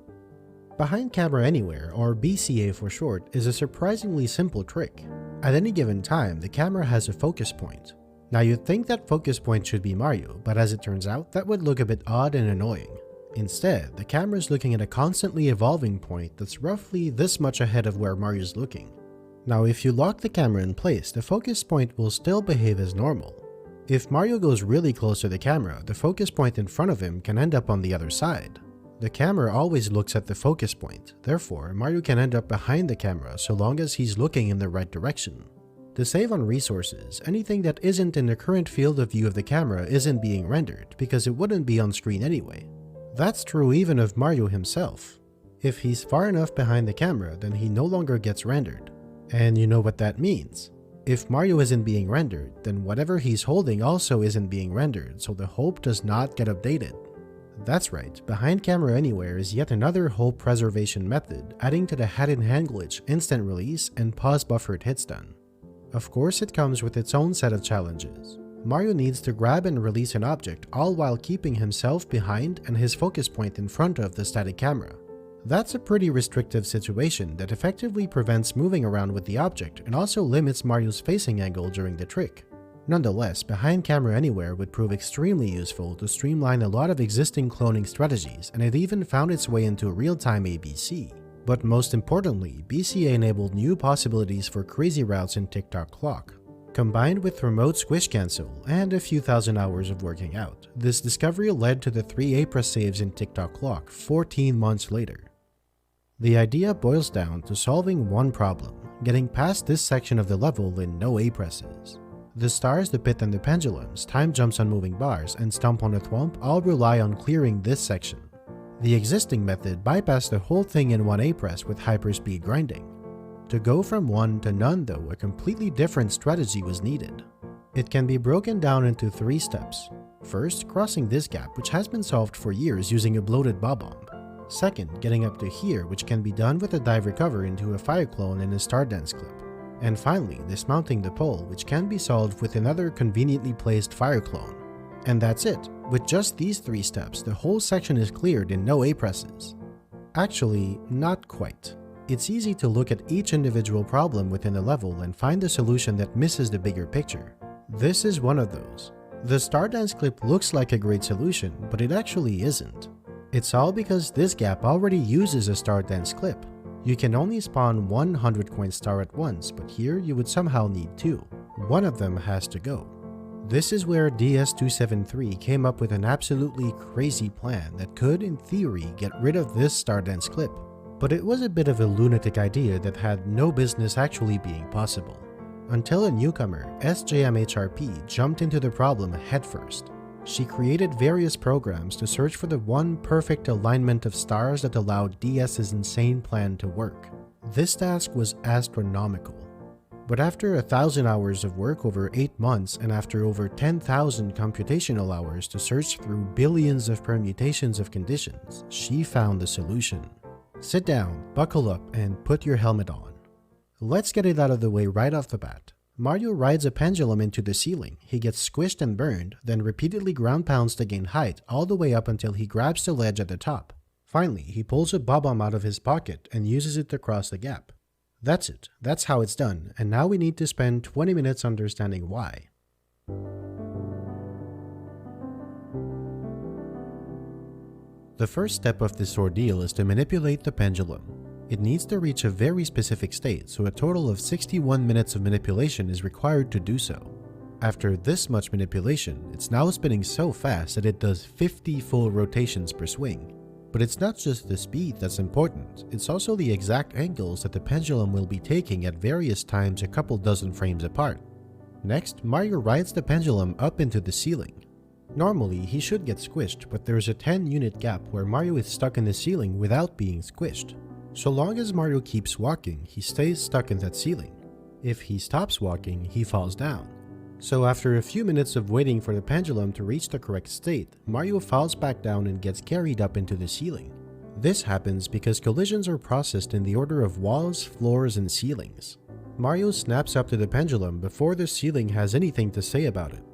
Behind Camera Anywhere, or BCA for short, is a surprisingly simple trick. At any given time, the camera has a focus point. Now you'd think that focus point should be Mario, but as it turns out, that would look a bit odd and annoying. Instead, the camera is looking at a constantly evolving point that's roughly this much ahead of where Mario's looking. Now if you lock the camera in place, the focus point will still behave as normal. If Mario goes really close to the camera, the focus point in front of him can end up on the other side. The camera always looks at the focus point, therefore Mario can end up behind the camera so long as he's looking in the right direction. To save on resources, anything that isn't in the current field of view of the camera isn't being rendered because it wouldn't be on screen anyway. That's true even of Mario himself. If he's far enough behind the camera, then he no longer gets rendered. And you know what that means. If Mario isn't being rendered, then whatever he's holding also isn't being rendered, so the hope does not get updated. That's right, behind camera anywhere is yet another hope preservation method, adding to the hat-in-hand glitch, instant release, and pause buffered hit stun. Of course it comes with its own set of challenges. Mario needs to grab and release an object all while keeping himself behind and his focus point in front of the static camera. That's a pretty restrictive situation that effectively prevents moving around with the object and also limits Mario's facing angle during the trick. Nonetheless, behind camera anywhere would prove extremely useful to streamline a lot of existing cloning strategies, and it even found its way into real-time ABC. But most importantly, BCA enabled new possibilities for crazy routes in TikTok Clock. Combined with remote squish cancel and a few thousand hours of working out, this discovery led to the 3 A-press saves in TikTok Clock 14 months later. The idea boils down to solving one problem, getting past this section of the level in no A-presses. The stars, the pit, and the pendulums, time jumps on moving bars, and stomp on the thwomp all rely on clearing this section. The existing method bypassed the whole thing in one A-press with hyperspeed grinding. To go from one to none though, a completely different strategy was needed. It can be broken down into 3 steps. First, crossing this gap, which has been solved for years using a bloated bob-omb. Second, getting up to here, which can be done with a dive recover into a fire clone and a Stardance clip. And finally, dismounting the pole, which can be solved with another conveniently placed fire clone. And that's it. With just these 3 steps, the whole section is cleared in no A-presses. Actually, not quite. It's easy to look at each individual problem within a level and find the solution that misses the bigger picture. This is one of those. The Stardance clip looks like a great solution, but it actually isn't. It's all because this gap already uses a Stardance clip. You can only spawn 100 coin star at once, but here you would somehow need 2. One of them has to go. This is where DS273 came up with an absolutely crazy plan that could, in theory, get rid of this Stardance clip. But it was a bit of a lunatic idea that had no business actually being possible. Until a newcomer, SJMHRP, jumped into the problem headfirst. She created various programs to search for the one perfect alignment of stars that allowed DS's insane plan to work. This task was astronomical. But after 1,000 hours of work over 8 months and after over 10,000 computational hours to search through billions of permutations of conditions, she found the solution. Sit down, buckle up, and put your helmet on. Let's get it out of the way right off the bat. Mario rides a pendulum into the ceiling, he gets squished and burned, then repeatedly ground pounds to gain height all the way up until he grabs the ledge at the top. Finally, he pulls a bob-omb out of his pocket and uses it to cross the gap. That's it, that's how it's done, and now we need to spend 20 minutes understanding why. The first step of this ordeal is to manipulate the pendulum. It needs to reach a very specific state, so a total of 61 minutes of manipulation is required to do so. After this much manipulation, it's now spinning so fast that it does 50 full rotations per swing. But it's not just the speed that's important, it's also the exact angles that the pendulum will be taking at various times a couple dozen frames apart. Next, Mario rides the pendulum up into the ceiling. Normally, he should get squished, but there's a 10-unit gap where Mario is stuck in the ceiling without being squished. So long as Mario keeps walking, he stays stuck in that ceiling. If he stops walking, he falls down. So after a few minutes of waiting for the pendulum to reach the correct state, Mario falls back down and gets carried up into the ceiling. This happens because collisions are processed in the order of walls, floors, and ceilings. Mario snaps up to the pendulum before the ceiling has anything to say about it.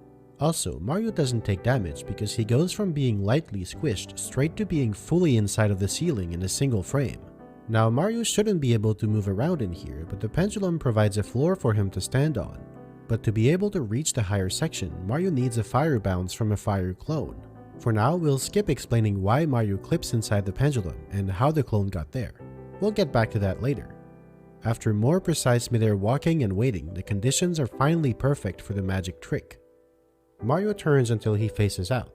Also, Mario doesn't take damage because he goes from being lightly squished straight to being fully inside of the ceiling in a single frame. Now, Mario shouldn't be able to move around in here, but the pendulum provides a floor for him to stand on. But to be able to reach the higher section, Mario needs a fire bounce from a fire clone. For now, we'll skip explaining why Mario clips inside the pendulum and how the clone got there. We'll get back to that later. After more precise midair walking and waiting, the conditions are finally perfect for the magic trick. Mario turns until he faces out.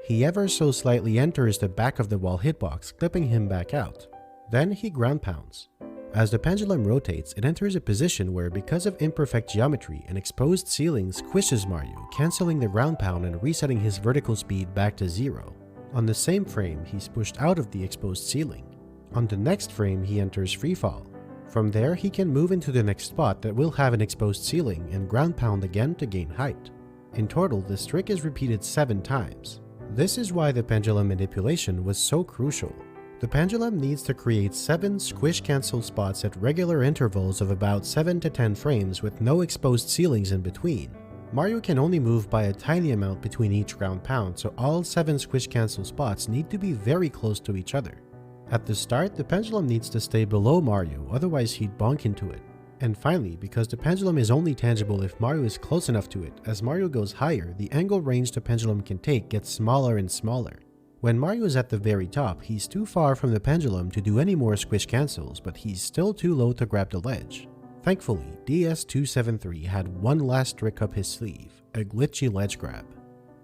He ever so slightly enters the back of the wall hitbox, clipping him back out. Then he ground pounds. As the pendulum rotates, it enters a position where, because of imperfect geometry, an exposed ceiling squishes Mario, cancelling the ground pound and resetting his vertical speed back to 0. On the same frame, he's pushed out of the exposed ceiling. On the next frame, he enters freefall. From there, he can move into the next spot that will have an exposed ceiling and ground pound again to gain height. In total, this trick is repeated 7 times. This is why the pendulum manipulation was so crucial. The pendulum needs to create 7 squish-cancel spots at regular intervals of about 7 to 10 frames with no exposed ceilings in between. Mario can only move by a tiny amount between each ground pound, so all 7 squish-cancel spots need to be very close to each other. At the start, the pendulum needs to stay below Mario, otherwise he'd bonk into it. And finally, because the pendulum is only tangible if Mario is close enough to it, as Mario goes higher, the angle range the pendulum can take gets smaller and smaller. When Mario is at the very top, he's too far from the pendulum to do any more squish cancels, but he's still too low to grab the ledge. Thankfully, DS273 had one last trick up his sleeve, a glitchy ledge grab.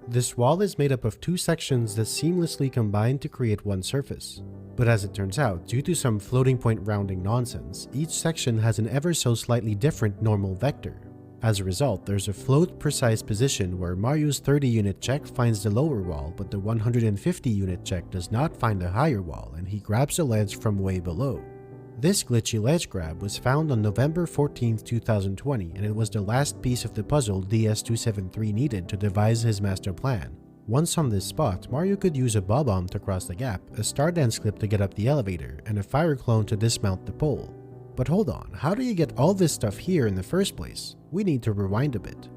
This wall is made up of 2 sections that seamlessly combine to create one surface. But as it turns out, due to some floating point rounding nonsense, each section has an ever so slightly different normal vector. As a result, there's a float precise position where Mario's 30 unit check finds the lower wall, but the 150 unit check does not find the higher wall, and he grabs the ledge from way below. This glitchy ledge grab was found on November 14, 2020, and it was the last piece of the puzzle DS273 needed to devise his master plan. Once on this spot, Mario could use a bob-omb to cross the gap, a star dance clip to get up the elevator, and a fire clone to dismount the pole. But hold on, how do you get all this stuff here in the first place? We need to rewind a bit.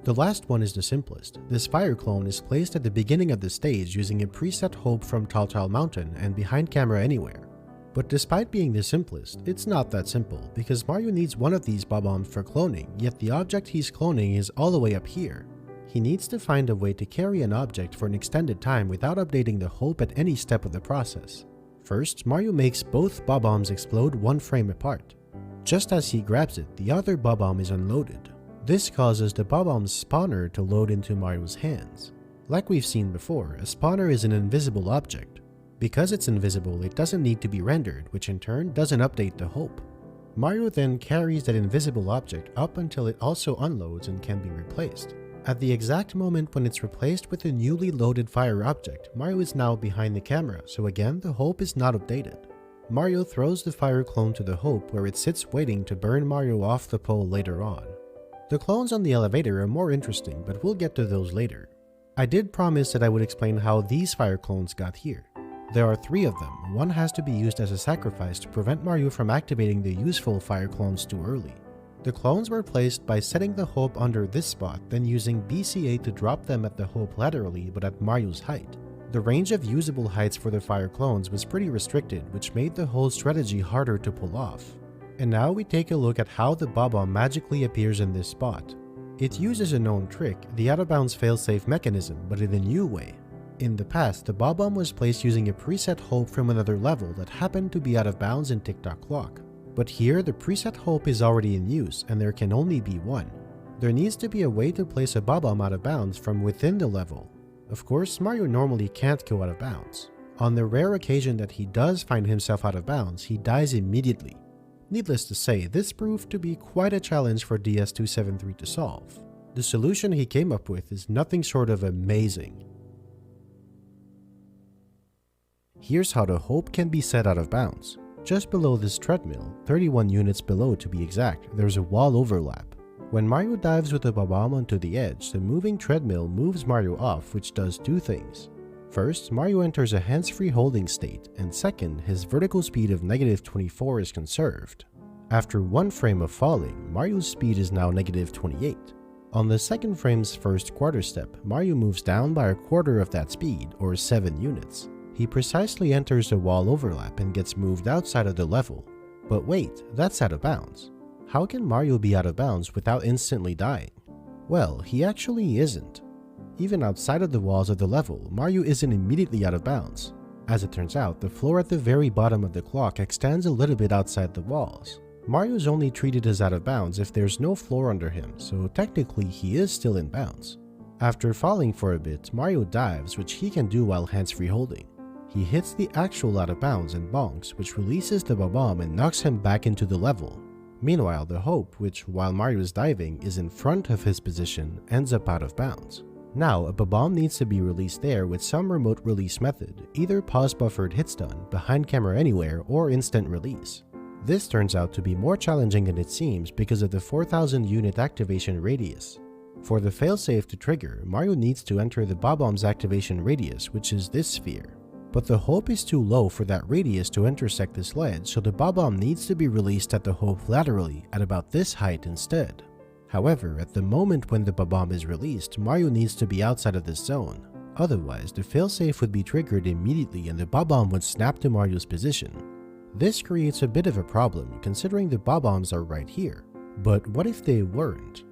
The last one is the simplest. This fire clone is placed at the beginning of the stage using a preset hope from Tall Mountain and behind camera anywhere. But despite being the simplest, it's not that simple, because Mario needs one of these bob-ombs for cloning, yet the object he's cloning is all the way up here. He needs to find a way to carry an object for an extended time without updating the hope at any step of the process. First, Mario makes both bob-ombs explode 1 frame apart. Just as he grabs it, the other bob-omb is unloaded. This causes the bob-omb's spawner to load into Mario's hands. Like we've seen before, a spawner is an invisible object. Because it's invisible, it doesn't need to be rendered, which in turn doesn't update the hope. Mario then carries that invisible object up until it also unloads and can be replaced. At the exact moment when it's replaced with a newly loaded fire object, Mario is now behind the camera, so again the hope is not updated. Mario throws the fire clone to the hope where it sits waiting to burn Mario off the pole later on. The clones on the elevator are more interesting, but we'll get to those later. I did promise that I would explain how these fire clones got here. There are 3 of them. One has to be used as a sacrifice to prevent Mario from activating the useful fire clones too early. The clones were placed by setting the hope under this spot, then using BCA to drop them at the hope laterally but at Mario's height. The range of usable heights for the fire clones was pretty restricted, which made the whole strategy harder to pull off. And now we take a look at how the bob-omb magically appears in this spot. It uses a known trick, the out-of-bounds failsafe mechanism, but in a new way. In the past, the bob-omb was placed using a preset hope from another level that happened to be out of bounds in Tick-Tock Clock. But here, the preset hope is already in use, and there can only be one. There needs to be a way to place a bob-omb out of bounds from within the level. Of course, Mario normally can't go out of bounds. On the rare occasion that he does find himself out of bounds, he dies immediately. Needless to say, this proved to be quite a challenge for DS273 to solve. The solution he came up with is nothing short of amazing. Here's how the hope can be set out of bounds. Just below this treadmill, 31 units below to be exact, there's a wall overlap. When Mario dives with the bob-omb onto the edge, the moving treadmill moves Mario off, which does 2 things. First, Mario enters a hands-free holding state, and second, his vertical speed of -24 is conserved. After 1 frame of falling, Mario's speed is now -28. On the second frame's first quarter step, Mario moves down by a quarter of that speed, or 7 units. He precisely enters the wall overlap and gets moved outside of the level. But wait, that's out of bounds. How can Mario be out of bounds without instantly dying? Well, he actually isn't. even outside of the walls of the level, Mario isn't immediately out of bounds. As it turns out, the floor at the very bottom of the clock extends a little bit outside the walls. Mario is only treated as out of bounds if there's no floor under him, so technically he is still in bounds. After falling for a bit, Mario dives, which he can do while hands-free holding. He hits the actual out of bounds and bonks, which releases the bomb and knocks him back into the level. Meanwhile, the Hope, which while Mario is diving is in front of his position, ends up out of bounds. Now, a bomb needs to be released there with some remote release method, either pause buffered hit stun, behind camera anywhere, or instant release. This turns out to be more challenging than it seems because of the 4000 unit activation radius. For the failsafe to trigger, Mario needs to enter the bomb's activation radius, which is this sphere. But the Hope is too low for that radius to intersect this ledge, so the bomb needs to be released at the Hope laterally at about this height instead. However, at the moment when the bomb is released, Mario needs to be outside of this zone. Otherwise, the failsafe would be triggered immediately and the bomb would snap to Mario's position. This creates a bit of a problem considering the bombs are right here. But what if they weren't?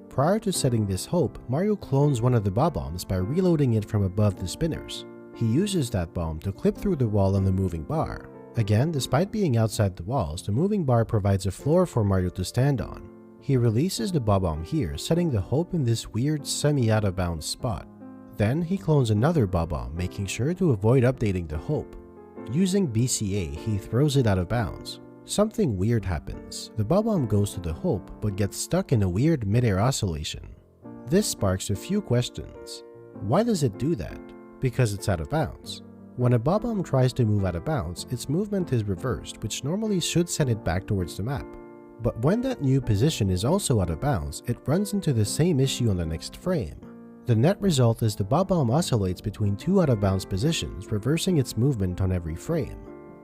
Prior to setting this Hope, Mario clones one of the bombs by reloading it from above the spinners. He uses that bomb to clip through the wall on the moving bar. Again, despite being outside the walls, the moving bar provides a floor for Mario to stand on. He releases the bomb here, setting the Hope in this weird semi-out of bounds spot. Then he clones another bomb, making sure to avoid updating the Hope. Using BCA, he throws it out of bounds. Something weird happens. The bomb goes to the Hope, but gets stuck in a weird mid-air oscillation. This sparks a few questions. Why does it do that? Because it's out of bounds. When a bomb tries to move out of bounds, its movement is reversed, which normally should send it back towards the map. But when that new position is also out of bounds, it runs into the same issue on the next frame. The net result is the bomb oscillates between two out of bounds positions, reversing its movement on every frame.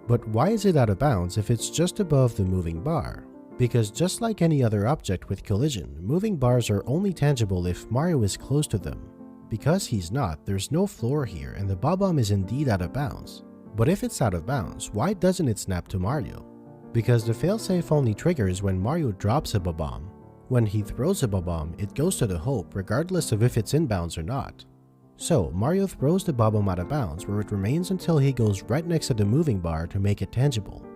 But why is it out of bounds if it's just above the moving bar? Because just like any other object with collision, moving bars are only tangible if Mario is close to them. Because he's not, there's no floor here and the bomb is indeed out of bounds. But if it's out of bounds, why doesn't it snap to Mario? Because the failsafe only triggers when Mario drops a bomb. When he throws a bomb, it goes to the Hope regardless of if it's in bounds or not. So, Mario throws the bomb out of bounds where it remains until he goes right next to the moving bar to make it tangible.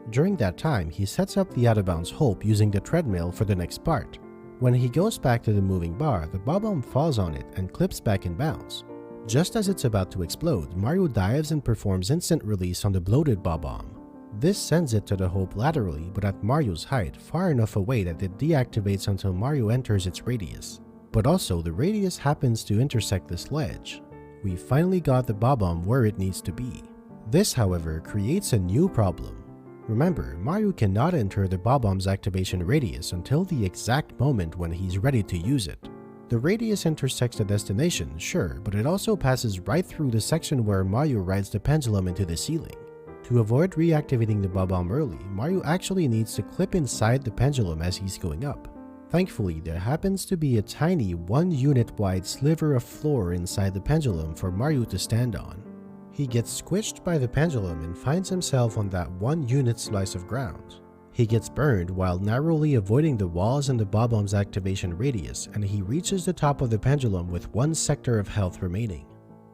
During that time, he sets up the out of bounds Hope using the treadmill for the next part. When he goes back to the moving bar, the bomb falls on it and clips back in bounds. Just as it's about to explode, Mario dives and performs instant release on the bloated bomb. This sends it to the Hope laterally, but at Mario's height, far enough away that it deactivates until Mario enters its radius. But also, the radius happens to intersect this ledge. We finally got the bomb where it needs to be. This, however, creates a new problem. Remember, Mario cannot enter the bomb's activation radius until the exact moment when he's ready to use it. The radius intersects the destination, sure, but it also passes right through the section where Mario rides the pendulum into the ceiling. To avoid reactivating the bomb early, Mario actually needs to clip inside the pendulum as he's going up. Thankfully, there happens to be a tiny 1 unit wide sliver of floor inside the pendulum for Mario to stand on. He gets squished by the pendulum and finds himself on that 1 unit slice of ground. He gets burned while narrowly avoiding the walls and the bomb's activation radius, and he reaches the top of the pendulum with 1 sector of health remaining.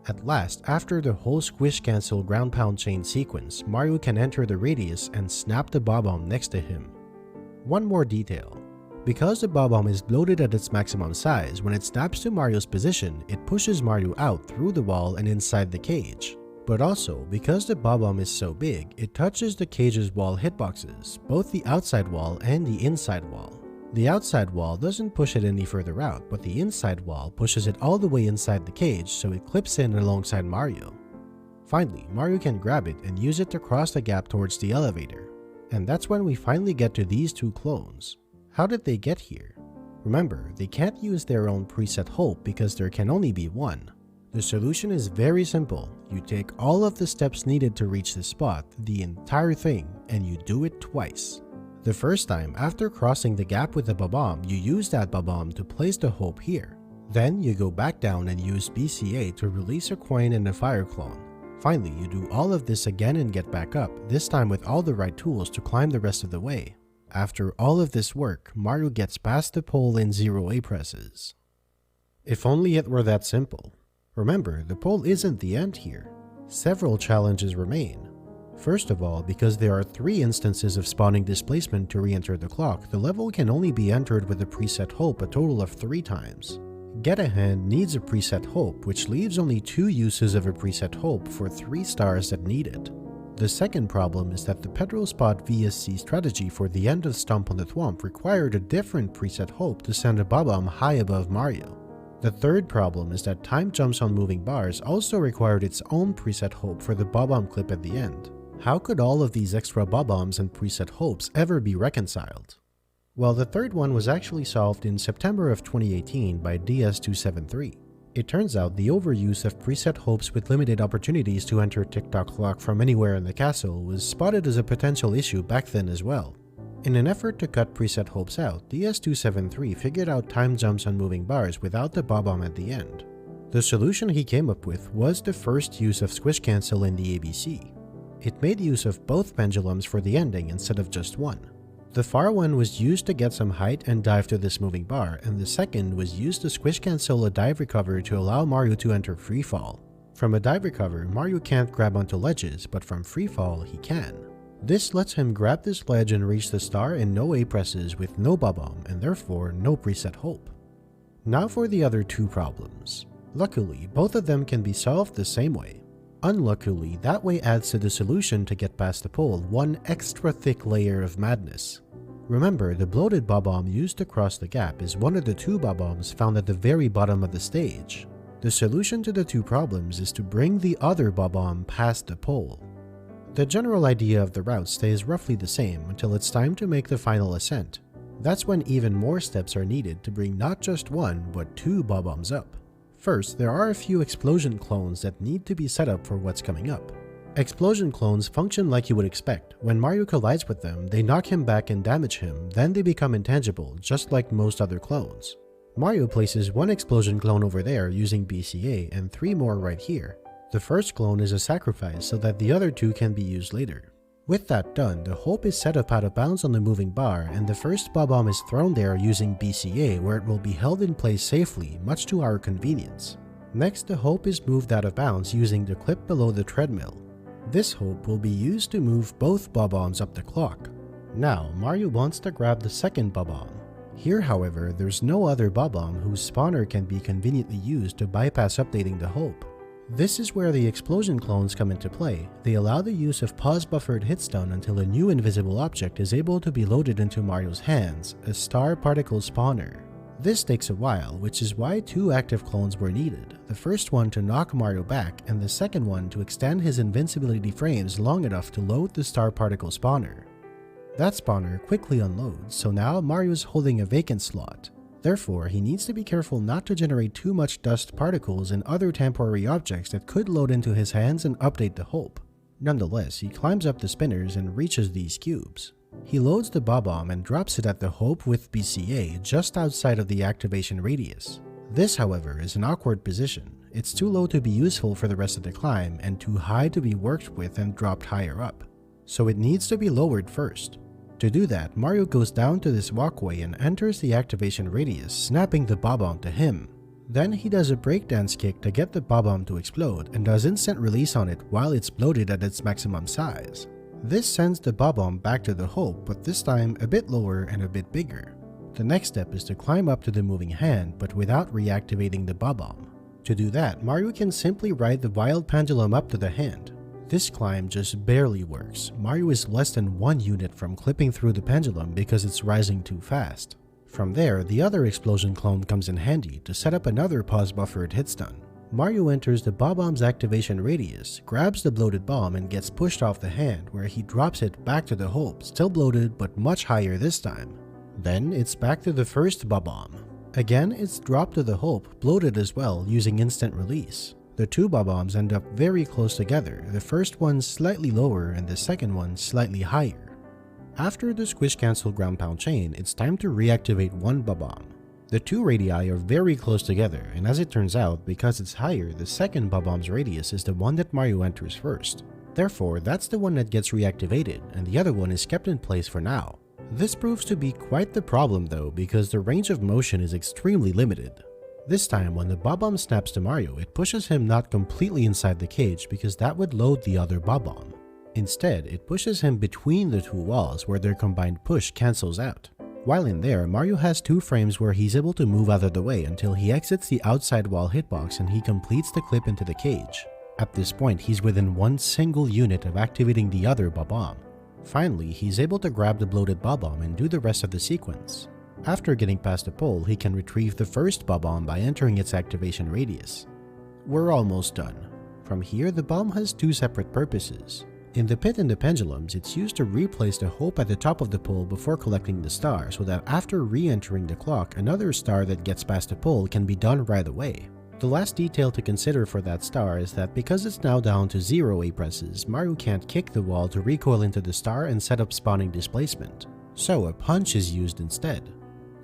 At last, after the whole squish cancel ground pound chain sequence, Mario can enter the radius and snap the bomb next to him. One more detail. Because the bomb is bloated at its maximum size, when it snaps to Mario's position, it pushes Mario out through the wall and inside the cage. But also, because the bomb is so big, it touches the cage's wall hitboxes, both the outside wall and the inside wall. The outside wall doesn't push it any further out, but the inside wall pushes it all the way inside the cage so it clips in alongside Mario. Finally, Mario can grab it and use it to cross the gap towards the elevator. And that's when we finally get to these 2 clones. How did they get here? Remember, they can't use their own preset Hope because there can only be 1. The solution is very simple. You take all of the steps needed to reach this spot, the entire thing, and you do it twice. The first time, after crossing the gap with the bomb, you use that bomb to place the Hope here. Then you go back down and use BCA to release a coin and a fire clone. Finally, you do all of this again and get back up, this time with all the right tools to climb the rest of the way. After all of this work, Mario gets past the pole in 0 A presses. If only it were that simple. Remember, the pole isn't the end here. Several challenges remain. First of all, because there are 3 instances of spawning displacement to re-enter the clock, the level can only be entered with a preset hope a total of 3 times. Get a Hand needs a preset hope, which leaves only 2 uses of a preset hope for 3 stars that need it. The second problem is that the Pedro Spot VSC strategy for the end of Stomp on the Thwomp required a different preset hope to send a Bob-omb high above Mario. The third problem is that time jumps on moving bars also required its own preset hope for the Bob-omb clip at the end. How could all of these extra Bob-ombs and preset hopes ever be reconciled? Well, the third one was actually solved in September of 2018 by DS273. It turns out the overuse of preset hopes with limited opportunities to enter Tick-Tock Clock from anywhere in the castle was spotted as a potential issue back then as well. In an effort to cut preset hopes out, DS273 figured out time jumps on moving bars without the Bob-omb at the end. The solution he came up with was the first use of Squish Cancel in the ABC. It made use of both pendulums for the ending instead of just one. The far one was used to get some height and dive to this moving bar, and the second was used to Squish Cancel a dive recover to allow Mario to enter Freefall. From a dive recover, Mario can't grab onto ledges, but from Freefall, he can. This lets him grab this ledge and reach the star in no A presses with no Bob-omb, and therefore no preset hope. Now for the other 2 problems. Luckily, both of them can be solved the same way. Unluckily, that way adds to the solution to get past the pole one extra thick layer of madness. Remember, the bloated Bob-omb used to cross the gap is one of the 2 Bob-ombs found at the very bottom of the stage. The solution to the 2 problems is to bring the other Bob-omb past the pole. The general idea of the route stays roughly the same until it's time to make the final ascent. That's when even more steps are needed to bring not just 1 but 2 Bob-ombs up. First, there are a few explosion clones that need to be set up for what's coming up. Explosion clones function like you would expect. When Mario collides with them, they knock him back and damage him, then they become intangible, just like most other clones. Mario places 1 explosion clone over there using BCA and 3 more right here. The first clone is a sacrifice so that the other 2 can be used later. With that done, the hope is set up out of bounds on the moving bar, and the first Bob-omb is thrown there using BCA, where it will be held in place safely, much to our convenience. Next, the hope is moved out of bounds using the clip below the treadmill. This hope will be used to move both Bob-ombs up the clock. Now, Mario wants to grab the second Bob-omb. Here, however, there's no other Bob-omb whose spawner can be conveniently used to bypass updating the hope. This is where the explosion clones come into play. They allow the use of pause buffered hitstun until a new invisible object is able to be loaded into Mario's hands, a star particle spawner. This takes a while, which is why 2 active clones were needed, the first one to knock Mario back and the second one to extend his invincibility frames long enough to load the star particle spawner. That spawner quickly unloads, so now Mario's holding a vacant slot. Therefore, he needs to be careful not to generate too much dust particles and other temporary objects that could load into his hands and update the hope. Nonetheless, he climbs up the spinners and reaches these cubes. He loads the Bob-omb and drops it at the hope with BCA just outside of the activation radius. This, however, is an awkward position. It's too low to be useful for the rest of the climb and too high to be worked with and dropped higher up. So it needs to be lowered first. To do that, Mario goes down to this walkway and enters the activation radius, snapping the Bob-omb to him. Then he does a breakdance kick to get the Bob-omb to explode and does instant release on it while it's bloated at its maximum size. This sends the Bob-omb back to the hope, but this time a bit lower and a bit bigger. The next step is to climb up to the moving hand, but without reactivating the Bob-omb. To do that, Mario can simply ride the wild pendulum up to the hand. This climb just barely works. Mario is less than 1 unit from clipping through the pendulum because it's rising too fast. From there, the other explosion clone comes in handy to set up another pause buffered hitstun. Mario enters the Bob-omb's activation radius, grabs the bloated bomb and gets pushed off the hand, where he drops it back to the hope, still bloated but much higher this time. Then it's back to the first Bob-omb. Again, it's dropped to the hope, bloated as well, using instant release. The 2 Bob-ombs end up very close together, the first one slightly lower and the second one slightly higher. After the squish cancel ground pound chain, it's time to reactivate 1 Bob-omb. The 2 radii are very close together, and as it turns out, because it's higher, the second Bob-omb's radius is the one that Mario enters first. Therefore, that's the one that gets reactivated, and the other one is kept in place for now. This proves to be quite the problem though, because the range of motion is extremely limited. This time, when the Bob-omb snaps to Mario, it pushes him not completely inside the cage because that would load the other Bob-omb. Instead, it pushes him between the two walls where their combined push cancels out. While in there, Mario has 2 frames where he's able to move out of the way until he exits the outside wall hitbox and he completes the clip into the cage. At this point, he's within one single unit of activating the other Bob-omb. Finally, he's able to grab the bloated Bob-omb and do the rest of the sequence. After getting past the pole, he can retrieve the first Bob-omb by entering its activation radius. We're almost done. From here, the bomb has 2 separate purposes. In the pit and the pendulums, it's used to replace the hope at the top of the pole before collecting the star so that after re-entering the clock, another star that gets past the pole can be done right away. The last detail to consider for that star is that because it's now down to 0 A-presses, Mario can't kick the wall to recoil into the star and set up spawning displacement. So a punch is used instead.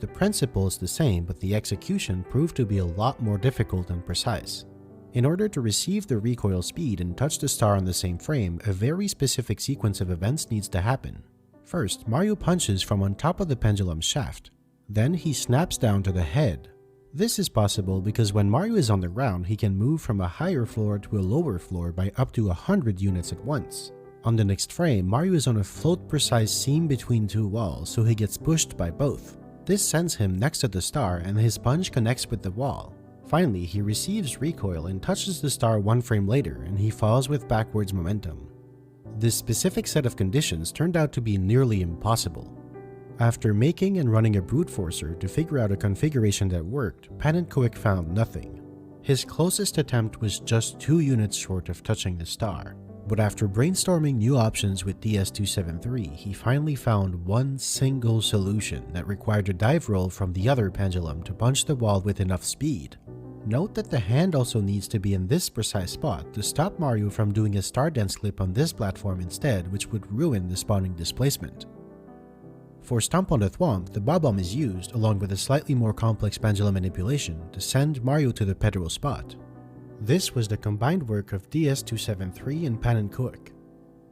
The principle is the same, but the execution proved to be a lot more difficult and precise. In order to receive the recoil speed and touch the star on the same frame, a very specific sequence of events needs to happen. First, Mario punches from on top of the pendulum shaft. Then he snaps down to the head. This is possible because when Mario is on the ground, he can move from a higher floor to a lower floor by up to 100 units at once. On the next frame, Mario is on a float-precise seam between 2 walls, so he gets pushed by both. This sends him next to the star and his punch connects with the wall. Finally, he receives recoil and touches the star 1 frame later, and he falls with backwards momentum. This specific set of conditions turned out to be nearly impossible. After making and running a brute forcer to figure out a configuration that worked, Pan&Coic found nothing. His closest attempt was just 2 units short of touching the star. But after brainstorming new options with DS273, he finally found one single solution that required a dive roll from the other pendulum to punch the wall with enough speed. Note that the hand also needs to be in this precise spot to stop Mario from doing a star dance clip on this platform instead, which would ruin the spawning displacement. For Stomp on the Thwomp, the Bob-omb is used, along with a slightly more complex pendulum manipulation, to send Mario to the pedal spot. This was the combined work of DS273 and Pan&Coic.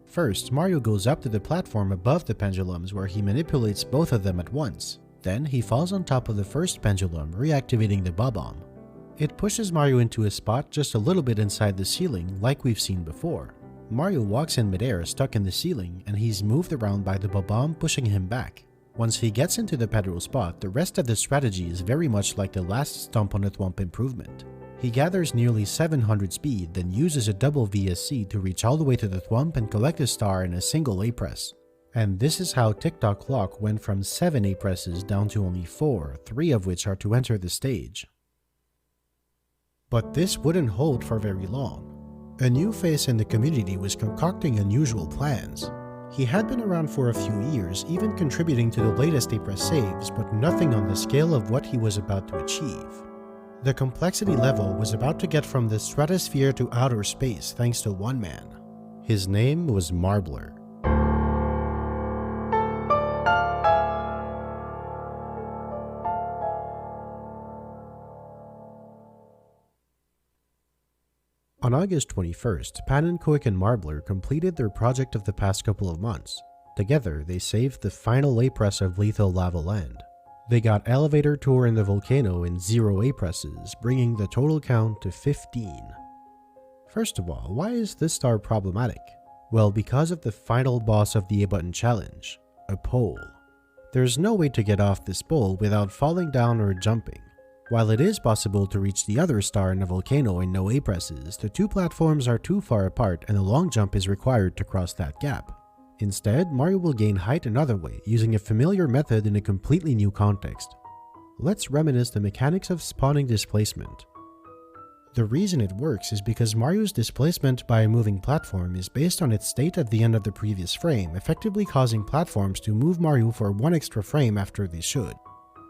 First, Mario goes up to the platform above the pendulums where he manipulates both of them at once. Then he falls on top of the first pendulum, reactivating the Bob-omb. It pushes Mario into a spot just a little bit inside the ceiling like we've seen before. Mario walks in midair stuck in the ceiling and he's moved around by the Bob-omb pushing him back. Once he gets into the pedal spot, the rest of the strategy is very much like the last Stomp on the Thwomp improvement. He gathers nearly 700 speed, then uses a double VSC to reach all the way to the Thwomp and collect a star in a single A-press. And this is how Tick-Tock Clock went from 7 A-presses down to only 4, 3 of which are to enter the stage. But this wouldn't hold for very long. A new face in the community was concocting unusual plans. He had been around for a few years, even contributing to the latest A-press saves, but nothing on the scale of what he was about to achieve. The complexity level was about to get from the stratosphere to outer space thanks to one man. His name was Marbler. On August 21st, Pan&Coic and Marbler completed their project of the past couple of months. Together, they saved the final A-press of Lethal Lava Land. They got Elevator Tour in the Volcano in 0 A-presses, bringing the total count to 15. First of all, why is this star problematic? Well, because of the final boss of the A-button challenge, a pole. There's no way to get off this pole without falling down or jumping. While it is possible to reach the other star in the volcano in no A-presses, the 2 platforms are too far apart and a long jump is required to cross that gap. Instead, Mario will gain height another way, using a familiar method in a completely new context. Let's reminisce the mechanics of spawning displacement. The reason it works is because Mario's displacement by a moving platform is based on its state at the end of the previous frame, effectively causing platforms to move Mario for 1 extra frame after they should.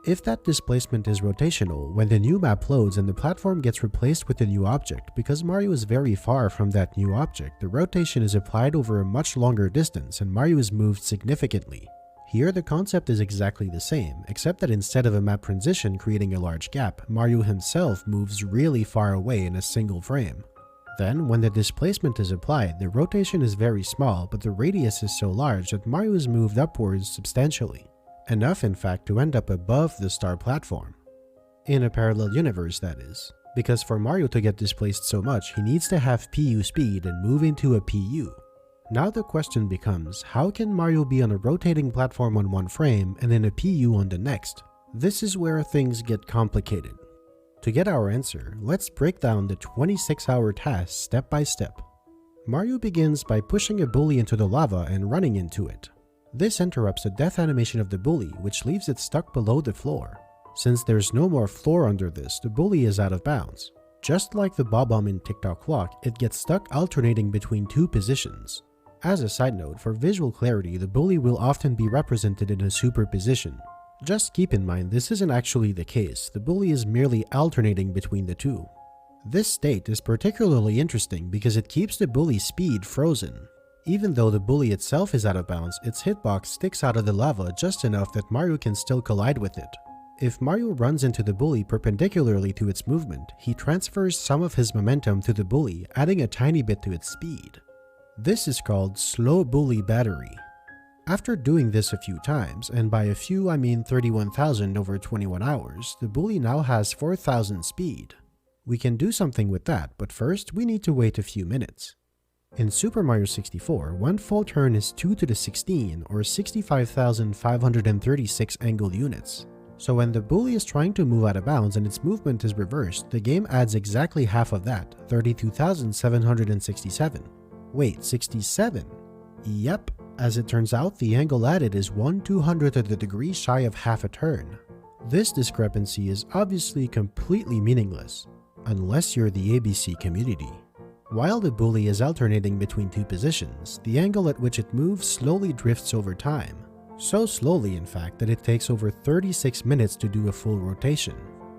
If that displacement is rotational, when the new map loads and the platform gets replaced with a new object, because Mario is very far from that new object, the rotation is applied over a much longer distance and Mario is moved significantly. Here the concept is exactly the same, except that instead of a map transition creating a large gap, Mario himself moves really far away in a single frame. Then, when the displacement is applied, the rotation is very small, but the radius is so large that Mario is moved upwards substantially. Enough, in fact, to end up above the star platform. In a parallel universe, that is. Because for Mario to get displaced so much, he needs to have PU speed and move into a PU. Now the question becomes, how can Mario be on a rotating platform on one frame and in a PU on the next? This is where things get complicated. To get our answer, let's break down the 26-hour task step by step. Mario begins by pushing a bully into the lava and running into it. This interrupts the death animation of the bully, which leaves it stuck below the floor. Since there's no more floor under this, the bully is out of bounds. Just like the Bob-omb in TikTok Clock, it gets stuck alternating between two positions. As a side note, for visual clarity, the bully will often be represented in a superposition. Just keep in mind this isn't actually the case, the bully is merely alternating between the two. This state is particularly interesting because it keeps the bully's speed frozen. Even though the bully itself is out of bounds, its hitbox sticks out of the lava just enough that Mario can still collide with it. If Mario runs into the bully perpendicularly to its movement, he transfers some of his momentum to the bully, adding a tiny bit to its speed. This is called slow bully battery. After doing this a few times, and by a few I mean 31,000 over 21 hours, the bully now has 4,000 speed. We can do something with that, but first we need to wait a few minutes. In Super Mario 64, one full turn is 2 to the 16 or 65,536 angle units. So when the bully is trying to move out of bounds and its movement is reversed, the game adds exactly half of that, 32,767. Wait, 67? Yep, as it turns out the angle added is 1/200th of the degree shy of half a turn. This discrepancy is obviously completely meaningless, unless you're the ABC community. While the bully is alternating between two positions, the angle at which it moves slowly drifts over time. So slowly in fact that it takes over 36 minutes to do a full rotation.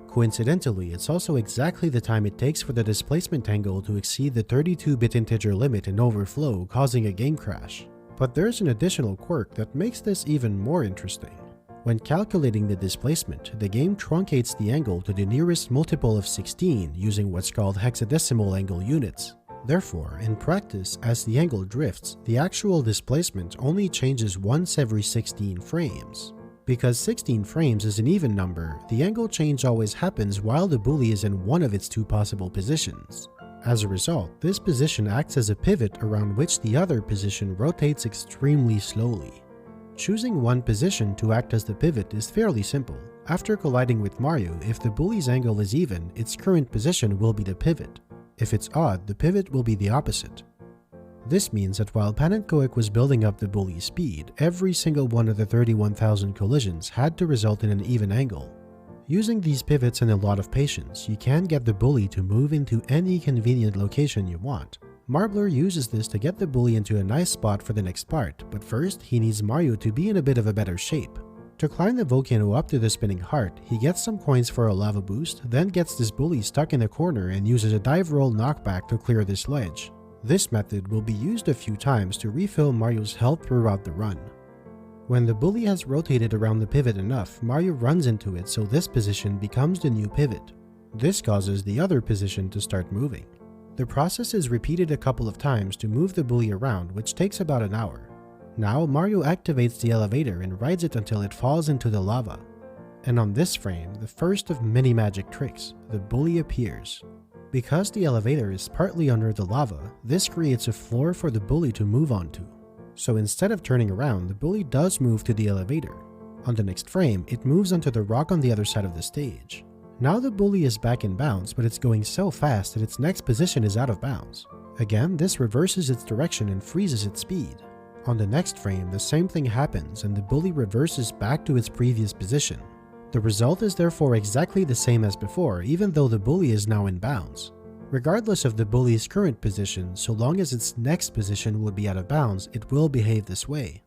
Coincidentally, it's also exactly the time it takes for the displacement angle to exceed the 32-bit integer limit and overflow, causing a game crash. But there's an additional quirk that makes this even more interesting. When calculating the displacement, the game truncates the angle to the nearest multiple of 16 using what's called hexadecimal angle units. Therefore, in practice, as the angle drifts, the actual displacement only changes once every 16 frames. Because 16 frames is an even number, the angle change always happens while the bully is in one of its two possible positions. As a result, this position acts as a pivot around which the other position rotates extremely slowly. Choosing one position to act as the pivot is fairly simple. After colliding with Mario, if the bully's angle is even, its current position will be the pivot. If it's odd, the pivot will be the opposite. This means that while Panenkoek was building up the bully's speed, every single one of the 31,000 collisions had to result in an even angle. Using these pivots and a lot of patience, you can get the bully to move into any convenient location you want. Marbler uses this to get the bully into a nice spot for the next part, but first he needs Mario to be in a bit of a better shape. To climb the volcano up to the spinning heart, he gets some coins for a lava boost, then gets this bully stuck in a corner and uses a dive roll knockback to clear this ledge. This method will be used a few times to refill Mario's health throughout the run. When the bully has rotated around the pivot enough, Mario runs into it so this position becomes the new pivot. This causes the other position to start moving. The process is repeated a couple of times to move the bully around, which takes about an hour. Now Mario activates the elevator and rides it until it falls into the lava. And on this frame, the first of many magic tricks, the bully appears. Because the elevator is partly under the lava, this creates a floor for the bully to move onto. So instead of turning around, the bully does move to the elevator. On the next frame, it moves onto the rock on the other side of the stage. Now the bully is back in bounds, but it's going so fast that its next position is out of bounds. Again, this reverses its direction and freezes its speed. On the next frame, the same thing happens and the bully reverses back to its previous position. The result is therefore exactly the same as before, even though the bully is now in bounds. Regardless of the bully's current position, so long as its next position would be out of bounds, it will behave this way.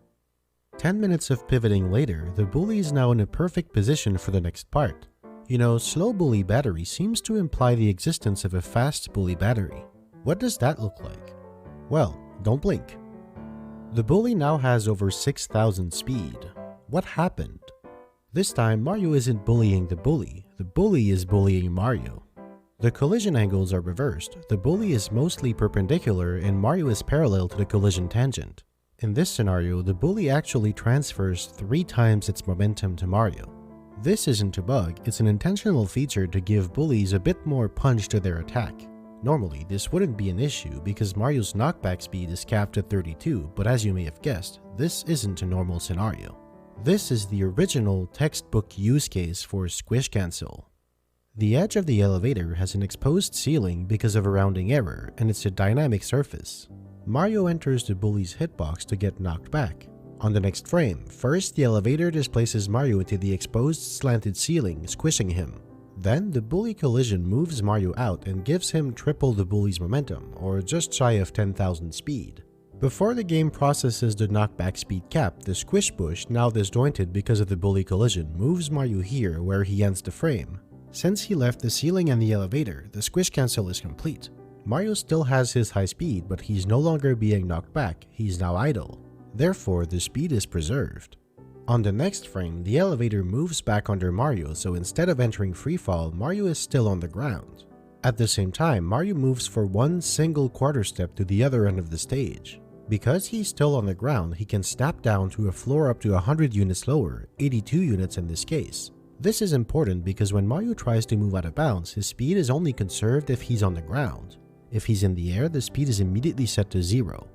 10 minutes of pivoting later, the bully is now in a perfect position for the next part. You know, slow bully battery seems to imply the existence of a fast bully battery. What does that look like? Well, don't blink. The bully now has over 6,000 speed. What happened? This time, Mario isn't bullying the bully is bullying Mario. The collision angles are reversed, the bully is mostly perpendicular and Mario is parallel to the collision tangent. In this scenario, the bully actually transfers 3 times its momentum to Mario. This isn't a bug, it's an intentional feature to give bullies a bit more punch to their attack. Normally, this wouldn't be an issue because Mario's knockback speed is capped at 32, but as you may have guessed, this isn't a normal scenario. This is the original textbook use case for squish cancel. The edge of the elevator has an exposed ceiling because of a rounding error, and it's a dynamic surface. Mario enters the bully's hitbox to get knocked back. On the next frame, first the elevator displaces Mario into the exposed slanted ceiling, squishing him. Then the bully collision moves Mario out and gives him triple the bully's momentum, or just shy of 10,000 speed. Before the game processes the knockback speed cap, the squish bush, now disjointed because of the bully collision, moves Mario here where he ends the frame. Since he left the ceiling and the elevator, the squish cancel is complete. Mario still has his high speed, but he's no longer being knocked back, he's now idle. Therefore, the speed is preserved. On the next frame, the elevator moves back under Mario, so instead of entering freefall, Mario is still on the ground. At the same time, Mario moves for one single quarter step to the other end of the stage. Because he's still on the ground, he can snap down to a floor up to 100 units lower, 82 units in this case. This is important because when Mario tries to move out of bounds, his speed is only conserved if he's on the ground. If he's in the air, the speed is immediately set to 0.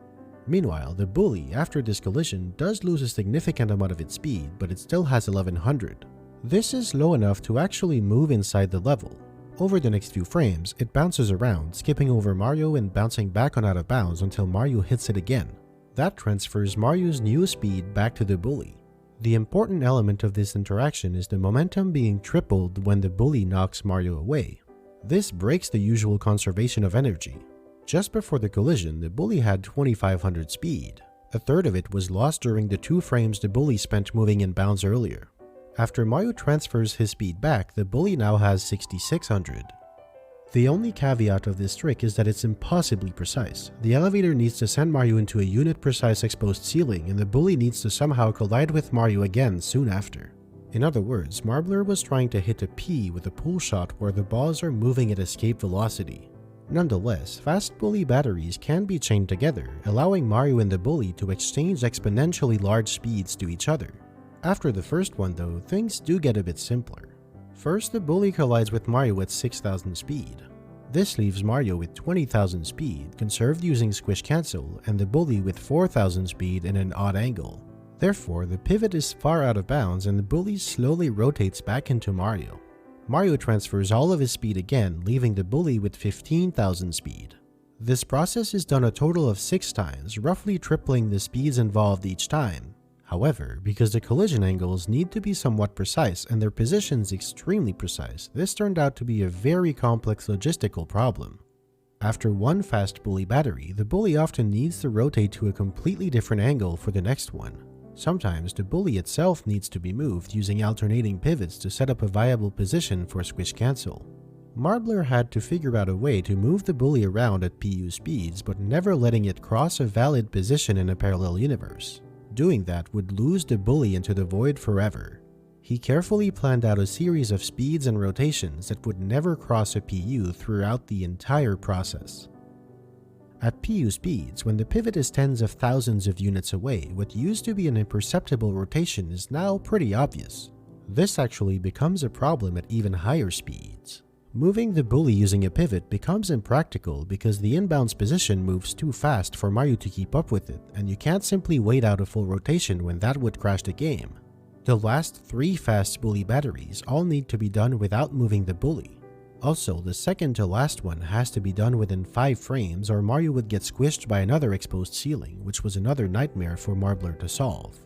Meanwhile, the bully, after this collision, does lose a significant amount of its speed, but it still has 1100. This is low enough to actually move inside the level. Over the next few frames, it bounces around, skipping over Mario and bouncing back on out of bounds until Mario hits it again. That transfers Mario's new speed back to the bully. The important element of this interaction is the momentum being tripled when the bully knocks Mario away. This breaks the usual conservation of energy. Just before the collision, the bully had 2500 speed. A third of it was lost during the 2 frames the bully spent moving in bounds earlier. After Mario transfers his speed back, the bully now has 6600. The only caveat of this trick is that it's impossibly precise. The elevator needs to send Mario into a unit-precise exposed ceiling, and the bully needs to somehow collide with Mario again soon after. In other words, Marbler was trying to hit a P with a pull shot where the balls are moving at escape velocity. Nonetheless, fast bully batteries can be chained together, allowing Mario and the bully to exchange exponentially large speeds to each other. After the first one though, things do get a bit simpler. First, the bully collides with Mario at 6000 speed. This leaves Mario with 20,000 speed, conserved using squish cancel, and the bully with 4000 speed in an odd angle. Therefore, the pivot is far out of bounds and the bully slowly rotates back into Mario. Mario transfers all of his speed again, leaving the bully with 15,000 speed. This process is done a total of 6 times, roughly tripling the speeds involved each time. However, because the collision angles need to be somewhat precise and their positions extremely precise, this turned out to be a very complex logistical problem. After one fast bully battery, the bully often needs to rotate to a completely different angle for the next one. Sometimes the bully itself needs to be moved using alternating pivots to set up a viable position for squish cancel. Marbler had to figure out a way to move the bully around at PU speeds but never letting it cross a valid position in a parallel universe. Doing that would lose the bully into the void forever. He carefully planned out a series of speeds and rotations that would never cross a PU throughout the entire process. At PU speeds, when the pivot is tens of thousands of units away, what used to be an imperceptible rotation is now pretty obvious. This actually becomes a problem at even higher speeds. Moving the bully using a pivot becomes impractical because the inbounds position moves too fast for Mario to keep up with it, and you can't simply wait out a full rotation when that would crash the game. The last 3 fast bully batteries all need to be done without moving the bully. Also, the second to last one has to be done within 5 frames or Mario would get squished by another exposed ceiling, which was another nightmare for Marbler to solve.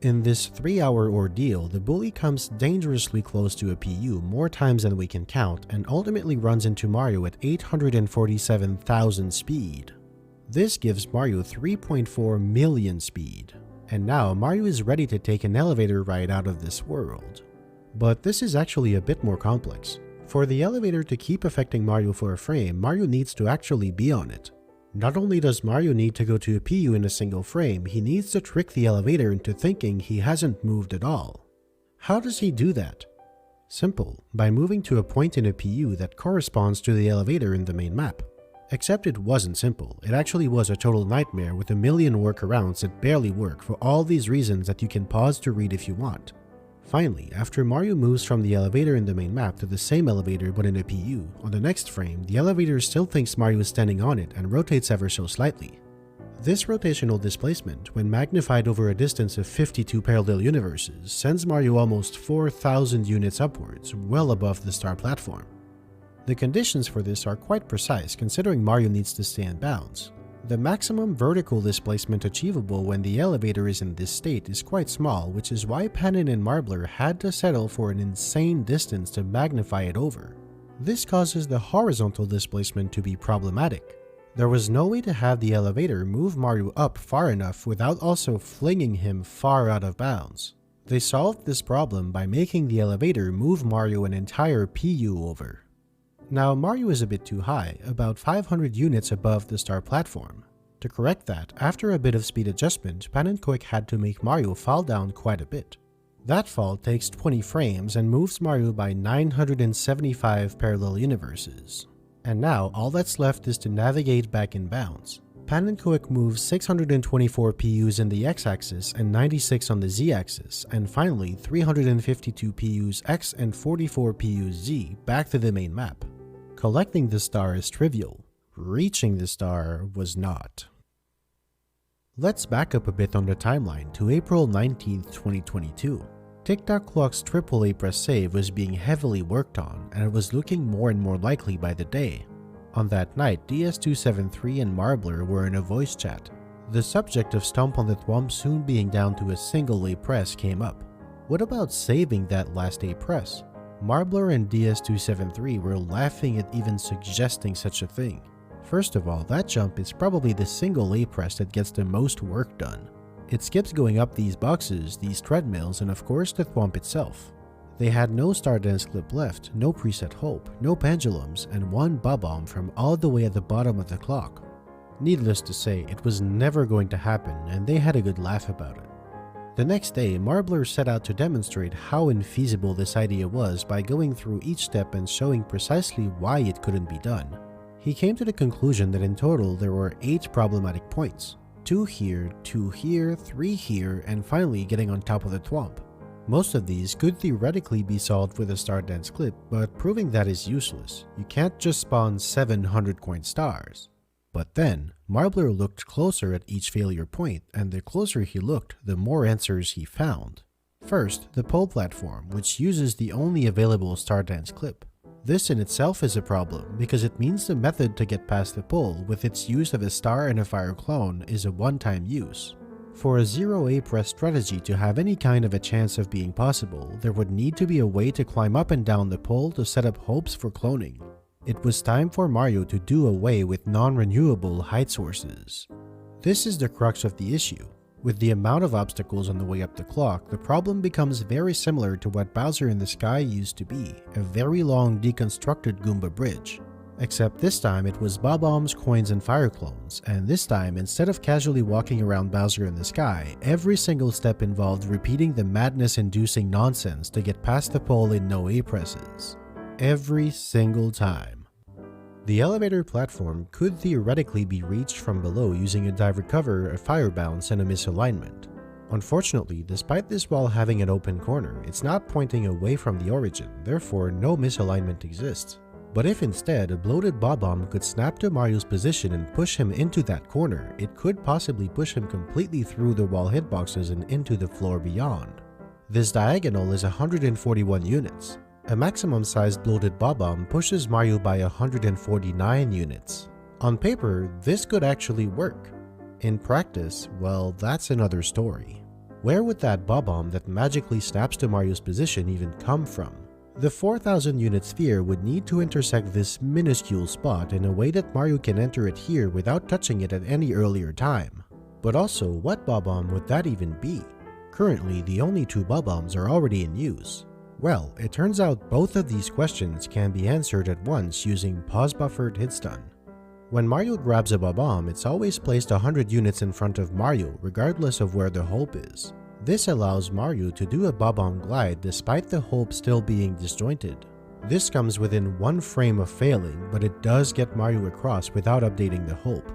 In this 3-hour ordeal, the bully comes dangerously close to a PU more times than we can count and ultimately runs into Mario at 847,000 speed. This gives Mario 3.4 million speed, and now Mario is ready to take an elevator ride out of this world. But this is actually a bit more complex. For the elevator to keep affecting Mario for a frame, Mario needs to actually be on it. Not only does Mario need to go to a PU in a single frame, he needs to trick the elevator into thinking he hasn't moved at all. How does he do that? Simple, by moving to a point in a PU that corresponds to the elevator in the main map. Except it wasn't simple, it actually was a total nightmare with a million workarounds that barely work for all these reasons that you can pause to read if you want. Finally, after Mario moves from the elevator in the main map to the same elevator but in a PU, on the next frame, the elevator still thinks Mario is standing on it and rotates ever so slightly. This rotational displacement, when magnified over a distance of 52 parallel universes, sends Mario almost 4,000 units upwards, well above the star platform. The conditions for this are quite precise considering Mario needs to stay in bounds. The maximum vertical displacement achievable when the elevator is in this state is quite small, which is why Panin and Marbler had to settle for an insane distance to magnify it over. This causes the horizontal displacement to be problematic. There was no way to have the elevator move Mario up far enough without also flinging him far out of bounds. They solved this problem by making the elevator move Mario an entire PU over. Now, Mario is a bit too high, about 500 units above the star platform. To correct that, after a bit of speed adjustment, Pan and Quick had to make Mario fall down quite a bit. That fall takes 20 frames and moves Mario by 975 parallel universes. And now, all that's left is to navigate back in bounds. Pan and Quick moves 624 PUs in the x-axis and 96 on the z-axis, and finally 352 PUs x and 44 PUs z back to the main map. Collecting the star is trivial. Reaching the star was not. Let's back up a bit on the timeline to April 19th, 2022. Tic-Tac Clock's AAA press save was being heavily worked on, and it was looking more and more likely by the day. On that night, DS273 and Marbler were in a voice chat. The subject of Stomp on the Thwomp soon being down to a single A press came up. What about saving that last A press? Marbler and DS273 were laughing at even suggesting such a thing. First of all, that jump is probably the single A press that gets the most work done. It skips going up these boxes, these treadmills, and of course the thwomp itself. They had no Stardance clip left, no preset hope, no pendulums, and one bob-omb from all the way at the bottom of the clock. Needless to say, it was never going to happen, and they had a good laugh about it. The next day, Marbler set out to demonstrate how infeasible this idea was by going through each step and showing precisely why it couldn't be done. He came to the conclusion that in total there were 8 problematic points. 2 here, 3 here, and finally getting on top of the thwomp. Most of these could theoretically be solved with a Stardance clip, but proving that is useless. You can't just spawn 700 coin stars. But then, Marbler looked closer at each failure point, and the closer he looked, the more answers he found. First, the pole platform, which uses the only available Stardance clip. This in itself is a problem, because it means the method to get past the pole with its use of a star and a fire clone is a one-time use. For a 0A press strategy to have any kind of a chance of being possible, there would need to be a way to climb up and down the pole to set up hopes for cloning. It was time for Mario to do away with non-renewable height sources. This is the crux of the issue. With the amount of obstacles on the way up the clock, the problem becomes very similar to what Bowser in the Sky used to be, a very long deconstructed Goomba bridge. Except this time it was bob-ombs, coins, and fire clones, and this time instead of casually walking around Bowser in the Sky, every single step involved repeating the madness-inducing nonsense to get past the pole in no A presses. Every single time. The elevator platform could theoretically be reached from below using a dive recover, a fire bounce, and a misalignment. Unfortunately, despite this wall having an open corner, it's not pointing away from the origin, therefore no misalignment exists. But if instead a bloated bob-omb could snap to Mario's position and push him into that corner, it could possibly push him completely through the wall hitboxes and into the floor beyond. This diagonal is 141 units. A maximum-sized bloated bob-omb pushes Mario by 149 units. On paper, this could actually work. In practice, well, that's another story. Where would that bob-omb that magically snaps to Mario's position even come from? The 4,000 unit sphere would need to intersect this minuscule spot in a way that Mario can enter it here without touching it at any earlier time. But also, what bob-omb would that even be? Currently, the only 2 bob-ombs are already in use. Well, it turns out both of these questions can be answered at once using pause buffered hitstun. When Mario grabs a bob-omb, it's always placed 100 units in front of Mario regardless of where the hope is. This allows Mario to do a bob-omb glide despite the hope still being disjointed. This comes within 1 frame of failing, but it does get Mario across without updating the hope.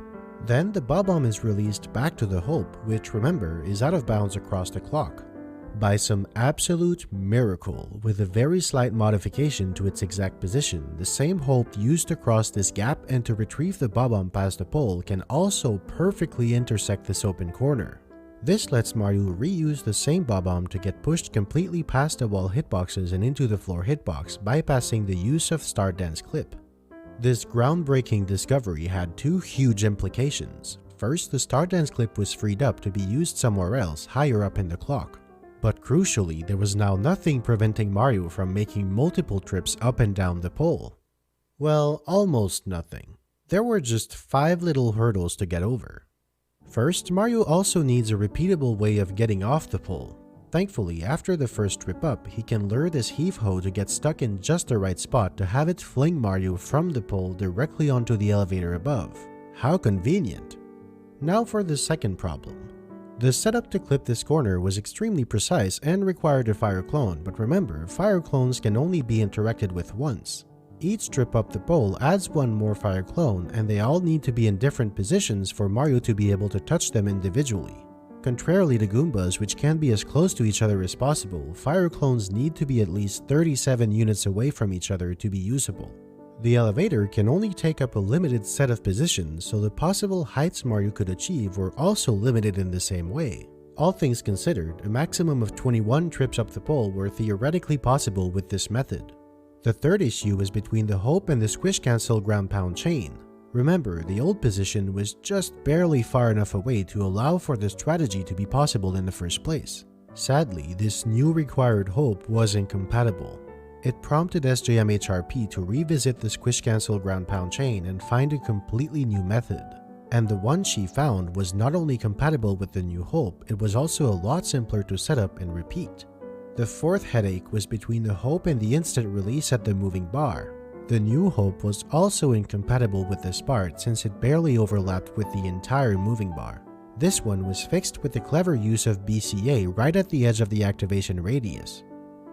Then the bob-omb is released back to the hope, which remember is out of bounds across the clock. By some absolute miracle, with a very slight modification to its exact position, the same hope used to cross this gap and to retrieve the bob-omb past the pole can also perfectly intersect this open corner. This lets Mario reuse the same bob-omb to get pushed completely past the wall hitboxes and into the floor hitbox, bypassing the use of Star Dance clip. This groundbreaking discovery had two huge implications. First, the Star Dance clip was freed up to be used somewhere else, higher up in the clock. But crucially, there was now nothing preventing Mario from making multiple trips up and down the pole. Well, almost nothing. There were just 5 little hurdles to get over. First, Mario also needs a repeatable way of getting off the pole. Thankfully, after the first trip up, he can lure this heave-ho to get stuck in just the right spot to have it fling Mario from the pole directly onto the elevator above. How convenient! Now for the second problem. The setup to clip this corner was extremely precise and required a fire clone, but remember, fire clones can only be interacted with once. Each trip up the pole adds one more fire clone, and they all need to be in different positions for Mario to be able to touch them individually. Contrarily to Goombas, which can be as close to each other as possible, fire clones need to be at least 37 units away from each other to be usable. The elevator can only take up a limited set of positions, so the possible heights Mario could achieve were also limited in the same way. All things considered, a maximum of 21 trips up the pole were theoretically possible with this method. The third issue is between the Hope and the Squish Cancel ground pound chain. Remember, the old position was just barely far enough away to allow for the strategy to be possible in the first place. Sadly, this new required Hope was incompatible. It prompted SJMHRP to revisit the Squish Cancel ground pound chain and find a completely new method. And the one she found was not only compatible with the new Hope, it was also a lot simpler to set up and repeat. The fourth headache was between the Hope and the instant release at the moving bar. The new Hope was also incompatible with this part since it barely overlapped with the entire moving bar. This one was fixed with the clever use of BCA right at the edge of the activation radius.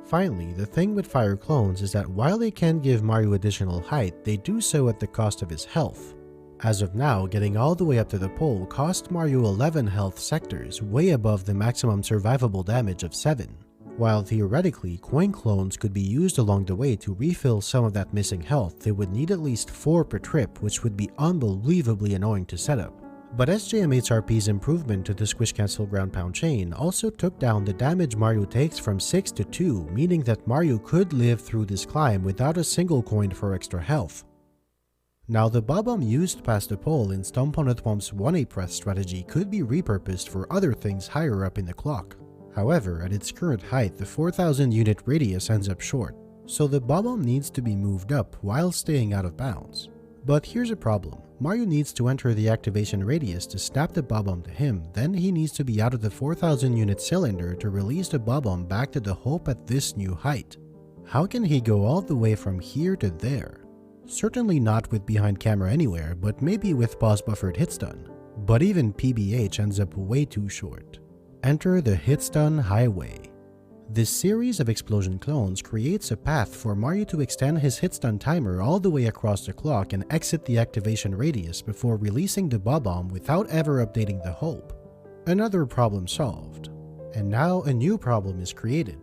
Finally, the thing with fire clones is that while they can give Mario additional height, they do so at the cost of his health. As of now, getting all the way up to the pole cost Mario 11 health sectors, way above the maximum survivable damage of 7. While theoretically, coin clones could be used along the way to refill some of that missing health, they would need at least 4 per trip, which would be unbelievably annoying to set up. But SJMHRP's improvement to the Squish Cancel ground pound chain also took down the damage Mario takes from 6 to 2, meaning that Mario could live through this climb without a single coin for extra health. Now the bob-omb used past the pole in Stomp on a Thwomp's 1A press strategy could be repurposed for other things higher up in the clock. However, at its current height, the 4,000 unit radius ends up short, so the bob-omb needs to be moved up while staying out of bounds. But here's a problem. Mario needs to enter the activation radius to snap the bob-omb to him, then he needs to be out of the 4,000 unit cylinder to release the bob-omb back to the Hope at this new height. How can he go all the way from here to there? Certainly not with behind camera anywhere, but maybe with pause buffered hitstun. But even PBH ends up way too short. Enter the hitstun highway. This series of explosion clones creates a path for Mario to extend his hitstun timer all the way across the clock and exit the activation radius before releasing the bob-omb without ever updating the Hope. Another problem solved. And now a new problem is created.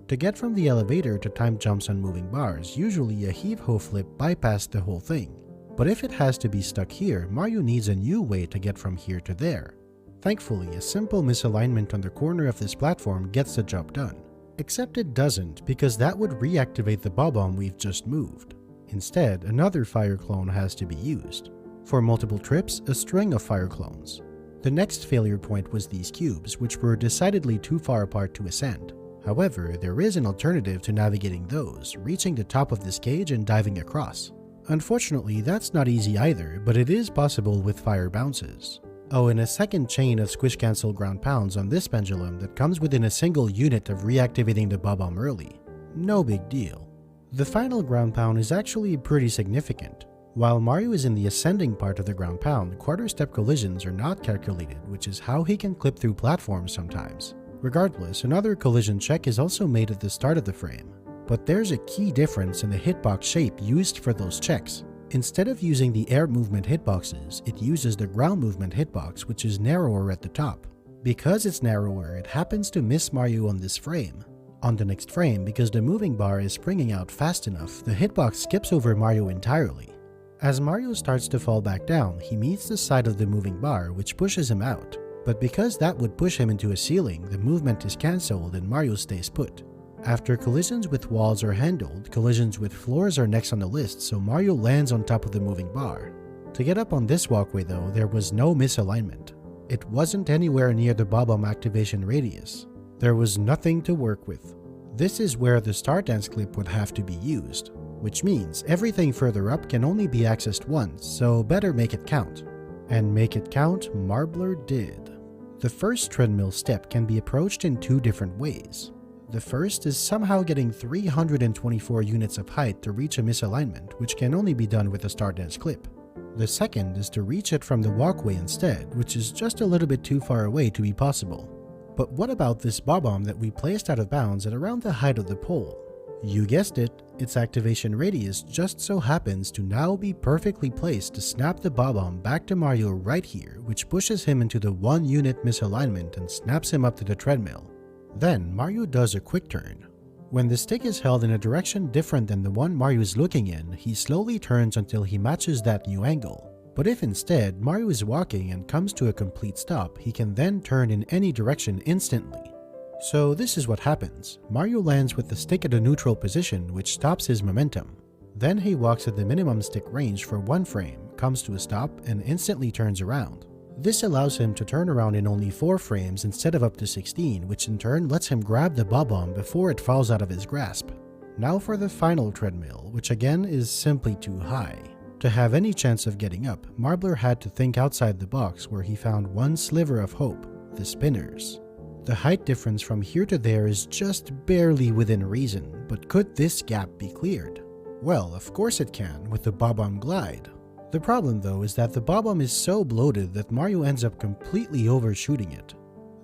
To get from the elevator to time jumps on moving bars, usually a heave-ho flip bypassed the whole thing. But if it has to be stuck here, Mario needs a new way to get from here to there. Thankfully, a simple misalignment on the corner of this platform gets the job done. Except it doesn't, because that would reactivate the bob-omb we've just moved. Instead, another fire clone has to be used. For multiple trips, a string of fire clones. The next failure point was these cubes, which were decidedly too far apart to ascend. However, there is an alternative to navigating those, reaching the top of this cage and diving across. Unfortunately, that's not easy either, but it is possible with fire bounces. Oh, and a second chain of Squish Cancel ground pounds on this pendulum that comes within a single unit of reactivating the bob-omb early. No big deal. The final ground pound is actually pretty significant. While Mario is in the ascending part of the ground pound, quarter-step collisions are not calculated, which is how he can clip through platforms sometimes. Regardless, another collision check is also made at the start of the frame. But there's a key difference in the hitbox shape used for those checks. Instead of using the air movement hitboxes, it uses the ground movement hitbox, which is narrower at the top. Because it's narrower, it happens to miss Mario on this frame. On the next frame, because the moving bar is springing out fast enough, the hitbox skips over Mario entirely. As Mario starts to fall back down, he meets the side of the moving bar, which pushes him out. But because that would push him into a ceiling, the movement is cancelled and Mario stays put. After collisions with walls are handled, collisions with floors are next on the list, so Mario lands on top of the moving bar. To get up on this walkway though, there was no misalignment. It wasn't anywhere near the Bob-omb activation radius. There was nothing to work with. This is where the Star Dance clip would have to be used, which means everything further up can only be accessed once, so better make it count. And make it count, Marbler did. The first treadmill step can be approached in two different ways. The first is somehow getting 324 units of height to reach a misalignment, which can only be done with a Star Dance clip. The second is to reach it from the walkway instead, which is just a little bit too far away to be possible. But what about this Bob-omb that we placed out of bounds at around the height of the pole? You guessed it, its activation radius just so happens to now be perfectly placed to snap the Bob-omb back to Mario right here, which pushes him into the 1 unit misalignment and snaps him up to the treadmill. Then Mario does a quick turn. When the stick is held in a direction different than the one Mario is looking in, he slowly turns until he matches that new angle. But if instead Mario is walking and comes to a complete stop, he can then turn in any direction instantly. So this is what happens. Mario lands with the stick at a neutral position, which stops his momentum. Then he walks at the minimum stick range for 1 frame, comes to a stop, and instantly turns around. This allows him to turn around in only 4 frames instead of up to 16, which in turn lets him grab the Bob-omb before it falls out of his grasp. Now for the final treadmill, which again is simply too high. To have any chance of getting up, Marbler had to think outside the box, where he found one sliver of hope: the spinners. The height difference from here to there is just barely within reason, but could this gap be cleared? Well, of course it can, with the Bob-omb glide. The problem though is that the Bob-omb is so bloated that Mario ends up completely overshooting it.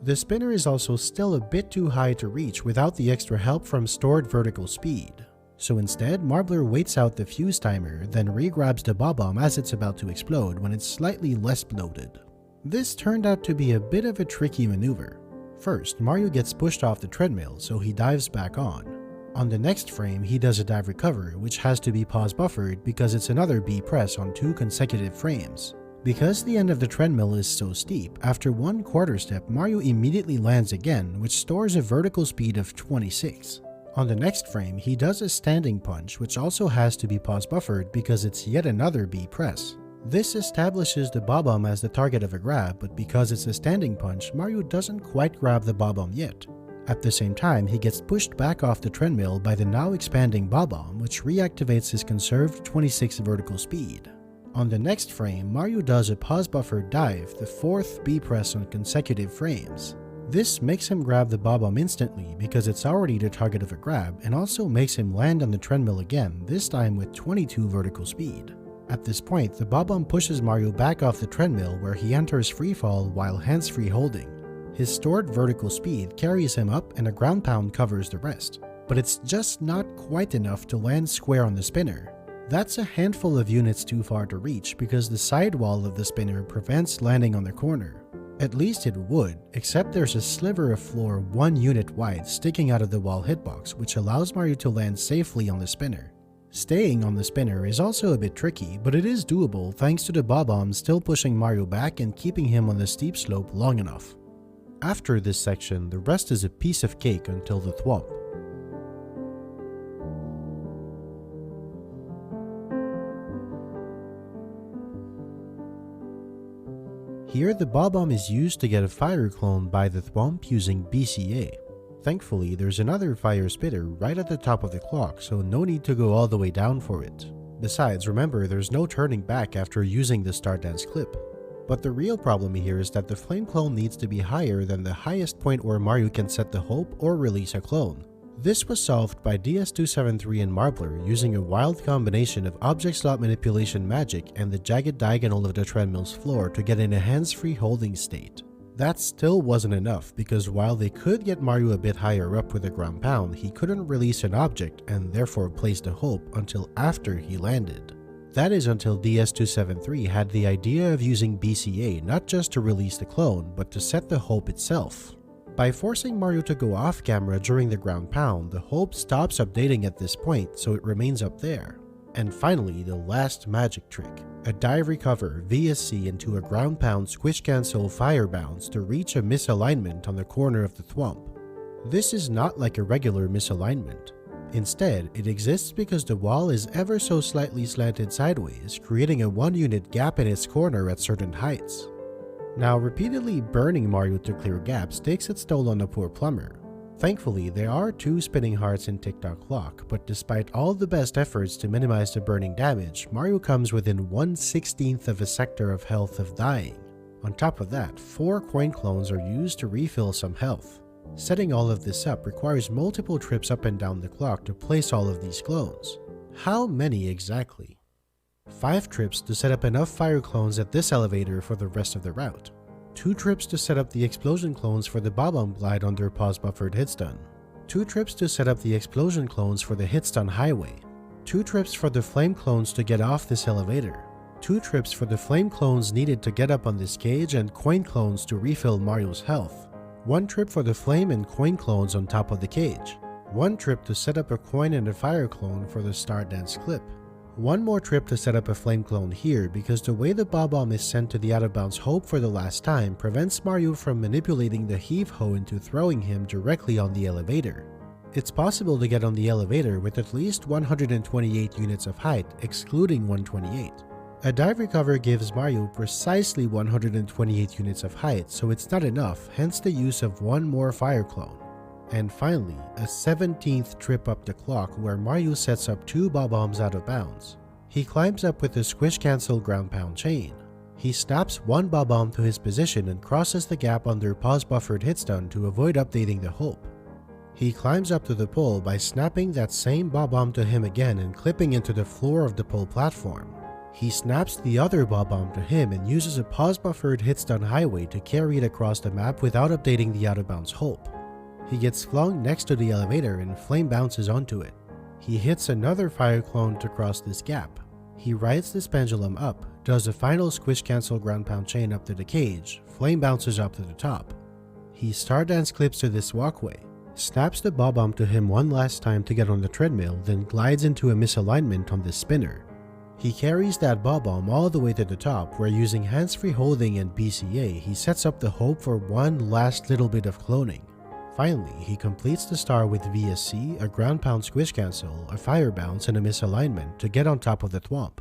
The spinner is also still a bit too high to reach without the extra help from stored vertical speed. So instead, Marbler waits out the fuse timer, then re-grabs the Bob-omb as it's about to explode when it's slightly less bloated. This turned out to be a bit of a tricky maneuver. First, Mario gets pushed off the treadmill, so he dives back on. On the next frame, he does a dive recover, which has to be pause buffered because it's another B press on 2 consecutive frames. Because the end of the treadmill is so steep, after 1 quarter step, Mario immediately lands again, which stores a vertical speed of 26. On the next frame, he does a standing punch, which also has to be pause buffered because it's yet another B press. This establishes the Bob-omb as the target of a grab, but because it's a standing punch, Mario doesn't quite grab the Bob-omb yet. At the same time, he gets pushed back off the treadmill by the now expanding Bob-omb, which reactivates his conserved 26 vertical speed. On the next frame, Mario does a pause buffered dive, the 4th B press on consecutive frames. This makes him grab the Bob-omb instantly because it's already the target of a grab, and also makes him land on the treadmill again, this time with 22 vertical speed. At this point, the Bob-omb pushes Mario back off the treadmill, where he enters freefall while hands-free holding. His stored vertical speed carries him up and a ground pound covers the rest, but it's just not quite enough to land square on the spinner. That's a handful of units too far to reach because the sidewall of the spinner prevents landing on the corner. At least it would, except there's a sliver of floor 1 unit wide sticking out of the wall hitbox, which allows Mario to land safely on the spinner. Staying on the spinner is also a bit tricky, but it is doable thanks to the Bob-omb still pushing Mario back and keeping him on the steep slope long enough. After this section, the rest is a piece of cake until the thwomp. Here the Bob-omb is used to get a fire clone by the thwomp using BCA. Thankfully, there's another fire spitter right at the top of the clock, so no need to go all the way down for it. Besides, remember, there's no turning back after using the Star Dance clip. But the real problem here is that the flame clone needs to be higher than the highest point where Mario can set the hope or release a clone. This was solved by DS273 and Marbler using a wild combination of object slot manipulation magic and the jagged diagonal of the treadmill's floor to get in a hands-free holding state. That still wasn't enough because while they could get Mario a bit higher up with a ground pound, he couldn't release an object and therefore place the hope until after he landed. that is until DS273 had the idea of using BCA not just to release the clone, but to set the hope itself. By forcing Mario to go off camera during the ground pound, the hope stops updating at this point, so it remains up there. And finally, the last magic trick, a dive recover VSC into a ground pound squish cancel fire bounce to reach a misalignment on the corner of the thwomp. This is not like a regular misalignment. Instead, it exists because the wall is ever so slightly slanted sideways, creating a 1-unit gap in its corner at certain heights. Now, repeatedly burning Mario to clear gaps takes its toll on the poor plumber. Thankfully, there are 2 spinning hearts in Tick-Tock Clock, but despite all the best efforts to minimize the burning damage, Mario comes within 1/16th of a sector of health of dying. On top of that, 4 coin clones are used to refill some health. Setting all of this up requires multiple trips up and down the clock to place all of these clones. How many exactly? 5 trips to set up enough fire clones at this elevator for the rest of the route. 2 trips to set up the explosion clones for the Bob-omb glide under pause buffered hitstun. 2 trips to set up the explosion clones for the hitstun highway. 2 trips for the flame clones to get off this elevator. 2 trips for the flame clones needed to get up on this cage and coin clones to refill Mario's health. 1 trip for the flame and coin clones on top of the cage. 1 trip to set up a coin and a fire clone for the Star Dance clip. 1 more trip to set up a flame clone here because the way the Bob-omb is sent to the out of bounds hope for the last time prevents Mario from manipulating the heave-ho into throwing him directly on the elevator. It's possible to get on the elevator with at least 128 units of height, excluding 128. A dive recover gives Mario precisely 128 units of height, so it's not enough, hence the use of 1 more fire clone. And finally, a 17th trip up the clock where Mario sets up 2 Bob-ombs out of bounds. He climbs up with a squish cancel ground pound chain. He snaps 1 Bob-omb to his position and crosses the gap under pause buffered hitstun to avoid updating the hope. He climbs up to the pole by snapping that same Bob-omb to him again and clipping into the floor of the pole platform. He snaps the other Bob-omb to him and uses a pause buffered hitstun highway to carry it across the map without updating the out of bounds hope. He gets flung next to the elevator and flame bounces onto it. He hits another fire clone to cross this gap. He rides this pendulum up, does a final squish cancel ground pound chain up to the cage, flame bounces up to the top. He Star Dance clips to this walkway, snaps the Bob-omb to him one last time to get on the treadmill, then glides into a misalignment on the spinner. He carries that Bob-omb all the way to the top where using hands-free holding and BCA he sets up the hope for one last little bit of cloning. Finally, he completes the star with VSC, a ground pound squish cancel, a fire bounce, and a misalignment to get on top of the thwomp.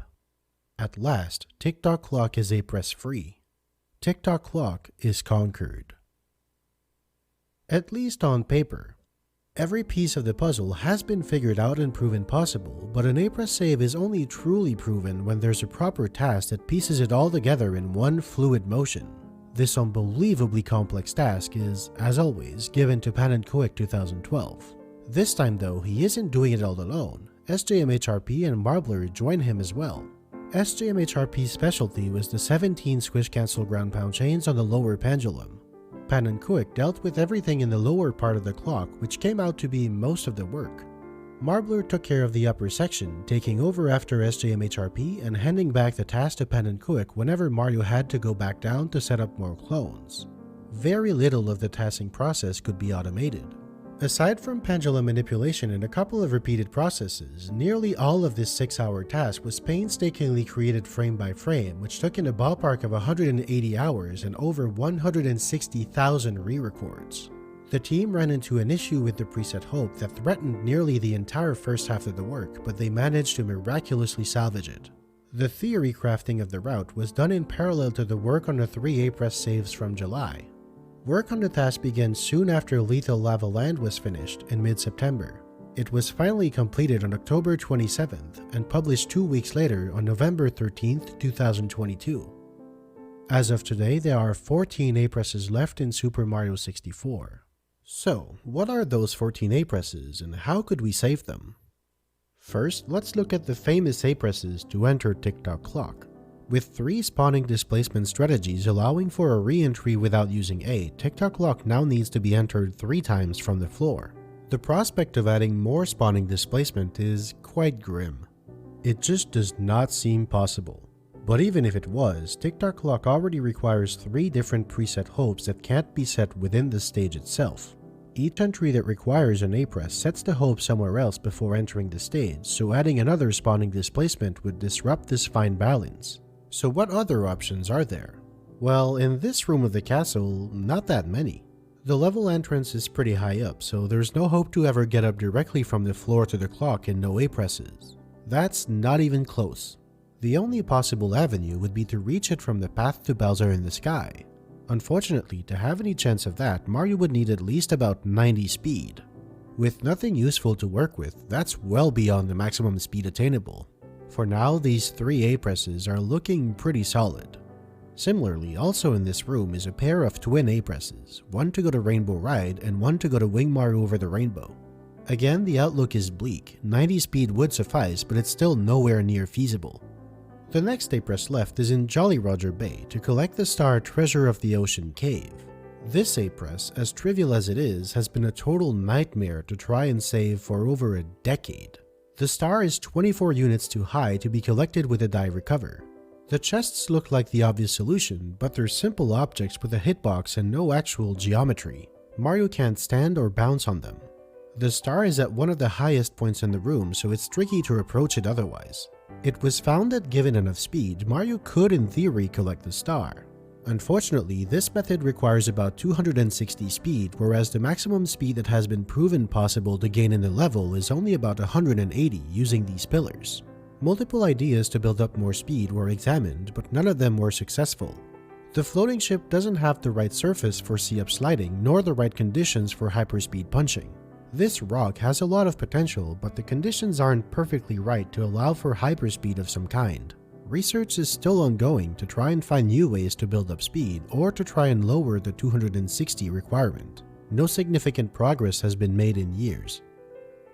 At last, Tick-Tock Clock is A-press free. Tick-Tock Clock is conquered. At least on paper. Every piece of the puzzle has been figured out and proven possible, but an A-press save is only truly proven when there's a proper task that pieces it all together in one fluid motion. This unbelievably complex task is, as always, given to Pan and Koic 2012. This time though, he isn't doing it all alone. SJMHRP and Marbler join him as well. SJMHRP's specialty was the 17 squish cancel ground pound chains on the lower pendulum. Pan and Koic dealt with everything in the lower part of the clock, which came out to be most of the work. Marbler took care of the upper section, taking over after SJMHRP and handing back the task to Pan and Koic whenever Mario had to go back down to set up more clones. Very little of the tasking process could be automated. Aside from pendulum manipulation and a couple of repeated processes, nearly all of this 6-hour task was painstakingly created frame by frame, which took in a ballpark of 180 hours and over 160,000 re-records. The team ran into an issue with the preset hope that threatened nearly the entire first half of the work, but they managed to miraculously salvage it. The theory crafting of the route was done in parallel to the work on the 3 A-press saves from July. Work on the task began soon after Lethal Lava Land was finished in mid-September. It was finally completed on October 27th and published 2 weeks later on November 13th, 2022. As of today, there are 14 A-presses left in Super Mario 64. So, what are those 14 A-presses and how could we save them? First, let's look at the famous A-presses to enter Tick-Tock Clock. With 3 spawning displacement strategies allowing for a re-entry without using A, Tick-Tock Clock now needs to be entered 3 times from the floor. The prospect of adding more spawning displacement is quite grim. It just does not seem possible. But even if it was, Tick-Tock Clock already requires 3 different preset hopes that can't be set within the stage itself. Each entry that requires an A-press sets the hope somewhere else before entering the stage, so adding another spawning displacement would disrupt this fine balance. So what other options are there? Well, in this room of the castle, not that many. The level entrance is pretty high up, so there's no hope to ever get up directly from the floor to the clock and no A-presses. That's not even close. The only possible avenue would be to reach it from the path to Bowser in the sky. Unfortunately, to have any chance of that, Mario would need at least about 90 speed. With nothing useful to work with, that's well beyond the maximum speed attainable. For now, these 3 A-presses are looking pretty solid. Similarly, also in this room is a pair of twin A-presses, one to go to Rainbow Ride and one to go to Wing Mario over the Rainbow. Again, the outlook is bleak. 90 speed would suffice, but it's still nowhere near feasible. The next A-press left is in Jolly Roger Bay to collect the star Treasure of the Ocean Cave. This A-press, as trivial as it is, has been a total nightmare to try and save for over a decade. The star is 24 units too high to be collected with a die recover. The chests look like the obvious solution, but they're simple objects with a hitbox and no actual geometry. Mario can't stand or bounce on them. The star is at one of the highest points in the room, so it's tricky to approach it otherwise. It was found that given enough speed, Mario could in theory collect the star. Unfortunately, this method requires about 260 speed, whereas the maximum speed that has been proven possible to gain in the level is only about 180 using these pillars. Multiple ideas to build up more speed were examined, but none of them were successful. The floating ship doesn't have the right surface for C-up sliding, nor the right conditions for hyperspeed punching. This rock has a lot of potential, but the conditions aren't perfectly right to allow for hyperspeed of some kind. Research is still ongoing to try and find new ways to build up speed, or to try and lower the 260 requirement. No significant progress has been made in years.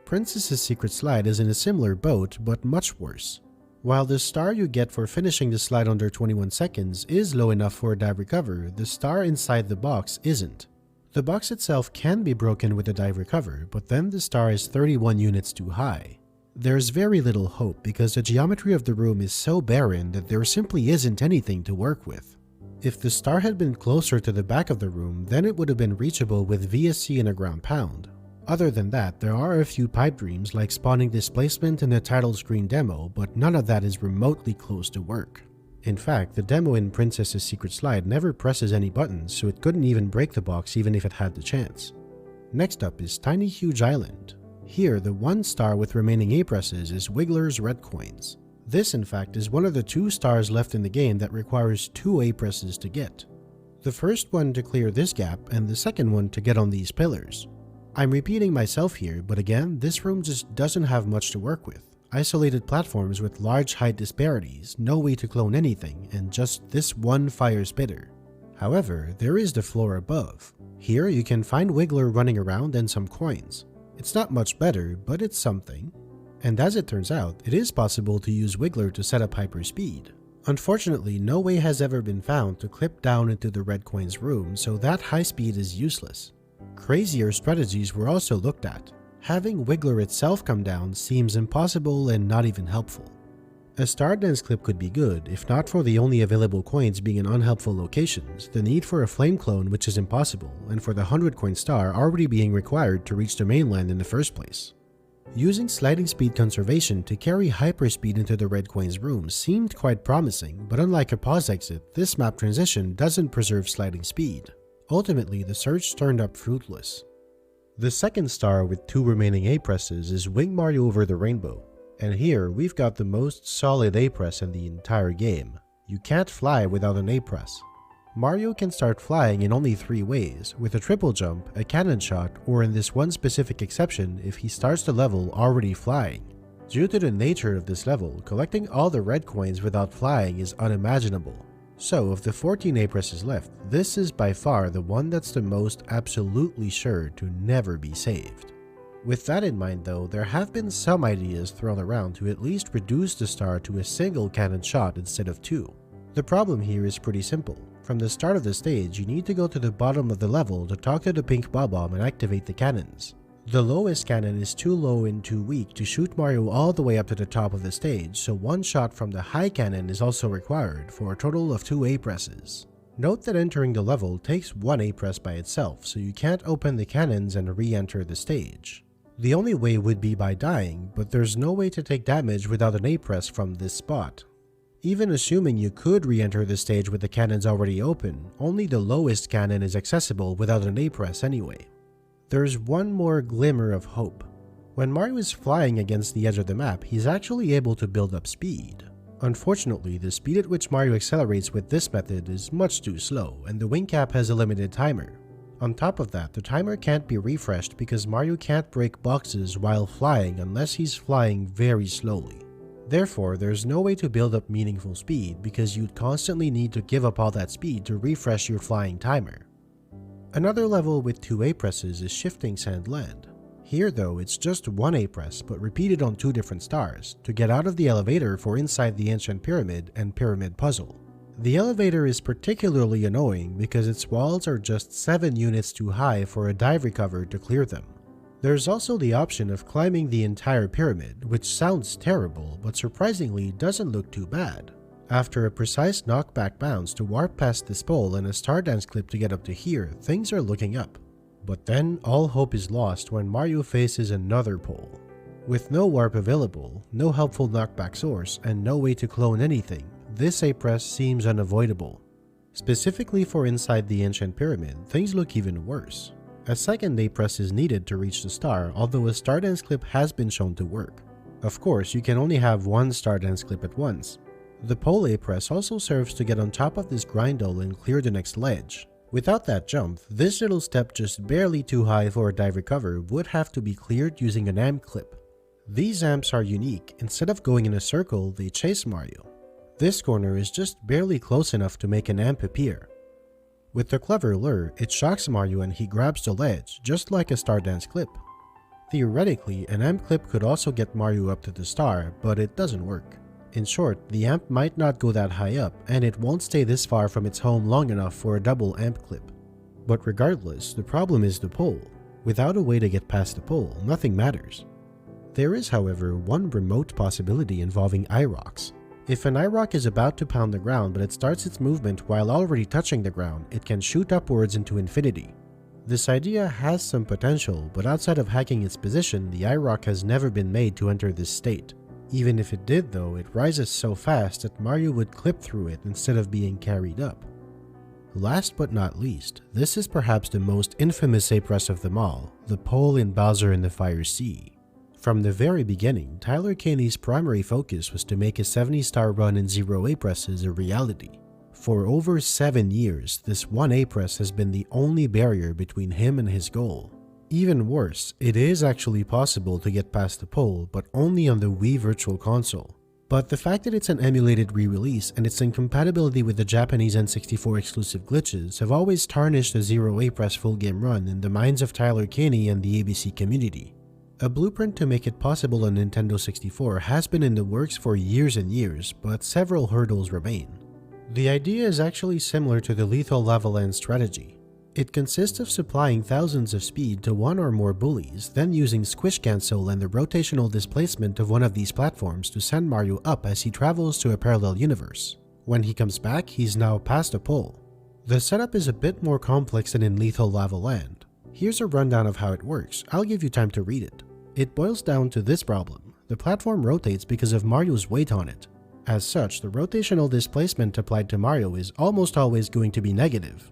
Princess's Secret Slide is in a similar boat, but much worse. While the star you get for finishing the slide under 21 seconds is low enough for a dive recover, the star inside the box isn't. The box itself can be broken with a dive recover, but then the star is 31 units too high. There's very little hope because the geometry of the room is so barren that there simply isn't anything to work with. If the star had been closer to the back of the room, then it would have been reachable with VSC and a ground pound. Other than that, there are a few pipe dreams like spawning displacement in the title screen demo, but none of that is remotely close to work. In fact, the demo in Princess's Secret Slide never presses any buttons, so it couldn't even break the box even if it had the chance. Next up is Tiny Huge Island. Here, the one star with remaining A-presses is Wiggler's Red Coins. This, in fact, is one of the 2 stars left in the game that requires 2 A-presses to get. The first one to clear this gap, and the second one to get on these pillars. I'm repeating myself here, but again, this room just doesn't have much to work with. Isolated platforms with large height disparities, no way to clone anything, and just this one fire spitter. However, there is the floor above. Here you can find Wiggler running around and some coins. It's not much better, but it's something. And as it turns out, it is possible to use Wiggler to set up hyperspeed. Unfortunately, no way has ever been found to clip down into the red coins room, so that high speed is useless. Crazier strategies were also looked at. Having Wiggler itself come down seems impossible and not even helpful. A star dance clip could be good, if not for the only available coins being in unhelpful locations, the need for a flame clone which is impossible, and for the 100 coin star already being required to reach the mainland in the first place. Using sliding speed conservation to carry hyperspeed into the red coins room seemed quite promising, but unlike a pause exit, this map transition doesn't preserve sliding speed. Ultimately, the search turned up fruitless. The second star with 2 remaining A-presses is Wing Mario over the Rainbow, and here we've got the most solid A-press in the entire game. You can't fly without an A-press. Mario can start flying in only 3 ways, with a triple jump, a cannon shot, or in this one specific exception if he starts the level already flying. Due to the nature of this level, collecting all the red coins without flying is unimaginable. So, of the 14 A-presses left, this is by far the one that's the most absolutely sure to never be saved. With that in mind though, there have been some ideas thrown around to at least reduce the star to a single cannon shot instead of 2. The problem here is pretty simple. From the start of the stage, you need to go to the bottom of the level to talk to the pink Bob-omb and activate the cannons. The lowest cannon is too low and too weak to shoot Mario all the way up to the top of the stage, so one shot from the high cannon is also required for a total of 2 A presses. Note that entering the level takes 1 A press by itself, so you can't open the cannons and re-enter the stage. The only way would be by dying, but there's no way to take damage without an A press from this spot. Even assuming you could re-enter the stage with the cannons already open, only the lowest cannon is accessible without an A press anyway. There's one more glimmer of hope. When Mario is flying against the edge of the map, he's actually able to build up speed. Unfortunately, the speed at which Mario accelerates with this method is much too slow, and the wing cap has a limited timer. On top of that, the timer can't be refreshed because Mario can't break boxes while flying unless he's flying very slowly. Therefore, there's no way to build up meaningful speed because you'd constantly need to give up all that speed to refresh your flying timer. Another level with 2 A presses is Shifting Sand Land. Here though, it's just 1 A press but repeated on 2 different stars to get out of the elevator for Inside the Ancient Pyramid and Pyramid Puzzle. The elevator is particularly annoying because its walls are just 7 units too high for a dive recover to clear them. There's also the option of climbing the entire pyramid, which sounds terrible but surprisingly doesn't look too bad. After a precise knockback bounce to warp past this pole and a Stardance clip to get up to here, things are looking up. But then all hope is lost when Mario faces another pole. With no warp available, no helpful knockback source, and no way to clone anything, this A press seems unavoidable. Specifically for Inside the Ancient Pyramid, things look even worse. A second A press is needed to reach the star, although a Stardance clip has been shown to work. Of course, you can only have one Stardance clip at once. The pole A press also serves to get on top of this grindle and clear the next ledge. Without that jump, this little step just barely too high for a dive recover would have to be cleared using an amp clip. These amps are unique. Instead of going in a circle, they chase Mario. This corner is just barely close enough to make an amp appear. With the clever lure, it shocks Mario and he grabs the ledge, just like a Stardance clip. Theoretically, an amp clip could also get Mario up to the star, but it doesn't work. In short, the amp might not go that high up, and it won't stay this far from its home long enough for a double amp clip. But regardless, the problem is the pole. Without a way to get past the pole, nothing matters. There is, however, one remote possibility involving IROCs. If an IROC is about to pound the ground but it starts its movement while already touching the ground, it can shoot upwards into infinity. This idea has some potential, but outside of hacking its position, the IROC has never been made to enter this state. Even if it did though, it rises so fast that Mario would clip through it instead of being carried up. Last but not least, this is perhaps the most infamous A press of them all, the pole in Bowser in the Fire Sea. From the very beginning, Tyler Caney's primary focus was to make a 70-star run in 0 A presses a reality. For over 7 years, this 1 A press has been the only barrier between him and his goal. Even worse, it is actually possible to get past the pole, but only on the Wii Virtual Console. But the fact that it's an emulated re-release and its incompatibility with the Japanese N64 exclusive glitches have always tarnished a 0 A press full game run in the minds of Tyler Caney and the ABC community. A blueprint to make it possible on Nintendo 64 has been in the works for years and years, but several hurdles remain. The idea is actually similar to the Lethal Lava Land strategy. It consists of supplying thousands of speed to one or more bullies, then using squish cancel and the rotational displacement of one of these platforms to send Mario up as he travels to a parallel universe. When he comes back, he's now past a pole. The setup is a bit more complex than in Lethal Lava Land. Here's a rundown of how it works. I'll give you time to read it. It boils down to this problem. The platform rotates because of Mario's weight on it. As such, the rotational displacement applied to Mario is almost always going to be negative.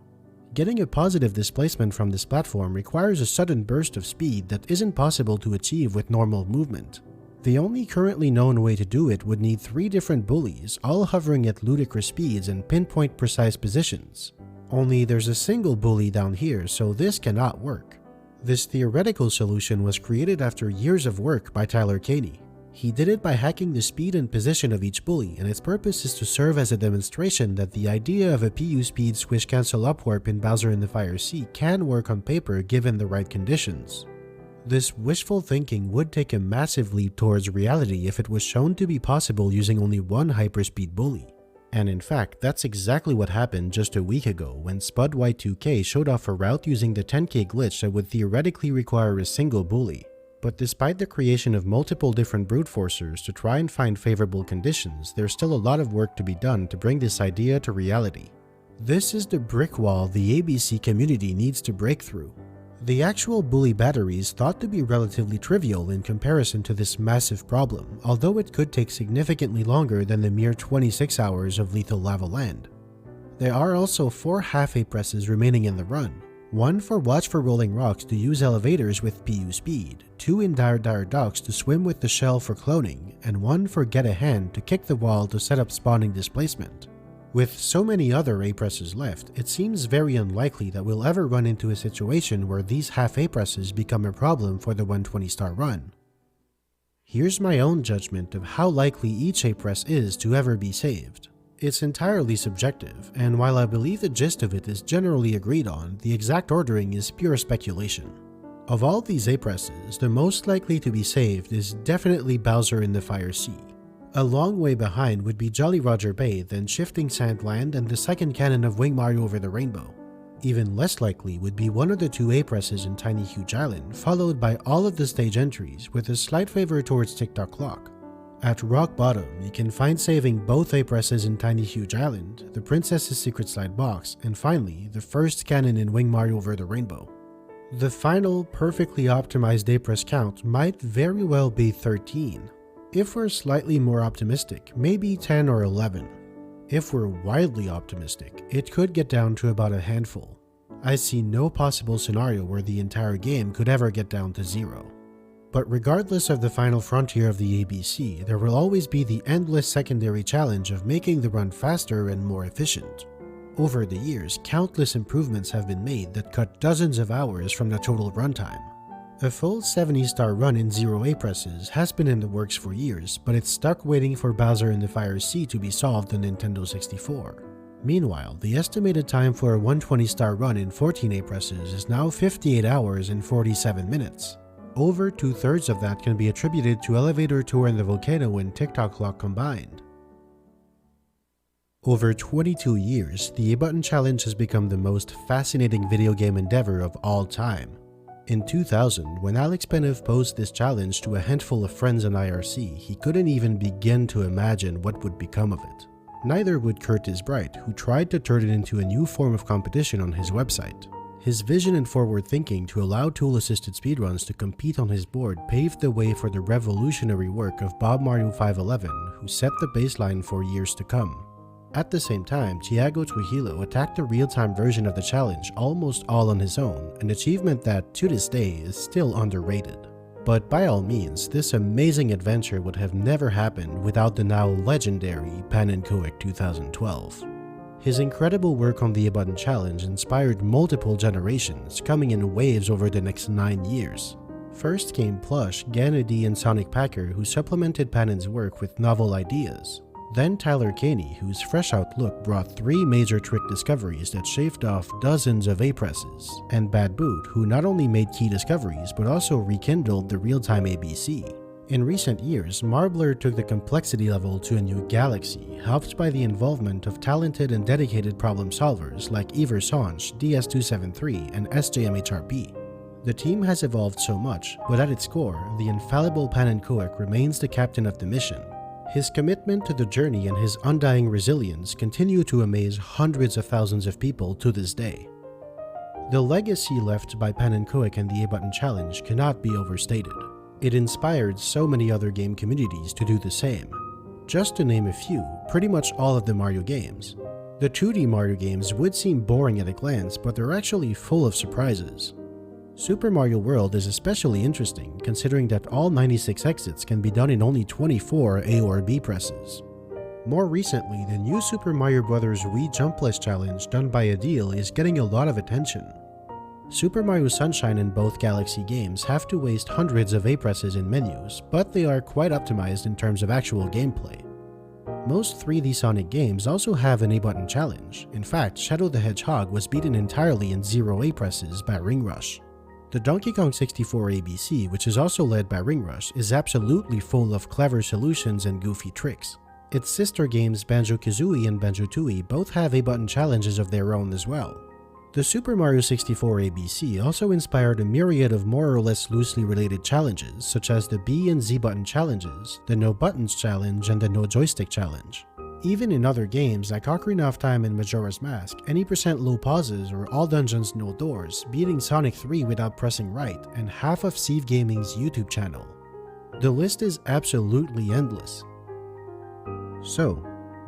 Getting a positive displacement from this platform requires a sudden burst of speed that isn't possible to achieve with normal movement. The only currently known way to do it would need 3 different bullies, all hovering at ludicrous speeds and pinpoint precise positions. Only there's a single bully down here, so this cannot work. This theoretical solution was created after years of work by Tyler Caney. He did it by hacking the speed and position of each bully, and its purpose is to serve as a demonstration that the idea of a PU speed squish cancel upwarp in Bowser in the Fire Sea can work on paper given the right conditions. This wishful thinking would take a massive leap towards reality if it was shown to be possible using only one hyperspeed bully. And in fact, that's exactly what happened just a week ago when SpudY2K showed off a route using the 10k glitch that would theoretically require a single bully. But despite the creation of multiple different brute forcers to try and find favorable conditions, there's still a lot of work to be done to bring this idea to reality. This is the brick wall the ABC community needs to break through. The actual bully battery is thought to be relatively trivial in comparison to this massive problem, although it could take significantly longer than the mere 26 hours of Lethal Lava Land. There are also 4 half-A presses remaining in the run. 1 for Watch for Rolling Rocks to use elevators with PU speed, 2 in Dire Docks to swim with the shell for cloning, and 1 for Get a Hand to kick the wall to set up spawning displacement. With so many other A-presses left, it seems very unlikely that we'll ever run into a situation where these half A-presses become a problem for the 120-star run. Here's my own judgment of how likely each A-press is to ever be saved. It's entirely subjective, and while I believe the gist of it is generally agreed on, the exact ordering is pure speculation. Of all these A-presses, the most likely to be saved is definitely Bowser in the Fire Sea. A long way behind would be Jolly Roger Bay, then Shifting Sand Land and the second cannon of Wing Mario Over the Rainbow. Even less likely would be one of the 2 A-presses in Tiny Huge Island, followed by all of the stage entries with a slight favor towards Tick-Tock Clock. At rock bottom, you can find saving both A-presses in Tiny Huge Island, the Princess's Secret Slide box, and finally, the first cannon in Wing Mario Over the Rainbow. The final, perfectly optimized A-press count might very well be 13. If we're slightly more optimistic, maybe 10 or 11. If we're wildly optimistic, it could get down to about a handful. I see no possible scenario where the entire game could ever get down to 0. But regardless of the final frontier of the ABC, there will always be the endless secondary challenge of making the run faster and more efficient. Over the years, countless improvements have been made that cut dozens of hours from the total runtime. A full 70-star run in 0 A-presses has been in the works for years, but it's stuck waiting for Bowser in the Fire Sea to be solved on Nintendo 64. Meanwhile, the estimated time for a 120-star run in 14 A-presses is now 58 hours and 47 minutes. Over 2/3 of that can be attributed to Elevator Tour and the Volcano and Tick-Tock Clock combined. Over 22 years, the A-Button Challenge has become the most fascinating video game endeavor of all time. In 2000, when Alex Penev posed this challenge to a handful of friends on IRC, he couldn't even begin to imagine what would become of it. Neither would Curtis Bright, who tried to turn it into a new form of competition on his website. His vision and forward thinking to allow tool-assisted speedruns to compete on his board paved the way for the revolutionary work of Bob Mario 511, who set the baseline for years to come. At the same time, Thiago Trujillo attacked the real-time version of the challenge almost all on his own, an achievement that, to this day, is still underrated. But by all means, this amazing adventure would have never happened without the now legendary Pan & Coek 2012. His incredible work on the A-Button Challenge inspired multiple generations, coming in waves over the next 9 years. First came Plush, Ganady, and Sonic Packer, who supplemented Panen's work with novel ideas. Then Tyler Caney, whose fresh outlook brought 3 major trick discoveries that shaved off dozens of A-presses, and Bad Boot, who not only made key discoveries but also rekindled the real-time ABC. In recent years, Marbler took the complexity level to a new galaxy, helped by the involvement of talented and dedicated problem solvers like Iver Songe, DS273, and SJMHRP. The team has evolved so much, but at its core, the infallible Pan & Coek remains the captain of the mission. His commitment to the journey and his undying resilience continue to amaze hundreds of thousands of people to this day. The legacy left by Pan & Coek and the A-Button Challenge cannot be overstated. It inspired so many other game communities to do the same. Just to name a few, pretty much all of the Mario games. The 2D Mario games would seem boring at a glance, but they're actually full of surprises. Super Mario World is especially interesting, considering that all 96 exits can be done in only 24 A or B presses. More recently, the new Super Mario Bros. Wii Jumpless Challenge done by Adil is getting a lot of attention. Super Mario Sunshine and both Galaxy games have to waste hundreds of A-presses in menus, but they are quite optimized in terms of actual gameplay. Most 3D Sonic games also have an A-Button Challenge. In fact, Shadow the Hedgehog was beaten entirely in 0 A-presses by Ring Rush. The Donkey Kong 64 ABC, which is also led by Ring Rush, is absolutely full of clever solutions and goofy tricks. Its sister games Banjo-Kazooie and Banjo-Tooie both have A-button challenges of their own as well. The Super Mario 64 ABC also inspired a myriad of more or less loosely related challenges, such as the B and Z button challenges, the No Buttons challenge, and the No Joystick challenge. Even in other games like Ocarina of Time and Majora's Mask, any % low pauses or all dungeons no doors, beating Sonic 3 without pressing right, and half of Steve Gaming's YouTube channel. The list is absolutely endless. So,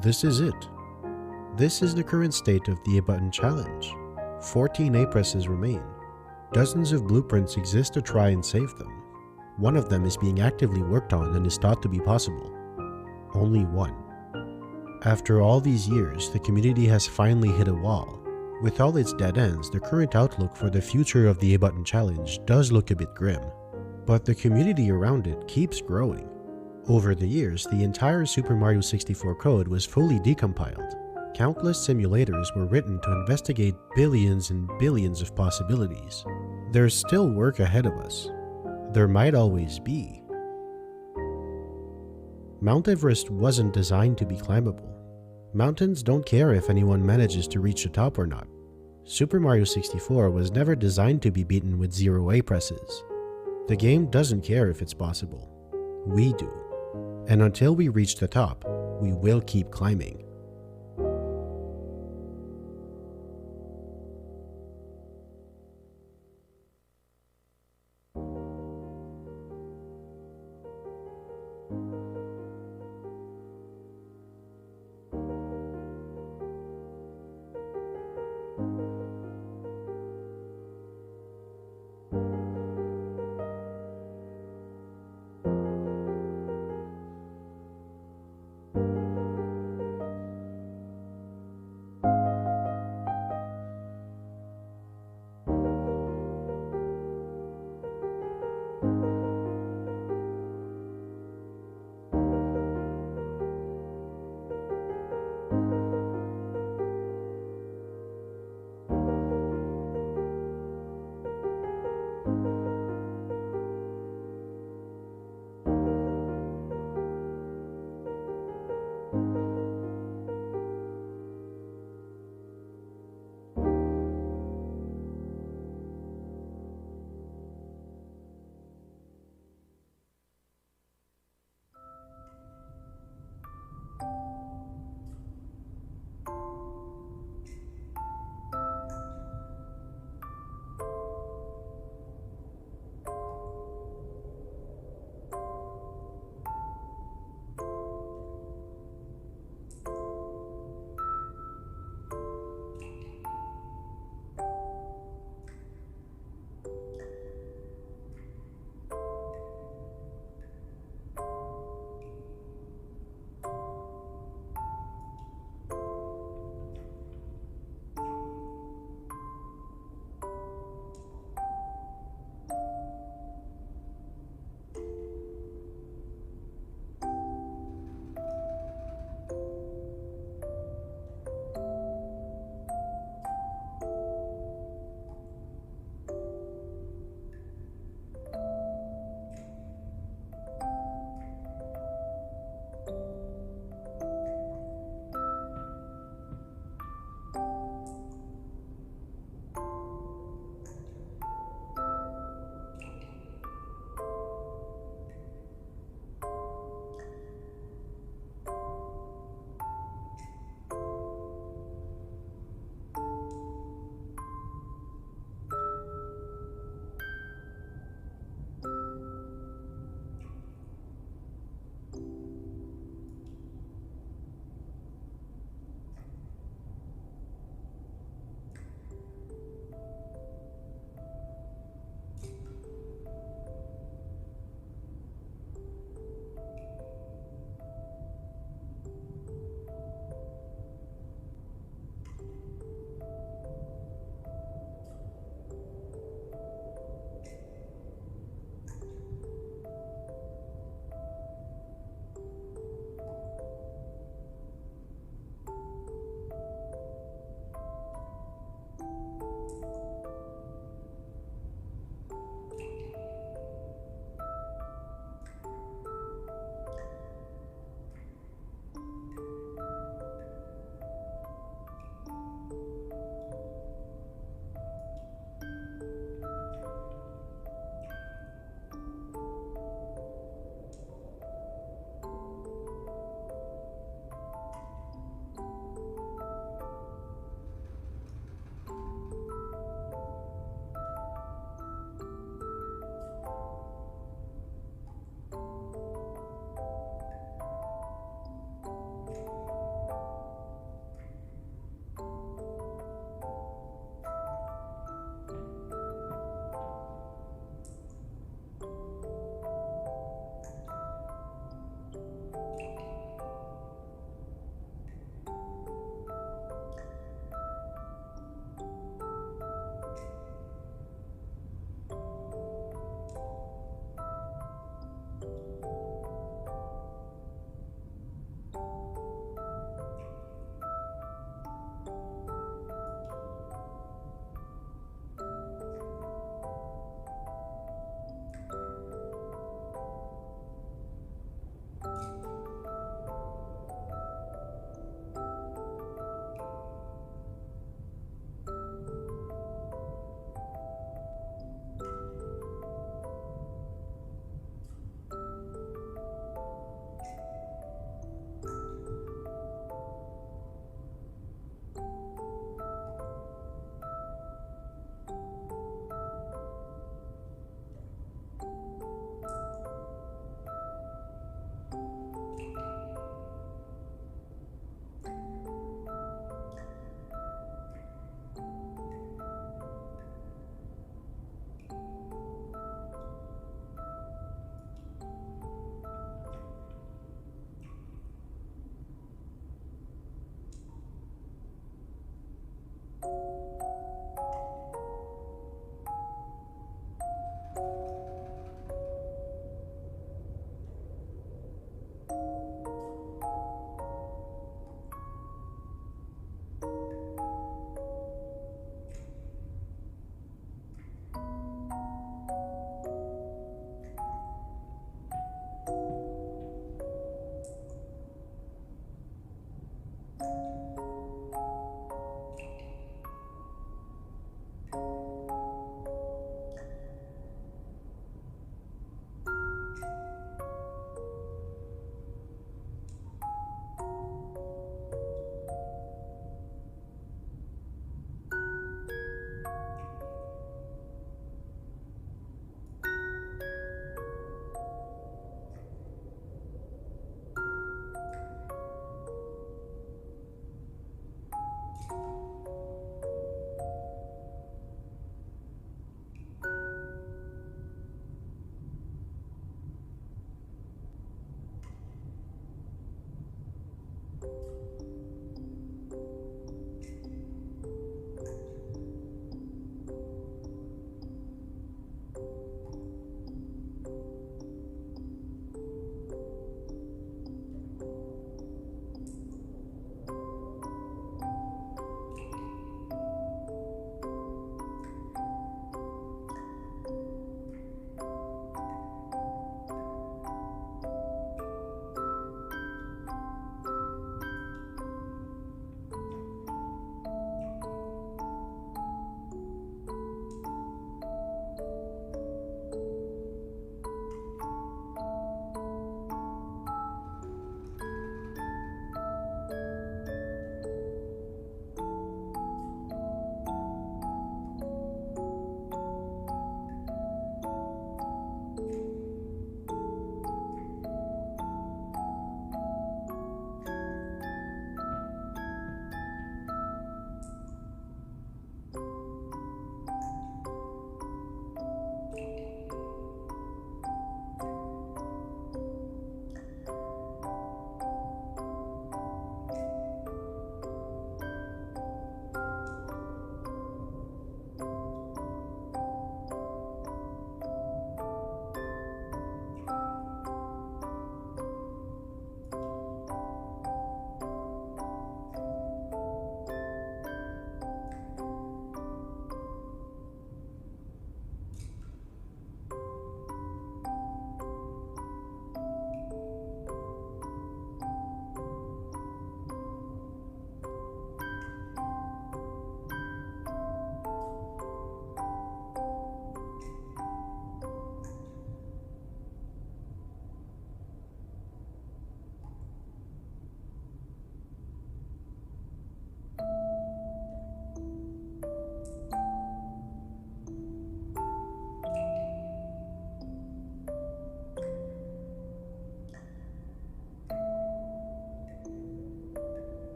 this is it. This is the current state of the A-button challenge. 14 A-presses remain. Dozens of blueprints exist to try and save them. One of them is being actively worked on and is thought to be possible. Only one. After all these years, the community has finally hit a wall. With all its dead ends, the current outlook for the future of the A-button challenge does look a bit grim. But the community around it keeps growing. Over the years, the entire Super Mario 64 code was fully decompiled. Countless simulators were written to investigate billions and billions of possibilities. There's still work ahead of us. There might always be. Mount Everest wasn't designed to be climbable. Mountains don't care if anyone manages to reach the top or not. Super Mario 64 was never designed to be beaten with 0 A-presses. The game doesn't care if it's possible. We do. And until we reach the top, we will keep climbing.